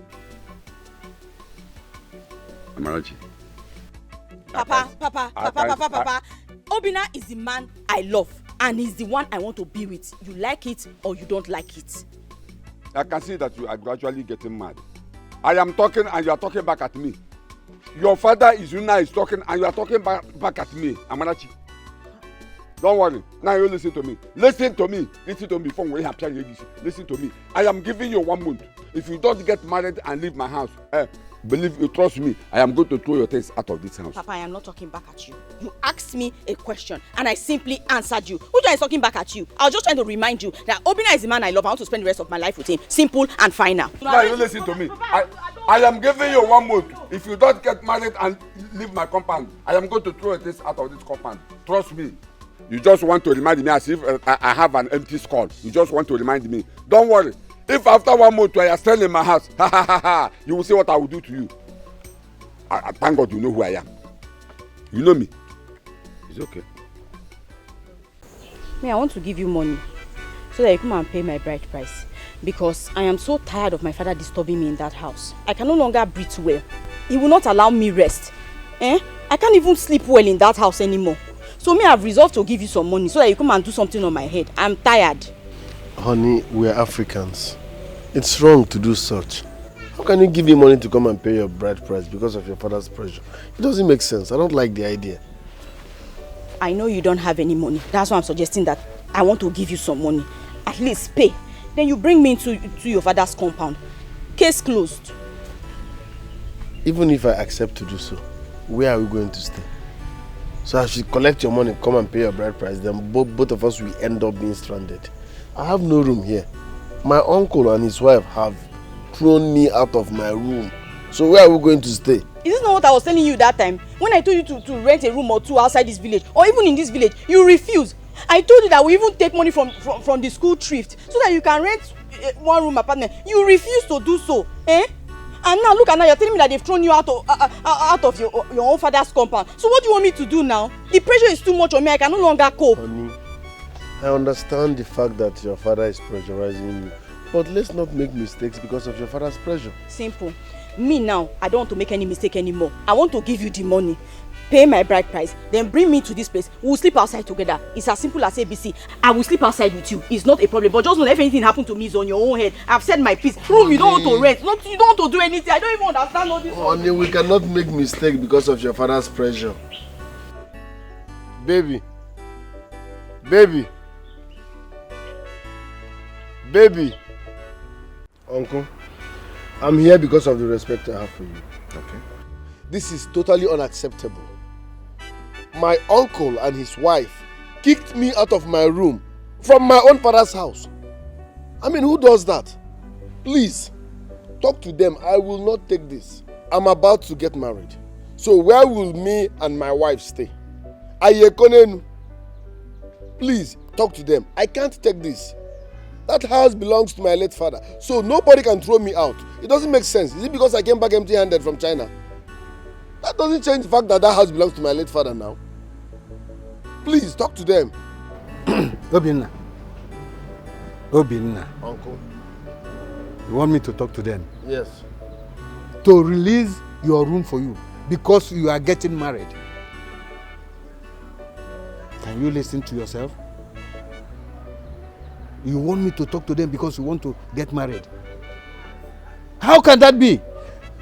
Amarachi. Papa. Obina is the man I love and he's the one I want to be with. You like it or you don't like it. I can see that you are gradually getting mad. I am talking and you are talking back at me. Your father Izuna is talking and you are talking back at me, Amarachi. Don't worry. Now you listen to me. Listen to me from where you have Listen to me. I am giving you 1 month. If you don't get married and leave my house, believe you, trust me, I am going to throw your things out of this house. Papa, I am not talking back at you. You asked me a question and I simply answered you. Who is talking back at you? I was just trying to remind you that Obina is the man I love. I want to spend the rest of my life with him. Simple and final. Now you listen to me. I am giving you 1 month. If you don't get married and leave my compound, I am going to throw your things out of this compound. Trust me. You just want to remind me as if I have an empty skull. You just want to remind me. Don't worry. If after 1 month I are still in my house, you will see what I will do to you. I thank God you know who I am. You know me. It's okay. Me, I want to give you money so that you come and pay my bride price. Because I am so tired of my father disturbing me in that house. I can no longer breathe well. He will not allow me rest. I can't even sleep well in that house anymore. So me, I've resolved to give you some money so that you come and do something on my head. I'm tired. Honey, we are Africans. It's wrong to do such. How can you give me money to come and pay your bride price because of your father's pressure? It doesn't make sense. I don't like the idea. I know you don't have any money. That's why I'm suggesting that I want to give you some money. At least pay. Then you bring me into your father's compound. Case closed. Even if I accept to do so, where are we going to stay? So I should collect your money, come and pay your bride price, then both of us will end up being stranded. I have no room here. My uncle and his wife have thrown me out of my room. So where are we going to stay? Is this not what I was telling you that time? When I told you to rent a room or two outside this village, or even in this village, you refused. I told you that we even take money from the school thrift so that you can rent 1 room apartment. You refused to do so. And now look at now, you're telling me that they've thrown you out of your own father's compound. So what do you want me to do now? The pressure is too much on me. I can no longer cope. Honey, I understand the fact that your father is pressurizing you. But let's not make mistakes because of your father's pressure. Simple. Me now, I don't want to make any mistake anymore. I want to give you the money. Pay my bride price, then bring me to this place. We'll sleep outside together. It's as simple as ABC. I will sleep outside with you. It's not a problem. But just know if anything happens to me, it's on your own head. I've said my piece. Room, you don't want to rent. You don't want to do anything. I don't even understand all this. Honey, we cannot make mistakes because of your father's pressure. Baby. Baby. Baby. Uncle, I'm here because of the respect I have for you. Okay. This is totally unacceptable. My uncle and his wife kicked me out of my room from my own father's house. I mean, who does that? Please, talk to them. I will not take this. I'm about to get married. So where will me and my wife stay? Ayekonenu. Please, talk to them. I can't take this. That house belongs to my late father. So nobody can throw me out. It doesn't make sense. Is it because I came back empty-handed from China? That doesn't change the fact that that house belongs to my late father now. Please, talk to them. Obinna. Obinna. Uncle. You want me to talk to them? Yes. To release your room for you because you are getting married. Can you listen to yourself? You want me to talk to them because you want to get married? How can that be?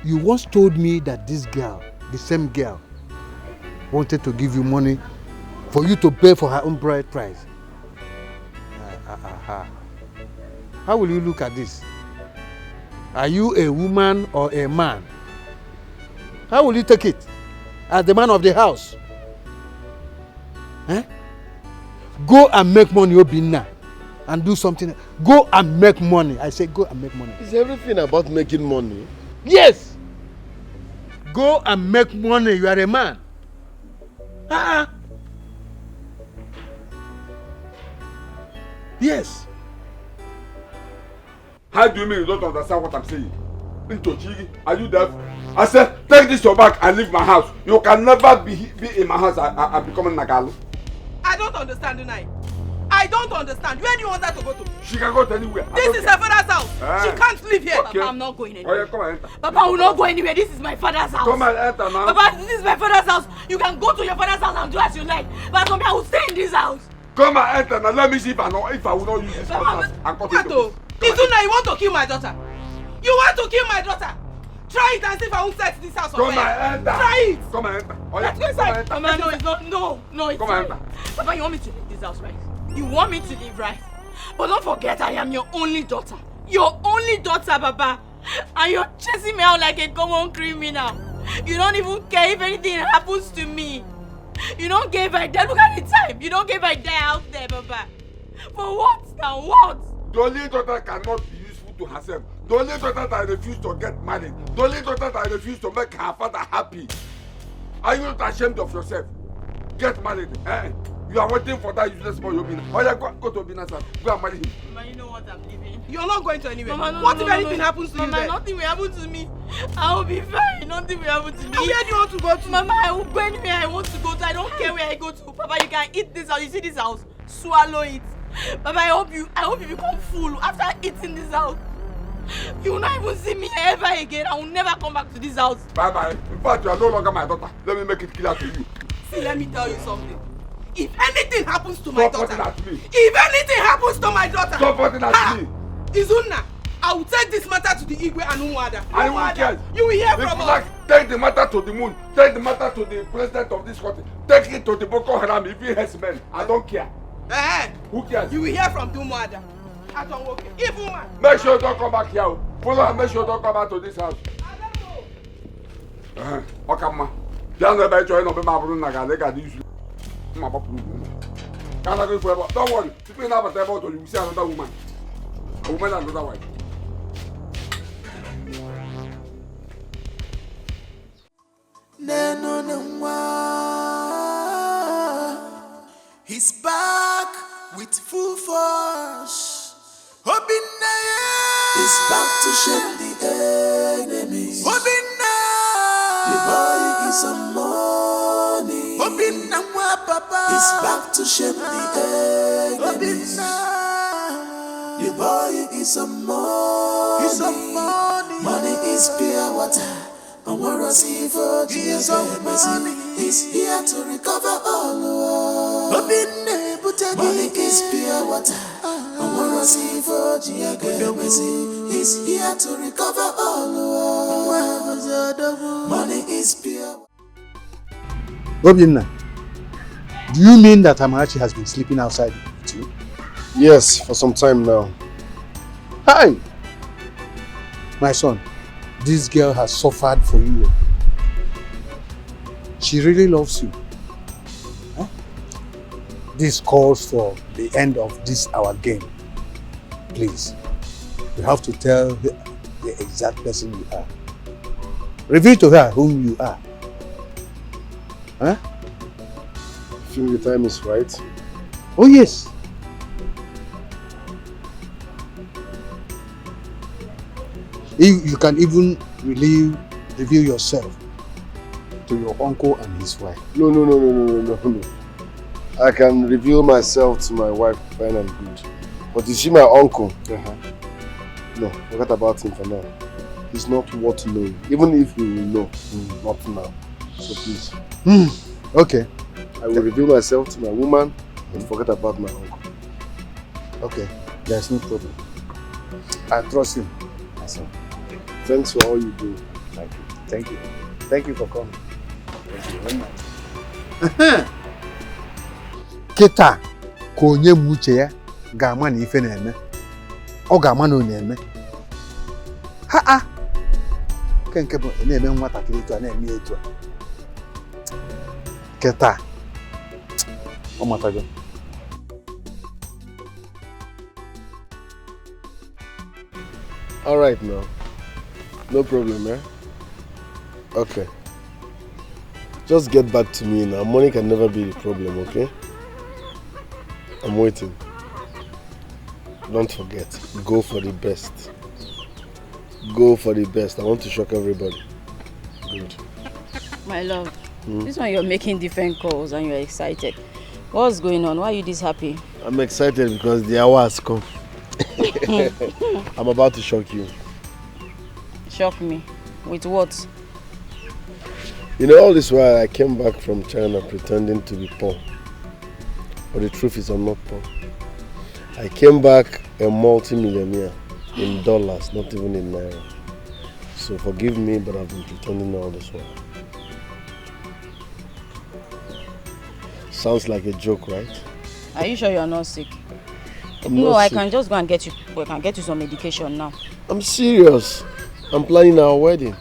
You once told me that this girl, the same girl, wanted to give you money for you to pay for her own bride price. How will you look at this? Are you a woman or a man? How will you take it? As the man of the house? Eh? Go and make money, Obinna, and do something. Go and make money. I say go and make money. Is everything about making money? Yes. Go and make money. You are a man. Yes. How do you mean you don't understand what I'm saying? Intochigi, are you deaf? I said, take this your bag and leave my house. You can never be in my house and become a Nagalu. I don't understand, Unai. I don't understand. Where do you want her to go to? She can go to anywhere. This is her father's house. She can't live here. Okay. Papa, I'm not going anywhere. Oh, yeah, come and enter. Papa, I will not go anywhere. This is my father's house. Come and enter now. Papa, this is my father's house. You can go to your father's house and do as you like. But come here, I will stay in this house. Come and enter now. Let me see if I will not use this cutlass and cut it. Izuna, you want to kill my daughter? You want to kill my daughter? Try it and see if I won't set this house on fire. Come and enter. Try it. Come and enter. Oh, yeah. Let's go inside. Mama, no, it's not. No, it's Come fine. and enter. Papa, you want me to leave this house, right? You want me to leave, right? But don't forget, I am your only daughter. Your only daughter, Papa. And you're chasing me out like a common criminal. You don't even care if anything happens to me. You don't care if I die. Look at the time. You don't care if I die out there, Papa. For what now? What? The only daughter cannot be useful to herself. The only daughter that refused to get married. The only daughter that refused to make her father happy. Are you not ashamed of yourself? Get married. You are waiting for that useless boy, Obinna. Oh yeah, go to Obinna's house. Go and marry him. Mama, you know what? I'm leaving. You're not going to anywhere. Mama, no, what no, if no, anything happens to you Mama, there? nothing will happen to me. I will be fine. Nothing will happen to me. And where do you want to go to? Mama, I will go anywhere I want to go to. I don't care where I go to. Papa, you can eat this house. You see this house? Swallow it. Papa, I hope you become full after eating this house. You will not even see me ever again. I will never come back to this house. Bye-bye. In fact, you are no longer my daughter. Let me make it clear to you. See, let me tell you something. If anything happens to my daughter, at me. if anything happens to my daughter, Stop pointing at me. Izuna, I will take this matter to the Igwe and Umuada. I will care. You will hear if from you us. like, take the matter to the moon. Take the matter to the president of this country. Take it to the Boko Haram if he has men. I don't care. Who cares? You will hear from the Umuada. I don't work. If woman. Make sure you don't come back here. Follow her. Make sure you don't come back to this house. Okama. Don't worry. People never tell about you. See another woman. A woman and another wife. He's back with full force. Obinna is back to shake the enemies. Obinna, the boy is some money. Obinna, papa is back to shake the enemies. Obinna, the boy is some money. He's some money. Money is pure water. And what was he for? Jesus is here to recover all. Money is pure water. And what was he for? Jesus is here to recover all. Money is pure. Obinna, Do you mean that Amarachi has been sleeping outside with you? Yes, for some time now. Hi! My son, this girl has suffered for you. She really loves you. Huh? This calls for the end of this our game. Please, you have to tell the exact person you are. Reveal to her whom you are. Huh? I feel the time is right. Oh yes. You can even reveal yourself to your uncle and his wife. No. I can reveal myself to my wife fine and good. But is she my uncle? No, forget about him for now. He's not worth knowing. Even if he will know, not now. So please. Okay. I will reveal myself to my woman and forget about my uncle. Okay, there's no problem. I trust him. Thanks for all you do. Thank you. Thank you. Thank you for coming. Thank you very much. Kita ka onye m uche ya ga-ama na ife na-eme. Ọ ga-ama na ọ na-eme. Ha! Nke bụ na-eme nwatakịrị etu a na-eme etu a. Kita. Ọ matago. All right now. No problem, eh? Okay. Just get back to me now. Money can never be the problem, okay? I'm waiting. Don't forget, go for the best. Go for the best. I want to shock everybody. Good. My love, this one you're making different calls and you're excited. What's going on? Why are you this happy? I'm excited because the hour has come. I'm about to shock you. Shock me? With what? You know, all this while I came back from China pretending to be poor. But the truth is I'm not poor. I came back a multi-millionaire in dollars, not even in naira. So forgive me, but I've been pretending all this while. Sounds like a joke, right? Are you sure you're not sick? I'm No, not I sick. can just go and get you. I can get you some medication now. I'm serious. I'm planning our wedding.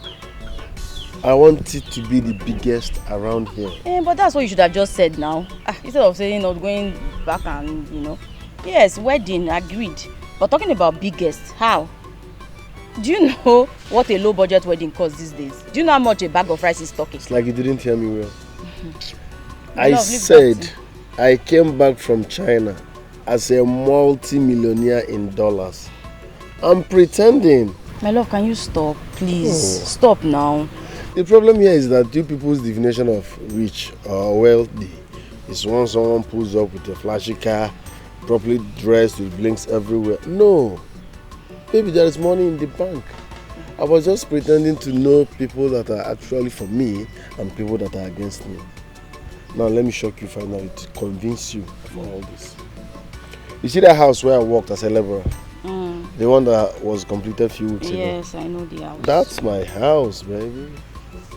I want it to be the biggest around here. But that's what you should have just said now. Instead of saying not going back and, you know. Yes, wedding, agreed. But talking about biggest, how? Do you know what a low budget wedding costs these days? Do you know how much a bag of rice is talking? It's like you didn't hear me well. No, I said I came back from China as a multi-millionaire in dollars. I'm pretending. My love, can you stop, please? Stop now. The problem here is that you people's definition of rich or wealthy is when someone pulls up with a flashy car, properly dressed with blinks everywhere. No. Baby, there is money in the bank. I was just pretending to know people that are actually for me and people that are against me. Now let me shock you finally to convince you of all this. You see that house where I worked as a laborer? The one that was completed a few weeks ago? Yes, I know the house. That's my house, baby.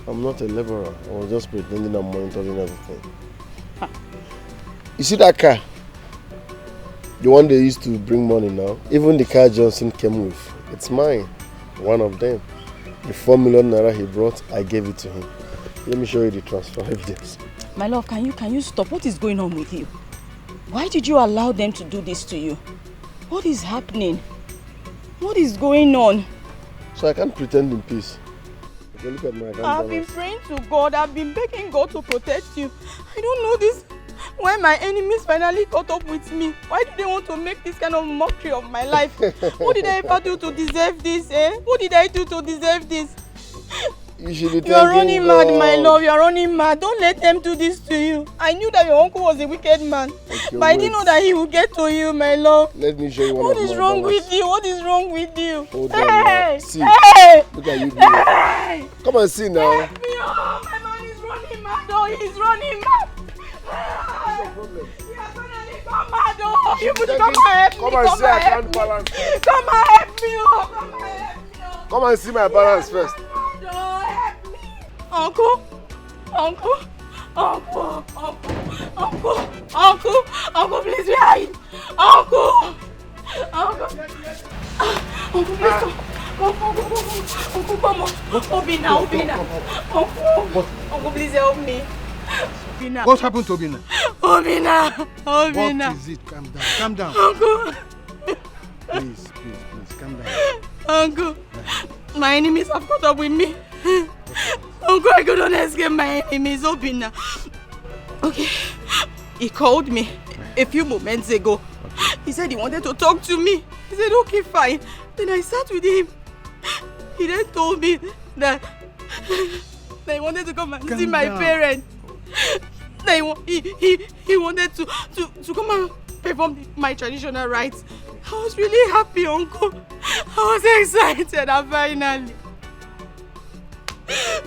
I'm not a laborer. I was just pretending I'm monitoring everything. You see that car? The one they used to bring money now? Even the car Johnson came with. It's mine. One of them. The 4 million naira he brought, I gave it to him. Let me show you the transfer evidence. My love, can you stop? What is going on with you? Why did you allow them to do this to you? What is happening? What is going on? So I can't pretend in peace. Okay, look at my account I've been balance. praying to God. I've been begging God to protect you. I don't know this. When my enemies finally caught up with me, why do they want to make this kind of mockery of my life? What did I ever do to deserve this, eh? What did I do to deserve this? You should be You're thanking running God. mad, my love. You're running mad. Don't let them do this to you. I knew that your uncle was a wicked man. Okay, but I didn't know that he would get to you, my love. Let me show you one What of is my wrong balance. with you? What is wrong with you? Hold on now. See, look at you doing. Hey! Come and see now. Help me, oh, my man is running mad. Oh, he's running mad. Come mad, oh. You put come and help me. Come and see account balance. Come and help me, oh. Come and help me, oh. Come and see my balance first. Oh, help me. Uncle, Uncle, please, where are you? Uncle, please come. Uncle, come on. Uncle, please help me. Obina. What happened to Obina? Obina. What is it? Calm down. Uncle. Please, calm down. Uncle, my enemies have caught up with me. Uncle, I couldn't escape my enemies, Obina. Okay, he called me a few moments ago. He said he wanted to talk to me. He said, okay, fine. Then I sat with him. He then told me that he wanted to come and see my parents. That he wanted to come and perform my traditional rites. I was really happy, Uncle. I was excited, and finally.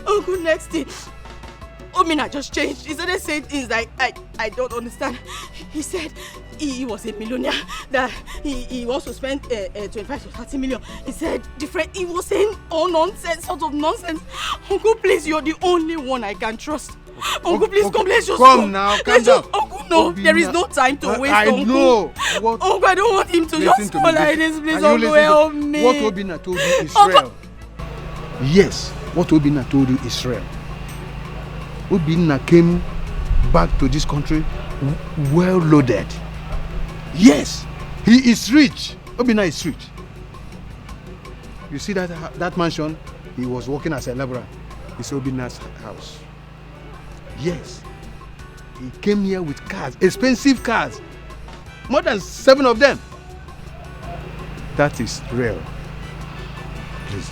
Uncle, next thing, Omina just changed. He started saying things like, I don't understand. He said he was a millionaire, that he wants to spend 25 to 30 million. He said he was saying all nonsense, sort of nonsense. Uncle, please, you're the only one I can trust. Uncle, please come, let's just come now, calm down. Uncle, no, there is no time to waste, Uncle. I know. Uncle, I don't want him to just fall like this, please, Uncle, help me. What Obina told you is real. Yes, what Obina told you is real. Obina came back to this country well loaded. Yes, he is rich. Obina is rich. You see that mansion? He was working as a laborer. It's Obina's house. Yes, he came here with cars, expensive cars, more than 7 of them. That is real. Please,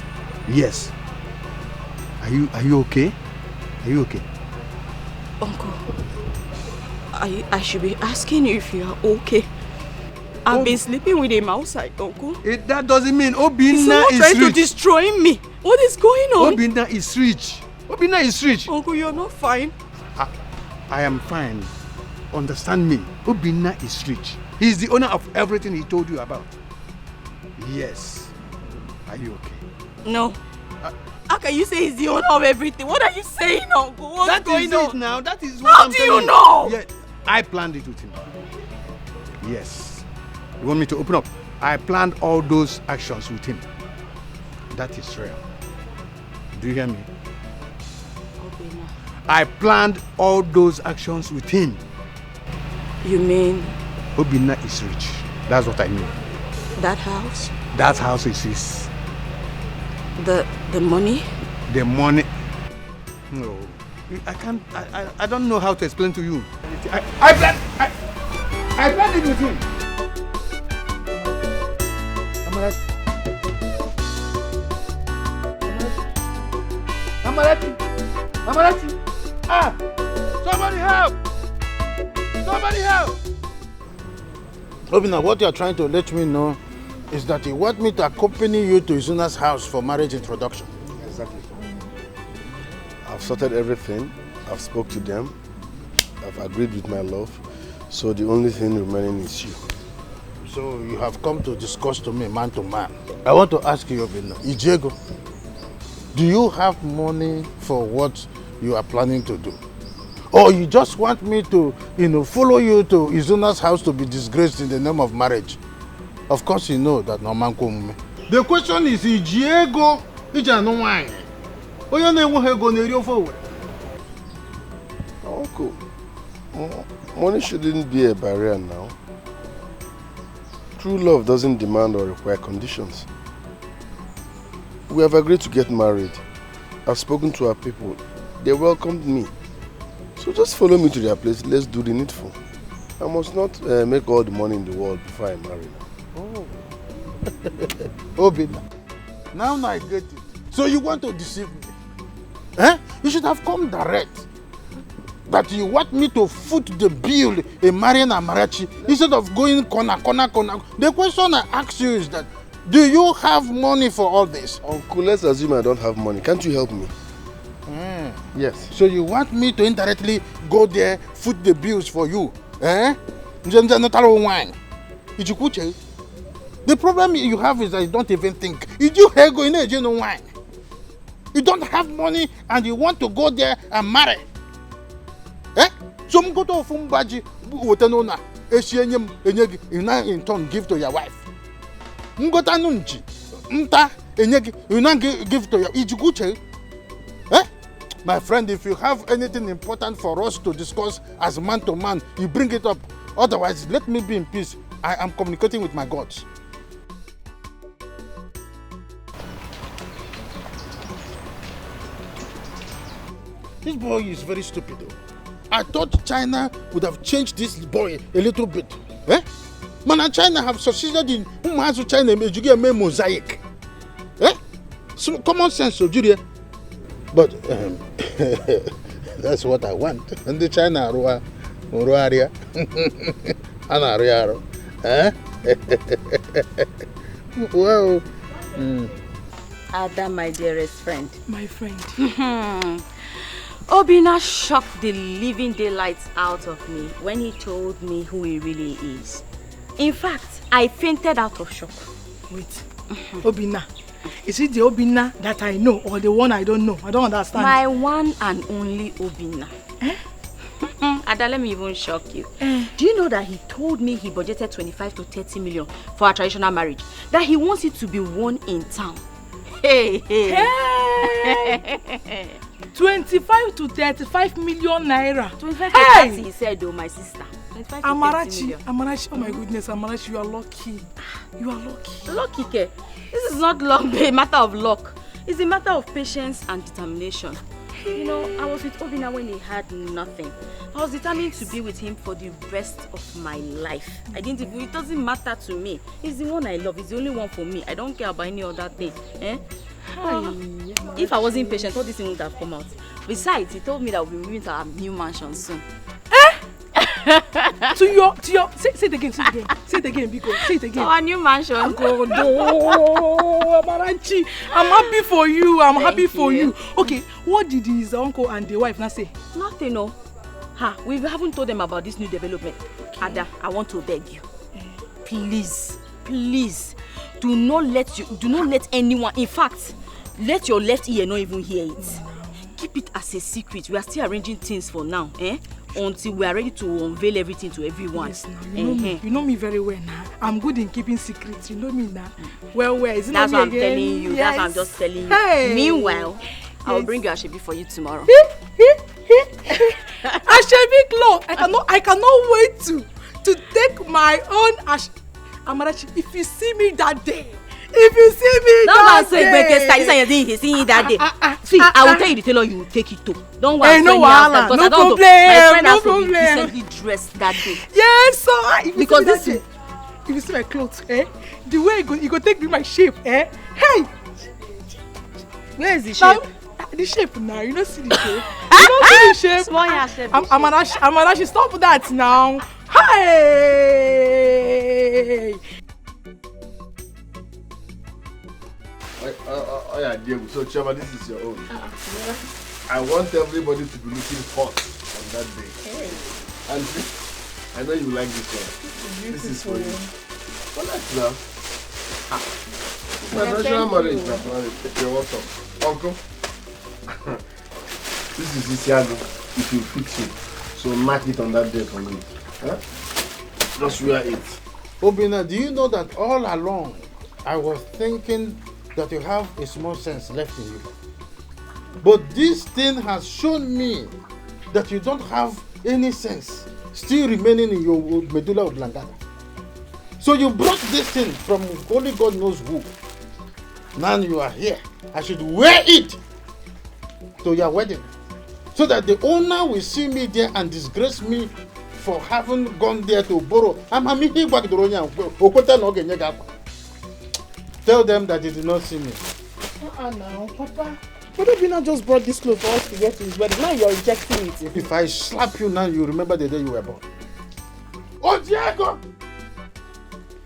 yes. Are you okay? Are you okay? Uncle, I should be asking you if you are okay. I've been sleeping with him outside, Uncle. That doesn't mean Obina is rich. Trying to destroy me. What is going on? Obina is rich. Obina is rich. Uncle, you're not fine. I am fine. Understand me. Obina is rich. He's the owner of everything he told you about. Yes. Are you okay? No. How can you say he's the owner of everything? What are you saying, Uncle? What's going on? That is it now. That is what How I'm do telling you know? Yeah, I planned it with him. Yes. You want me to open up? I planned all those actions with him. That is real. Do you hear me? Obina. I planned all those actions with him. You mean? Obina is rich. That's what I mean. That house? That house is his. The money? The money? No. I can't. I don't know how to explain to you. I planned it with him. Amarachi! Ah! Somebody help! Somebody help! Obina, what you are trying to let me know is that you want me to accompany you to Izuna's house for marriage introduction. Exactly. I've sorted everything. I've spoke to them. I've agreed with my love. So the only thing remaining is you. So you have come to discuss to me man to man. I want to ask you, Obina, Ijego, do you have money for what you are planning to do? Or you just want me to, follow you to Izuna's house to be disgraced in the name of marriage? Of course you know that no man come. The question is, Ijego, Ijano wine. Oyo na enwe ego na eri ofe owe. Uncle, money shouldn't be a barrier now. True love doesn't demand or require conditions. We have agreed to get married. I've spoken to our people. They welcomed me. So just follow me to their place. Let's do the needful. I must not make all the money in the world before I marry. Oh. Obina, now I get it. So you want to deceive me? Eh? You should have come direct. That you want me to foot the bill in marrying Amarachi instead of going corner. The question I ask you is that, do you have money for all this? Uncle, let's assume I don't have money. Can't you help me? Yes. So you want me to indirectly go there, foot the bills for you? Eh? The problem you have is that you don't even think. You don't have money and you want to go there and marry. Eh? So I'm going to Fumbaji, Wotanona, Eshianyam, Enyeg, in turn give to your wife. Ngota Nunchi, Nta, Enyeg, you give to your Ijuguche. Eh? My friend, if you have anything important for us to discuss as man to man, you bring it up. Otherwise, let me be in peace. I am communicating with my gods. This boy is very stupid though. I thought China would have changed this boy a little bit. Eh? Man, China have succeeded in China mosaic. Eh? So common sense, so Julia. But that's what I want. And the China area. Eh? Well. Ada, my dearest friend. My friend. Obina shocked the living daylights out of me when he told me who he really is. In fact, I fainted out of shock. Wait, Obina. Is it the Obina that I know or the one I don't know? I don't understand. My one and only Obina. Eh? Ada, let me even shock you. Do you know that he told me he budgeted 25 to 30 million for a traditional marriage? That he wants it to be one in town. Hey! 25 to 35 million naira. 25 to 30, he said, oh, my sister. Amarachi, oh my goodness, Amarachi, you are lucky. You are lucky. Lucky, Ke? This is not luck, a matter of luck. It's a matter of patience and determination. You know, I was with Obina when he had nothing. I was determined to be with him for the rest of my life. It doesn't matter to me. He's the one I love. He's the only one for me. I don't care about any other thing. Eh? If I wasn't patient, all this thing would have come out. Besides, he told me that we'll be moving to our new mansion soon. To your, say it again, because say it again. Our new mansion. God, oh, Amarachi, I'm happy for you. I'm happy for you. Okay, what did his uncle and the wife now say? Nothing, no. We haven't told them about this new development. Ada, I want to beg you. Please, do not let anyone, in fact, let your left ear not even hear it. Keep it as a secret. We are still arranging things for now, until we are ready to unveil everything to everyone. Yes, now, you know me very well now. I'm good in keeping secrets. You know me now. Well, is it that's not what me I'm again? telling you. Yes. That's what I'm just telling you. Hey. Meanwhile, I'll bring you Ashebi for you tomorrow. Ashebi cloth. I cannot wait to take my own Amarachi. If you see me that day. This See, I will tell you the tailor you will take it to. Don't worry. Hey, no wahala, no problem. My friend has to be decently dressed that day. Yes, so because this if you see my clothes, the way you go take me my shape, Hey, where is the shape? The shape now, you don't see the shape. You don't see the shape. Small shape. Amarachi, stop that now. Hey. Yeah, Diego. So, Chama, this is your own. I want everybody to be looking hot on that day. Hey. And I know you like this one. This is for you. Well, that's now. My traditional marriage, you're welcome. Uncle, this is Isiago. If you fix it, so mark it on that day for me. Huh? Just wear it. Obina, do you know that all along I was thinking that you have a small sense left in you? But this thing has shown me that you don't have any sense still remaining in your medulla oblongata. So you brought this thing from only God knows who. Now you are here. I should wear it to your wedding so that the owner will see me there and disgrace me for having gone there to borrow. Tell them that they did not see me. Now, Papa. But Obina just brought this clothes for us to get to his wedding. Now you're rejecting it. If I slap you now, you remember the day you were born. Oh, Diego!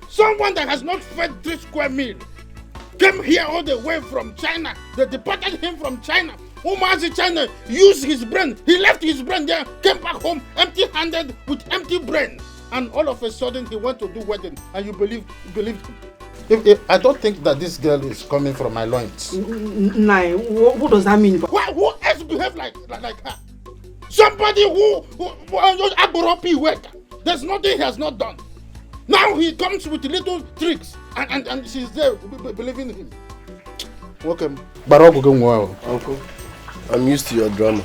Someone that has not fed 3 square meal came here all the way from China. They deported him from China. Umazi China used his brain. He left his brain there, came back home empty-handed with empty brain. And all of a sudden, he went to do wedding. And you believed him. I don't think that this girl is coming from my loins. Nah, what does that mean? Who else behave like her? Somebody who there's nothing he has not done. Now he comes with little tricks and she's there believing him. Welcome. Uncle, I'm used to your drama.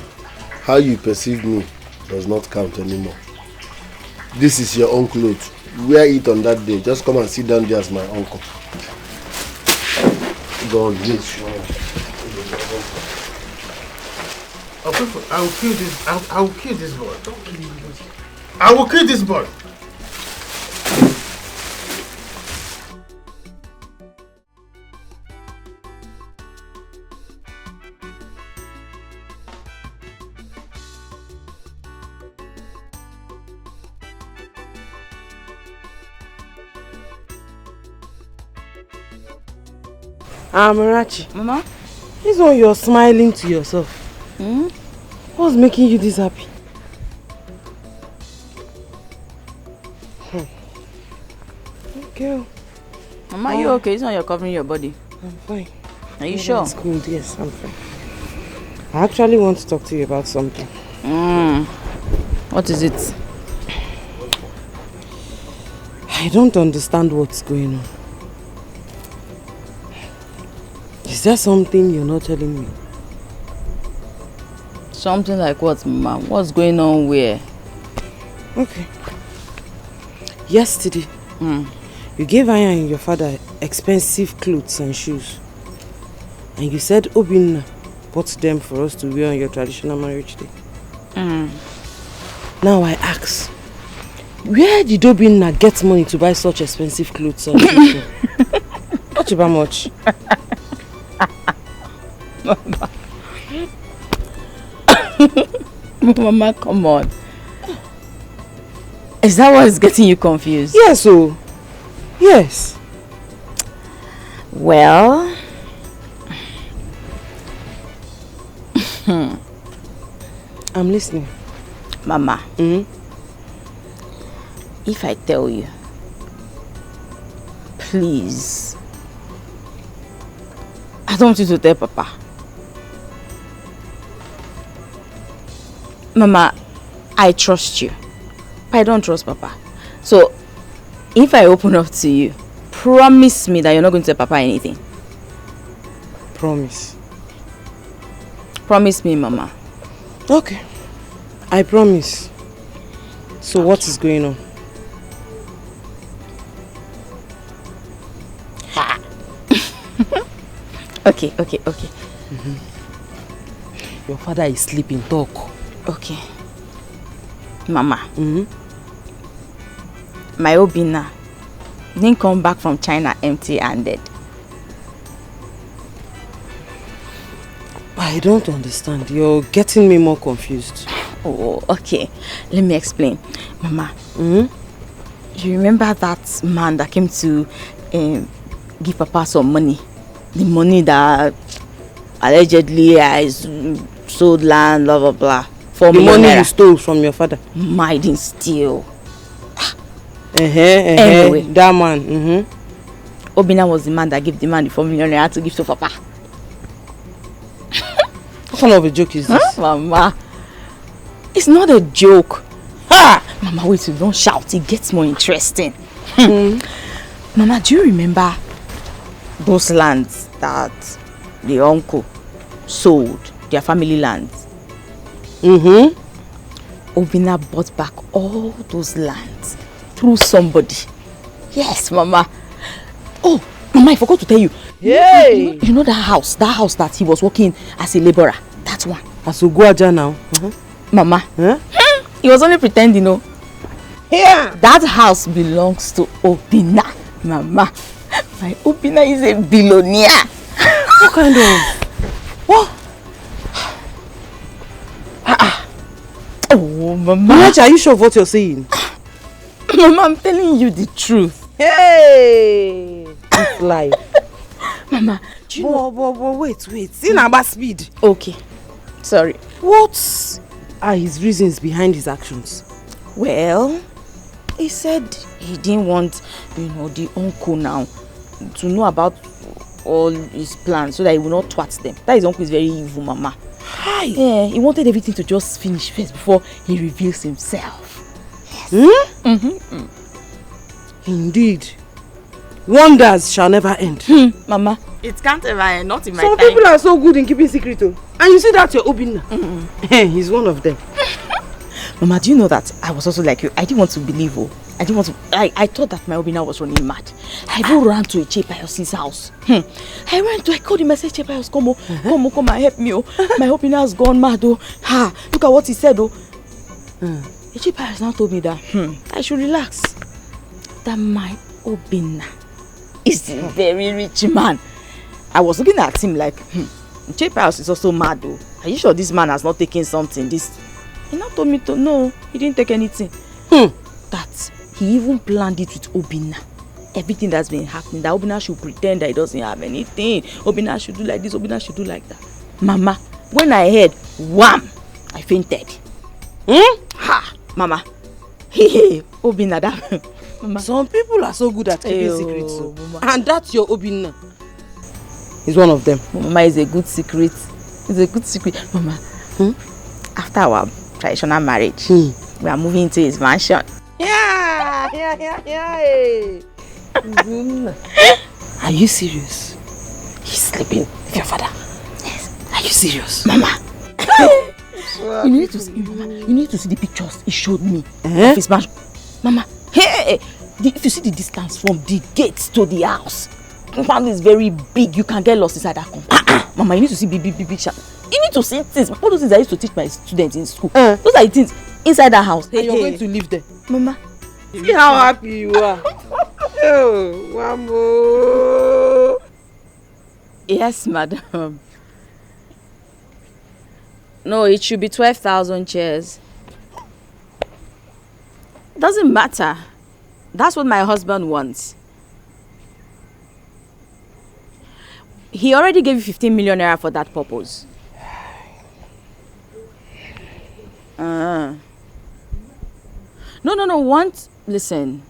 How you perceive me does not count anymore. This is your own clothes. Wear it on that day. Just come and sit down there as my uncle. Go on, yes. I will kill this. I will kill this boy. Don't kill him. I will kill this boy. Amarachi. Mama? This one you're smiling to yourself. Hmm? What's making you this happy? Okay. Mama, are you okay? It's not you're covering your body. I'm fine. Are you sure? It's cold, yes, I'm fine. I actually want to talk to you about something. What is it? I don't understand what's going on. Is there something you're not telling me? Something like what, Mama? What's going on where? Okay. Yesterday, you gave Aya and your father expensive clothes and shoes. And you said Obinna bought them for us to wear on your traditional marriage day. Now I ask, where did Obinna get money to buy such expensive clothes and shoes? Not about much. Mama, come on. Is that what is getting you confused? Yes, oh. Yes. Well, I'm listening. Mama. If I tell you, please, I don't want you to tell Papa. Mama, I trust you, but I don't trust Papa. So, if I open up to you, promise me that you're not going to tell Papa anything. Promise. Promise me, Mama. Okay. I promise. So okay. What is going on? Okay. Your father is sleeping. Talk. Okay. Mama. My Obinna didn't come back from China empty-handed. I don't understand. You're getting me more confused. Oh, okay. Let me explain. Mama, you remember that man that came to give Papa some money? The money that allegedly I sold land, blah, blah, blah. The money you stole from your father? I didn't steal. Anyway, that man. Obinna was the man that gave the man the 4 million naira to give to Papa. What kind of a joke is this? Mama, it's not a joke. Mama, wait, you don't shout. It gets more interesting. Mama, do you remember those lands that the uncle sold, their family lands? Obinna bought back all those lands through somebody. Yes, Mama. Oh, Mama, I forgot to tell you. Hey! You know that house that he was working as a laborer? That one. As Uguaja now. Mama. He was only pretending, no. Here! That house belongs to Obinna, Mama. My Obinna is a billionaire. What kind of? What? Oh, Mama. Mama, are you sure of what you're saying? Mama, I'm telling you the truth. Hey! It's life. Mama, do you know? Wait. See now about speed. Okay. Sorry. What are his reasons behind his actions? Well, he said he didn't want, the uncle now to know about all his plans so that he will not twat them. That his uncle is very evil, Mama. Hi. Yeah, he wanted everything to just finish first before he reveals himself. Indeed. Wonders shall never end. Mama, it can't ever end, not in my Some time. people are so good in keeping secret. And you see that your Obinna. He's one of them. Mama, do you know that I was also like you? I didn't want to believe. I didn't want to. I thought that my Obinna was running mad. I even ran to Ichepayos's house. I called him. I said, Ichepayos, come and help me. My Obinna has gone mad. Look at what he said. Ichepayos now told me that I should relax. That my Obinna is a very rich man. I was looking at him like, Ichepayos is also mad. Are you sure this man has not taken something? He now told me to no, he didn't take anything. That he even planned it with Obinna. Everything that's been happening, that Obinna should pretend that he doesn't have anything. Obinna should do like this, Obinna should do like that. Mama, when I heard wham, I fainted. Mama. Obinna, that. Mama. Some people are so good at keeping secrets. And that's your Obinna. He's one of them. Mama is a good secret. It's a good secret. Mama, after our traditional marriage, we are moving into his mansion. Yeah. Are you serious? He's sleeping with your father. Yes. Are you serious? Mama. You need to see the pictures he showed me of his mansion. Mama, if you see the distance from the gate to the house, the compound is very big. You can get lost inside that compound. Mama, you need to see big shop. You need to see things. All those things I used to teach my students in school. Those are the things inside that house. And you're going to live there. Mama. See how happy you are. Oh, Wamo. Yes, madam. No, it should be 12,000 chairs. Doesn't matter. That's what my husband wants. He already gave you 15 million naira for that purpose. No. Listen.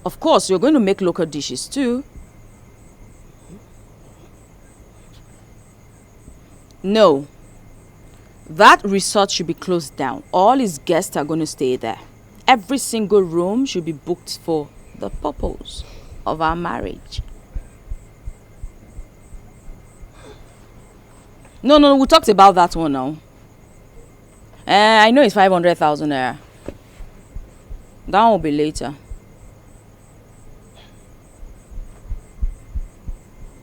Of course, you're going to make local dishes too. No. That resort should be closed down. All his guests are going to stay there. Every single room should be booked for the purpose of our marriage. No, we talked about that one now. I know it's 500,000 naira. That will be later.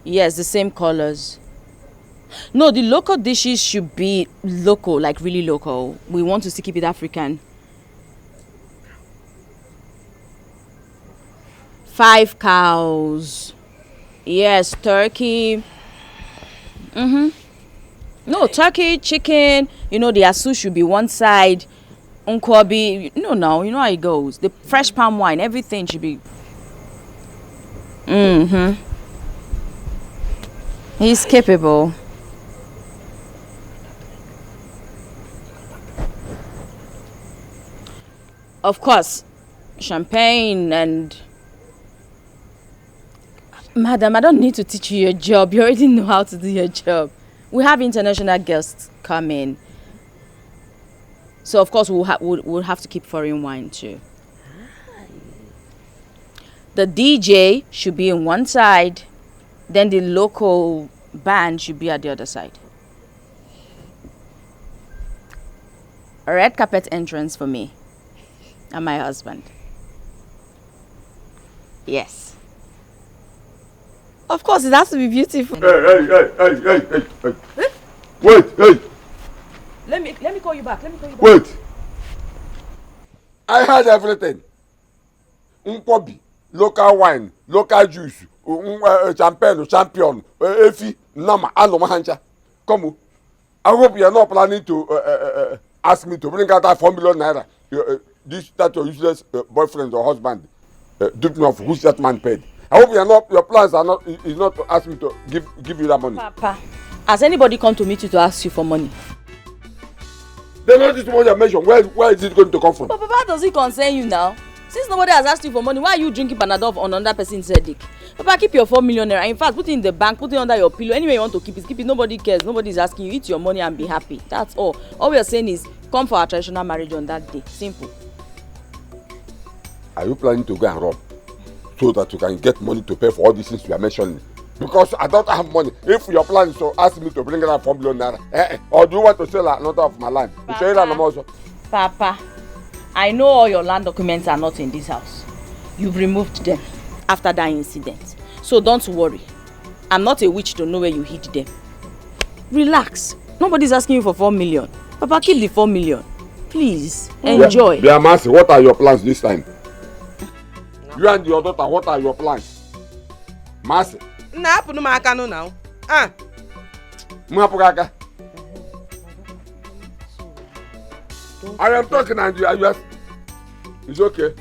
Yes, the same colors. No, the local dishes should be local, like really local. We want to still keep it African. 5 cows. Yes, turkey. No, turkey, chicken. The asu should be one side. Nkwobi. You know how it goes. The fresh palm wine, everything should be. He's capable. Of course, champagne and... Madam, I don't need to teach you your job. You already know how to do your job. We have international guests coming. So, of course, we'll have to keep foreign wine too. The DJ should be on one side. Then the local band should be at the other side. A red carpet entrance for me and my husband. Yes. Of course, it has to be beautiful. Hey. Wait, hey. Let me call you back. Wait. I heard everything. Nkwobi, local wine, local juice, champagne, champion, Efi, Nama, Aloma Hancha. Come on. I hope you are not planning to ask me to bring out that 4 million naira. That your useless boyfriend or husband. Don't know who's that man paid. I hope your plans are not is not to ask me to give you that money. Papa, has anybody come to meet you to ask you for money? Then all this money I mentioned, where is it going to come from? But Papa, does it concern you now? Since nobody has asked you for money, why are you drinking Panadol on another person's headache? Papa, keep your 4 million naira. In fact, put it in the bank, put it under your pillow. Anywhere you want to keep it, keep it. Nobody cares. Nobody is asking you. Eat your money and be happy. That's all. All we are saying is, come for our traditional marriage on that day. Simple. Are you planning to go and rob so that you can get money to pay for all these things you are mentioning? Because I don't have money. If your plan is to ask me to bring around 4 million naira, or do you want to sell another of my land? Papa, I know all your land documents are not in this house. You've removed them after that incident. So don't worry. I'm not a witch to know where you hid them. Relax. Nobody's asking you for 4 million. Papa, keep the 4 million. Please, enjoy. Biamasi, what are your plans this time? You and your daughter, what are your plans? Masi. Now. I am talking and you are. It's okay.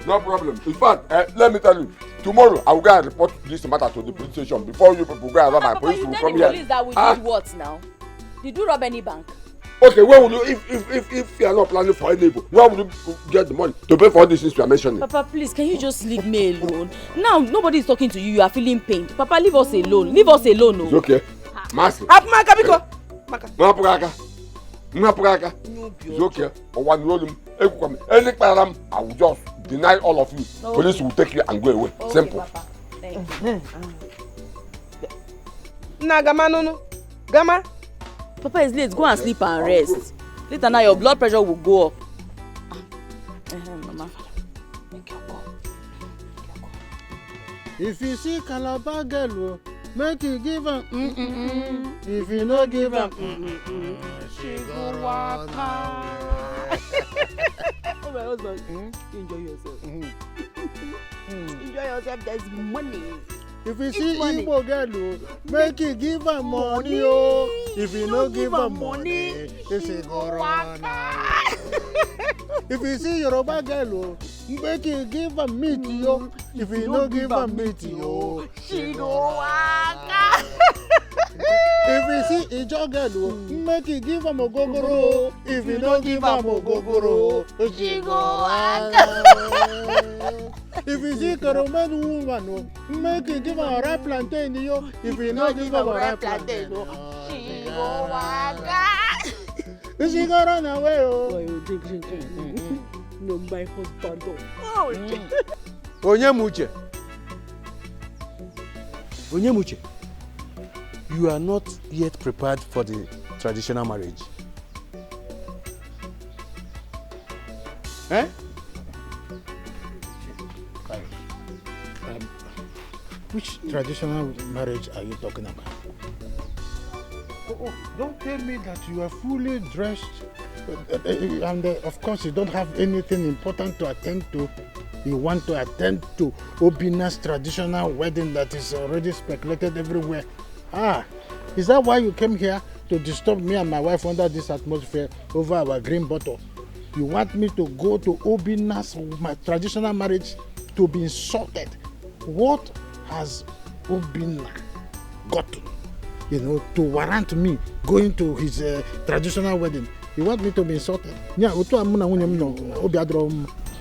No problem. In fact, let me tell you, tomorrow I will go and report this matter to the police station before you people go and rob my police will come here. Police that we did what now? Did you rob any bank? Okay, when will you, if you are not planning for any evil, where will you get the money to pay for all these things you are mentioning? Papa, please, can you just leave me alone? Now, nobody is talking to you. You are feeling pain. Papa, leave us alone. Leave us alone. No. It's okay. Master. It's okay. Any param, I will just deny all of you. No. Police will take you and go away. Okay, simple. Papa. Thank you. Gama no. Gama. Papa is late. Go and sleep and rest. Later now your blood pressure will go up. Mama. If you see Calabar girl, make you give her If you no give her she go waka. Oh my husband, enjoy yourself. Enjoy yourself, there's money. If you see Igbo girl, make you give her money, oh. If you no give her money, she go run. If you see Yoruba girl, make you give her meat, yo. If you no give her meat, yo, she go waka. If you see Ijo girl, make you give her mogogoro. If you no give her mogogoro, she go waka. If you see Koroman woman, make you give her a ripe plantain, yo. If you no give her a ripe plantain, she go waka. She go run away, oh. No, my husband. Onyemuche, you are not yet prepared for the traditional marriage. Eh? Which traditional marriage are you talking about? Oh, don't tell me that you are fully dressed and of course you don't have anything important to attend to. You want to attend to Obina's traditional wedding that is already speculated everywhere. Is that why you came here to disturb me and my wife under this atmosphere over our green bottle? You want me to go to Obina's my traditional marriage to be insulted? What has Obina gotten, to warrant me going to his traditional wedding? You want me to be insulted?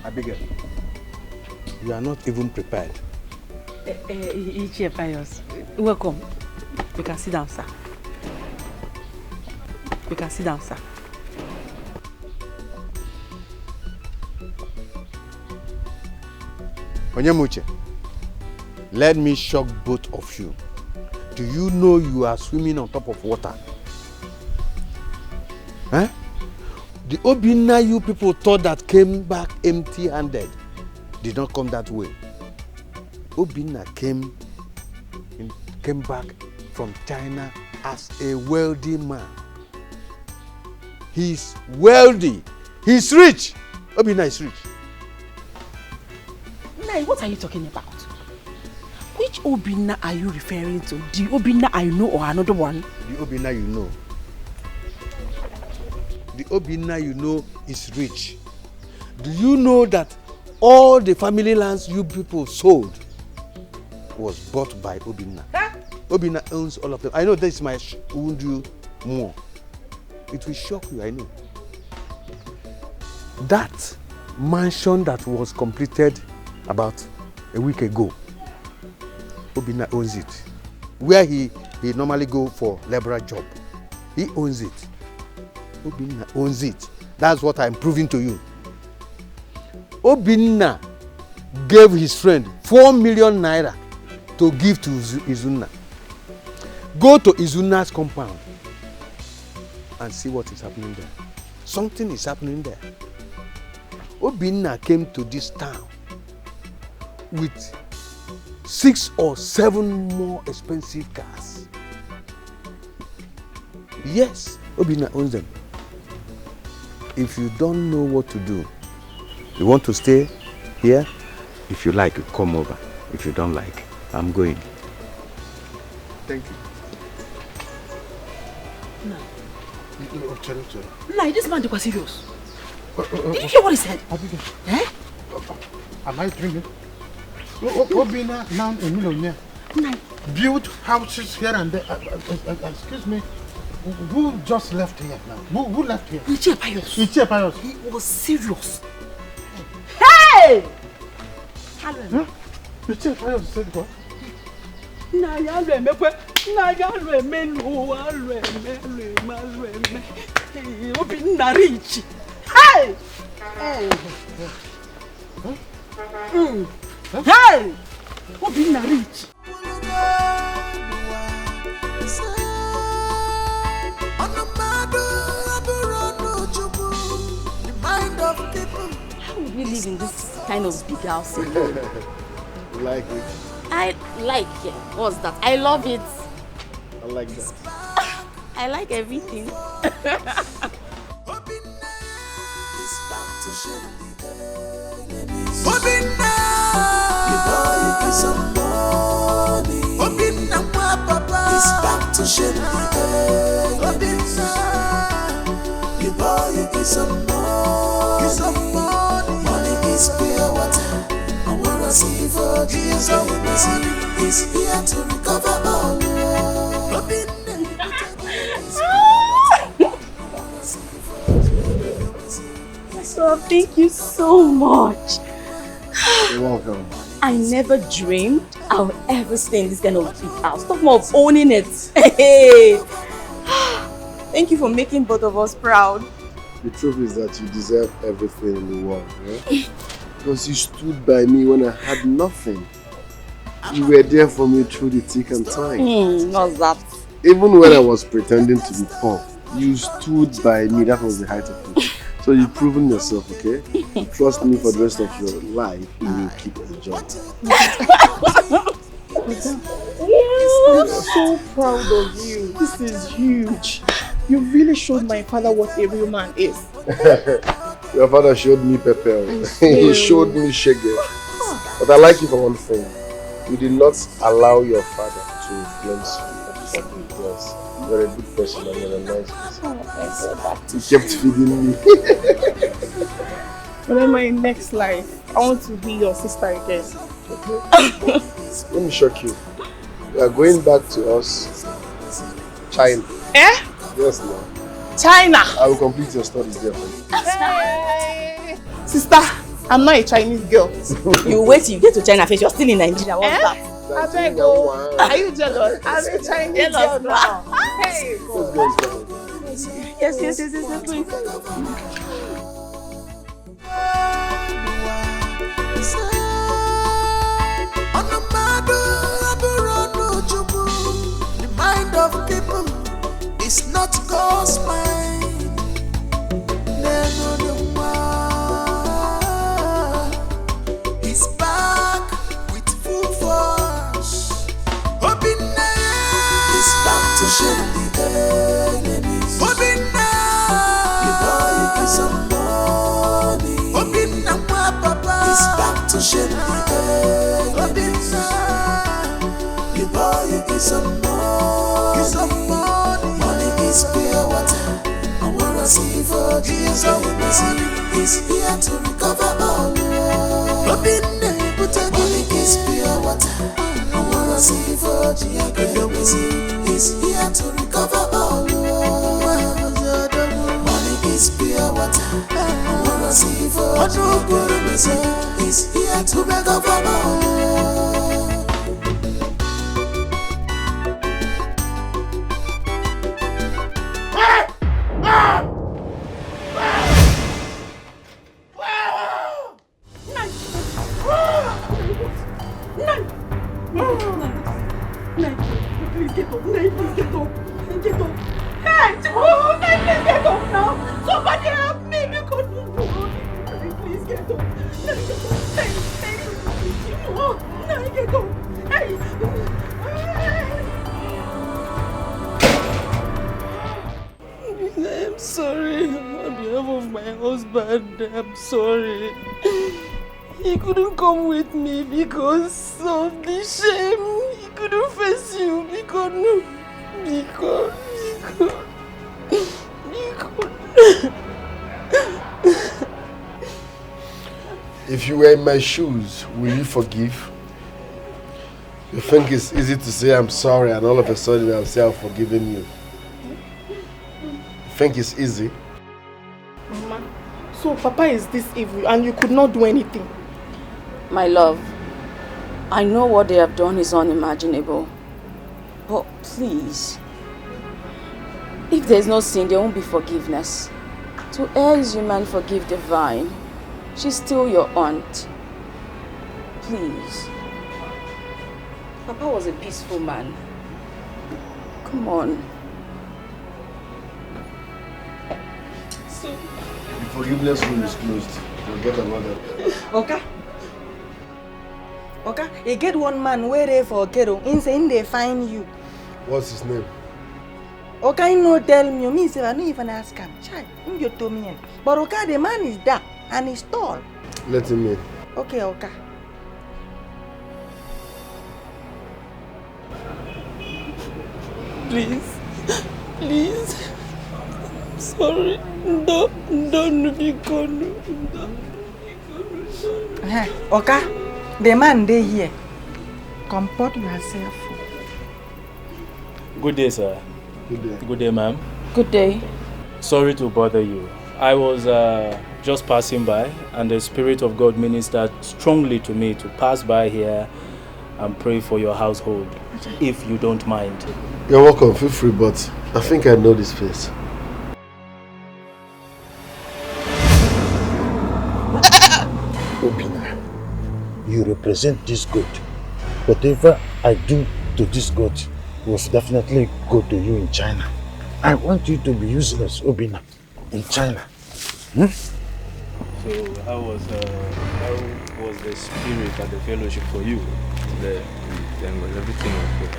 Abigail, you are not even prepared. Welcome. You can sit down, sir. You can sit down, sir. Onyemuche, let me shock both of you. Do you know you are swimming on top of water? Huh? The Obina you people thought that came back empty-handed did not come that way. Obina came back from China as a wealthy man. He's wealthy. He's rich. Obina is rich. Nai, what are you talking about? Which Obina are you referring to? The Obina I know or another one? The Obina you know. The Obina you know is rich. Do you know that all the family lands you people sold was bought by Obina? Huh? Obina owns all of them. I know this might wound you more. It will shock you, I know. That mansion that was completed about a week ago. Obinna owns it. Where he normally go for labor job. He owns it. Obinna owns it. That's what I'm proving to you. Obinna gave his friend 4 million naira to give to Izunna. Go to Izunna's compound and see what is happening there. Something is happening there. Obinna came to this town with 6 or 7 more expensive cars. Yes, Obinna owns them. If you don't know what to do, you want to stay here? If you like, you come over. If you don't like, I'm going. Thank you. No, this man was serious. Did you hear what he said? Eh? Am I dreaming? Obinna now a millionaire. Build houses here and there. Excuse me. Who just left here now? Who left here? Ichie Pius. Ichie Pius. He was serious. Hey! Huh? Ichie Pius said what? Na ya lo emekwe. Na ya lo emelu. Obinna rich. Hey! Hey! Hey! Obinna rich. How would we live in this kind of big house alone? You like it? I like it. What's that? I love it. I like that. I like everything. Obinna, you boy is some money. Obinna, my papa is back to shame. Obinna, you boy is some money. Money is pure water. I wanna see for Jesus. He's here to recover all. So thank you so much. You're welcome. I never dreamed I would ever stay in this kind of big house. Talk more of owning it. Hey. Thank you for making both of us proud. The truth is that you deserve everything in the world, right? Because you stood by me when I had nothing. You were there for me through the thick and thin. What's that? Even when I was pretending to be poor, you stood by me. That was the height of it. So you've proven yourself, okay? Trust me, for the rest of your life, you will keep enjoying. I'm so proud of you. This is huge. You really showed my father what a real man is. Your father showed me pepper. He showed me shege. But I like you for one thing. You did not allow your father to influence you. Yes. You're a good person and you're a nice person. You kept feeding me. But in my next life, I want to be your sister again. Okay. Let me shock you. We are going back to us, China. Eh? Yes, ma'am. China. I will complete your studies there for you. Hey. Sister, I'm not a Chinese girl. You wait till you get to China first. You're still in Nigeria. What's that? I beg you. Are you jealous? I'm a Chinese girl now. Hey, Yes, please. The mind of people is not God's mind. He's back with full force. Obinna is back to shame the enemies. Obinna, the boy is some money. Obinna, my papa is back to shame the enemies. Obinna, the boy is some money. Money is pure water. I wanna see for Jesus. He's here to recover all. Obinna, money is pure water. I wanna see for Jesus. He's here to recover all. Money is pure water. I wanna immersive. Honorable is here to make up for more. Please get up. Please get up. Get up. Hey, please get up now. Somebody help me because please get up. Hey, get up. Hey. I'm sorry on behalf of my husband. I'm sorry. He couldn't come with me because of the shame. He couldn't face you because. If you were in my shoes, will you forgive? You think it's easy to say I'm sorry and all of a sudden I'll say I've forgiven you? Think it's easy? Mama, so Papa is this evil and you could not do anything? My love, I know what they have done is unimaginable. But please, if there's no sin, there won't be forgiveness. To err is human, forgive divine. She's still your aunt. Please. Papa was a peaceful man. Come on. The forgiveness room is closed. Forget about that. Okay, you get one man where they for Kero, insane they find you. What's his name? Okay, no tell me say I don't even ask him. Child, you told me. But okay, the man is dark and he's tall. Let him in. Okay, okay. Please, please. I'm sorry. Don't be gone. Okay, the man they here. Comport yourself. Good day, sir. Good day. Good day, ma'am. Good day. Sorry to bother you. I was just passing by and the Spirit of God ministered strongly to me to pass by here and pray for your household, if you don't mind. You're welcome, feel free, but I think I know this face. Obina, you represent this God. Whatever I do to this God was definitely go to you in China. I want you to be useless, Obina, in China. Hmm? So how was the spirit and the fellowship for you today? Everything was good.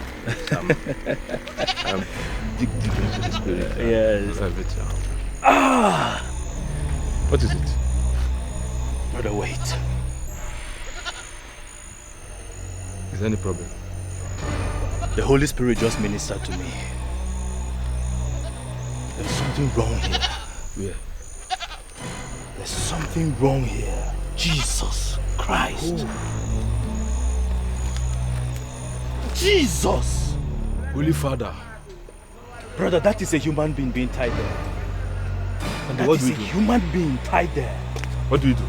Dig into the spirit. Yes. Everything. What is it? Brother, wait. Is there any problem? The Holy Spirit just ministered to me. There's something wrong here. Where? There's something wrong here. Jesus Christ. Jesus! Holy Father. Brother, that is a human being tied there. And that what is do we a do? human being tied there. What do we do?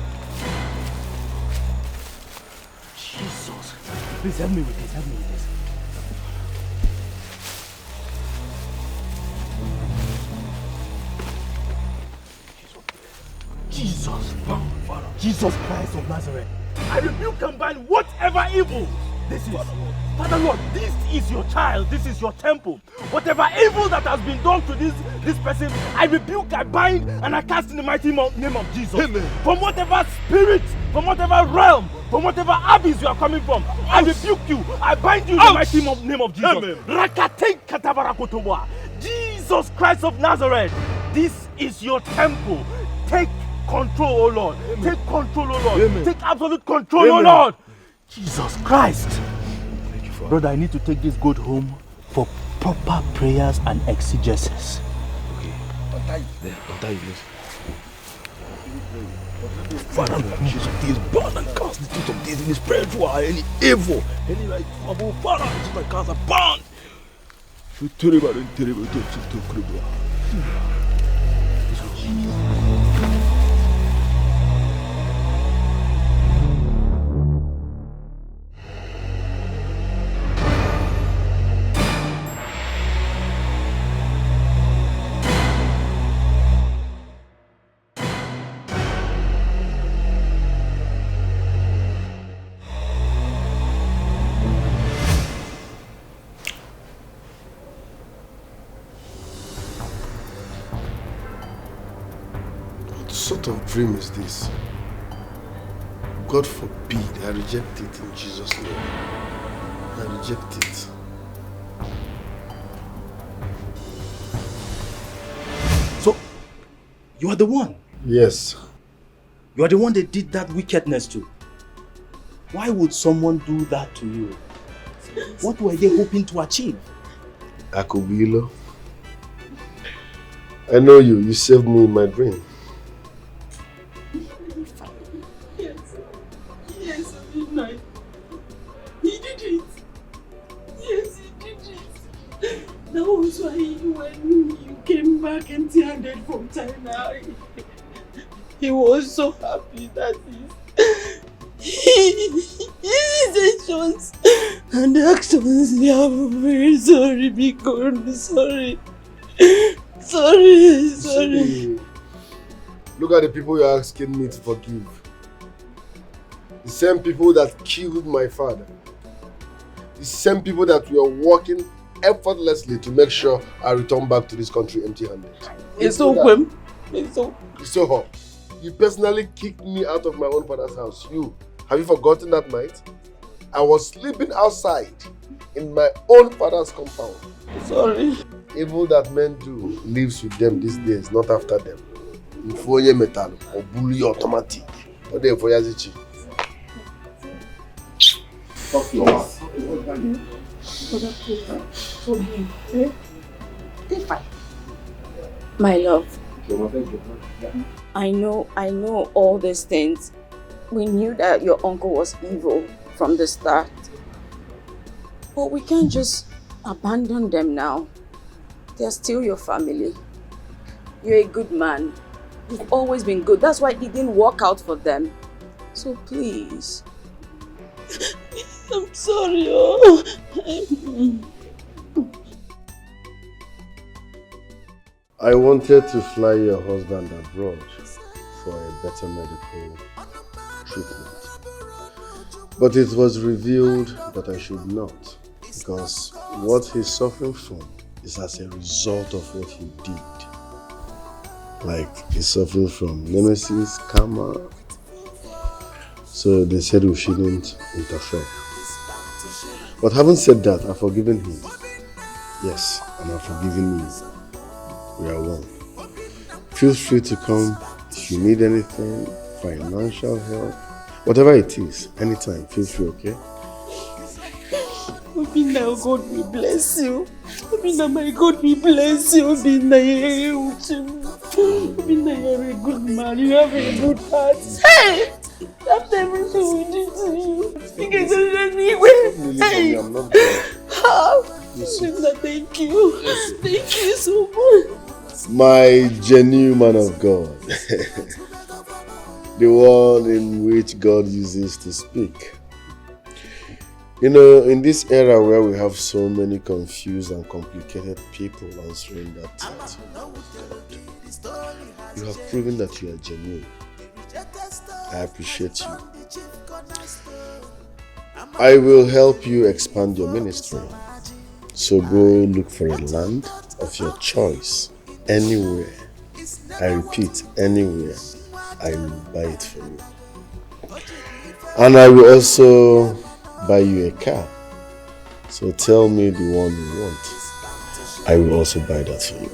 Jesus. Please help me with this. Help me with this. Jesus. Jesus Christ of Nazareth. I rebuke and bind whatever evil this is. Father Lord, this is your child. This is your temple. Whatever evil that has been done to this person, I rebuke, I bind, and I cast in the mighty name of Jesus. Amen. From whatever spirit, from whatever realm, from whatever abyss you are coming from, I rebuke you. I bind you in the mighty name of Jesus. Amen. Jesus Christ of Nazareth, this is your temple. Take control, O Lord. Amen. Take control, O Lord. Amen. Take absolute control, Amen. O Lord. Jesus Christ. Thank you, Father. Brother, I need to take this goat home for proper prayers and exegesis. Okay. Untie you, please. Father, Jesus, this burn and cast the truth of this any spiritual, any evil, any like Father, this my cast a burn. So terrible and terrible to sort of dream is this? God forbid I reject it in Jesus' name. I reject it. So, you are the one? Yes. You are the one that did that wickedness to. Why would someone do that to you? What were they hoping to achieve? Akubilo, I know you. You saved me in my dream. Yes, midnight. He did it. Yes, he did it. That was why when you came back empty-handed from China, he was so happy that his intentions and actions, I'm very sorry, Biko. Sorry. Sorry. See, look at the people you're asking me to forgive. The same people that killed my father. The same people that were working effortlessly to make sure I return back to this country empty-handed. It's so grim. It's so hot. You personally kicked me out of my own father's house. Have you forgotten that night? I was sleeping outside in my own father's compound. Sorry. Evil that men do lives with them these days, not after them. Infoye metal or bully automatic. Or they for yazichi. My love, I know all these things. We knew that your uncle was evil from the start. But we can't just abandon them now. They're still your family. You're a good man. You've always been good. That's why it didn't work out for them. So please. I'm sorry. Oh. I wanted to fly your husband abroad for a better medical treatment. But it was revealed that I should not, because what he's suffering from is as a result of what he did. Like, he's suffering from nemesis, karma. So they said we shouldn't interfere. But having said that, I've forgiven him. Yes, and I've forgiven you. We are one. Feel free to come if you need anything, financial help, whatever it is, anytime, feel free, okay? Obina, God will bless you. Obina, my God will bless you. Obina, you're a good man. You have a good heart. Hey! After everything we did to you, you can do anything. Hey! I'm not good. Obina, thank you. Thank you so much. My genuine man of God. The one in which God uses to speak. You know, in this era where we have so many confused and complicated people answering that title, God, you have proven that you are genuine. I appreciate you. I will help you expand your ministry. So go look for a land of your choice, anywhere. I repeat, anywhere. I will buy it for you. And I will also buy you a car. So tell me the one you want. I will also buy that for you.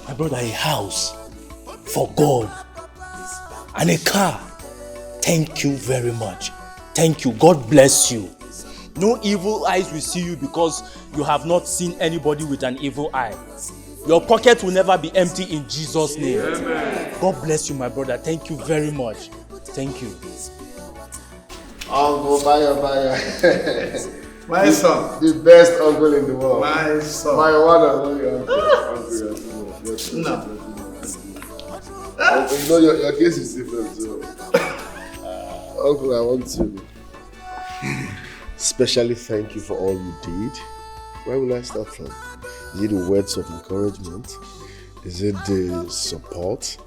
My brother, a house for God and a car. Thank you very much. Thank you. God bless you. No evil eyes will see you because you have not seen anybody with an evil eye. Your pocket will never be empty in Jesus' name. Amen. God bless you, my brother. Thank you very much. Thank you. Uncle Bayo. My son. The best uncle in the world. My son. My one and only uncle. No. You know, your case is different too. Uncle, I want to especially thank you for all you did. Where will I start from? Is it the words of encouragement? Is it the support?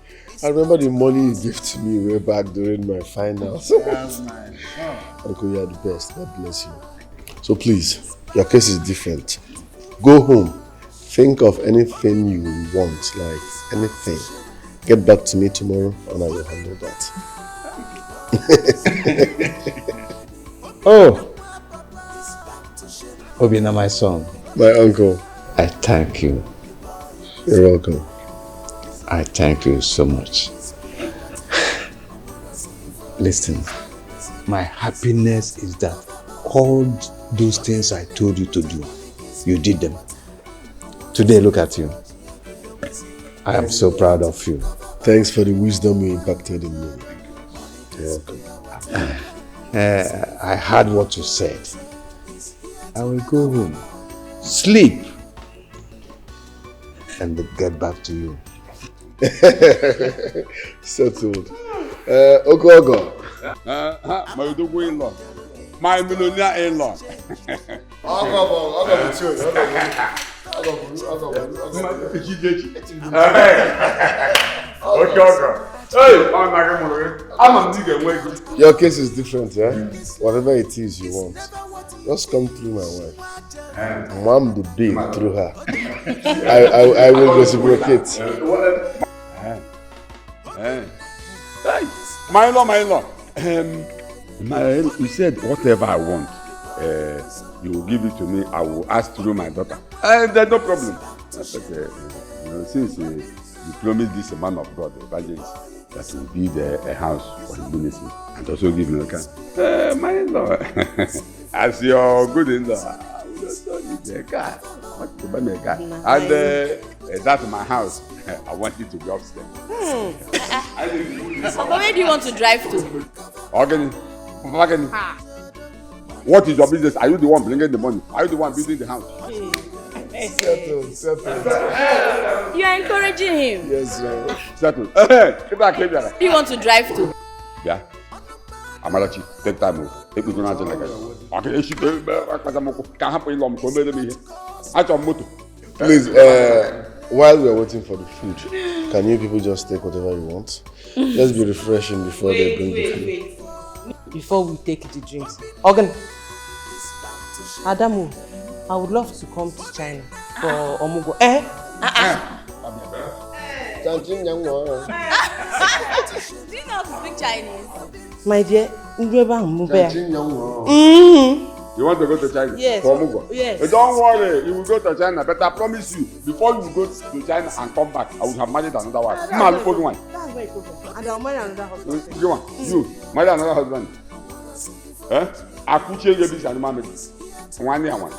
I remember the money you gave to me way back during my finals. Uncle, you are the best. God bless you. So please, your case is different. Go home, Think of anything you want, like anything. Get back to me tomorrow and I will handle that. Oh, Obina, my son. My uncle. I thank you. You're welcome. I thank you so much. Listen, my happiness is that all those things I told you to do, you did them. Today, look at you. I am so proud of you. Thanks for the wisdom you impacted in me. You're welcome. I heard what you said. I will go home, sleep, and get back to you. Settled. Ogogo. My Udogo in-law. My millionaire in-law. Your case is different, yeah? Whatever it is you want, just come through my wife. Mom the bill through her. I will reciprocate. My in-law. You said whatever I want, you will give it to me. I will ask through my daughter. There's no problem. Since you promised this man of God, evangelist, that will build a house for the ministry and also give me a car. My in-law, as your good in-law, I will also need a car. I want to buy me a car. And that's my house. I want it to be upstairs. But where do you want to drive to? Organi. What is your business? Are you the one bringing the money? Are you the one building the house? Settle. You are encouraging him. Yes, sir. Settle. Where do you want to drive to? Yeah. Amarachi, take time. Take me to Nigeria like that. Okay, she can happen long. Please, while we are waiting for the food, can you people just take whatever you want? Let's be refreshing before they bring the food. Before we take the drinks. Organ. Adamu, I would love to come to China for Omugo. Do you know how to speak Chinese? My dear, You want to go to China? Yes. For Omugo? Yes. Don't worry, you will go to China. But I promise you, before you go to China and come back, I will have married another wife. That's very good. And I'll marry another husband. You marry another husband. I put you in this animal. One year one.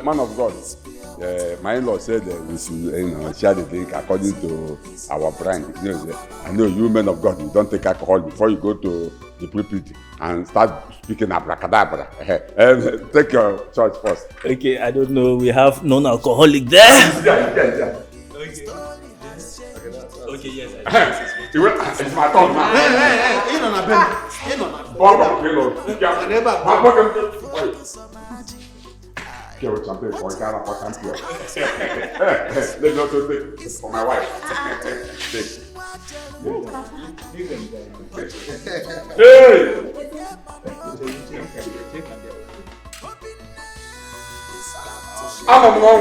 Man of God. My in-law said we should share the drink according to our brand. I know you men of God, you don't take alcohol before you go to the pulpit and start speaking abracadabra. Take your choice first. Okay, I don't know. We have non-alcoholic there. Yeah. Okay, yes. It's my turn now. Let's also take for my wife. Hey! I'm a long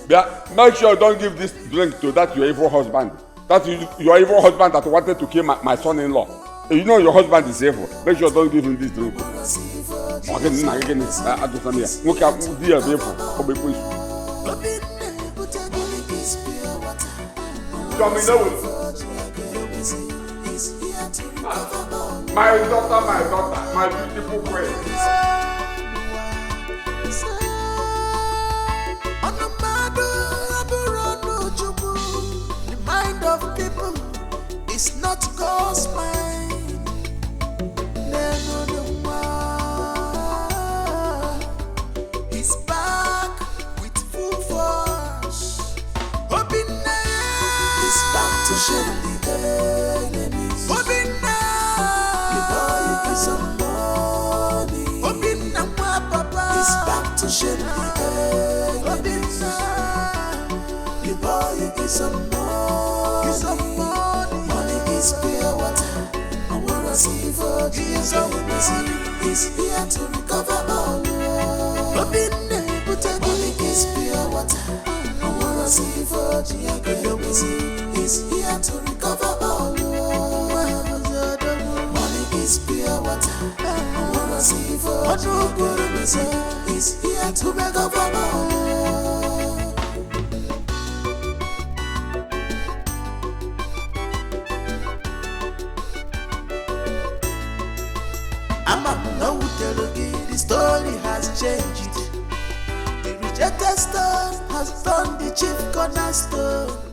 Yeah, make sure you don't give this drink to that your evil husband. That's your evil husband that wanted to kill my son-in-law. You know your husband is evil. Make sure you don't give him this drink. My daughter, my beautiful queen. The mind of people is not God's mind. He's back with full force. He's back to shame the enemies. The boy is some money. He's back to shame the enemies. The boy is some money. Money is pure water. is here to recover all. Money is pure water. Is here to recover all. Money is pure water. Is here to recover all. The story has changed. The rejected stone has turned the chief cornerstone.